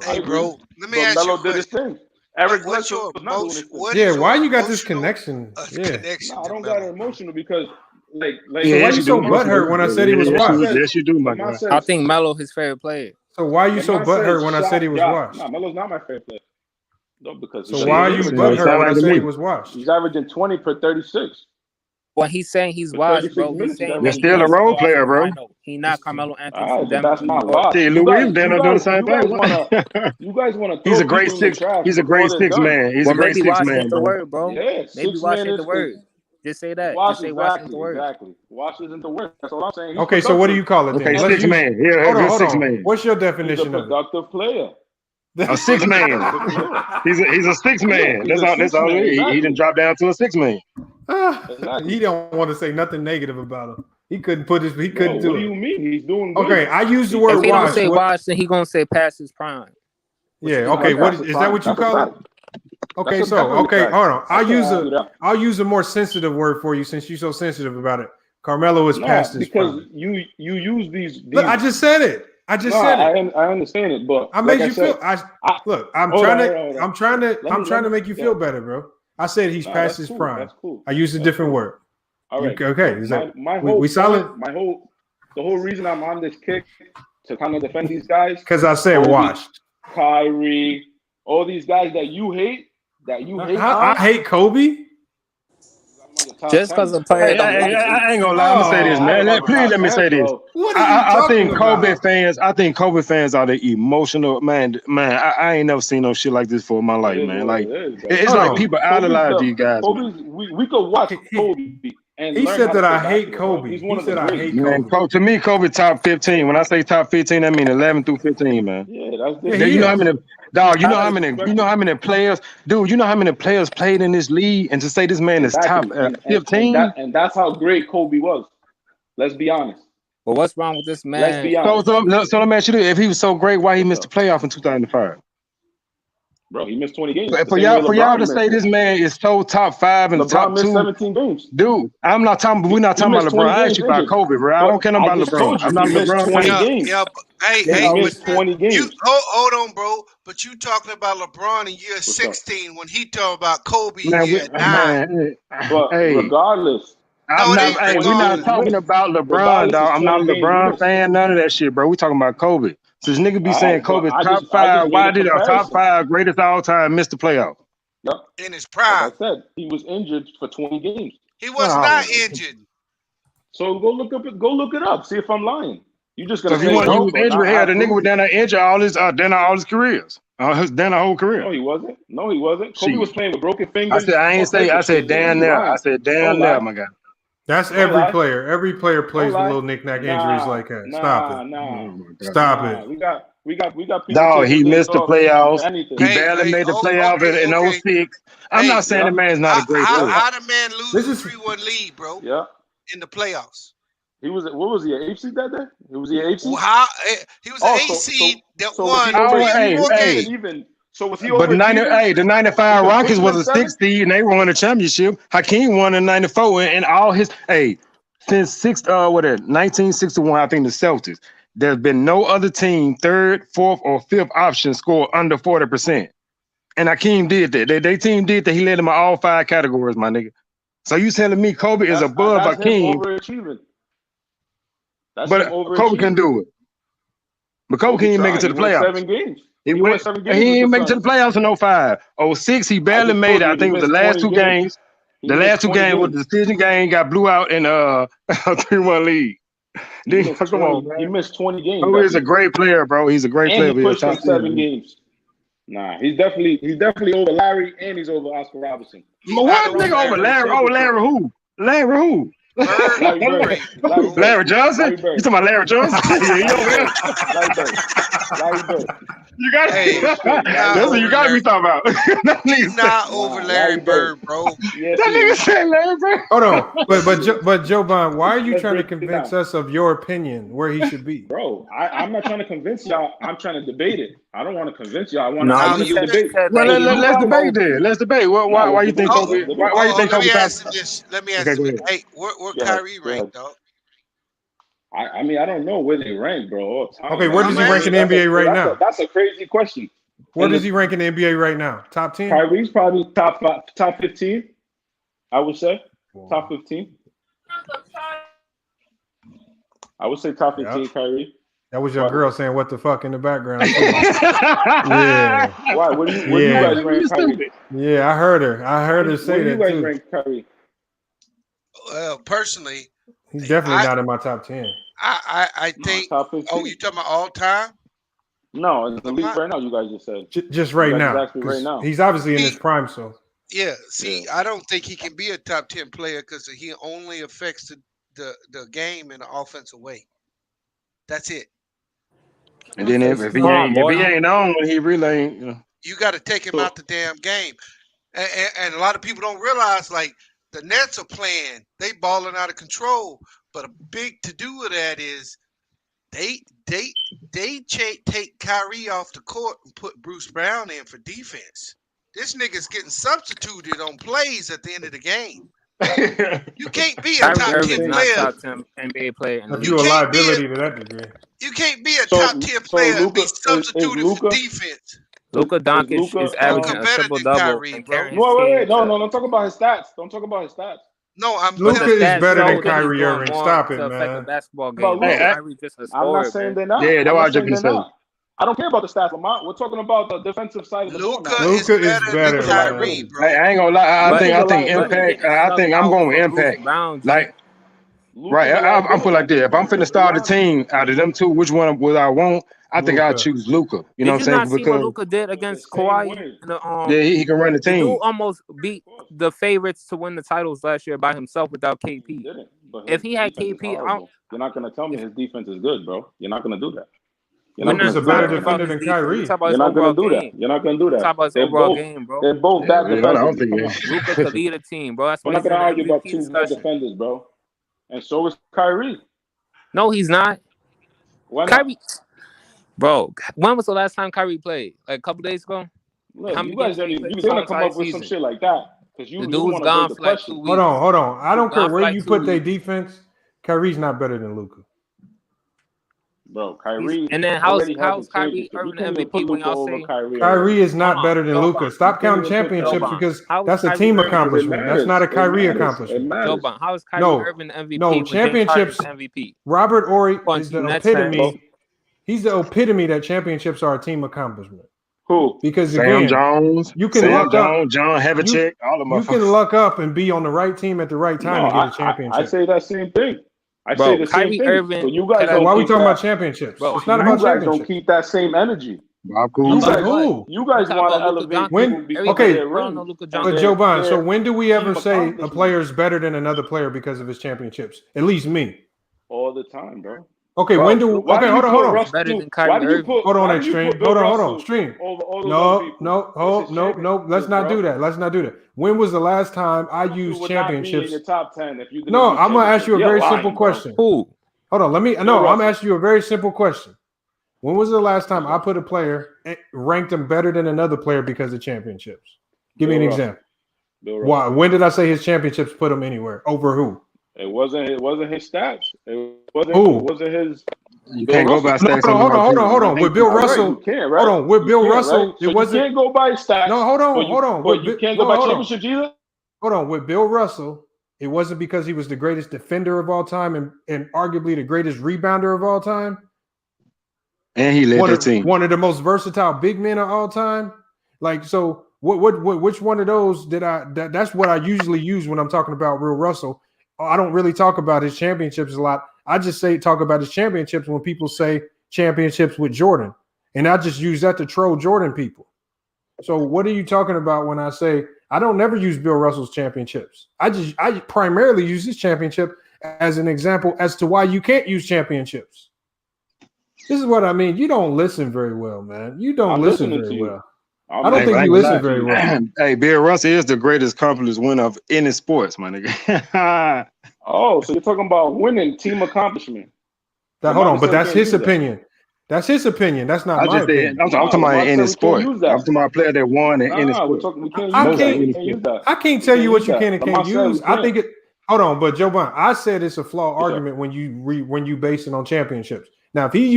Speaker 9: Hey, bro, let me ask you a question.
Speaker 3: Eric
Speaker 9: Bledsoe.
Speaker 7: Why you got this connection?
Speaker 3: I don't got it emotional because like
Speaker 7: why you so butthurt when I said he was washed?
Speaker 4: Yes, you do, my guy.
Speaker 18: I think Melo his favorite player.
Speaker 7: So why are you so butthurt when I said he was washed?
Speaker 3: No, Melo's not my favorite player. No, because
Speaker 7: so why are you butthurt when I said he was washed?
Speaker 3: He's averaging 20 per 36.
Speaker 18: Well, he's saying he's washed, bro. He's saying
Speaker 4: he's still a role player, bro.
Speaker 18: He not Carmelo Anthony.
Speaker 3: That's not washed.
Speaker 4: See, Louis then doing the same thing.
Speaker 3: You guys want to?
Speaker 4: He's a great six. He's a great six man. He's a great six man,
Speaker 18: bro.
Speaker 3: Yeah,
Speaker 18: maybe watch the word. Just say that.
Speaker 3: Wash
Speaker 18: Just say Wash isn't the word.
Speaker 3: exactly. Wash isn't the word. That's all I'm saying. He's
Speaker 7: Okay, so what do you call it then?
Speaker 4: Okay,
Speaker 7: Let's
Speaker 4: six
Speaker 7: use,
Speaker 4: man. Yeah,
Speaker 7: hold on.
Speaker 4: six man.
Speaker 7: What's your
Speaker 3: He's a
Speaker 7: definition of it?
Speaker 3: productive player.
Speaker 4: A six man. He's a six man.
Speaker 3: Yeah,
Speaker 4: That's all. He didn't drop down to a six man.
Speaker 3: Exactly.
Speaker 7: He don't want to say nothing negative about him. He couldn't put his. He couldn't do
Speaker 3: What
Speaker 7: it.
Speaker 3: do you mean? He's doing good.
Speaker 7: Okay, I use the word
Speaker 18: If he
Speaker 7: wash.
Speaker 18: don't say Wash, then he gonna say past his prime.
Speaker 7: Yeah. Okay. What is that? What you call it? Okay. So okay. Hold on. I'll use a more sensitive word for you since you're so sensitive about it. Carmelo is past his
Speaker 3: because
Speaker 7: prime.
Speaker 3: you use these.
Speaker 7: Look, I just said it. I said it.
Speaker 3: I understand it, but
Speaker 7: I made you feel. Look, I'm trying to make you feel better, bro. I said he's past his prime.
Speaker 3: That's cool.
Speaker 7: I used a different word.
Speaker 3: All right.
Speaker 7: Okay.
Speaker 3: The whole reason I'm on this kick to kind of defend these guys
Speaker 7: because I said washed.
Speaker 3: Kyrie, all these guys that you hate.
Speaker 7: I hate Kobe.
Speaker 18: Just because the player.
Speaker 4: I ain't gonna lie. I'm gonna say this, man. Please let me say this. I think Kobe fans. I think Kobe fans are the emotional man. I ain't never seen no shit like this for my life, man. Like it's like people idolize these guys.
Speaker 3: We could watch Kobe.
Speaker 7: He said that I hate Kobe. He said I hate Kobe.
Speaker 4: To me, Kobe top 15. When I say top 15, I mean 11 through 15, man.
Speaker 3: Yeah, that's
Speaker 4: you know how many. Dog, you know how many players, dude. You know how many players played in this league, and to say this man is top 15,
Speaker 3: and that's how great Kobe was. Let's be honest.
Speaker 18: But what's wrong with this man?
Speaker 3: Let's be honest.
Speaker 4: So let me ask you this: if he was so great, why he missed the playoff in 2005?
Speaker 3: Bro, he missed 20 games.
Speaker 4: For y'all to say this man is so top 5 and
Speaker 3: LeBron
Speaker 4: top 2,
Speaker 3: missed 17 games.
Speaker 4: Dude, I'm not talking. We're not talking about LeBron. I asked you about Kobe, bro. I don't care about LeBron. I'm not LeBron fan.
Speaker 9: Yeah, but
Speaker 3: 20 games.
Speaker 9: You hold on, bro. But you talking about LeBron in year 16 when he talking about Kobe in year 9.
Speaker 3: But regardless.
Speaker 4: We're not talking about LeBron, dog. I'm not a LeBron fan, none of that shit, bro. We talking about Kobe. So this nigga be saying Kobe's top 5. Why did a top 5 greatest all time miss the playoff?
Speaker 3: Yep.
Speaker 9: In his prime.
Speaker 3: Like I said, he was injured for 20 games.
Speaker 9: He was not injured.
Speaker 3: So go look it up. See if I'm lying. You just gonna
Speaker 4: say he was injured. Hell, the nigga was down there injured all his careers. Down the whole career.
Speaker 3: No, he wasn't. Kobe was playing with broken fingers.
Speaker 4: I said down there. I said down there, my guy.
Speaker 7: That's every player. Every player plays with little knick-knack injuries like that. Stop it.
Speaker 3: We got people.
Speaker 4: No, he missed the playoffs. He barely made the playoff in 06. I'm not saying the man's not a great player.
Speaker 9: How the man lose a 3-1 lead, bro?
Speaker 3: Yeah.
Speaker 9: In the playoffs.
Speaker 3: He was. What was he? An 8 seed that day? Was he an 8 seed?
Speaker 9: He was an 8 seed that won.
Speaker 3: Even. So was he over?
Speaker 4: But the 95 Rockets was a 6 seed and they won a championship. Hakeem won in 94 and all his since 1961, I think the Celtics. There's been no other team, 3rd, 4th, or 5th option score under 40%. And Hakeem did that. Their team did that. He led them in all 5 categories, my nigga. So you telling me Kobe is above Hakeem? But Kobe can do it. But Kobe can't even make it to the playoffs.
Speaker 3: 7 games.
Speaker 4: He didn't make it to the playoffs in 05. 06, he barely made it. I think it was the last 2 games. The last 2 games was the decision game, got blew out in a 3-1 lead. Come on, man.
Speaker 3: He missed 20 games.
Speaker 4: Kobe is a great player, bro. He's a great player.
Speaker 3: He pushed 7 games. Nah, he's definitely over Larry and he's over Oscar Robinson.
Speaker 4: What nigga over Larry? Oh, Larry who? Larry who? Larry Johnson? You talking about Larry Johnson? Yeah, he over there.
Speaker 3: Larry Bird.
Speaker 4: You got that's what you got to be talking about.
Speaker 9: He's not over Larry Bird, bro.
Speaker 3: Yes,
Speaker 4: that nigga said Larry Bird.
Speaker 7: Hold on, but Joe Bond, why are you trying to convince us of your opinion where he should be?
Speaker 3: Bro, I'm not trying to convince y'all. I'm trying to debate it. I don't want to convince y'all. I want to debate.
Speaker 4: Well, let's debate then. Let's debate. Why you think Kobe? Why you think Kobe?
Speaker 9: Let me ask you. Hey, where Kyrie ranked, dog?
Speaker 3: I mean, I don't know where they rank, bro.
Speaker 7: Okay, where does he rank in the NBA right now?
Speaker 3: That's a crazy question.
Speaker 7: Where does he rank in the NBA right now? Top 10?
Speaker 3: Kyrie's probably top 15, I would say. Top 15. I would say top 15, Kyrie.
Speaker 7: That was your girl saying what the fuck in the background. Yeah.
Speaker 3: Why? Where do you guys rank Kyrie?
Speaker 7: Yeah, I heard her say that too.
Speaker 3: Where do you guys rank Kyrie?
Speaker 9: Well, personally,
Speaker 7: he's definitely not in my top 10.
Speaker 9: I think. Oh, you talking about all time?
Speaker 3: No, in the league right now. You guys just said
Speaker 7: just right now.
Speaker 3: Exactly right now.
Speaker 7: He's obviously in his prime, so
Speaker 9: Yeah, see, I don't think he can be a top 10 player because he only affects the game in an offensive way. That's it.
Speaker 4: And then if he ain't on when he really,
Speaker 9: you got to take him out the damn game. And a lot of people don't realize, like, the Nets are playing, they balling out of control. But a big to do with that is they take Kyrie off the court and put Bruce Brown in for defense. This nigga's getting substituted on plays at the end of the game. You can't be a top 10 player.
Speaker 18: Top 10 NBA player.
Speaker 7: If you a liability to that degree.
Speaker 9: You can't be a top 10 player and be substituted for defense.
Speaker 18: Luka Doncic is averaging a triple-double and carrying his
Speaker 3: Wait.
Speaker 18: team.
Speaker 3: No. Don't talk about his stats. Don't talk about his stats.
Speaker 9: No,
Speaker 7: Luka is better than Kyrie Irving. Stop it, man.
Speaker 18: Basketball game.
Speaker 3: I'm not saying they're not.
Speaker 4: Yeah, that's what I just been saying.
Speaker 3: I don't care about the stats, Lamont. We're talking about the defensive side of the ball.
Speaker 7: Luka is better.
Speaker 9: Kyrie, bro.
Speaker 4: I ain't gonna lie. I think impact. I think I'm going with impact. Like, right. I'm put like that. If I'm finna start a team out of them two, which one would I want? I think I'll choose Luka. You know what I'm saying?
Speaker 18: Did you not see what Luka did against Kawhi?
Speaker 4: Yeah, he can run the team.
Speaker 18: The dude almost beat the favorites to win the titles last year by himself without KP. If he had KP,
Speaker 3: you're not gonna tell me his defense is good, bro. You're not gonna do that.
Speaker 7: Luka's a better defender than Kyrie.
Speaker 3: You're not gonna do that. You're not gonna do that.
Speaker 18: Talk about his overall game, bro.
Speaker 3: They're both that defenders.
Speaker 18: Luka could lead a team, bro. That's
Speaker 3: We're
Speaker 18: why
Speaker 3: not gonna argue about two bad defenders, bro. And so is Kyrie.
Speaker 18: No, he's not.
Speaker 3: Why not?
Speaker 18: Kyrie, bro. When was the last time Kyrie played? Like a couple days ago.
Speaker 3: Look, you guys don't even. You're gonna come up with some shit like that because you.
Speaker 18: The dude's gone for like 2 weeks.
Speaker 7: Hold on. I don't care where you put their defense. Kyrie's not better than Luka.
Speaker 3: Bro, Kyrie.
Speaker 18: And then how's Kyrie earning the MVP when y'all say
Speaker 7: Kyrie is not better than Luka? Stop counting championships because that's a team accomplishment. That's not a Kyrie accomplishment.
Speaker 18: How is Kyrie Irving the MVP?
Speaker 7: No, championships.
Speaker 18: MVP.
Speaker 7: Robert Horry is the epitome. He's the epitome that championships are a team accomplishment.
Speaker 3: Who?
Speaker 7: Because
Speaker 4: Sam
Speaker 7: again,
Speaker 4: Jones,
Speaker 7: you can luck up.
Speaker 4: John Havlicek, all of them.
Speaker 7: You can luck up and be on the right team at the right time and get a championship.
Speaker 3: I say that same thing. I
Speaker 18: Bro,
Speaker 3: say the
Speaker 18: Kyrie
Speaker 3: same thing.
Speaker 18: Irving,
Speaker 3: So you guys don't
Speaker 7: why are we
Speaker 3: keep
Speaker 7: talking
Speaker 3: that-
Speaker 7: about championships?
Speaker 18: Bro,
Speaker 7: It's not
Speaker 3: You
Speaker 7: about
Speaker 3: guys don't
Speaker 7: championships.
Speaker 3: keep that same energy.
Speaker 4: Bob
Speaker 3: You
Speaker 4: Cousy.
Speaker 3: guys,
Speaker 7: Who?
Speaker 3: you guys want to elevate people because
Speaker 7: Okay,
Speaker 3: they're rings.
Speaker 7: but Joe Bond, so when do we ever say a player is better than another player because of his championships? At least me.
Speaker 3: All the time, bro.
Speaker 7: Okay,
Speaker 3: Bro,
Speaker 7: when do?
Speaker 3: why
Speaker 7: Okay,
Speaker 3: do you
Speaker 7: hold on,
Speaker 3: put
Speaker 7: hold on.
Speaker 3: Russell-
Speaker 18: Better than
Speaker 3: why
Speaker 18: Kyrie
Speaker 3: do you
Speaker 18: Irving.
Speaker 3: put-
Speaker 7: Hold
Speaker 3: why
Speaker 7: on,
Speaker 3: do you
Speaker 7: Extreme.
Speaker 3: put Bill
Speaker 7: Hold on.
Speaker 3: Russell
Speaker 7: Stream.
Speaker 3: over all those other people?
Speaker 7: No. Let's not do that. Let's not do that. When was the last time I used
Speaker 3: You would not be in
Speaker 7: championships?
Speaker 3: your top 10 if you didn't
Speaker 7: No,
Speaker 3: do
Speaker 7: I'm gonna ask you a
Speaker 3: championships.
Speaker 7: very
Speaker 3: You're
Speaker 7: simple
Speaker 3: lying, bro.
Speaker 7: question.
Speaker 18: Who?
Speaker 7: Hold on. I'm
Speaker 3: Russell.
Speaker 7: asking you a very simple question. When was the last time I put a player ranked him better than another player because of championships? Give me an
Speaker 3: Bill Russell.
Speaker 7: example.
Speaker 3: Bill
Speaker 7: Why?
Speaker 3: Russell.
Speaker 7: When did I say his championships put him anywhere? Over who?
Speaker 3: It wasn't his stats. It wasn't.
Speaker 7: Who?
Speaker 3: It wasn't his.
Speaker 4: You
Speaker 3: Bill
Speaker 4: can't go by
Speaker 3: Russell.
Speaker 4: stats.
Speaker 7: Hold on. With Bill
Speaker 3: All right,
Speaker 7: Russell,
Speaker 3: you can't, right?
Speaker 7: hold on. With
Speaker 3: You
Speaker 7: Bill
Speaker 3: can't,
Speaker 7: Russell,
Speaker 3: right? So
Speaker 7: it
Speaker 3: you
Speaker 7: wasn't.
Speaker 3: can't go by stats.
Speaker 7: No, hold on.
Speaker 3: But you can't go by
Speaker 7: hold on.
Speaker 3: championships either.
Speaker 7: Hold on. With Bill Russell, it wasn't because he was the greatest defender of all time and arguably the greatest rebounder of all time.
Speaker 4: And he led the team.
Speaker 7: One of the most versatile big men of all time. Like, so which one of those did that's what I usually use when I'm talking about Bill Russell. I don't really talk about his championships a lot. I just talk about his championships when people say championships with Jordan. And I just use that to troll Jordan people. So what are you talking about when I say I don't never use Bill Russell's championships? I primarily use his championship as an example as to why you can't use championships. This is what I mean. You don't listen very well, man. You don't listen very well. I don't think you listen very well.
Speaker 4: Hey, Bill Russell is the greatest accomplished winner of any sports, my nigga.
Speaker 3: Oh, so you're talking about winning team accomplishment.
Speaker 7: Hold on, but that's his opinion. That's his opinion. That's not my opinion.
Speaker 4: I'm talking about any sport. I'm talking about a player that won in any sport.
Speaker 7: I can't tell you what you can and can't use. I think it. Hold on, but Joe Bond, I said it's a flawed argument when you base it on championships. Now, if he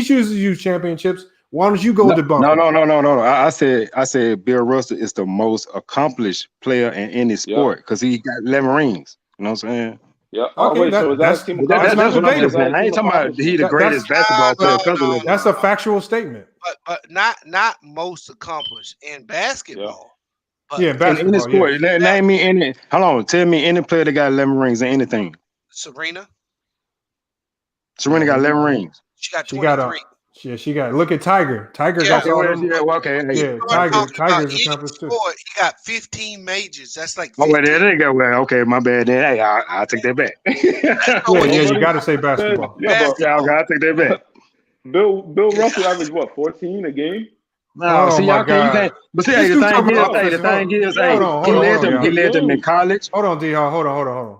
Speaker 7: chooses to use championships, why don't you go debunk?
Speaker 4: No. I said Bill Russell is the most accomplished player in any sport because he got 11 rings. You know what I'm saying?
Speaker 3: Yeah.
Speaker 7: Okay, that's not debatable.
Speaker 4: I ain't talking about he the greatest basketball player.
Speaker 7: That's a factual statement.
Speaker 9: But not most accomplished in basketball.
Speaker 7: Yeah, basketball.
Speaker 4: In any sport, name me any. Hold on, tell me any player that got 11 rings in anything.
Speaker 9: Serena
Speaker 4: got 11 rings.
Speaker 9: She got 23.
Speaker 7: Yeah, she got. Look at Tiger. Tiger got all them. Yeah, Tiger's accomplished too.
Speaker 9: He got 15 majors. That's like
Speaker 4: 15. Oh, well, there they go. Well, okay, my bad. Then, hey, I'll take that back.
Speaker 7: yeah, you got to say basketball.
Speaker 3: Yeah,
Speaker 4: but I take that back.
Speaker 3: Bill Russell averaged what, 14 a game?
Speaker 4: No, see, y'all can't. But see, the thing is, he led them in college.
Speaker 7: Hold on, D. Hold on.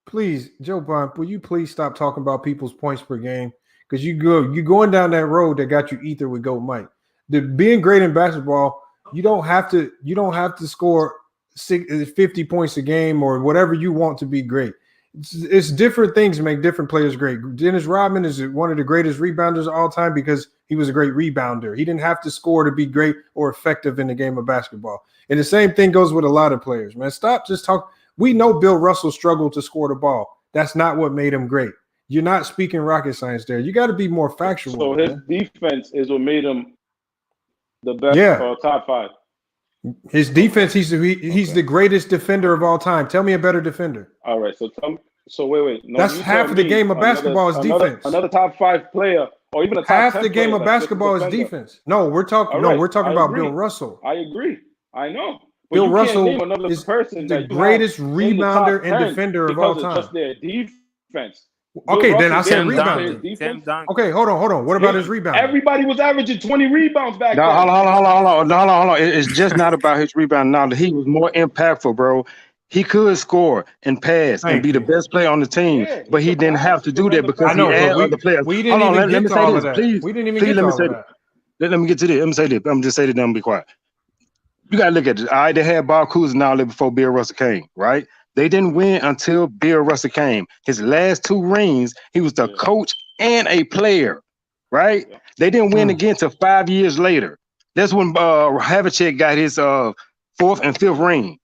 Speaker 7: Please, Joe Bond, will you please stop talking about people's points per game? Because you're going down that road that got you ether with Goat Mike. Being great in basketball, you don't have to score 50 points a game or whatever you want to be great. It's different things make different players great. Dennis Rodman is one of the greatest rebounders of all time because he was a great rebounder. He didn't have to score to be great or effective in the game of basketball. And the same thing goes with a lot of players, man. Stop just talking. We know Bill Russell struggled to score the ball. That's not what made him great. You're not speaking rocket science there. You got to be more factual.
Speaker 3: So his defense is what made him the best top 5.
Speaker 7: His defense, he's the greatest defender of all time. Tell me a better defender.
Speaker 3: All right, so wait. No,
Speaker 7: that's half of the game of basketball is defense.
Speaker 3: Another top 5 player, or even a top
Speaker 7: half
Speaker 3: 10
Speaker 7: the game of basketball is defense. No, we're talking.
Speaker 3: Right,
Speaker 7: we're talking about Bill Russell.
Speaker 3: I agree. I know. But
Speaker 7: Bill Russell is the greatest rebounder and defender of all time.
Speaker 3: Just their defense.
Speaker 7: Okay, then I said rebounding. Okay, hold on. What about his rebounding?
Speaker 3: Everybody was averaging 20 rebounds back then.
Speaker 4: Hold on. It's just not about his rebound. Now he was more impactful, bro. He could score and pass and be the best player on the team, but he didn't have to do that because he had other players.
Speaker 7: We didn't even get to all of that. We didn't even get to all of that.
Speaker 4: Let me get to this. Let me say this. I'm just say this. Then be quiet. You gotta look at it. All right, they had Bob Cousy and all that before Bill Russell came, right? They didn't win until Bill Russell came. His last 2 rings, he was the coach and a player, right? They didn't win again till 5 years later. That's when Havlicek got his 4th and 5th ring.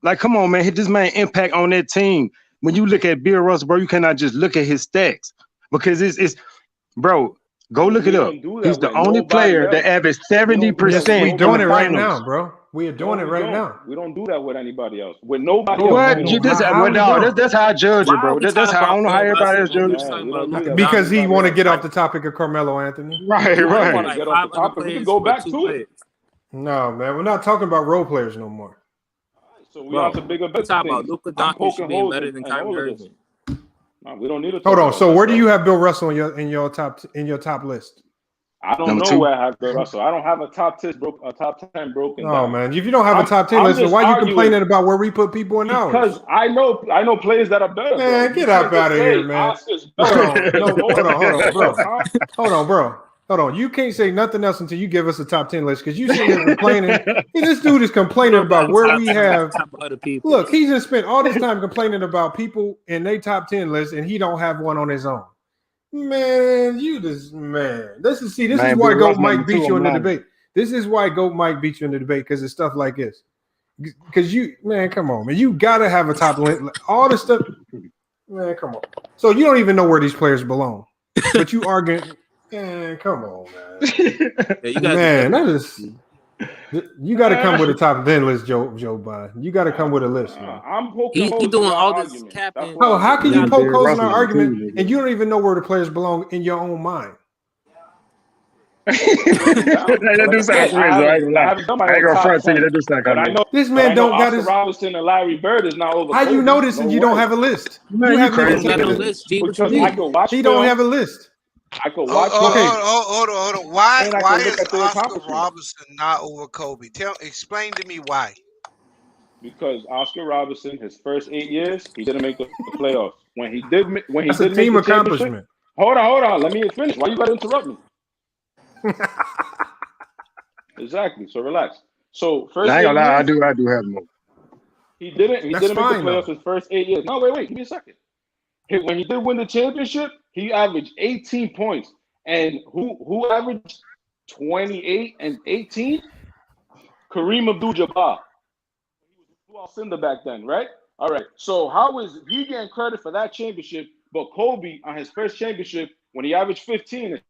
Speaker 4: Like, come on, man, this man impact on that team. When you look at Bill Russell, bro, you cannot just look at his stats because it's bro. Go look it up. He's the only player that averaged 70%.
Speaker 7: We're doing it right now, bro. We are doing it right now.
Speaker 3: We don't do that with anybody else. With nobody
Speaker 4: what?
Speaker 3: else.
Speaker 4: That's how I judge it, bro. That's how I don't know how everybody else judges.
Speaker 7: Because he want to get off the topic of Carmelo Anthony.
Speaker 4: Right.
Speaker 3: Get off the topic. We can go back to it.
Speaker 7: No, man, we're not talking about role players no more.
Speaker 3: So we have to bigger bet.
Speaker 18: Talk about Luka Doncic being better than Kyrie Irving.
Speaker 3: No, we don't need to.
Speaker 7: Hold on. So where do you have Bill Russell in your top list?
Speaker 3: I don't know where I have Bill Russell. I don't have a top 10 broken.
Speaker 7: Oh man, if you don't have a top 10 list, then why are you complaining about where we put people in ours?
Speaker 3: Because I know players that are better.
Speaker 7: Man, get out of here, man. Hold on, bro. Hold on. You can't say nothing else until you give us a top 10 list because you sitting here complaining. This dude is complaining about where we have. Look, he just spent all this time complaining about people in their top 10 list and he don't have one on his own. Man, this is why Goat Mike beat you in the debate. This is why Goat Mike beat you in the debate because it's stuff like this. Because come on, man. You gotta have a top list. All the stuff, man, come on. So you don't even know where these players belong. But you arguing. Man, come on, man. You got to come with a top 10 list, Joe Biden. You got to come with a list, man.
Speaker 3: I'm poking holes
Speaker 18: he doing
Speaker 3: in
Speaker 18: all
Speaker 3: our
Speaker 18: this
Speaker 3: argument.
Speaker 18: capping.
Speaker 7: Oh, how can you poke holes in our argument and you don't even know where the players belong in your own mind?
Speaker 4: That do sound crazy. I ain't gonna front to you. That do sound kind of.
Speaker 7: This man don't got his.
Speaker 3: Robinson and Larry Bird is not over.
Speaker 7: How you know this and you don't have a list?
Speaker 4: Man, you crazy.
Speaker 7: He don't have a list.
Speaker 3: I could watch.
Speaker 9: Hold on. Why is Oscar Robinson not over Kobe? Explain to me why.
Speaker 3: Because Oscar Robinson, his first 8 years, he didn't make the playoffs. When he did make
Speaker 7: a team accomplishment.
Speaker 3: Hold on. Let me finish. Why you gotta interrupt me? Exactly. So relax. So first,
Speaker 4: I ain't gonna lie. I do have more.
Speaker 3: He didn't make the playoffs his first 8 years. No, wait. Give me a second. When he did win the championship, he averaged 18 points. And who averaged 28 and 18? Kareem Abdul-Jabbar. He was Cinder back then, right? All right. So how is he getting credit for that championship, but Kobe on his first championship, when he averaged 15 and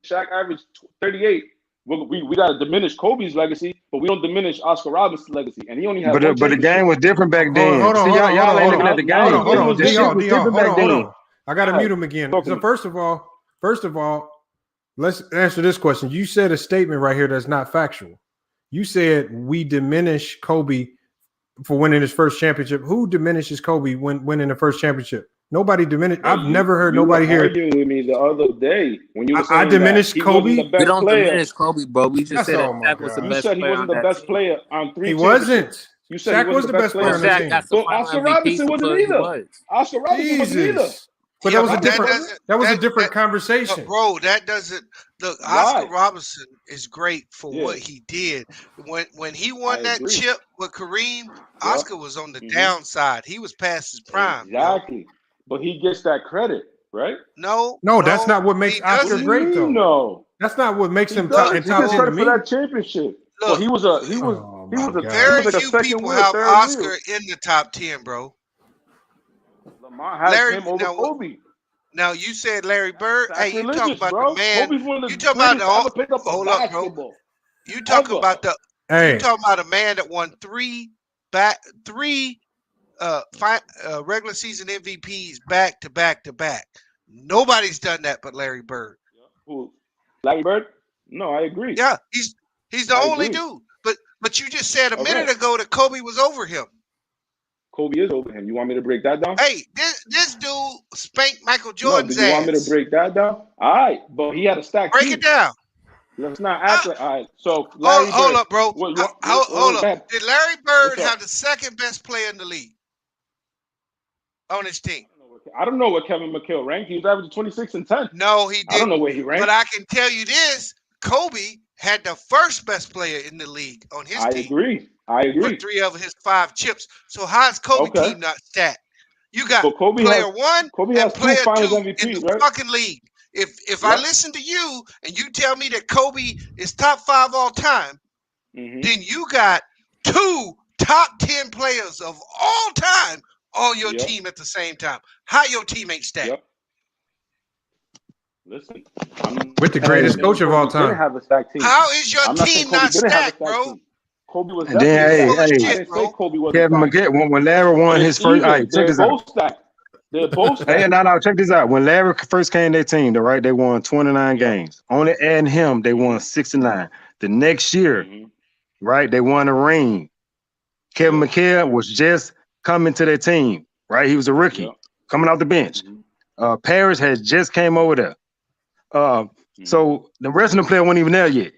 Speaker 3: Shaq averaged 38, we got to diminish Kobe's legacy, but we don't diminish Oscar Robinson's legacy. And he only had
Speaker 4: but the game was different back then. Y'all ain't looking at the game.
Speaker 7: Hold on. I got to mute him again. So first of all, let's answer this question. You said a statement right here that's not factual. You said we diminish Kobe for winning his first championship. Who diminishes Kobe when winning the first championship? Nobody diminished. I've never heard nobody here
Speaker 3: arguing with me the other day when you were saying
Speaker 7: I diminished
Speaker 3: that he
Speaker 7: Kobe.
Speaker 3: wasn't the best
Speaker 18: We don't
Speaker 3: player.
Speaker 18: diminish Kobe, bro. We just said that Shaq was the
Speaker 3: You
Speaker 18: best
Speaker 3: said he
Speaker 18: player
Speaker 3: wasn't
Speaker 18: on
Speaker 3: the
Speaker 18: that
Speaker 3: best
Speaker 18: team.
Speaker 3: player on 3
Speaker 7: He
Speaker 3: championships.
Speaker 7: wasn't.
Speaker 3: You said
Speaker 7: Shaq
Speaker 3: he
Speaker 7: was the best player on the
Speaker 18: Shaq
Speaker 7: team.
Speaker 18: got some
Speaker 3: But
Speaker 18: final
Speaker 3: Oscar
Speaker 18: MVPs
Speaker 3: Robertson
Speaker 18: to
Speaker 3: wasn't
Speaker 18: put he
Speaker 3: either.
Speaker 18: was.
Speaker 3: Oscar Robertson wasn't either.
Speaker 7: Jesus. But that was a
Speaker 9: but
Speaker 7: different. Different conversation,
Speaker 9: bro. That doesn't look. Oscar Robertson is great for what he did. When he won that chip with Kareem, Oscar was on the downside. He was past his prime.
Speaker 3: Exactly. But he gets that credit, right?
Speaker 9: No,
Speaker 7: that's not what makes Oscar great, though.
Speaker 3: No,
Speaker 7: that's not what makes him
Speaker 3: top
Speaker 7: top 10
Speaker 3: he gets
Speaker 7: to
Speaker 3: credit
Speaker 7: me.
Speaker 3: for that championship. But he was
Speaker 9: Very
Speaker 3: like a
Speaker 9: few
Speaker 3: second
Speaker 9: people
Speaker 3: wheel,
Speaker 9: have
Speaker 3: third
Speaker 9: Oscar
Speaker 3: wheel.
Speaker 9: in the top 10, bro.
Speaker 3: Lamar has him over Kobe.
Speaker 9: Now you said Larry Bird. Hey, you talking about
Speaker 3: bro.
Speaker 9: the man?
Speaker 3: Kobe's one of the
Speaker 9: You talking about
Speaker 3: greatest to ever pick up a
Speaker 9: hold up,
Speaker 3: basketball.
Speaker 9: bro. You talking about the? You talking about a man that won three regular season MVPs back to back to back. Nobody's done that but Larry Bird.
Speaker 3: Who? Larry Bird? No, I agree.
Speaker 9: Yeah, he's the only dude. But you just said a minute ago that Kobe was over him.
Speaker 3: Kobe is over him. You want me to break that down?
Speaker 9: Hey, this dude spanked Michael Jordan's
Speaker 3: do you want me to break that down? All right, but he had a stacked team.
Speaker 9: Break it down.
Speaker 3: Let's not act like. All right, so Larry
Speaker 9: hold
Speaker 3: Bird,
Speaker 9: up, bro. Hold up. Did Larry Bird have the second best player in the league on his team?
Speaker 3: I don't know what Kevin McHale ranked. He was averaging 26 and 10.
Speaker 9: No, he didn't.
Speaker 3: I don't know where he ranked.
Speaker 9: But I can tell you this: Kobe had the first best player in the league on his team.
Speaker 3: I agree.
Speaker 9: With 3 of his 5 chips. So how's Kobe team not stacked? You got player 1 and player 2 in the fucking league. If I listen to you and you tell me that Kobe is top 5 all time, then you got 2 top 10 players of all time on your team at the same time. How your team ain't stacked?
Speaker 3: Listen,
Speaker 7: with the greatest coach of all time.
Speaker 9: How is your team not stacked, bro?
Speaker 3: Kobe was
Speaker 2: and then,
Speaker 3: Kobe was
Speaker 2: Kevin McHale, when Larry won his first, check this out.
Speaker 3: They're both stacked.
Speaker 2: Hey, no, check this out. When Larry first came to their team, they won 29 games. Only adding him, they won 69. The next year, right, they won a ring. Kevin McHale was just coming to their team, right? He was a rookie coming off the bench. Paris had just came over there. So the rest of the players weren't even there yet.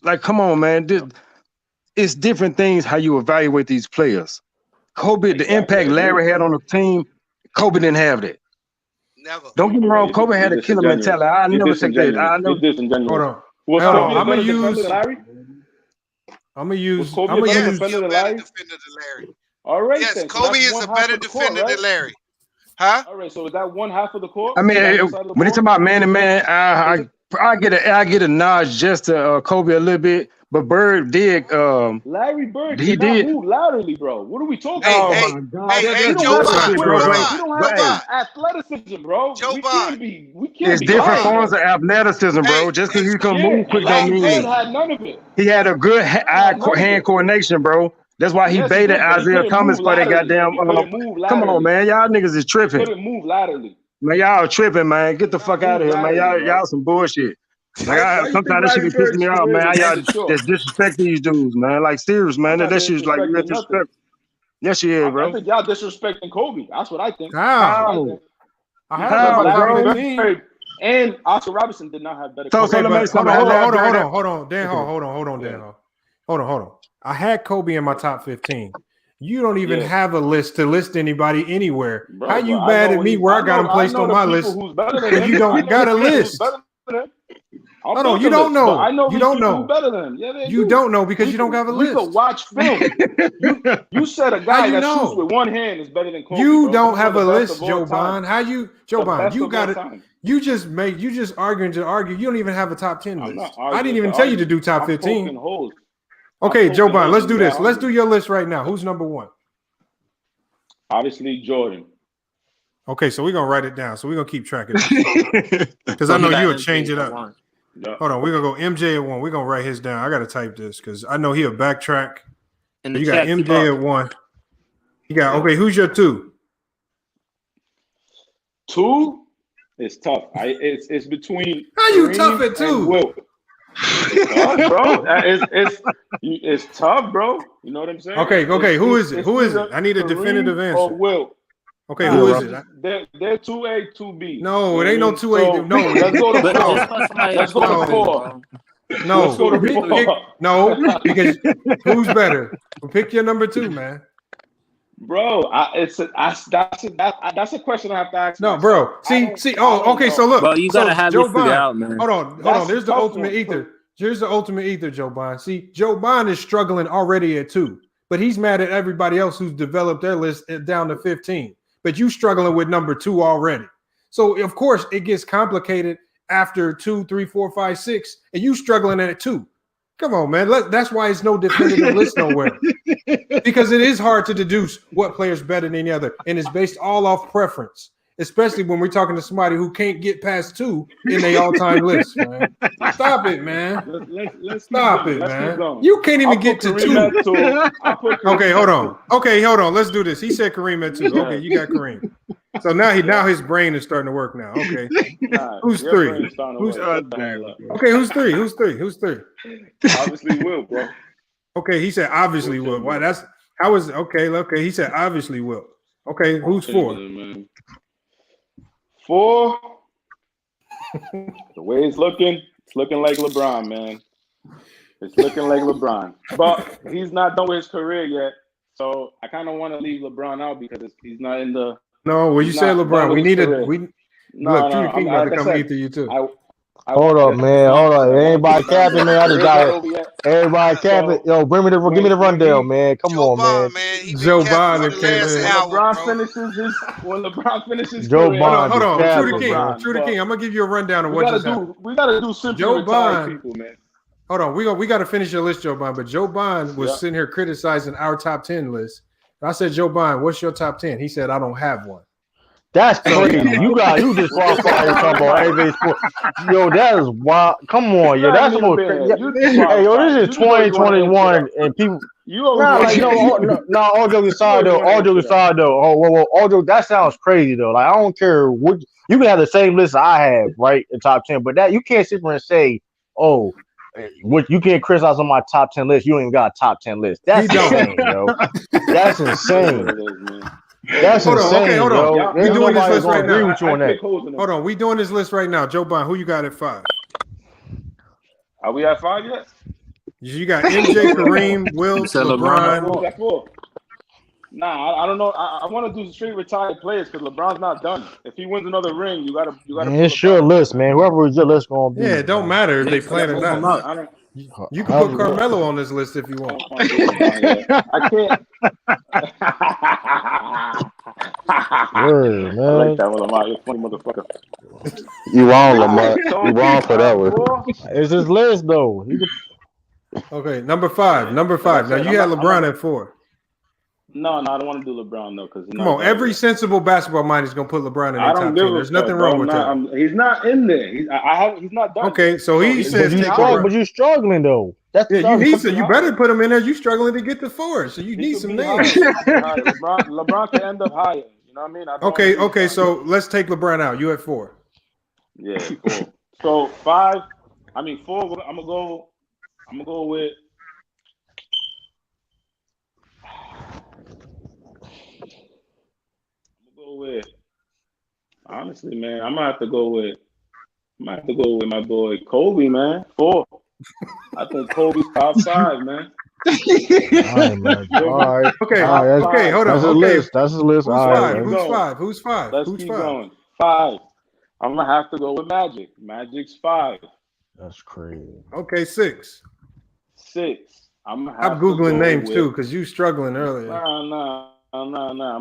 Speaker 2: Like, come on, man. It's different things how you evaluate these players. Kobe, the impact Larry had on the team, Kobe didn't have that.
Speaker 9: Never.
Speaker 2: Don't get me wrong, Kobe had a killer mentality. I never take that. I never.
Speaker 7: Hold on.
Speaker 3: Was
Speaker 7: Hold
Speaker 3: Kobe
Speaker 7: on.
Speaker 3: a better defender than Larry?
Speaker 7: I'm gonna use.
Speaker 3: Kobe a better defender than Larry? All right.
Speaker 9: Yes,
Speaker 3: then.
Speaker 9: Kobe is a better defender than Larry. Huh?
Speaker 3: All right. So is that one half of the court?
Speaker 2: I mean, when they talk about man to man, I get a nod just to Kobe a little bit, but Bird did.
Speaker 3: Larry Bird
Speaker 2: he
Speaker 3: did
Speaker 2: did
Speaker 3: not move laterally, bro. What are we talking
Speaker 9: Hey,
Speaker 3: about?
Speaker 9: hey, Joe Bond.
Speaker 3: We don't have athleticism, bro. We can't be.
Speaker 2: It's different forms of athleticism, bro. Just because you can move quick don't mean
Speaker 3: Bird had none of it.
Speaker 2: he had a good hand coordination, bro. That's why he baited Isaiah Thomas for that goddamn. Come on, man, y'all niggas is tripping.
Speaker 3: Couldn't move laterally.
Speaker 2: Man, y'all tripping, man. Get the fuck out of here, man. Y'all some bullshit. Like, sometimes that shit be pissing me off, man. Y'all just disrespect these dudes, man. Like, serious, man. That shit's like real disrespect. Yes, she is, bro.
Speaker 3: I think y'all disrespecting Kobe. That's what I think.
Speaker 7: How?
Speaker 3: Larry and Oscar Robertson did not have better.
Speaker 7: Hold on, Dan. Hold on, Dan. Hold on. I had Kobe in my top 15. You don't even have a list to list anybody anywhere.
Speaker 3: Bro,
Speaker 7: how you mad at me where I got him placed on my list? You don't got a list. Hold on, you don't know.
Speaker 3: I know
Speaker 7: you don't know.
Speaker 3: Better than him. Yeah,
Speaker 7: you don't know because you don't have a list.
Speaker 3: We could watch film. you said a guy that shoots with one hand is better than Kobe.
Speaker 7: You don't have a list, Joe Bond. How you, Joe Bond? You got it. You just arguing to argue. You don't even have a top 10 list. I didn't even tell you to do top 15. Okay, Joe Bond, let's do this. Let's do your list right now. Who's number 1?
Speaker 3: Obviously, Jordan.
Speaker 7: Okay, so we're going to write it down. So we're going to keep track of this. Because I know you'll change it up. Hold on, we're going to go MJ at 1. We're going to write his down. I got to type this because I know he'll backtrack. You got MJ at 1. You got, okay, who's your 2?
Speaker 3: 2? It's tough. It's between.
Speaker 7: How you
Speaker 3: Kareem
Speaker 7: tough at 2?
Speaker 3: Wilt. It's tough, bro. It's tough, bro. You know what I'm saying?
Speaker 7: Okay. Who is it? Who is it? I need a definitive answer.
Speaker 3: Or Wilt.
Speaker 7: Okay, who is it?
Speaker 3: They're 2A, 2B.
Speaker 7: No, it ain't no 2A. No,
Speaker 3: let's go to 4.
Speaker 18: Let's go to 4.
Speaker 7: No,
Speaker 3: let's go to 4.
Speaker 7: No, because who's better? Well, pick your number 2, man.
Speaker 3: Bro, that's a question I have to ask.
Speaker 7: No, bro. See. Oh, okay. So look,
Speaker 18: bro, you gotta have
Speaker 7: Joe
Speaker 18: this figured
Speaker 7: Bond.
Speaker 18: out, man.
Speaker 7: Hold on. There's the ultimate ether. Here's the ultimate ether, Joe Bond. See, Joe Bond is struggling already at 2, but he's mad at everybody else who's developed their list down to 15. But you struggling with number 2 already. So of course it gets complicated after 2, 3, 4, 5, 6, and you struggling at 2. Come on, man. That's why it's no definitive list nowhere. Because it is hard to deduce what player's better than the other, and it's based all off preference, especially when we're talking to somebody who can't get past 2 in their all-time list, man. Stop it, man.
Speaker 3: Let's
Speaker 7: Stop it, man. You can't even get to 2. Okay, hold on. Let's do this. He said Kareem at 2. Okay, you got Kareem. So now his brain is starting to work now. Okay. Who's 3? Who's 3? Who's 3?
Speaker 3: Obviously Will, bro.
Speaker 7: Okay, he said obviously Will. Why okay, he said obviously Will. Okay, who's 4?
Speaker 3: 4. The way it's looking like LeBron, man. It's looking like LeBron. But he's not done with his career yet. So I kind of want to leave LeBron out because he's not in the.
Speaker 7: No, when you say LeBron, we need look, Judy King about to come eat you too.
Speaker 2: Hold up, man. Hold up. Everybody capping, man. I just got it. Everybody capping. Yo, give me the rundown, man. Come on, man.
Speaker 7: Joe Bond and
Speaker 3: when LeBron finishes
Speaker 2: Joe
Speaker 3: career,
Speaker 2: Bond.
Speaker 7: Hold on. Trudy King. I'm gonna give you a rundown of what just happened.
Speaker 3: We gotta do simply
Speaker 7: Joe Bond.
Speaker 3: People, man.
Speaker 7: Hold on, we got to finish your list, Joe Bond. But Joe Bond was sitting here criticizing our top 10 list. I said, Joe Bond, what's your top 10? He said, I don't have one.
Speaker 2: That's crazy. You just talking about everything sports. Yo, that is wild. Come on, yo, that's the most crazy. Hey, yo, this is 2021, and people. All jokes aside though. All jokes. That sounds crazy though. Like I don't care what you can have the same list I have, right, in top 10, but that you can't sit there and say, oh. What you can't criticize on my top 10 list. You don't even got a top 10 list. That's insane, yo. That's insane. That's insane.
Speaker 7: Hold on. We doing this list right now.
Speaker 2: Hold
Speaker 7: on. We doing this list right now. Joe Bond, who you got at 5?
Speaker 3: Are we at 5 yet?
Speaker 7: You got MJ, Kareem, Will,
Speaker 3: LeBron. Nah, I don't know. I want to do straight retired players because LeBron's not done. If he wins another ring, you gotta.
Speaker 2: Man, it's your list, man. Whoever is your list gonna be.
Speaker 7: Yeah, it don't matter if they play it or not. You can put Carmelo on this list if you want.
Speaker 3: I can't.
Speaker 2: Word, man.
Speaker 3: I like that one, Lamar. You're a funny motherfucker.
Speaker 2: You wrong, Lamar. You wrong for that one. It's his list, though.
Speaker 7: Okay, number 5. Now you had LeBron at 4.
Speaker 3: No, I don't want to do LeBron though, because
Speaker 7: come on, every sensible basketball mind is gonna put LeBron in their top 10. There's nothing wrong with that.
Speaker 3: He's not in there. He's not done.
Speaker 7: Okay, so he says,
Speaker 2: but you're struggling though.
Speaker 7: You better put him in there. You're struggling to get to 4, so you need some names.
Speaker 3: LeBron can end up higher. You know what I mean?
Speaker 7: Okay. So let's take LeBron out. You at 4.
Speaker 3: Yeah, 4. So 5. 4. I'm gonna go with. Honestly, man, I'm gonna have to go with my boy Kobe, man. 4. I think Kobe's top 5, man.
Speaker 2: All right.
Speaker 7: Okay. Hold on.
Speaker 2: That's his list.
Speaker 7: Who's 5?
Speaker 3: Let's keep going. 5. I'm gonna have to go with Magic. Magic's 5.
Speaker 2: That's crazy.
Speaker 7: Okay, 6.
Speaker 3: 6. I'm
Speaker 7: Googling names too because you struggling earlier.
Speaker 3: No. I'm gonna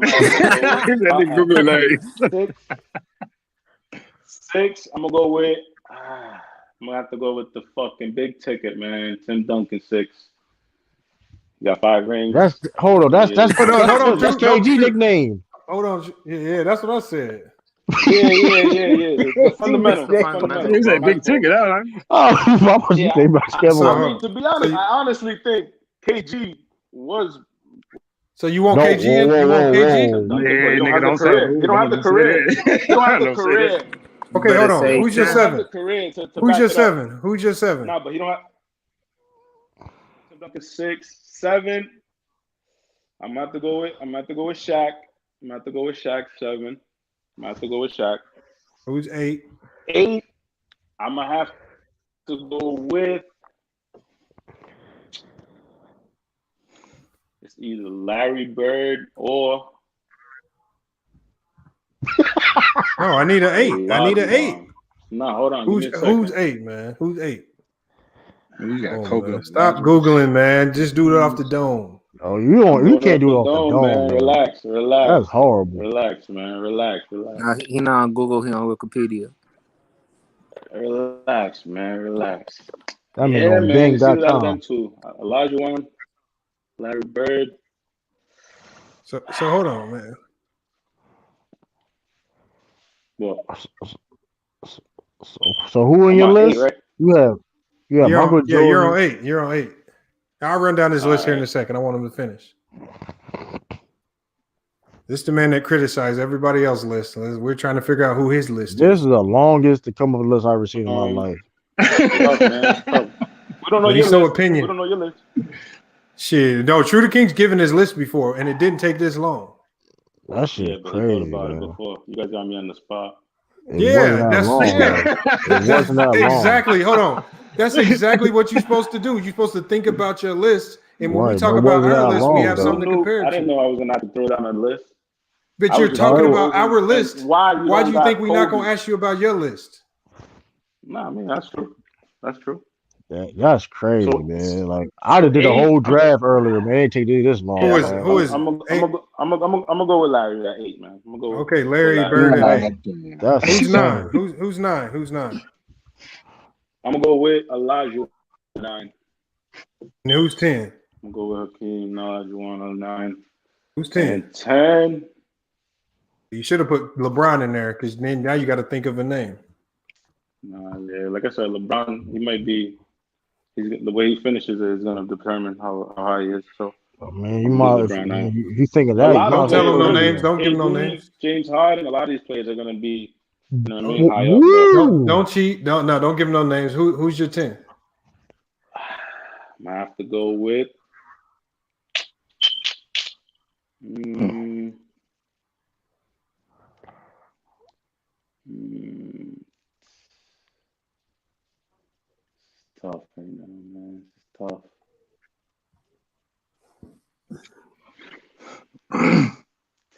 Speaker 3: go with. I'm gonna have to go with the fucking big ticket, man. Tim Duncan 6. You got 5 rings.
Speaker 2: That's KG nickname.
Speaker 7: Hold on. Yeah, that's what I said.
Speaker 3: Yeah. Fundamental.
Speaker 4: He said big ticket.
Speaker 3: To be honest, I honestly think KG was.
Speaker 7: So you want KG?
Speaker 3: You don't have the career.
Speaker 7: Okay, hold on. Who's your seven? Who's your seven? Who's your seven?
Speaker 3: Nah, but he don't have Tim Duncan 6, 7. I'm about to go with Shaq. I'm about to go with Shaq 7. I'm about to go with Shaq.
Speaker 7: Who's 8?
Speaker 3: 8. I'm gonna have to go with. It's either Larry Bird or.
Speaker 7: Oh, I need an 8. I need an 8.
Speaker 3: No, hold on.
Speaker 7: Who's 8, man? Who's 8?
Speaker 4: You got Kobe.
Speaker 7: Man. Stop Googling, man. Just do it off the dome.
Speaker 5: Oh, you can't do it off the dome,
Speaker 3: man. Relax.
Speaker 5: That's horrible.
Speaker 3: Relax, man. Relax.
Speaker 18: Nah, he not on Google. He on Wikipedia.
Speaker 3: Relax, man. Relax.
Speaker 5: That
Speaker 3: Yeah, man. You see what I've
Speaker 5: Bing.com.
Speaker 3: done too. Elijah one, Larry Bird.
Speaker 7: So hold on, man.
Speaker 3: What?
Speaker 5: So who in your list?
Speaker 3: 8, right?
Speaker 5: You have Michael Jordan.
Speaker 7: You're on 8. You're on 8. I'll run down this list here in a second. I want him to finish. This is the man that criticized everybody else's list. We're trying to figure out who his list is.
Speaker 5: This is the longest to come up list I've ever seen in my life.
Speaker 3: Tough, man. Tough. We don't know
Speaker 7: But
Speaker 3: your
Speaker 7: he's so
Speaker 3: list.
Speaker 7: opinion.
Speaker 3: We don't know your list.
Speaker 7: Shit. No, True the King's given his list before, and it didn't take this long.
Speaker 5: That shit
Speaker 3: But
Speaker 5: crazy,
Speaker 3: he thought about it
Speaker 5: man.
Speaker 3: before. You guys got me on the spot.
Speaker 5: It wasn't that long.
Speaker 7: Exactly. Hold on. That's exactly what you're supposed to do. You're supposed to think about your list, and when we
Speaker 5: Right,
Speaker 7: talk
Speaker 5: but it
Speaker 7: about
Speaker 5: wasn't
Speaker 7: our
Speaker 5: that
Speaker 7: list,
Speaker 5: long,
Speaker 7: we have
Speaker 5: though.
Speaker 7: something to compare
Speaker 3: I
Speaker 7: it
Speaker 3: didn't
Speaker 7: to.
Speaker 3: know I was gonna have to throw down a list.
Speaker 7: But
Speaker 3: I
Speaker 7: you're
Speaker 3: was
Speaker 7: talking
Speaker 3: just
Speaker 7: about our
Speaker 3: and
Speaker 7: list.
Speaker 3: why
Speaker 7: do you
Speaker 3: don't
Speaker 7: think
Speaker 3: got
Speaker 7: we're not
Speaker 3: Kobe?
Speaker 7: gonna ask you about your list?
Speaker 3: Nah, I mean that's true. That's true.
Speaker 5: That's crazy,
Speaker 3: So-
Speaker 5: man. Like I'd have did a
Speaker 3: 8?
Speaker 5: whole draft earlier, man. It ain't take this long.
Speaker 7: Who is it?
Speaker 5: man.
Speaker 7: Who is it?
Speaker 3: I'm gonna go with Larry at 8, man. I'm gonna go.
Speaker 7: Okay,
Speaker 3: with
Speaker 7: Larry Bird
Speaker 5: That's-
Speaker 7: at 8.
Speaker 5: That's
Speaker 7: Who's
Speaker 5: insane.
Speaker 7: 9? Who's 9? Who's 9?
Speaker 3: I'm gonna go with Elijah 9.
Speaker 7: And who's 10?
Speaker 3: I'm gonna go with Hakeem Olajuwon 9.
Speaker 7: Who's 10?
Speaker 3: And 10.
Speaker 7: You should have put LeBron in there because then now you got to think of a name.
Speaker 3: Nah, yeah, like I said, LeBron, he might be. The way he finishes is gonna determine how high he is. So.
Speaker 5: Man, you might if you think of that.
Speaker 7: Don't tell them no names. Don't give them no
Speaker 3: AD,
Speaker 7: names.
Speaker 3: James Harden, a lot of these players are gonna be, you know what I mean,
Speaker 5: Woo!
Speaker 3: high up.
Speaker 7: Don't cheat. Don't give them no names. Who's your 10?
Speaker 3: I have to go with. It's tough right now, man. It's tough.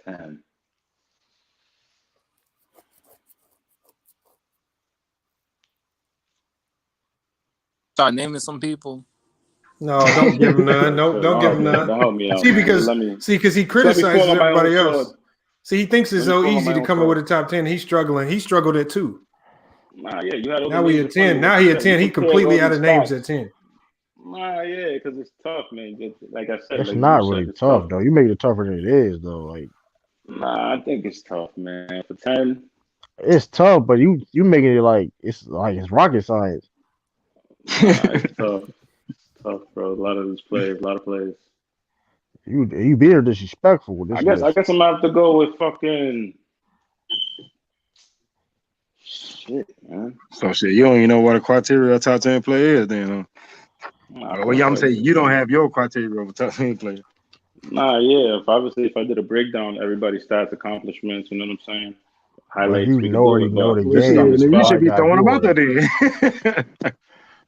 Speaker 3: Ten.
Speaker 18: Start naming some people.
Speaker 7: No, don't give him none. No, don't give him none.
Speaker 3: Don't help me out.
Speaker 7: See,
Speaker 3: man.
Speaker 7: because he
Speaker 3: let me
Speaker 7: criticizes
Speaker 3: fall on my own
Speaker 7: everybody else.
Speaker 3: sword.
Speaker 7: See, he thinks it's
Speaker 3: Let me
Speaker 7: so
Speaker 3: fall on
Speaker 7: easy
Speaker 3: my
Speaker 7: to
Speaker 3: own
Speaker 7: come up
Speaker 3: sword.
Speaker 7: with a top 10. He's struggling. He struggled at 2.
Speaker 3: Nah, yeah, you had
Speaker 7: Now we at 10. Now he at 10. He completely out of names at 10.
Speaker 3: Nah, yeah, because it's tough, man. Like I said,
Speaker 5: It's
Speaker 3: like
Speaker 5: not
Speaker 3: you said,
Speaker 5: really
Speaker 3: it's
Speaker 5: tough though. You make it tougher than it is though. Like
Speaker 3: Nah, I think it's tough, man. For 10,
Speaker 5: it's tough, but you making it like it's rocket science.
Speaker 3: it's tough. It's tough, bro. A lot of players.
Speaker 5: You being disrespectful with this.
Speaker 3: I guess I'm gonna have to go with fucking shit, man.
Speaker 4: So shit, you don't even know what a criteria of top 10 player is, then. Huh?
Speaker 3: Nah,
Speaker 4: Well, yeah, I'm saying you don't have your criteria of a top 10 player.
Speaker 3: Nah, yeah. If I did a breakdown, everybody's stats, accomplishments, you know what I'm saying? Highlights.
Speaker 5: You
Speaker 3: we
Speaker 5: already
Speaker 3: could
Speaker 5: know
Speaker 3: do it,
Speaker 5: the
Speaker 3: but
Speaker 5: game.
Speaker 4: You should be
Speaker 5: gotta
Speaker 4: throwing
Speaker 5: do
Speaker 4: them out
Speaker 5: it.
Speaker 4: there then.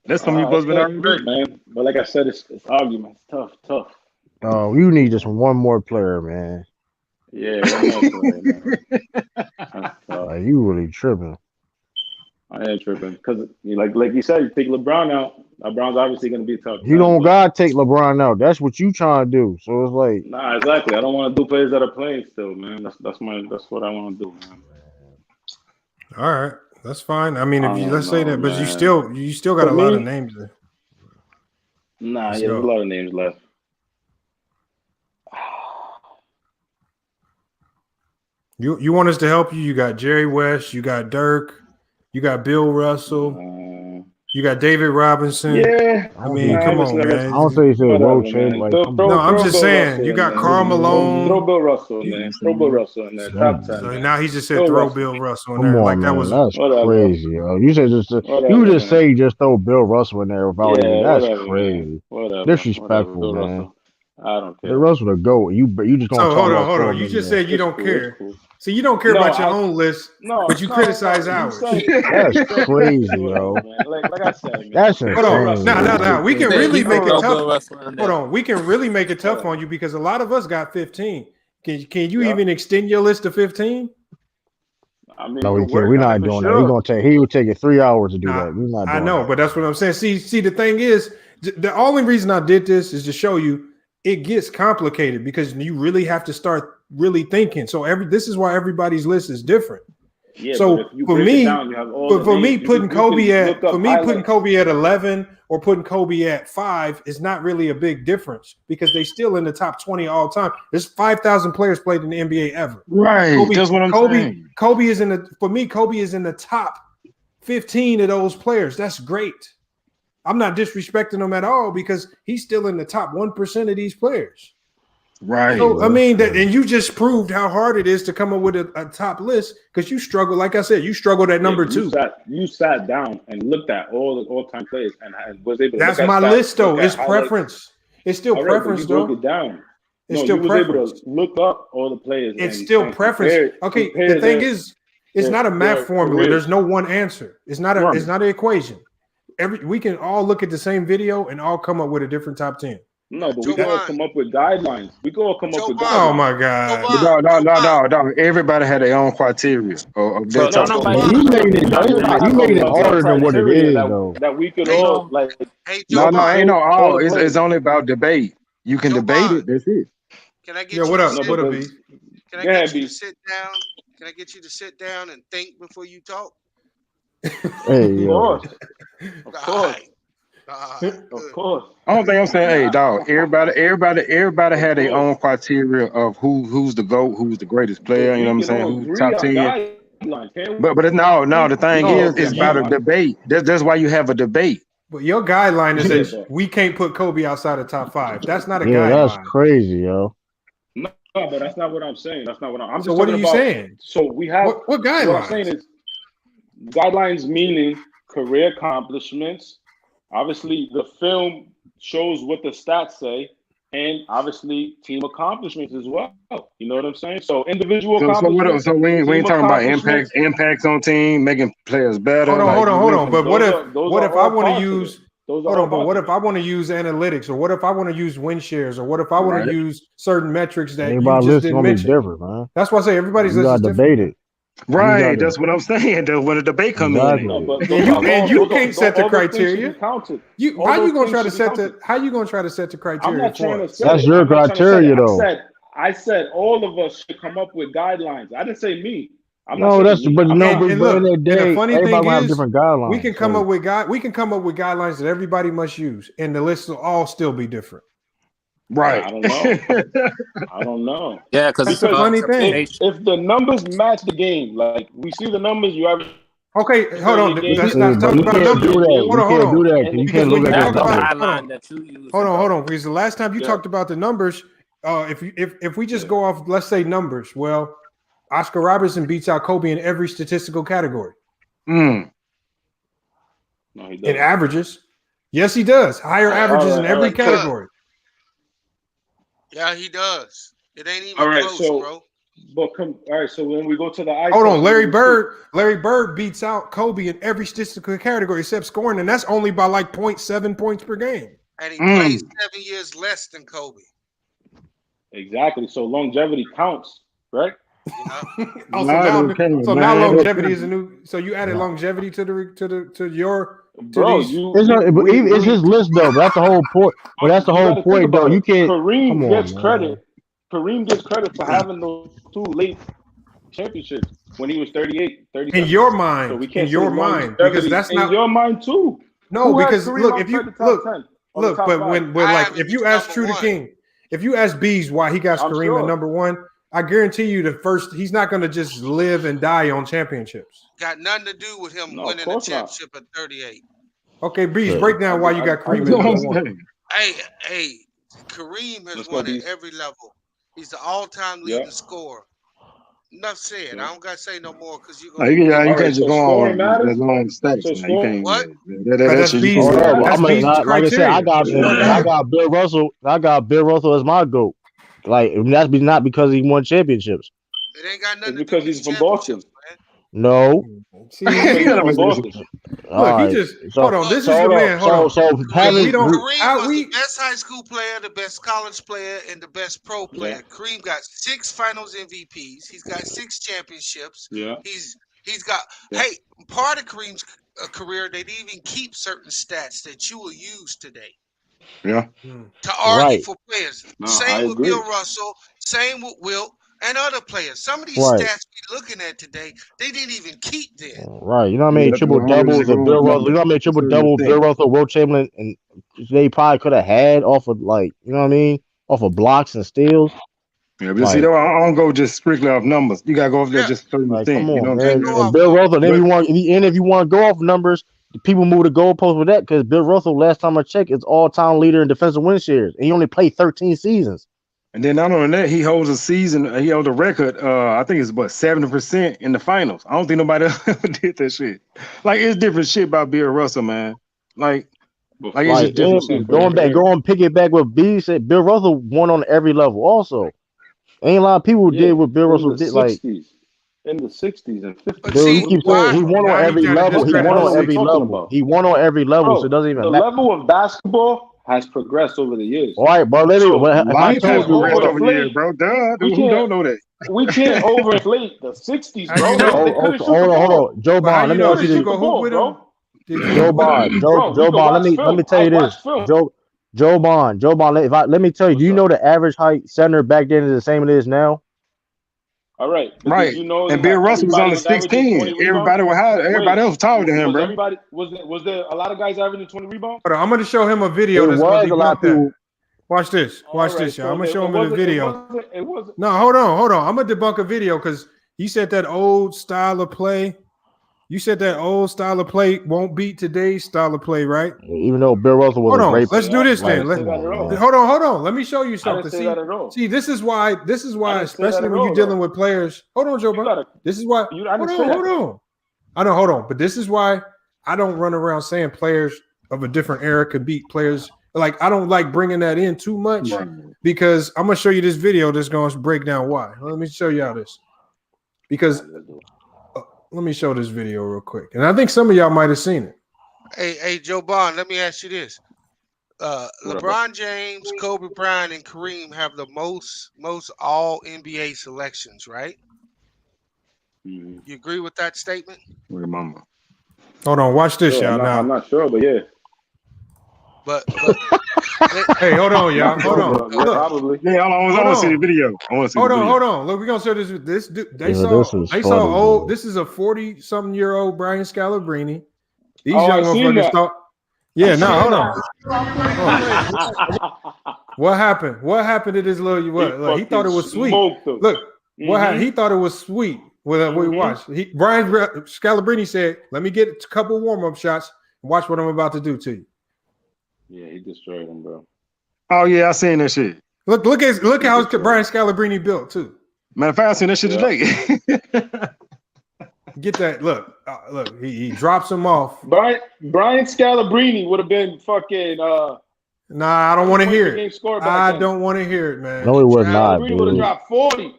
Speaker 4: That's something you're supposed to be
Speaker 3: okay,
Speaker 4: doing.
Speaker 3: man. But like I said, it's arguments. Tough.
Speaker 5: Oh, you need just one more player, man.
Speaker 3: Yeah, one more player, man. That's tough.
Speaker 5: Like you really tripping.
Speaker 3: I ain't tripping because, like you said, you take LeBron out. LeBron's obviously going to be tough.
Speaker 5: You don't gotta take LeBron out. That's what you trying to do. So it's like
Speaker 3: Nah, exactly. I don't want to do players that are playing still, man. That's what I want to do, man.
Speaker 7: All right, that's fine. I mean, if you let's say that, but
Speaker 3: man.
Speaker 7: you still got
Speaker 3: For
Speaker 7: a lot
Speaker 3: me-
Speaker 7: of names there.
Speaker 3: Nah,
Speaker 7: Let's
Speaker 3: yeah, there's
Speaker 7: go.
Speaker 3: a lot of names left.
Speaker 7: You want us to help you? You got Jerry West, you got Dirk, you got Bill Russell, You got David Robinson.
Speaker 3: Yeah.
Speaker 7: I mean, come on, man.
Speaker 5: I don't say he said Roach. Like,
Speaker 7: no, I'm just saying. You got Karl Malone.
Speaker 3: Throw Bill Russell in there. Throw Bill Russell in there. Top 10.
Speaker 7: So now he just said throw Bill Russell in
Speaker 5: Come
Speaker 7: there.
Speaker 5: on,
Speaker 7: Like
Speaker 5: man.
Speaker 7: that was
Speaker 5: That's crazy, yo. You said you just throw Bill Russell in there without even. That's crazy. Disrespectful, man.
Speaker 3: I don't care.
Speaker 5: Bill Russell the GOAT. You just gonna
Speaker 7: So
Speaker 5: talk
Speaker 7: hold on. You just said you don't care. See, you don't care about your own list, but you criticize ours.
Speaker 5: That's crazy, yo.
Speaker 3: Like I said, man.
Speaker 5: That's insane.
Speaker 7: Hold on. No. We can really make it tough.
Speaker 18: Hold
Speaker 7: on. We can really make it tough on you because a lot of us got 15. Can you even extend your list to 15?
Speaker 3: I mean,
Speaker 5: no, we can't. We're not doing that. He would take it 3 hours to do that. We're not doing
Speaker 7: I know,
Speaker 5: that.
Speaker 7: but that's what I'm saying. See, the thing is, the only reason I did this is to show you it gets complicated because you really have to start really thinking. So this is why everybody's list is different.
Speaker 3: Yeah,
Speaker 7: so for me, putting Kobe at 11 or putting Kobe at 5 is not really a big difference because they still in the top 20 all time. There's 5,000 players played in the NBA ever.
Speaker 4: Right. That's what I'm saying.
Speaker 7: Kobe is in the top 15 of those players. That's great. I'm not disrespecting him at all because he's still in the top 1% of these players.
Speaker 4: Right.
Speaker 7: So I mean and you just proved how hard it is to come up with a top list because you struggle. Like I said, you struggled at number 2.
Speaker 3: You sat down and looked at all the all-time players and was able to.
Speaker 7: That's my list, though. It's preference. It's still preference, though.
Speaker 3: Broke it down.
Speaker 7: It's still preference.
Speaker 3: Able to look up all the players.
Speaker 7: It's still preference. Okay. The thing is, it's not a math formula. There's no one answer. It's not an equation. We can all look at the same video and all come up with a different top 10.
Speaker 3: No, but we can all come up with guidelines. We can all come up with guidelines.
Speaker 7: Oh my God!
Speaker 4: No. Everybody had their own criteria.
Speaker 5: You made it harder than what it is, though.
Speaker 3: That we could all like.
Speaker 4: No, ain't no all. It's only about debate. You can debate it. That's it.
Speaker 9: Can I get you?
Speaker 7: What up? What up, B?
Speaker 9: Can I get you to sit down? Can I get you to sit down and think before you talk?
Speaker 5: Hey,
Speaker 3: of course. Of course.
Speaker 4: I don't think I'm saying, hey, dog. Everybody had their own criteria of who's the GOAT, who's the greatest player. You know what I'm saying? Who's top 10. But the thing is, it's about a debate. That's why you have a debate.
Speaker 7: But your guideline is that we can't put Kobe outside of top 5. That's not a guideline.
Speaker 5: That's crazy, yo.
Speaker 3: No, but that's not what I'm saying. That's not what I'm.
Speaker 7: So what are you saying?
Speaker 3: So we have
Speaker 7: what guidelines?
Speaker 3: What I'm saying is guidelines meaning career accomplishments. Obviously, the film shows what the stats say, and obviously team accomplishments as well. You know what I'm saying? So individual accomplishments.
Speaker 4: So we ain't talking about impacts on team, making players better.
Speaker 7: Hold on. But what if I want to use? But what if I want to use analytics, or what if I want to use win shares, or what if I want to use certain metrics that you just didn't mention?
Speaker 5: Different, man.
Speaker 7: That's why I say everybody's list is
Speaker 5: different.
Speaker 4: Right, that's what I'm saying. When the debate comes in,
Speaker 7: and you can't set the criteria. How you gonna try to set the criteria?
Speaker 5: That's your criteria, though.
Speaker 3: I said all of us should come up with guidelines. I didn't say me.
Speaker 5: The funny thing is,
Speaker 7: different guidelines. We can come up with guidelines that everybody must use, and the list will all still be different.
Speaker 4: Right.
Speaker 3: I don't know.
Speaker 18: Yeah, because
Speaker 7: it's a funny thing.
Speaker 3: If the numbers match the game, like we see the numbers, you have.
Speaker 7: Okay, hold on. Let's not talk about numbers. Hold on.
Speaker 5: You can't look at the
Speaker 18: guideline that you use.
Speaker 7: Hold on. Because the last time you talked about the numbers, if we just go off, let's say numbers. Well, Oscar Robertson beats out Kobe in every statistical category.
Speaker 3: No, he doesn't.
Speaker 7: In averages, yes, he does. Higher averages in every category.
Speaker 9: Yeah, he does. It ain't even close, bro.
Speaker 3: But all right, so when we go to the ice,
Speaker 7: hold on, Larry Bird beats out Kobe in every statistical category except scoring, and that's only by like 0.7 points per game.
Speaker 9: And he plays 7 years less than Kobe.
Speaker 3: Exactly. So longevity counts, right?
Speaker 7: So now longevity is a new. So you added longevity to your.
Speaker 5: It's his list though. That's the whole point. But that's the whole point, though. You can't.
Speaker 3: Kareem gets credit. Kareem gets credit for having those 2 late championships when he was 38.
Speaker 7: In your mind, so we can't. In your mind, because that's not
Speaker 3: in your mind too.
Speaker 7: No, because look, if you look, but when like if you ask True the King, if you ask Bees why he got Kareem at number 1. I guarantee you he's not going to just live and die on championships.
Speaker 9: Got nothing to do with him winning a championship at 38.
Speaker 7: Okay, Beast, break down why you got Kareem at number one.
Speaker 9: Hey, Kareem has won at every level. He's the all-time leading scorer. Enough said. I don't gotta say no more because you're gonna.
Speaker 4: You can't just go on stats.
Speaker 9: So
Speaker 4: You can't.
Speaker 9: What?
Speaker 7: That's Beast. That's Beast's
Speaker 5: like I said, I
Speaker 7: criteria.
Speaker 5: got Bill Russell. I got Bill Russell as my GOAT. Like that's not because he won championships.
Speaker 9: It ain't got nothing
Speaker 3: to do with he's from Boston.
Speaker 5: No.
Speaker 7: See, look, he just hold on. This is the man. Hold on.
Speaker 9: Kareem was the best high school player, the best college player, and the best pro player. Yeah. Kareem got 6 Finals MVPs. He's got 6 championships.
Speaker 3: Yeah.
Speaker 9: He's got. Yeah. Hey, part of Kareem's career, they didn't even keep certain stats that you will use today.
Speaker 4: Yeah.
Speaker 9: To argue for players. Same with Bill Russell. Same with Wilt. And other players. Some of these stats we're looking at today, they didn't even keep then.
Speaker 5: Right. You know what I mean? Triple doubles and Bill Russell. You know what I mean? Triple double, Bill Russell, Will Chamberlain, and they probably could have had off of you know what I mean? Off of blocks and steals.
Speaker 4: Yeah, but see, I don't go just strictly off numbers. You gotta go off there just 30%.
Speaker 5: Come on,
Speaker 4: you know
Speaker 5: man. And Bill Russell, if you want to go off numbers, people move the goalpost with that because Bill Russell, last time I checked, is all-time leader in defensive win shares, and he only played 13 seasons.
Speaker 4: And then not only that, he holds a record. I think it's 70% in the finals. I don't think nobody else ever did that shit. Like it's different shit about Bill Russell, man. Like it's just different shit.
Speaker 5: Going pick it back with B said Bill Russell won on every level. Also, ain't a lot of people did what Bill Russell did.
Speaker 3: 60s. In the 60s and 50s.
Speaker 5: Dude, he keeps saying he won on every level. He won on every level. He won on every level, so it doesn't even matter.
Speaker 3: The level of basketball has progressed over the years.
Speaker 5: All right, bro.
Speaker 4: I told you over the years, bro. Who don't know that?
Speaker 3: We can't overinflate the 60s, bro.
Speaker 5: Hold on. Joe Bond, let me ask you this. Joe Bond, let me tell you this. Joe Bond, let me tell you, do you know the average height center back then is the same it is now?
Speaker 3: All right.
Speaker 4: Right.
Speaker 3: You know,
Speaker 4: and Bill Russell was on the 16. Everybody was high. Everybody else was taller than him, bro.
Speaker 3: Was there a lot of guys averaging 20 rebounds?
Speaker 7: Hold on, I'm going to show him a video that's going to debunk that. Watch this. Watch this, y'all. I'm going to show him a video.
Speaker 3: It wasn't.
Speaker 7: No, hold on. I'm going to debunk a video because he said that old style of play. You said that old style of play won't beat today's style of play, right?
Speaker 5: Even though Bill Russell was a great
Speaker 7: let's do this then. Hold on. Let me show you something. See, this is why, especially when you're dealing with players. Hold on, Joe. This is why. Hold on. Hold on. But this is why I don't run around saying players of a different era could beat players. Like, I don't like bringing that in too much because I'm going to show you this video that's going to break down why. Let me show y'all this. Because let me show this video real quick. And I think some of y'all might have seen it.
Speaker 9: Hey, Joe Bond, let me ask you this. LeBron James, Kobe Bryant, and Kareem have the most all NBA selections, right? You agree with that statement?
Speaker 4: Remember.
Speaker 7: Hold on, watch this, y'all.
Speaker 3: I'm not sure, but yeah.
Speaker 9: But
Speaker 7: hey, hold on, y'all. Hold on.
Speaker 3: Look, probably.
Speaker 4: Yeah, I want to see the video.
Speaker 7: Hold on. Look, we're gonna show this. This old. This is a 40-something year old Brian Scalabrine. These young motherfuckers thought. Yeah, hold on. What happened? What happened to this little? Look, he thought it was sweet. Look, what happened? He thought it was sweet. What we watched. Brian Scalabrine said, "Let me get a couple warm-up shots and watch what I'm about to do to you."
Speaker 3: Yeah, he destroyed him, bro.
Speaker 4: Oh yeah, I seen that shit.
Speaker 7: Look how Brian Scalabrine built too.
Speaker 4: Matter of fact, I seen that shit today.
Speaker 7: Get that. Look, he drops him off.
Speaker 3: Brian Scalabrine would have been fucking.
Speaker 7: Nah, I don't want to hear it. I don't want to hear it, man.
Speaker 5: No, it was not.
Speaker 3: Scalabrine would have dropped 40.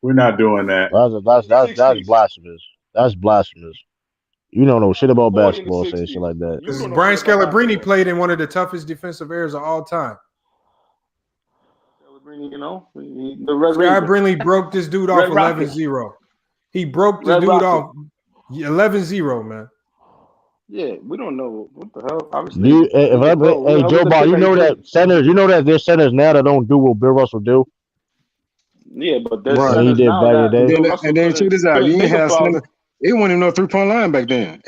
Speaker 15: We're not doing that.
Speaker 5: That's blasphemous. That's blasphemous. You don't know shit about basketball saying shit like that.
Speaker 7: Brian Scalabrine played in one of the toughest defensive eras of all time.
Speaker 3: Scalabrine, you know,
Speaker 7: Scalabrine broke this dude off 11-0. He broke the dude off 11-0, man.
Speaker 3: Yeah, we don't know what the hell.
Speaker 5: Obviously, Joe Ball, you know that centers. You know that there's centers now that don't do what Bill Russell do.
Speaker 3: Yeah, but there's centers now that.
Speaker 4: And then check this out. You ain't have center. It wasn't even no 3-point line back then.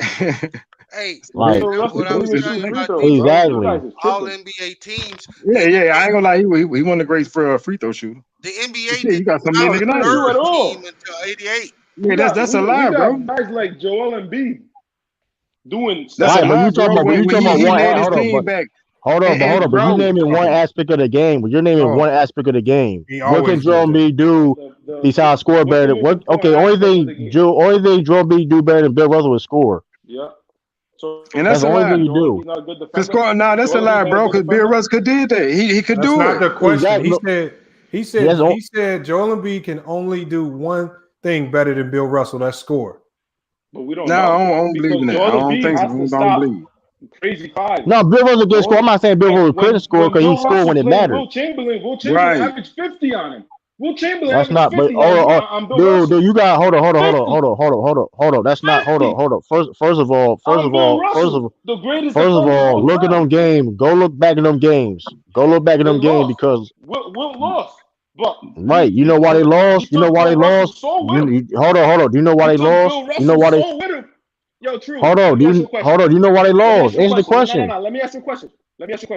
Speaker 9: Hey,
Speaker 5: like,
Speaker 9: what I was telling you about
Speaker 5: exactly.
Speaker 9: all NBA teams.
Speaker 4: Yeah, I ain't gonna lie. He wasn't a great free throw shooter.
Speaker 9: The NBA
Speaker 4: you got some nigga
Speaker 9: third team until '88.
Speaker 4: Yeah, that's a lie, bro.
Speaker 3: Guys like Joel Embiid. doing
Speaker 4: That's
Speaker 3: stuff.
Speaker 4: a
Speaker 5: Right, but
Speaker 4: lie,
Speaker 5: you talking
Speaker 4: bro.
Speaker 5: about, but you
Speaker 4: When
Speaker 5: talking about
Speaker 4: he
Speaker 5: one.
Speaker 4: led his
Speaker 5: Hold on,
Speaker 4: team
Speaker 5: but
Speaker 4: back,
Speaker 5: hold on. But you
Speaker 4: bro,
Speaker 5: naming one aspect of the game. But you're naming one aspect of the game.
Speaker 7: He
Speaker 5: What can
Speaker 7: always does
Speaker 5: Joel
Speaker 7: that.
Speaker 5: Embiid do besides score better? Than, what? Okay, only thing Joel Embiid do better than Bill Russell is score.
Speaker 3: Yeah. So
Speaker 4: and
Speaker 5: That's
Speaker 4: that's
Speaker 5: the
Speaker 4: a
Speaker 5: only
Speaker 4: lie.
Speaker 5: thing you
Speaker 3: Joel
Speaker 5: do.
Speaker 3: Embiid's not a good
Speaker 4: Cause
Speaker 3: defender.
Speaker 4: that's a
Speaker 3: Joel
Speaker 4: lie,
Speaker 3: Embiid's not a
Speaker 4: bro.
Speaker 3: good
Speaker 4: Cause Bill
Speaker 3: defender.
Speaker 4: Russ could did that. He could
Speaker 7: That's
Speaker 4: do
Speaker 7: not
Speaker 4: it.
Speaker 7: the question.
Speaker 5: Exactly.
Speaker 7: He
Speaker 5: Yes,
Speaker 7: said Joel Embiid can only do one thing better than Bill Russell. That's score.
Speaker 3: But we don't
Speaker 4: No,
Speaker 3: know
Speaker 4: I don't believe
Speaker 3: because
Speaker 4: in that. I
Speaker 3: Joel
Speaker 4: don't
Speaker 3: Embiid
Speaker 4: think so.
Speaker 3: has to
Speaker 4: I don't
Speaker 3: stop
Speaker 4: believe.
Speaker 3: crazy fives.
Speaker 5: no, Bill Russell can score. I'm not saying Bill Russell couldn't score
Speaker 3: When
Speaker 5: because he
Speaker 3: Bill
Speaker 5: scored
Speaker 3: Russell
Speaker 5: when it
Speaker 3: played
Speaker 5: mattered.
Speaker 3: Will Chamberlain
Speaker 4: Right.
Speaker 3: averaged 50 on him. Will Chamberlain
Speaker 5: That's
Speaker 3: averaged
Speaker 5: not. But
Speaker 3: 50 on Bill Russell.
Speaker 5: dude, you got hold on.
Speaker 3: 50.
Speaker 5: That's not. Hold on. First of all,
Speaker 3: On Bill Russell, the greatest
Speaker 5: First of
Speaker 3: defender of
Speaker 5: all,
Speaker 3: all
Speaker 5: look at
Speaker 3: time.
Speaker 5: them games. Go look back at them games. Go look back at
Speaker 3: They
Speaker 5: them games
Speaker 3: lost.
Speaker 5: because
Speaker 3: Will lost. But
Speaker 5: right, you know why they
Speaker 3: he
Speaker 5: lost. You know
Speaker 3: took
Speaker 5: why they
Speaker 3: Bill Russell's
Speaker 5: lost.
Speaker 3: soul with him.
Speaker 5: Hold on. Do you know why
Speaker 3: He
Speaker 5: they
Speaker 3: took
Speaker 5: lost?
Speaker 3: Bill
Speaker 5: You know
Speaker 3: Russell's
Speaker 5: why they.
Speaker 3: soul with him. Yo, true.
Speaker 5: Hold on.
Speaker 3: Let me ask you a question.
Speaker 5: Hold on. Do you know why they
Speaker 3: Let me
Speaker 5: lost?
Speaker 3: ask you a
Speaker 5: Answer the
Speaker 3: question.
Speaker 5: question.
Speaker 3: No. Let me ask you a question.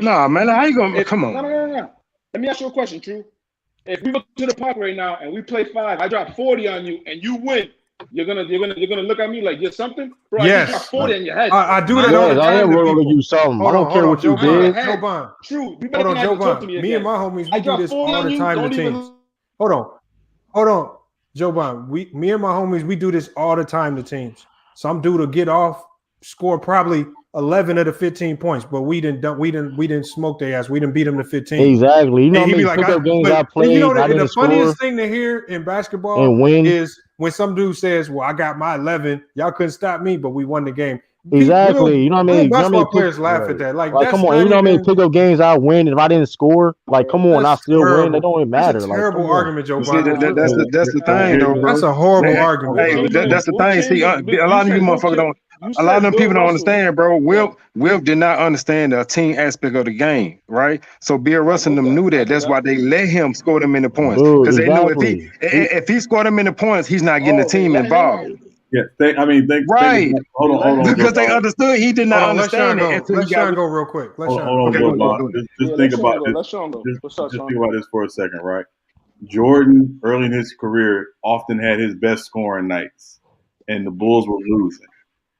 Speaker 4: Nah, man, how you gonna come on?
Speaker 3: No. Let me ask you a question, True. If we go to the park right now and we play 5, I drop 40 on you and you win, you're gonna look at me like you're something, bro. I just dropped 40 on your head.
Speaker 7: I do that all the
Speaker 5: Yes, I
Speaker 7: time
Speaker 5: am
Speaker 7: to
Speaker 5: rolling
Speaker 7: people.
Speaker 5: you something. I don't care what
Speaker 7: Joe
Speaker 5: you
Speaker 7: Bond.
Speaker 5: did.
Speaker 7: Joe Bond.
Speaker 3: True. You
Speaker 7: Hold
Speaker 3: better
Speaker 7: on,
Speaker 3: not
Speaker 7: Joe
Speaker 3: even talk to
Speaker 7: Bond.
Speaker 3: me
Speaker 7: Me
Speaker 3: again.
Speaker 7: and my homies,
Speaker 3: I
Speaker 7: we do
Speaker 3: drop
Speaker 7: this
Speaker 3: 40
Speaker 7: all
Speaker 3: on
Speaker 7: the
Speaker 3: you.
Speaker 7: time to
Speaker 3: Don't even.
Speaker 7: teams. Hold on, Joe Bond. Me and my homies, we do this all the time to teams. Some dude will get off, score probably 11 of the 15 points, but we didn't smoke their ass. We didn't beat them to 15.
Speaker 5: Exactly. You know
Speaker 7: And
Speaker 5: how
Speaker 7: he'd be
Speaker 5: many
Speaker 7: like,
Speaker 5: pickup games I
Speaker 7: but you know
Speaker 5: played. I
Speaker 7: the
Speaker 5: didn't
Speaker 7: funniest
Speaker 5: score
Speaker 7: thing to hear in basketball
Speaker 5: and win.
Speaker 7: is when some dude says, "Well, I got my 11. Y'all couldn't stop me, but we won the game."
Speaker 5: Exactly. You know what I mean?
Speaker 7: Real
Speaker 5: You know what I
Speaker 7: basketball
Speaker 5: mean?
Speaker 7: players laugh at that. Like
Speaker 5: Like,
Speaker 7: that's
Speaker 5: come on.
Speaker 7: not
Speaker 5: You know what I mean?
Speaker 7: even.
Speaker 5: Pickup games I win. If I didn't score, like, come on, I
Speaker 7: That's
Speaker 5: still win. They
Speaker 7: terrible.
Speaker 5: don't even
Speaker 7: That's
Speaker 5: matter.
Speaker 7: a
Speaker 5: Like,
Speaker 7: terrible
Speaker 5: come on.
Speaker 7: argument, Joe
Speaker 4: See,
Speaker 7: Bond.
Speaker 4: that's the thing, though, bro.
Speaker 7: That's a horrible
Speaker 4: Hey,
Speaker 7: argument, bro.
Speaker 4: that's the thing. See, a lot of you motherfuckers don't. A lot of them people don't understand, bro. Will did not understand the team aspect of the game, right? So Bill Russell and them knew that. That's why they let him score them in the points
Speaker 5: Dude,
Speaker 4: because they knew
Speaker 5: exactly.
Speaker 4: if he scored them in the points, he's not getting the team involved.
Speaker 10: Yeah, think
Speaker 4: Right.
Speaker 10: hold on, Joe
Speaker 4: Because they
Speaker 10: Bond.
Speaker 4: understood he did not
Speaker 7: Hold on, let Sean
Speaker 4: understand it
Speaker 7: go.
Speaker 4: until
Speaker 7: Let
Speaker 4: he got.
Speaker 7: Sean go real quick. Let Sean
Speaker 10: Hold on,
Speaker 7: go.
Speaker 10: Joe Bond. Just think about this.
Speaker 3: Let Sean go. What's up,
Speaker 10: Just
Speaker 3: Sean?
Speaker 10: think about this for a second, right? Jordan, early in his career, often had his best scoring nights, and the Bulls were losing.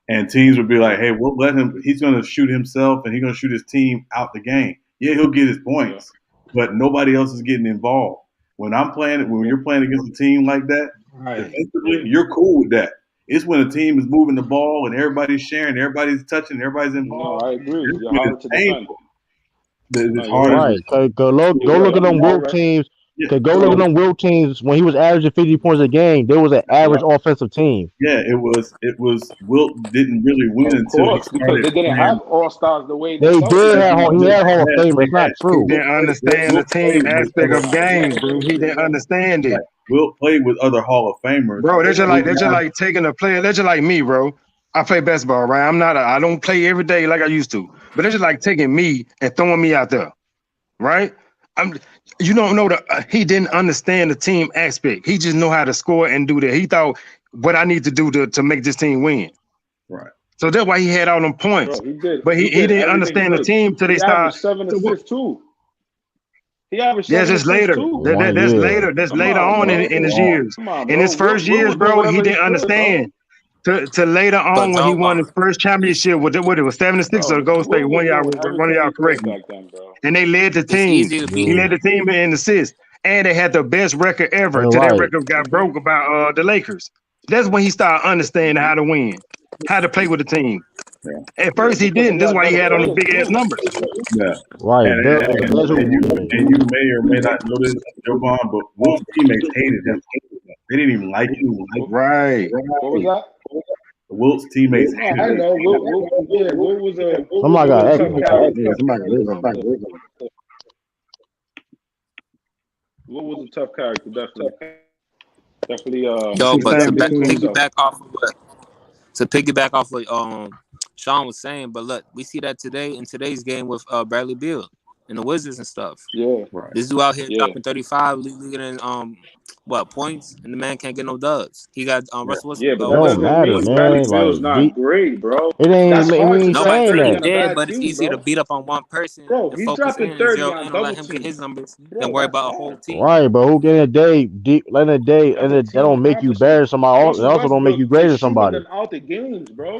Speaker 10: And teams would be like, "Hey, we'll let him. He's going to shoot himself, and he's going to shoot his team out the game. Yeah, he'll get his points, but nobody else is getting involved. When you're playing against a team like that, defensively, you're cool with that. It's when a team is moving the ball and everybody's sharing, everybody's touching, everybody's involved.
Speaker 3: No, I agree.
Speaker 10: It's
Speaker 3: You're
Speaker 10: when
Speaker 3: harder
Speaker 10: it's
Speaker 3: to defend.
Speaker 10: painful. It's
Speaker 3: you're
Speaker 10: harder.
Speaker 5: Right. Go look at them Wilt teams. Go look at them Wilt teams when he was averaging 50 points a game. There was an average offensive team.
Speaker 10: Yeah, it was. Wilt didn't really win
Speaker 3: Of
Speaker 10: until he
Speaker 3: course, because
Speaker 10: started
Speaker 3: they didn't have
Speaker 10: playing.
Speaker 3: all stars the way the
Speaker 5: They
Speaker 3: Celtics
Speaker 5: did have
Speaker 3: do.
Speaker 5: he had Hall of Fame. It's not
Speaker 4: He
Speaker 5: true.
Speaker 4: didn't understand the team aspect of games, bro. He didn't understand it.
Speaker 10: Wilt played with other Hall of Famers.
Speaker 4: Bro, they're just like taking a player. They're just like me, bro. I play basketball, right? I don't play every day like I used to. But they're just like taking me and throwing me out there, right? You don't know he didn't understand the team aspect. He just know how to score and do that. He thought what I need to do to make this team win.
Speaker 10: Right.
Speaker 4: So that's why he had all them points.
Speaker 3: Bro, he did.
Speaker 4: But he didn't
Speaker 3: everything
Speaker 4: understand the
Speaker 3: right.
Speaker 4: team till they
Speaker 3: He
Speaker 4: started.
Speaker 3: averaged 7 assists too. He averaged
Speaker 4: Yeah,
Speaker 3: 7
Speaker 4: just
Speaker 3: assists
Speaker 4: later.
Speaker 3: too.
Speaker 4: That's later. That's
Speaker 3: Come
Speaker 4: later
Speaker 3: on,
Speaker 4: on
Speaker 3: bro.
Speaker 4: in his years.
Speaker 3: Come on,
Speaker 4: In
Speaker 3: bro.
Speaker 4: his first
Speaker 3: Will
Speaker 4: years,
Speaker 3: was doing
Speaker 4: bro, he
Speaker 3: whatever he
Speaker 4: didn't
Speaker 3: could,
Speaker 4: understand. To later on when he won his first championship with it was 76 or Gold State.
Speaker 3: Will was
Speaker 4: One
Speaker 3: doing
Speaker 4: of y'all
Speaker 3: everything he
Speaker 4: correct
Speaker 3: could
Speaker 4: me.
Speaker 3: back then, bro.
Speaker 4: And they led the
Speaker 18: It's
Speaker 4: team.
Speaker 18: easy to
Speaker 4: He
Speaker 18: beat.
Speaker 4: led the team in assists. And they had the best record ever. Till that
Speaker 5: Right.
Speaker 4: record got broke about the Lakers. That's when he started understanding how to win, how to play with the team. At first he
Speaker 3: Because
Speaker 4: didn't.
Speaker 3: he
Speaker 4: That's
Speaker 3: had
Speaker 4: why he
Speaker 3: better
Speaker 4: had on the
Speaker 3: players
Speaker 4: big ass
Speaker 3: too.
Speaker 4: numbers.
Speaker 10: Yeah.
Speaker 5: Right.
Speaker 10: And you may or may not know this, Joe Bond, but Wilt's teammates hated him. They didn't even like him.
Speaker 4: Right.
Speaker 3: What was that?
Speaker 10: Wilt's teammates
Speaker 3: No,
Speaker 10: hated
Speaker 3: I
Speaker 10: him.
Speaker 3: know. Will was a
Speaker 5: Somebody got
Speaker 3: tough
Speaker 5: echo.
Speaker 3: character. Will was a tough character, definitely.
Speaker 18: Yo, but to
Speaker 3: himself.
Speaker 18: piggyback off what Sean was saying, but look, we see that today in today's game with Bradley Beal and the Wizards and stuff.
Speaker 3: Yeah,
Speaker 10: right.
Speaker 18: This dude out here dropping 35, leading in points, and the man can't get no dubs. He got Russell Westbrook.
Speaker 3: Yeah, but
Speaker 5: It don't matter,
Speaker 3: Bradley
Speaker 5: man.
Speaker 3: Bill's
Speaker 5: Like
Speaker 3: not great, bro.
Speaker 5: it ain't.
Speaker 3: That's hard to
Speaker 5: We ain't
Speaker 3: drop
Speaker 5: saying
Speaker 3: 30
Speaker 5: that.
Speaker 3: on a bad
Speaker 18: But it's
Speaker 3: team,
Speaker 18: easier to
Speaker 3: bro.
Speaker 18: beat up on one person
Speaker 3: Bro,
Speaker 18: and
Speaker 3: he's
Speaker 18: focus in
Speaker 3: dropping
Speaker 18: and
Speaker 3: 30
Speaker 18: zero
Speaker 3: on
Speaker 18: in and let
Speaker 3: double
Speaker 18: him get
Speaker 3: team.
Speaker 18: his numbers
Speaker 3: Bro,
Speaker 18: than worry
Speaker 3: that's
Speaker 18: about a whole
Speaker 3: hard.
Speaker 18: team.
Speaker 5: Right, but who in a day, in a day, and
Speaker 3: That's a
Speaker 5: that
Speaker 3: team
Speaker 5: don't make you
Speaker 3: accomplishment.
Speaker 5: better than somebody else. It
Speaker 3: Russell
Speaker 5: also don't make
Speaker 3: Westbrook
Speaker 5: you greater than
Speaker 3: is shooting
Speaker 5: somebody.
Speaker 3: them out the games, bro.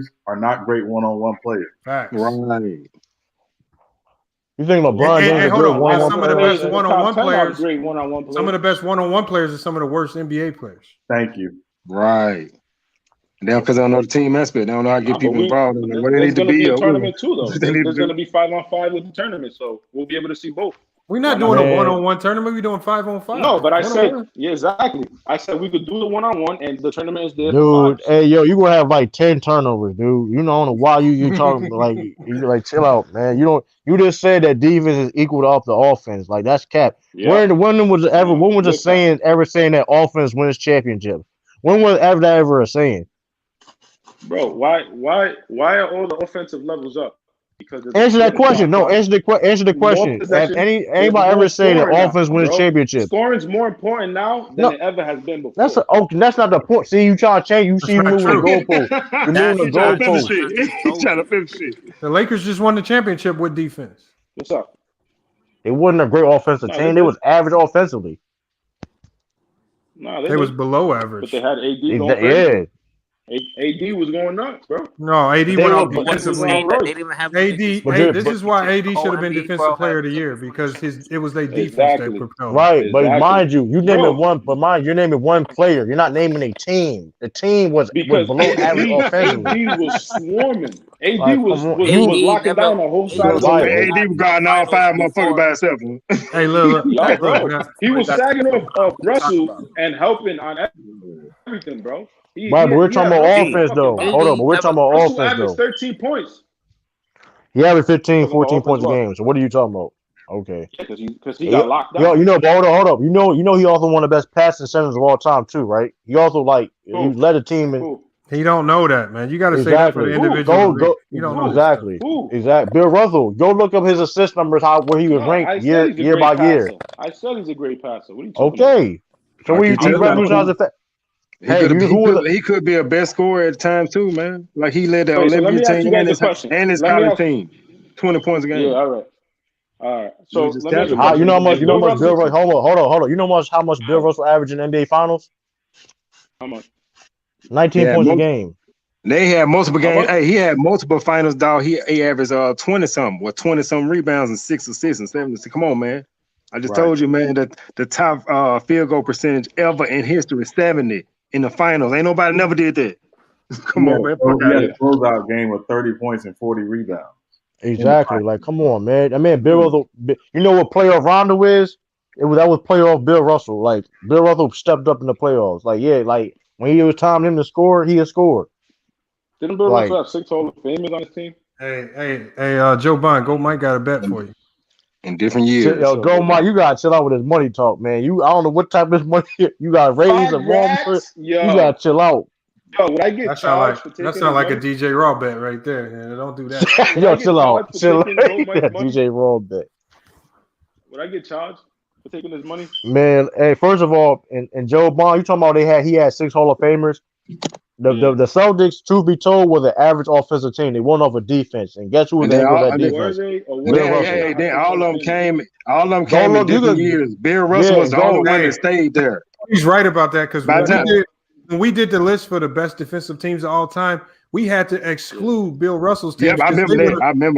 Speaker 10: players are not great one-on-one players.
Speaker 7: Facts.
Speaker 5: Right. You think LeBron James is a
Speaker 7: hold
Speaker 5: good
Speaker 7: on.
Speaker 5: one-on-one
Speaker 7: Some of the
Speaker 5: player?
Speaker 7: best one-on-one players.
Speaker 3: Great one-on-one players.
Speaker 7: Some of the best one-on-one players are some of the worst NBA players.
Speaker 10: Thank you.
Speaker 4: Right. Now, because I don't know the team aspect, they don't know how to get people involved in where they
Speaker 3: There's
Speaker 4: need to
Speaker 3: going to be
Speaker 4: be.
Speaker 3: a tournament too, though.
Speaker 4: They need
Speaker 3: There's
Speaker 4: to
Speaker 3: going to be 5-on-5 with the tournament, so we'll be able to see both.
Speaker 7: We're not doing a one-on-one tournament. We're doing 5-on-5.
Speaker 3: No, but I said, yeah, exactly. I said we could do the one-on-one, and the tournament is there.
Speaker 5: Dude, hey, yo, you gonna have like 10 turnovers, dude. You know, I don't know why you talking like you like chill out, man. You just said that defense is equal to up the offense. Like that's cap.
Speaker 3: Yeah.
Speaker 5: When was the saying that offense wins championships? When was that ever a saying?
Speaker 3: Bro, why are all the offensive levels up? Because
Speaker 5: answer that question. No, answer the question. Have anybody ever say that offense wins championships?
Speaker 3: Scoring's more important now than it ever has been before.
Speaker 5: That's not the point. See, you trying to change. You see, moving the goalpost. You're moving the goalpost.
Speaker 4: He's trying to finish it.
Speaker 7: The Lakers just won the championship with defense.
Speaker 3: What's up?
Speaker 5: It wasn't a great offensive team. They was average offensively.
Speaker 3: No,
Speaker 7: they was below average.
Speaker 3: But they had AD going crazy. AD was going nuts, bro.
Speaker 7: No, AD went off defensively.
Speaker 18: They didn't have
Speaker 7: AD. This is why AD should have been Defensive Player of the Year because it was their defense that propelled.
Speaker 5: Right, but mind you, you're naming one player. You're not naming a team. The team was below average offensively.
Speaker 3: AD was swarming. AD was locking down the whole side of the
Speaker 4: AD was guarding all five motherfuckers by himself.
Speaker 7: Hey, look.
Speaker 3: He was sagging off Russell and helping on everything, bro.
Speaker 5: Right, but we're talking about offense, though. Hold on, but we're talking about offense, though.
Speaker 3: 13 points.
Speaker 5: He averaged 15, 14 points a game. So what are you talking about? Okay.
Speaker 3: Because he got locked down.
Speaker 5: Yo, hold up. You know, he also one of the best passing centers of all time, too, right? He also, he led a team in.
Speaker 7: He don't know that, man. You got to say that for the individual. You don't know
Speaker 5: exactly. Bill Russell, go look up his assist numbers, where he was ranked year by year.
Speaker 3: I said he's a great passer. What are you talking
Speaker 5: about? So what you revolutionize the fact?
Speaker 4: He could be a best scorer at times too, man. Like he led the Olympic team and his college team, 20 points a game.
Speaker 3: Yeah, all right. So
Speaker 5: you know how much Bill Russell? Hold on. You know how much Bill Russell averaged in the NBA Finals?
Speaker 3: How much?
Speaker 5: 19 points a game.
Speaker 4: They had multiple games. Hey, he had multiple finals, dog. He averaged 20-something rebounds and 6 assists and 7 assists. Come on, man. I just told you, man, that the top field goal percentage ever in history is 70 in the finals. Ain't nobody never did that. Come on, man.
Speaker 10: He had a closeout game with 30 points and 40 rebounds.
Speaker 5: Exactly. Like, come on, man. I mean, Bill Russell. You know what playoff Rondo is? That was playoff Bill Russell. Like Bill Russell stepped up in the playoffs. Like when it was time him to score, he had scored.
Speaker 3: Didn't Bill Russell have 6 Hall of Famers on his team?
Speaker 7: Hey, Joe Bond, Go Mike got a bet for you.
Speaker 4: In different years.
Speaker 5: Go Mike, you gotta chill out with this money talk, man. I don't know what type of money you got raised and wrong for. You gotta chill out.
Speaker 3: Yo, would I get charged for taking
Speaker 7: that sound like a DJ Raw bet right there. Man. Don't do that.
Speaker 5: Yo, chill out. DJ Raw bet.
Speaker 3: Would I get charged for taking this money?
Speaker 5: Man, hey, first of all, and Joe Bond, you talking about he had 6 Hall of Famers. The Celtics, truth be told, were the average offensive team. They won off of defense, and guess who was able with that defense?
Speaker 4: Then all of them came in different years. Bill Russell was the only one that stayed there.
Speaker 7: He's right about that because when we did the list for the best defensive teams of all time, we had to exclude Bill Russell's team.
Speaker 4: Yeah, I remember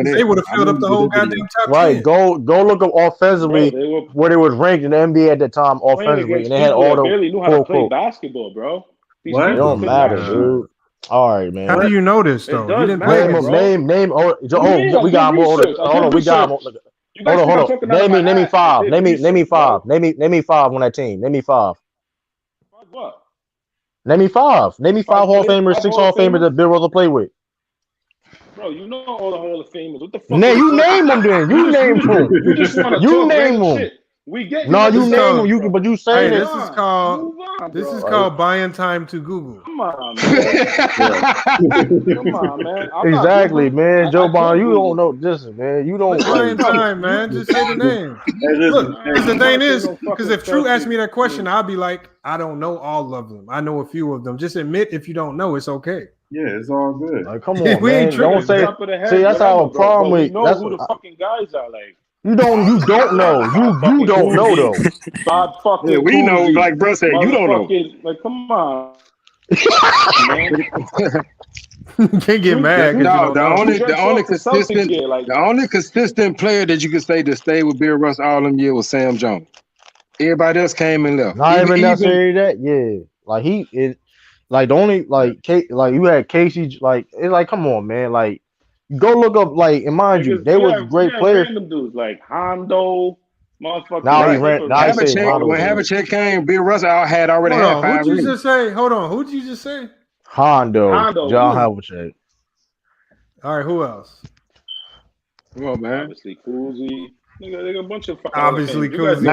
Speaker 4: that.
Speaker 7: They would have filled up the whole goddamn top 10.
Speaker 5: Right, go look up offensively where they was ranked in the NBA at that time offensively, and they had all the
Speaker 3: barely knew how to play basketball, bro.
Speaker 5: It don't matter, dude. All right, man.
Speaker 7: How do you know this though? You didn't play
Speaker 5: name. We got more. Hold on, we got more. Hold on. Name me 5. Name me 5. Name me 5 on that team. Name me 5.
Speaker 3: What?
Speaker 5: Name me 5. Name me 5 Hall of Famers, 6 Hall of Famers that Bill Russell played with.
Speaker 3: Bro, you know all the Hall of Famers. What the fuck?
Speaker 5: You name them then. You name them.
Speaker 3: You just want to
Speaker 5: you name them.
Speaker 3: We get
Speaker 5: no, you name them. But you say
Speaker 7: this is called buying time to Google.
Speaker 3: Come on, man. Come on, man.
Speaker 5: Exactly, man. Joe Bond, you don't know this, man. You don't
Speaker 7: buying time, man. Just say the name. Look, the thing is, because if True asked me that question, I'll be like, I don't know all of them. I know a few of them. Just admit if you don't know, it's okay.
Speaker 10: Yeah, it's all good.
Speaker 5: Like, come on, man. Don't say. See, that's how a problem with.
Speaker 3: You know who the fucking guys are, like.
Speaker 5: You don't know. You don't know though.
Speaker 3: Bob fucking.
Speaker 4: Yeah, we know, like bro said, you don't know.
Speaker 3: Like, come on.
Speaker 7: You can't get mad.
Speaker 4: No, the only consistent player that you could say to stay with Bill Russell all them years was Sam Jones. Everybody else came and left.
Speaker 5: Not even necessarily that. Yeah, like he is. Like the only like you had Casey. Like it's like, come on, man. Like. Go look up, like, and mind you, they were great players.
Speaker 3: Random dudes like Hondo, motherfucker.
Speaker 4: When Havlicek came, Bill Russell had already had 5
Speaker 7: rings. Who'd you just say? Hold on. Who'd you just say?
Speaker 5: Hondo. John Havlicek.
Speaker 7: All right, who else?
Speaker 4: Come on, man.
Speaker 3: Obviously, Cousy. Nigga, a bunch of
Speaker 7: obviously Cousy.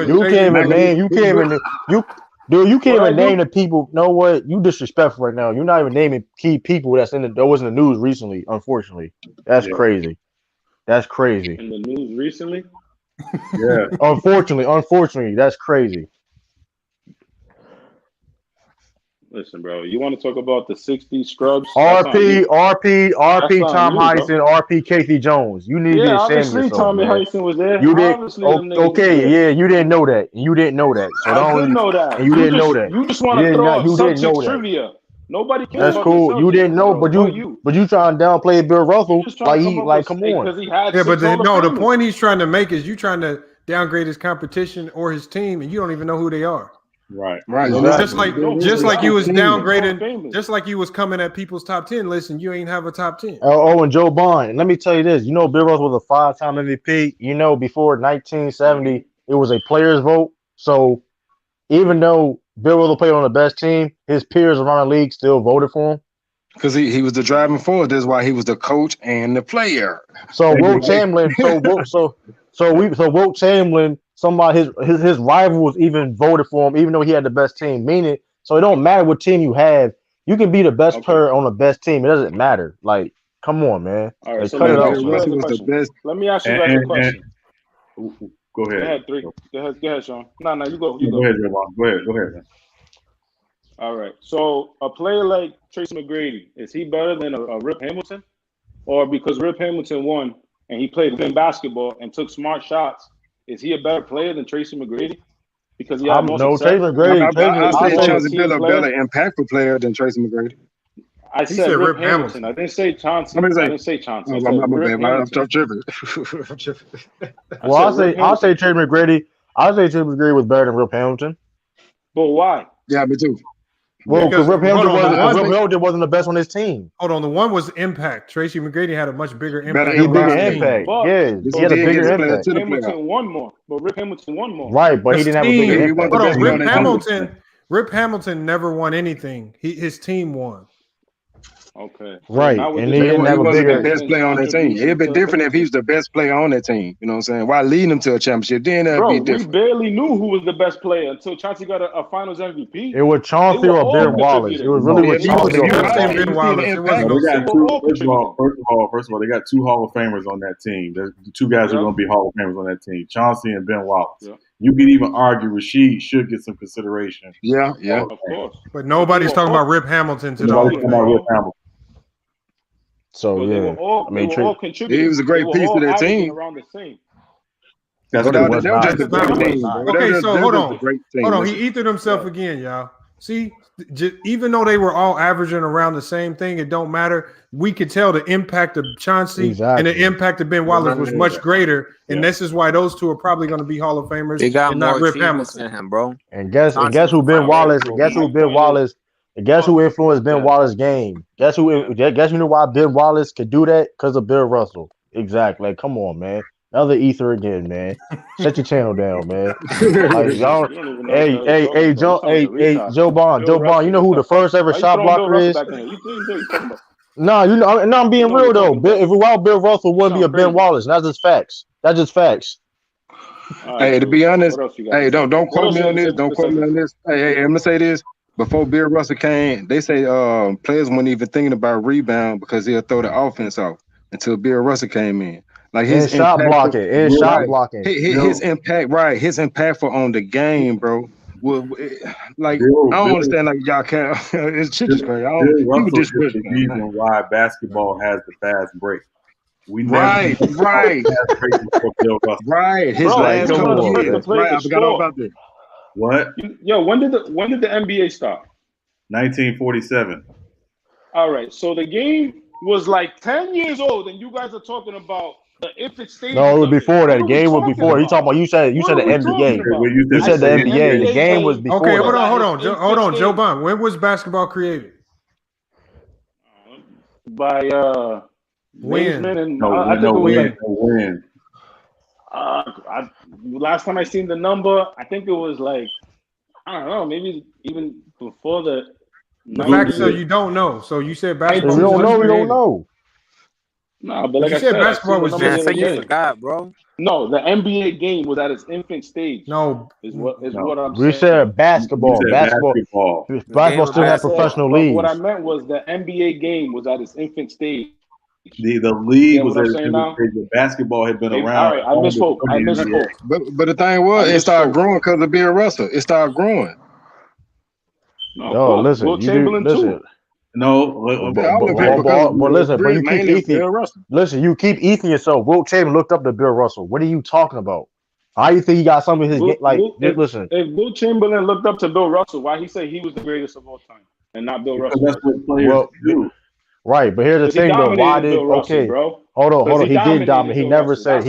Speaker 5: You can't even name. Dude, you can't even name the people. Know what? You disrespectful right now. You're not even naming key people that was in the news recently. Unfortunately, that's crazy. That's crazy.
Speaker 3: In the news recently.
Speaker 10: Yeah.
Speaker 5: Unfortunately, that's crazy.
Speaker 3: Listen, bro. You want to talk about the '60s scrubs?
Speaker 5: RP Tom
Speaker 3: you,
Speaker 5: Heisen, RP Casey Jones. You need to be ashamed of
Speaker 3: obviously
Speaker 5: yourself,
Speaker 3: Tommy
Speaker 5: man.
Speaker 3: Heisen was there.
Speaker 5: You did
Speaker 3: Obviously, them niggas was
Speaker 5: okay,
Speaker 3: there.
Speaker 5: yeah. You didn't know that. You didn't know that. So
Speaker 3: I did know that.
Speaker 5: And you didn't know that.
Speaker 3: You just want to throw out
Speaker 5: You didn't know
Speaker 3: Celtics
Speaker 5: that.
Speaker 3: trivia. Nobody cares
Speaker 5: That's
Speaker 3: about
Speaker 5: cool.
Speaker 3: the
Speaker 5: You
Speaker 3: Celtics,
Speaker 5: didn't know,
Speaker 3: bro,
Speaker 5: but you trying to downplay Bill Russell like come on.
Speaker 3: Because he had
Speaker 7: Yeah, but
Speaker 3: six Hall of
Speaker 7: the
Speaker 3: Famers.
Speaker 7: point he's trying to make is you trying to downgrade his competition or his team, and you don't even know who they are.
Speaker 10: Right.
Speaker 5: Exactly.
Speaker 7: Just like you was downgrading, just like you was coming at people's top 10 list, and you ain't have a top 10.
Speaker 5: And Joe Bond. And let me tell you this: Bill Russell was a 5-time MVP. Before 1970, it was a players' vote. So even though Bill Russell played on the best team, his peers around the league still voted for him.
Speaker 4: Because he was the driving force. That's why he was the coach and the player.
Speaker 5: So Wilt Chamberlain, Wilt Chamberlain, somebody his rivals even voted for him, even though he had the best team. Meaning, so it don't matter what team you have, you can be the best player on the best team. It doesn't matter. Like, come on, man.
Speaker 3: All right, so
Speaker 5: cut it out.
Speaker 3: Let me ask you guys a question.
Speaker 10: Go ahead.
Speaker 3: Go ahead, Sean. No, you go.
Speaker 10: Go ahead, Javon. Go ahead, man.
Speaker 3: All right. So a player like Tracy McGrady, is he better than a Rip Hamilton? Or because Rip Hamilton won and he played win basketball and took smart shots, is he a better player than Tracy McGrady? Because he had more success?
Speaker 5: Tracy McGrady.
Speaker 4: I say Chauncey Billups a better impactful player than Tracy McGrady.
Speaker 3: I said Rip Hamilton. I didn't say Chauncey. I didn't say Chauncey.
Speaker 4: I'm tripping.
Speaker 5: Well, I'll say Tracy McGrady. I'll say Tracy McGrady was better than Rip Hamilton.
Speaker 3: But why?
Speaker 4: Yeah, me too.
Speaker 5: Well, because Rip Hamilton wasn't the best on his team.
Speaker 7: Hold on, the one was impact. Tracy McGrady had a much bigger impact.
Speaker 5: He had a bigger impact.
Speaker 3: Hamilton won more, but Rip Hamilton won more.
Speaker 5: Right, but he didn't have a bigger impact.
Speaker 7: Hold on, Rip Hamilton never won anything. His team won.
Speaker 3: Okay.
Speaker 5: Right, and he didn't have a bigger
Speaker 4: best player on that team. It'd be different if he was the best player on that team. You know what I'm saying? Why leading them to a championship? Then that'd be different.
Speaker 3: We barely knew who was the best player until Chauncey got a Finals MVP.
Speaker 5: It was Chauncey or Ben Wallace. It was really with Chauncey or Ben Wallace.
Speaker 10: First of all, they got two Hall of Famers on that team. The two guys who are going to be Hall of Famers on that team, Chauncey and Ben Wallace. Yeah. You could even argue Rasheed should get some consideration.
Speaker 4: Yeah,
Speaker 3: of course.
Speaker 7: But nobody's talking about Rip Hamilton today.
Speaker 10: Nobody's talking about Rip Hamilton.
Speaker 5: So
Speaker 3: yeah, they all contributed.
Speaker 4: He was a great piece to that team.
Speaker 3: Around the same.
Speaker 7: Okay, so hold on. He ethered himself again, y'all. See, even though they were all averaging around the same thing, it don't matter. We could tell the impact of Chauncey and the impact of Ben Wallace was much greater, and this is why those two are probably going to be Hall of Famers.
Speaker 18: They got
Speaker 7: and
Speaker 18: more
Speaker 7: not Rip
Speaker 18: achievements
Speaker 7: Hamilton,
Speaker 18: than him, bro.
Speaker 5: And guess who Ben Wallace? And guess who influenced Ben Wallace's game? Guess who knew why Ben Wallace could do that? Because of Bill Russell. Exactly. Like, come on, man. Another ether again, man. Shut your channel down, man. Like, y'all, Joe Bond. You know who the first ever shot blocker is? No, I'm being real though. If without Bill Russell, wouldn't be a Ben Wallace. That's just facts.
Speaker 4: Hey, to be honest, hey, don't quote me on this. Don't quote me on this. Hey, I'm gonna say this. Before Bill Russell came, they say players weren't even thinking about rebound because he'll throw the offense off until Bill Russell came in. Like his
Speaker 5: shot blocking. His
Speaker 4: impact, right? His impactful on the game, bro. Like I don't understand. Like y'all can't. It's just crazy.
Speaker 10: People just the reason why basketball has the fast break. We
Speaker 4: right.
Speaker 10: Right.
Speaker 4: His last couple of years. Right. I forgot all about this.
Speaker 10: What?
Speaker 3: Yo, when did the NBA start?
Speaker 10: 1947.
Speaker 3: All right. So the game was like 10 years old, and you guys are talking about the infant stage.
Speaker 5: No, it was before that. The game was before. You talking about? You said the NBA. You said the NBA. The game was before.
Speaker 7: Okay, hold on, Joe Bond. When was basketball created?
Speaker 3: By
Speaker 7: when?
Speaker 3: I think it was last time I seen the number, I think it was like, I don't know, maybe even before the.
Speaker 7: The fact is, you don't know. So you said basketball.
Speaker 5: We don't know.
Speaker 3: No, but like
Speaker 7: you said basketball was
Speaker 18: just. You forgot, bro.
Speaker 3: No, the NBA game was at its infant stage.
Speaker 7: No,
Speaker 3: is what I'm saying.
Speaker 5: We said basketball. Basketball still have professional leagues.
Speaker 3: What I meant was the NBA game was at its infant stage.
Speaker 10: The league was
Speaker 3: at
Speaker 10: its infant stage. The basketball had been around.
Speaker 3: All right, I misspoke.
Speaker 4: But the thing was, it started growing because of Bill Russell. It started growing.
Speaker 5: No, listen,
Speaker 3: Will Chamberlain too.
Speaker 10: No,
Speaker 5: but listen, but you keep eating. Listen, you keep eating yourself. Will Chamberlain looked up to Bill Russell. What are you talking about? How you think he got some of his listen?
Speaker 3: If Will Chamberlain looked up to Bill Russell, why he say he was the greatest of all time and not Bill Russell?
Speaker 10: That's what players do.
Speaker 5: Right, but here's the thing though. Why did
Speaker 3: bro?
Speaker 5: Hold on. He did dominate. He never said.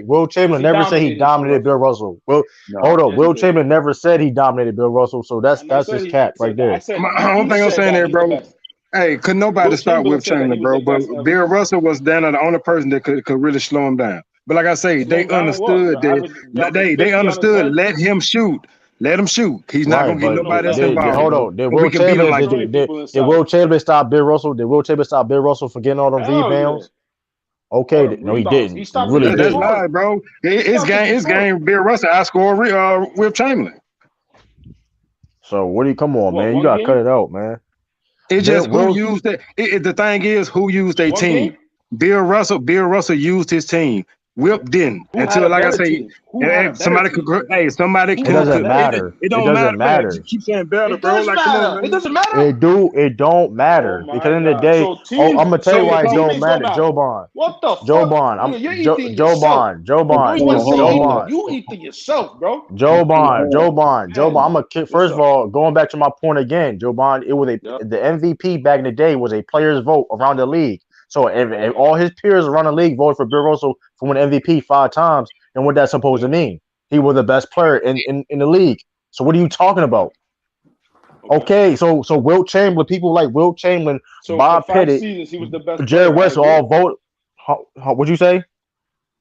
Speaker 5: Will Chamberlain never said he dominated Bill Russell. Will Chamberlain never said he dominated Bill Russell. So that's his cap right there.
Speaker 4: I don't think I'm saying that, bro. Hey, could nobody stop Will Chamberlain, bro? But Bill Russell was down the only person that could really slow him down. But like I say, they understood that they understood. Let him shoot. Let him shoot. He's not gonna get nobody else involved.
Speaker 5: Hold on. Did Will Chamberlain stop Bill Russell? Did Will Chamberlain stop Bill Russell for getting all them rebounds? Okay, no, he didn't. He really didn't.
Speaker 4: That's right, bro. His game. Bill Russell outscored Will Chamberlain.
Speaker 5: So what do you come on, man? You gotta cut it out, man.
Speaker 4: It's just who used it. The thing is, who used their team? Bill Russell used his team. Whip didn't. Until, like I say, somebody could. Hey, somebody can.
Speaker 5: It doesn't matter.
Speaker 4: It don't matter. You keep saying better, bro. Like, come on,
Speaker 3: it doesn't matter.
Speaker 5: It don't matter because in the day, I'm gonna tell you why it don't matter. Joe Bond.
Speaker 3: What the fuck?
Speaker 5: Joe Bond. Joe Bond.
Speaker 3: You eating yourself, bro.
Speaker 5: Joe Bond. I'm gonna first of all, going back to my point again, Joe Bond. It was the MVP back in the day was a player's vote around the league. So if all his peers around the league voted for Bill Russell for winning MVP 5 times, then what that's supposed to mean? He was the best player in the league. So what are you talking about? Okay, so Wilt Chamberlain, people like Wilt Chamberlain, Bob Pettit,
Speaker 3: he was the best
Speaker 5: Jerry West all vote. What'd you say?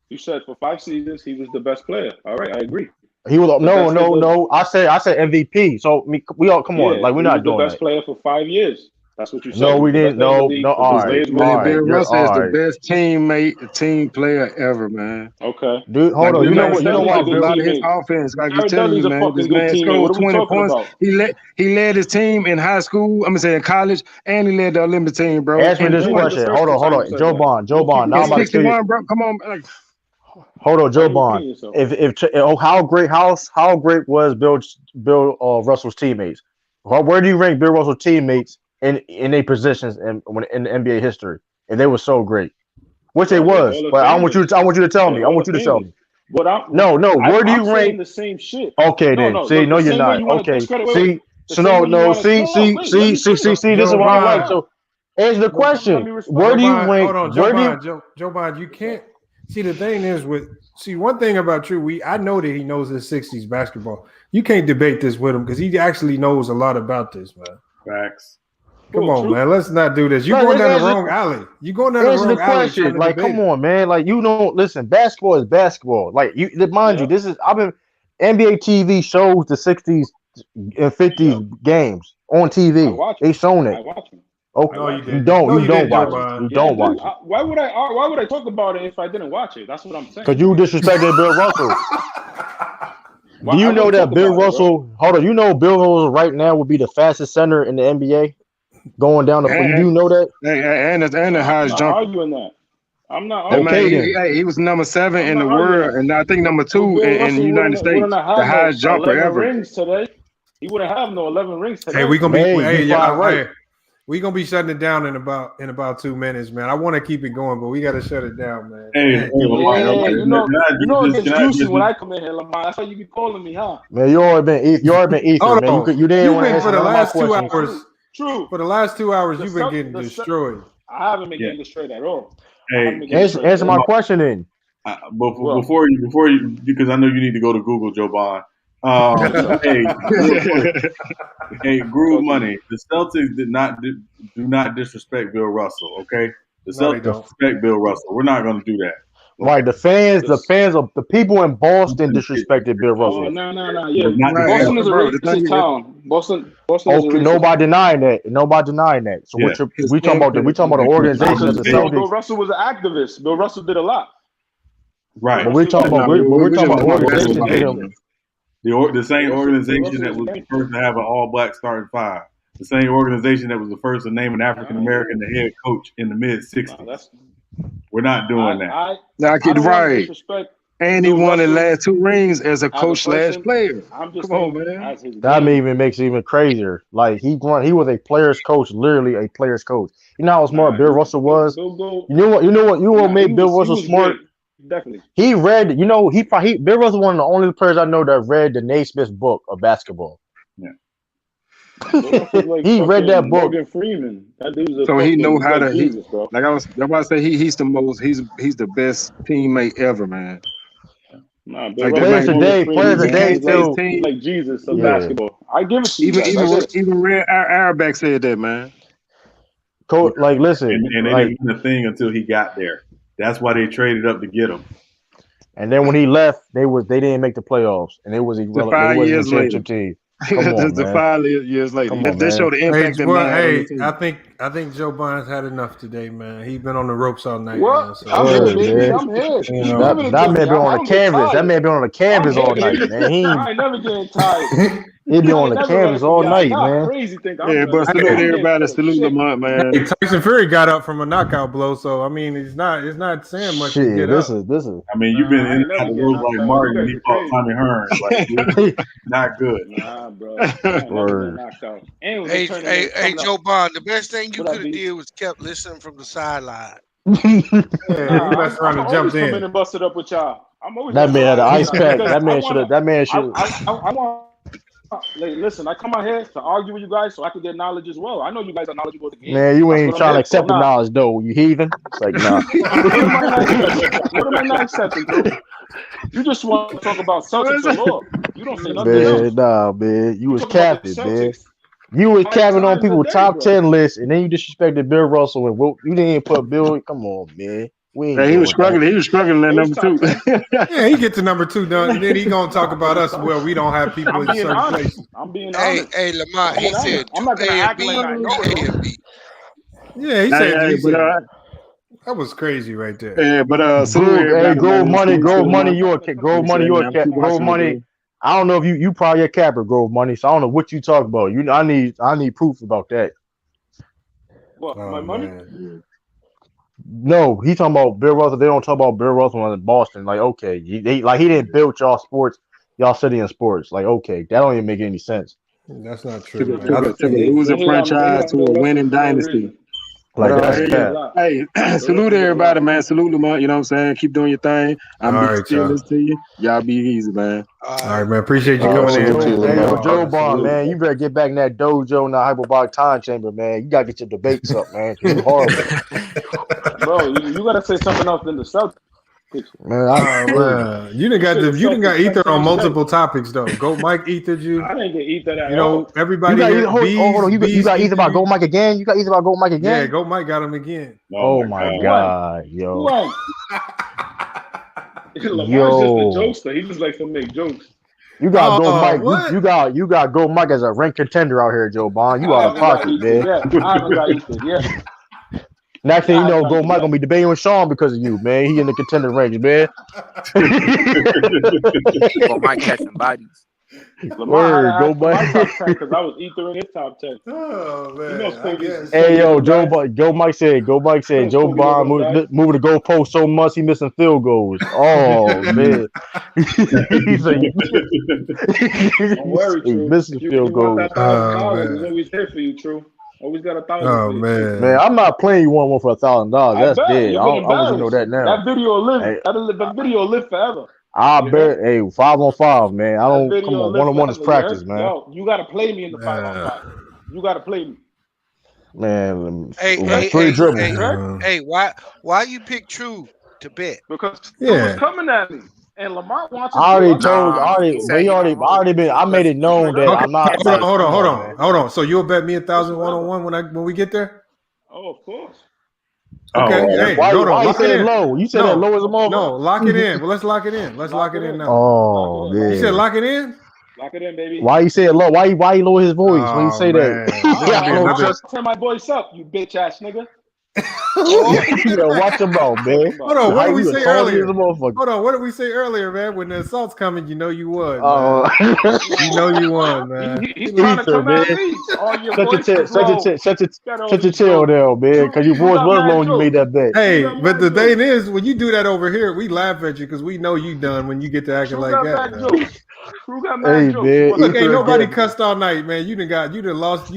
Speaker 3: You said for 5 seasons he was the best player. All right, I agree.
Speaker 5: He was no. I said MVP. So we all come on, like we're not doing
Speaker 3: the best player for 5 years. That's what you said.
Speaker 5: No, we didn't. No. All right.
Speaker 4: Bill Russell is the best team player ever, man.
Speaker 3: Okay.
Speaker 5: Dude, hold on. You know what?
Speaker 4: A lot of his offense, like you tell you, man, this man scored 20 points. He led his team in high school. I'm gonna say in college, and he led the Olympic team, bro.
Speaker 5: Ask me this question. Hold on. Joe Bond. Now I'm about to
Speaker 4: 61, bro. Come on.
Speaker 5: Hold on, Joe Bond. How great was Bill Russell's teammates? Where do you rank Bill Russell's teammates in their positions in NBA history? And they were so great, which they was. But I want you to tell me. I want you to tell me. No. Where do you rank
Speaker 3: the same shit?
Speaker 5: Okay, then. See, no, you're not. Okay. See. So no. See. This is what I like. So answer the question. Where do you rank?
Speaker 7: Hold on, Joe Bond. You can't. See, the thing is one thing about True, I know that he knows his 60s basketball. You can't debate this with him because he actually knows a lot about this, man.
Speaker 10: Facts.
Speaker 7: Come on, man. Let's not do this. You're going down the wrong alley. You're going down the wrong alley.
Speaker 5: Like, come on, man. Like, you don't listen. Basketball is basketball. Like, mind you, this is NBA TV shows the 60s and 50s games on TV. They shown it. Okay, no, you don't watch it. You don't watch it.
Speaker 3: Why would I talk about it if I didn't watch it? That's what I'm saying.
Speaker 5: Because you disrespected Bill Russell. Do you know that Bill Russell? Hold on. You know Bill Russell right now would be the fastest center in the NBA. Going down the floor. You do know that?
Speaker 4: And the highest jumper.
Speaker 3: I'm not arguing that. I'm not
Speaker 4: arguing. He was number 7 in the world, and I think number 2 in the United States. The highest jumper ever.
Speaker 3: Rings today. He wouldn't have no 11 rings today.
Speaker 7: Hey, we're gonna be we're gonna be shutting it down in about 2 minutes, man. I want to keep it going, but we got to shut it down, man.
Speaker 3: You know it's juicy when I come in here, Lamar. That's why you be calling me, huh?
Speaker 5: Man, you already been Ethan, man. You didn't want to answer
Speaker 7: for the last 2
Speaker 5: questions.
Speaker 7: hours.
Speaker 3: True.
Speaker 7: For the last 2 hours, you've been getting destroyed.
Speaker 3: I haven't been getting destroyed at all.
Speaker 10: Hey,
Speaker 5: answer my question then.
Speaker 10: Before you, because I know you need to go to Google, Joe Bond. Hey, Groove Money. The Celtics do not disrespect Bill Russell. Okay, the Celtics disrespect Bill Russell. We're not going to do that.
Speaker 5: Right, the fans of the people in Boston disrespected Bill Russell.
Speaker 3: No. Yeah, Boston is a racist town. Boston is a racist
Speaker 5: nobody denying that. So we talking about the organization of the Celtics.
Speaker 3: Bill Russell was an activist. Bill Russell did a lot.
Speaker 10: Right.
Speaker 5: But we're talking about organizations get him.
Speaker 10: The same organization that was the first to have an all-black starting five. The same organization that was the first to name an African American the head coach in the mid-'60s. We're not doing that.
Speaker 4: I get right. And he won the last 2 rings as a coach / player. Come on, man.
Speaker 5: That even makes it even crazier. Like he was a player's coach, literally a player's coach. You know how smart Bill Russell was. You know what made Bill Russell smart.
Speaker 3: Definitely.
Speaker 5: He read. Bill Russell one of the only players I know that read the Naismith book of basketball.
Speaker 10: Yeah.
Speaker 5: He read that book.
Speaker 3: Morgan Freeman. That dude's
Speaker 4: So he know how to.
Speaker 3: Jesus, bro.
Speaker 4: Like I was about to say, he's the best teammate ever, man.
Speaker 3: Nah,
Speaker 4: like
Speaker 5: players today still
Speaker 3: like Jesus of basketball. I give it to you.
Speaker 4: Even Red Auerbach said that, man.
Speaker 5: Like, listen,
Speaker 10: and they didn't win a thing until he got there. That's why they traded up to get him.
Speaker 5: And then when he left, they didn't make the playoffs, and it was irrelevant.
Speaker 4: 5 years later.
Speaker 5: Team.
Speaker 4: Just 5 years later. They showed the impact.
Speaker 7: I think Joe Barnes had enough today, man. He's been on the ropes all night.
Speaker 3: What?
Speaker 7: Man, so.
Speaker 3: I'm here.
Speaker 5: That man been on the canvas. That man been on the canvas all night, man.
Speaker 3: I ain't never getting tired.
Speaker 5: He been on the canvas all night, man.
Speaker 4: But salute everybody. Salute Lamont, man.
Speaker 7: Hey, Tyson Fury got up from a knockout blow, so I mean, it's not saying much.
Speaker 5: Shit,
Speaker 7: to get
Speaker 5: this
Speaker 7: up.
Speaker 5: is.
Speaker 10: I mean, you've been in and out of the road like Martin when he fought Tommy Hearns. Like, not good.
Speaker 3: Nah, bro.
Speaker 9: Hey, Joe Bond. The best thing you could have did was kept listening from the sideline.
Speaker 7: He messed around and jumped in.
Speaker 3: And busted up with y'all.
Speaker 5: That man had an ice pack. That man should.
Speaker 3: I want. Listen, I come out here to argue with you guys so I can get knowledge as well. I know you guys are knowledgeable of the game.
Speaker 5: Man, you ain't trying to accept the knowledge, though. You heathen. It's like, nah.
Speaker 3: What am I not accepting, bro? You just want to talk about Celtics and law. You don't say nothing else.
Speaker 5: Nah, man. You was capping, man. You was capping on people's top 10 lists, and then you disrespected Bill Russell, and you didn't even put Bill. Come on, man.
Speaker 4: He was struggling. He was struggling at number 2.
Speaker 7: Yeah, he get to number 2 done, and then he gonna talk about us. Well, we don't have people in certain places.
Speaker 3: I'm being honest.
Speaker 9: Hey, Lamont. He said
Speaker 3: I'm not gonna act like I know it.
Speaker 7: Yeah, he said. That was crazy right there.
Speaker 4: Yeah, but
Speaker 5: Grove Money. You a Grove Money. I don't know if you probably a capper, Grove Money. So I don't know what you talk about. I need proof about that.
Speaker 3: What, my money?
Speaker 5: Man. No, he talking about Bill Russell. They don't talk about Bill Russell in Boston. Like, okay, he didn't build y'all city in sports. Like, okay, that don't even make any sense.
Speaker 7: That's not true.
Speaker 4: It was a franchise to a winning dynasty. Hey, salute everybody, man. Salute Lamont. You know what I'm saying? Keep doing your thing. I'm still listening to you. Y'all be easy, man.
Speaker 7: All right, man. Appreciate you coming in.
Speaker 5: Hey, Joe Bond, man, you better get back in that dojo in the hyperbolic time chamber, man. You gotta get your debates up, man. You horrible.
Speaker 3: Bro, you gotta say something else than the Celtics.
Speaker 5: Man,
Speaker 7: you didn't got ether on multiple topics though. Go Mike ethered you.
Speaker 3: I didn't get ether at
Speaker 7: You know, everybody.
Speaker 5: You got ether about Go Mike again. You got ether about Go Mike again.
Speaker 7: Yeah, Go Mike got him again.
Speaker 5: Oh my God, yo.
Speaker 3: Lamar's just a jokester. He just likes to make jokes.
Speaker 5: You got Go Mike. You got Go Mike as a ranked contender out here, Joe Bond. You out of pocket, man.
Speaker 3: Yeah, I haven't got ether. Yeah.
Speaker 5: Next thing you know, Go Mike gonna be debating with Sean because of you, man. He in the contender range, man.
Speaker 18: Go Mike catching bodies.
Speaker 3: Lamar Go Mike. Because I was ether in his top 10.
Speaker 7: Oh man.
Speaker 5: Hey yo, Joe Mike said Joe Bond moving the goalpost so much he missing field goals. Oh man. He's like,
Speaker 3: don't worry, True.
Speaker 5: Missing field goals.
Speaker 3: It's always here for you, True. Always got 1,000.
Speaker 7: Oh man,
Speaker 5: I'm not playing you one for $1,000. That's dead. I want you to know that now.
Speaker 3: That video will live. That video will live forever.
Speaker 5: I bet. Hey, 5-on-5, man. I don't come on. 1-on-1 is practice, man.
Speaker 3: Yo, you gotta play me in the 5-on-5. You gotta play me,
Speaker 5: man.
Speaker 9: Hey, why you pick True to bet?
Speaker 3: Because he was coming at me. And Lamont wants.
Speaker 5: I made it known that I'm not.
Speaker 7: Hold on. So you'll bet me 1,000 1-on-1 when we get there?
Speaker 3: Oh, of course.
Speaker 7: Okay. Hey,
Speaker 5: why you said low? You said that low as a moment.
Speaker 7: No, lock it in. Well, let's lock it in. Let's lock it in now.
Speaker 5: Oh man.
Speaker 7: You said lock it in?
Speaker 3: Lock it in, baby.
Speaker 5: Why you say it low? Why you lower his voice when you say that?
Speaker 3: Turn my voice up, you bitch ass nigga.
Speaker 5: Yeah, watch them out, man.
Speaker 7: Hold on, what did we say earlier?
Speaker 5: Hold
Speaker 7: on, what did we say earlier, man? When the assault's coming, you know you won.
Speaker 5: Oh,
Speaker 7: you know you won, man.
Speaker 3: He's trying to come at me. All your voices low.
Speaker 5: Shut your tail down, man. Because your voice was low when you made that bet.
Speaker 7: Hey, but the thing is, when you do that over here, we laugh at you because we know you done when you get to acting like that.
Speaker 3: Who got mad jokes?
Speaker 5: Man,
Speaker 7: look, ain't nobody cussed all night, man. You done lost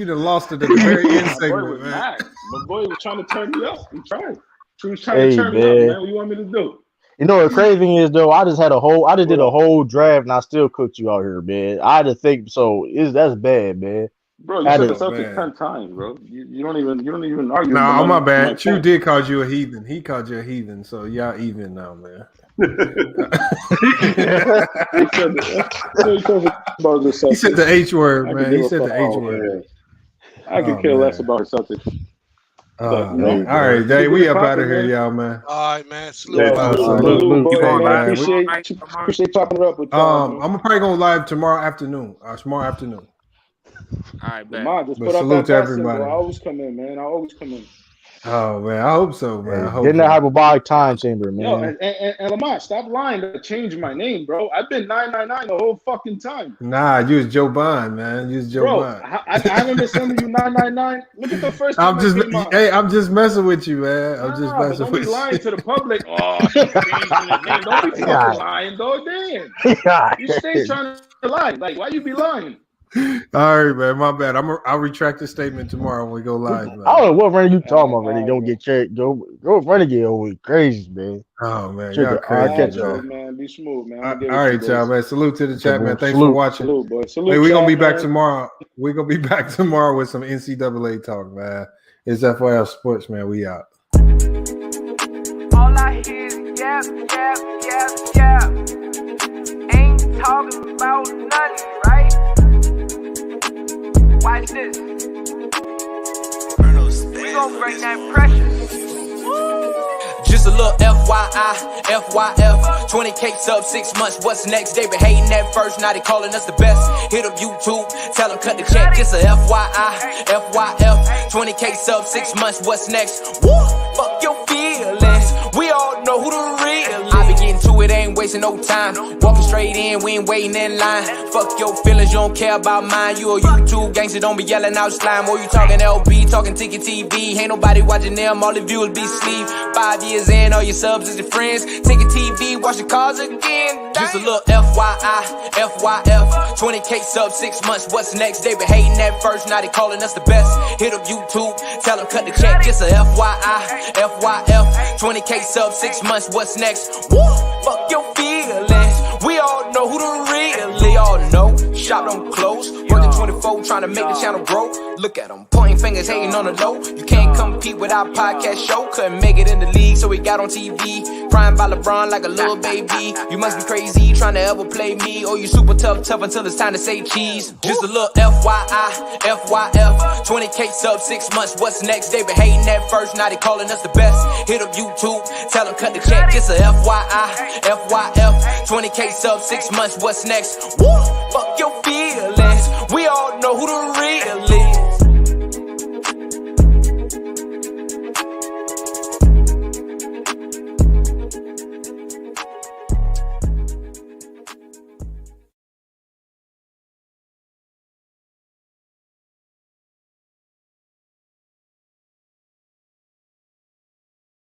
Speaker 7: it at the very end segment, man.
Speaker 3: My boy was trying to turn me up. He tried. He was trying to turn me up, man. What you want me to do?
Speaker 5: You know what crazy thing is though? I did a whole draft and I still cooked you out here, man. I had to think that's bad, man.
Speaker 3: Bro, you said the Celtics 10 times, bro. You don't even argue.
Speaker 7: No, my bad. True did call you a heathen. He called you a heathen, so y'all even now, man.
Speaker 3: He
Speaker 7: said the H word, man. He said the H word.
Speaker 3: I could care less about the Celtics.
Speaker 7: All right, Dave, we up out of here, y'all, man.
Speaker 9: All right, man.
Speaker 3: Salute, appreciate chopping it up with y'all.
Speaker 7: I'm probably gonna live tomorrow afternoon.
Speaker 18: All right, man.
Speaker 3: Just put
Speaker 7: salute
Speaker 3: up
Speaker 7: to everybody.
Speaker 3: I always come in, man.
Speaker 7: Oh man, I hope so, man.
Speaker 5: Get in that hyperbolic time chamber, man.
Speaker 3: Yo, and Lamont, stop lying to change my name, bro. I've been 999 the whole fucking time.
Speaker 7: Nah, you was Joe Bond, man. You was Joe Bond.
Speaker 3: I haven't been sending you 999. Look at the first time
Speaker 7: I'm just messing with you, man. I'm just messing with you.
Speaker 3: Don't be lying to the public. Oh, he's changing his name. Don't be fucking lying, though. Damn. You stay trying to lie. Like, why you be lying?
Speaker 7: All right, man. My bad. I'll retract the statement tomorrow when we go live, man.
Speaker 5: I don't know what running you talking about, man. Don't get checked. Go renegade over crazy, man.
Speaker 7: Oh man, y'all crazy,
Speaker 3: man. Be smooth, man.
Speaker 7: All right, y'all, man. Salute to the chat, man. Thanks
Speaker 5: Salute.
Speaker 7: for watching.
Speaker 3: Salute, boy. Salute,
Speaker 7: hey, we're gonna be back
Speaker 3: man.
Speaker 7: tomorrow. We're gonna be back tomorrow with some NCAA talk, man. It's FYL Sports, man. We out.
Speaker 16: All I hear is yap, yap, yap, yap. Ain't talking about nothing, right? Watch this. We gon' bring that pressure.
Speaker 22: Just a little FYI, FYF. 20K sub 6 months. What's next? They been hating at first, now they calling us the best. Hit up YouTube, tell them cut the check. Just a FYI, FYF. 20K sub 6 months. What's next? Woo! Fuck your feelings. We all know who the real is. I be getting to it, ain't wasting no time. Walking straight in, we ain't waiting in line. Fuck your feelings, you don't care about mine. You a YouTube gangster, don't be yelling out slime. Or you talking LB, talking Ticket TV. Ain't nobody watching them, all the viewers be sleep. 5 years in, all your subs is your friends. Ticket TV, watch the cars again. Just a little FYI, FYF. 20K sub 6 months, what's next? They been hating at first, now they calling us the best. Hit up YouTube, tell them cut the check. Just a FYI, FYF. 20K sub 6 months, what's next? Woo! Fuck your feelings. We all know who the real is. All know, shop don't close. Working 24, trying to make the channel grow. Look at them, pointing fingers, hating on the low. You can't compete with our podcast show. Couldn't make it in the league, so we got on TV. Crying by LeBron like a little baby. You must be crazy, trying to ever play me. Or you super tough until it's time to say cheese. Just a little FYI, FYF. 20K sub 6 months, what's next? They been hating at first, now they calling us the best. Hit up YouTube, tell them cut the check. Just a FYI, FYF. 20K sub 6 months, what's next? Woo! Fuck your feelings. We all know who the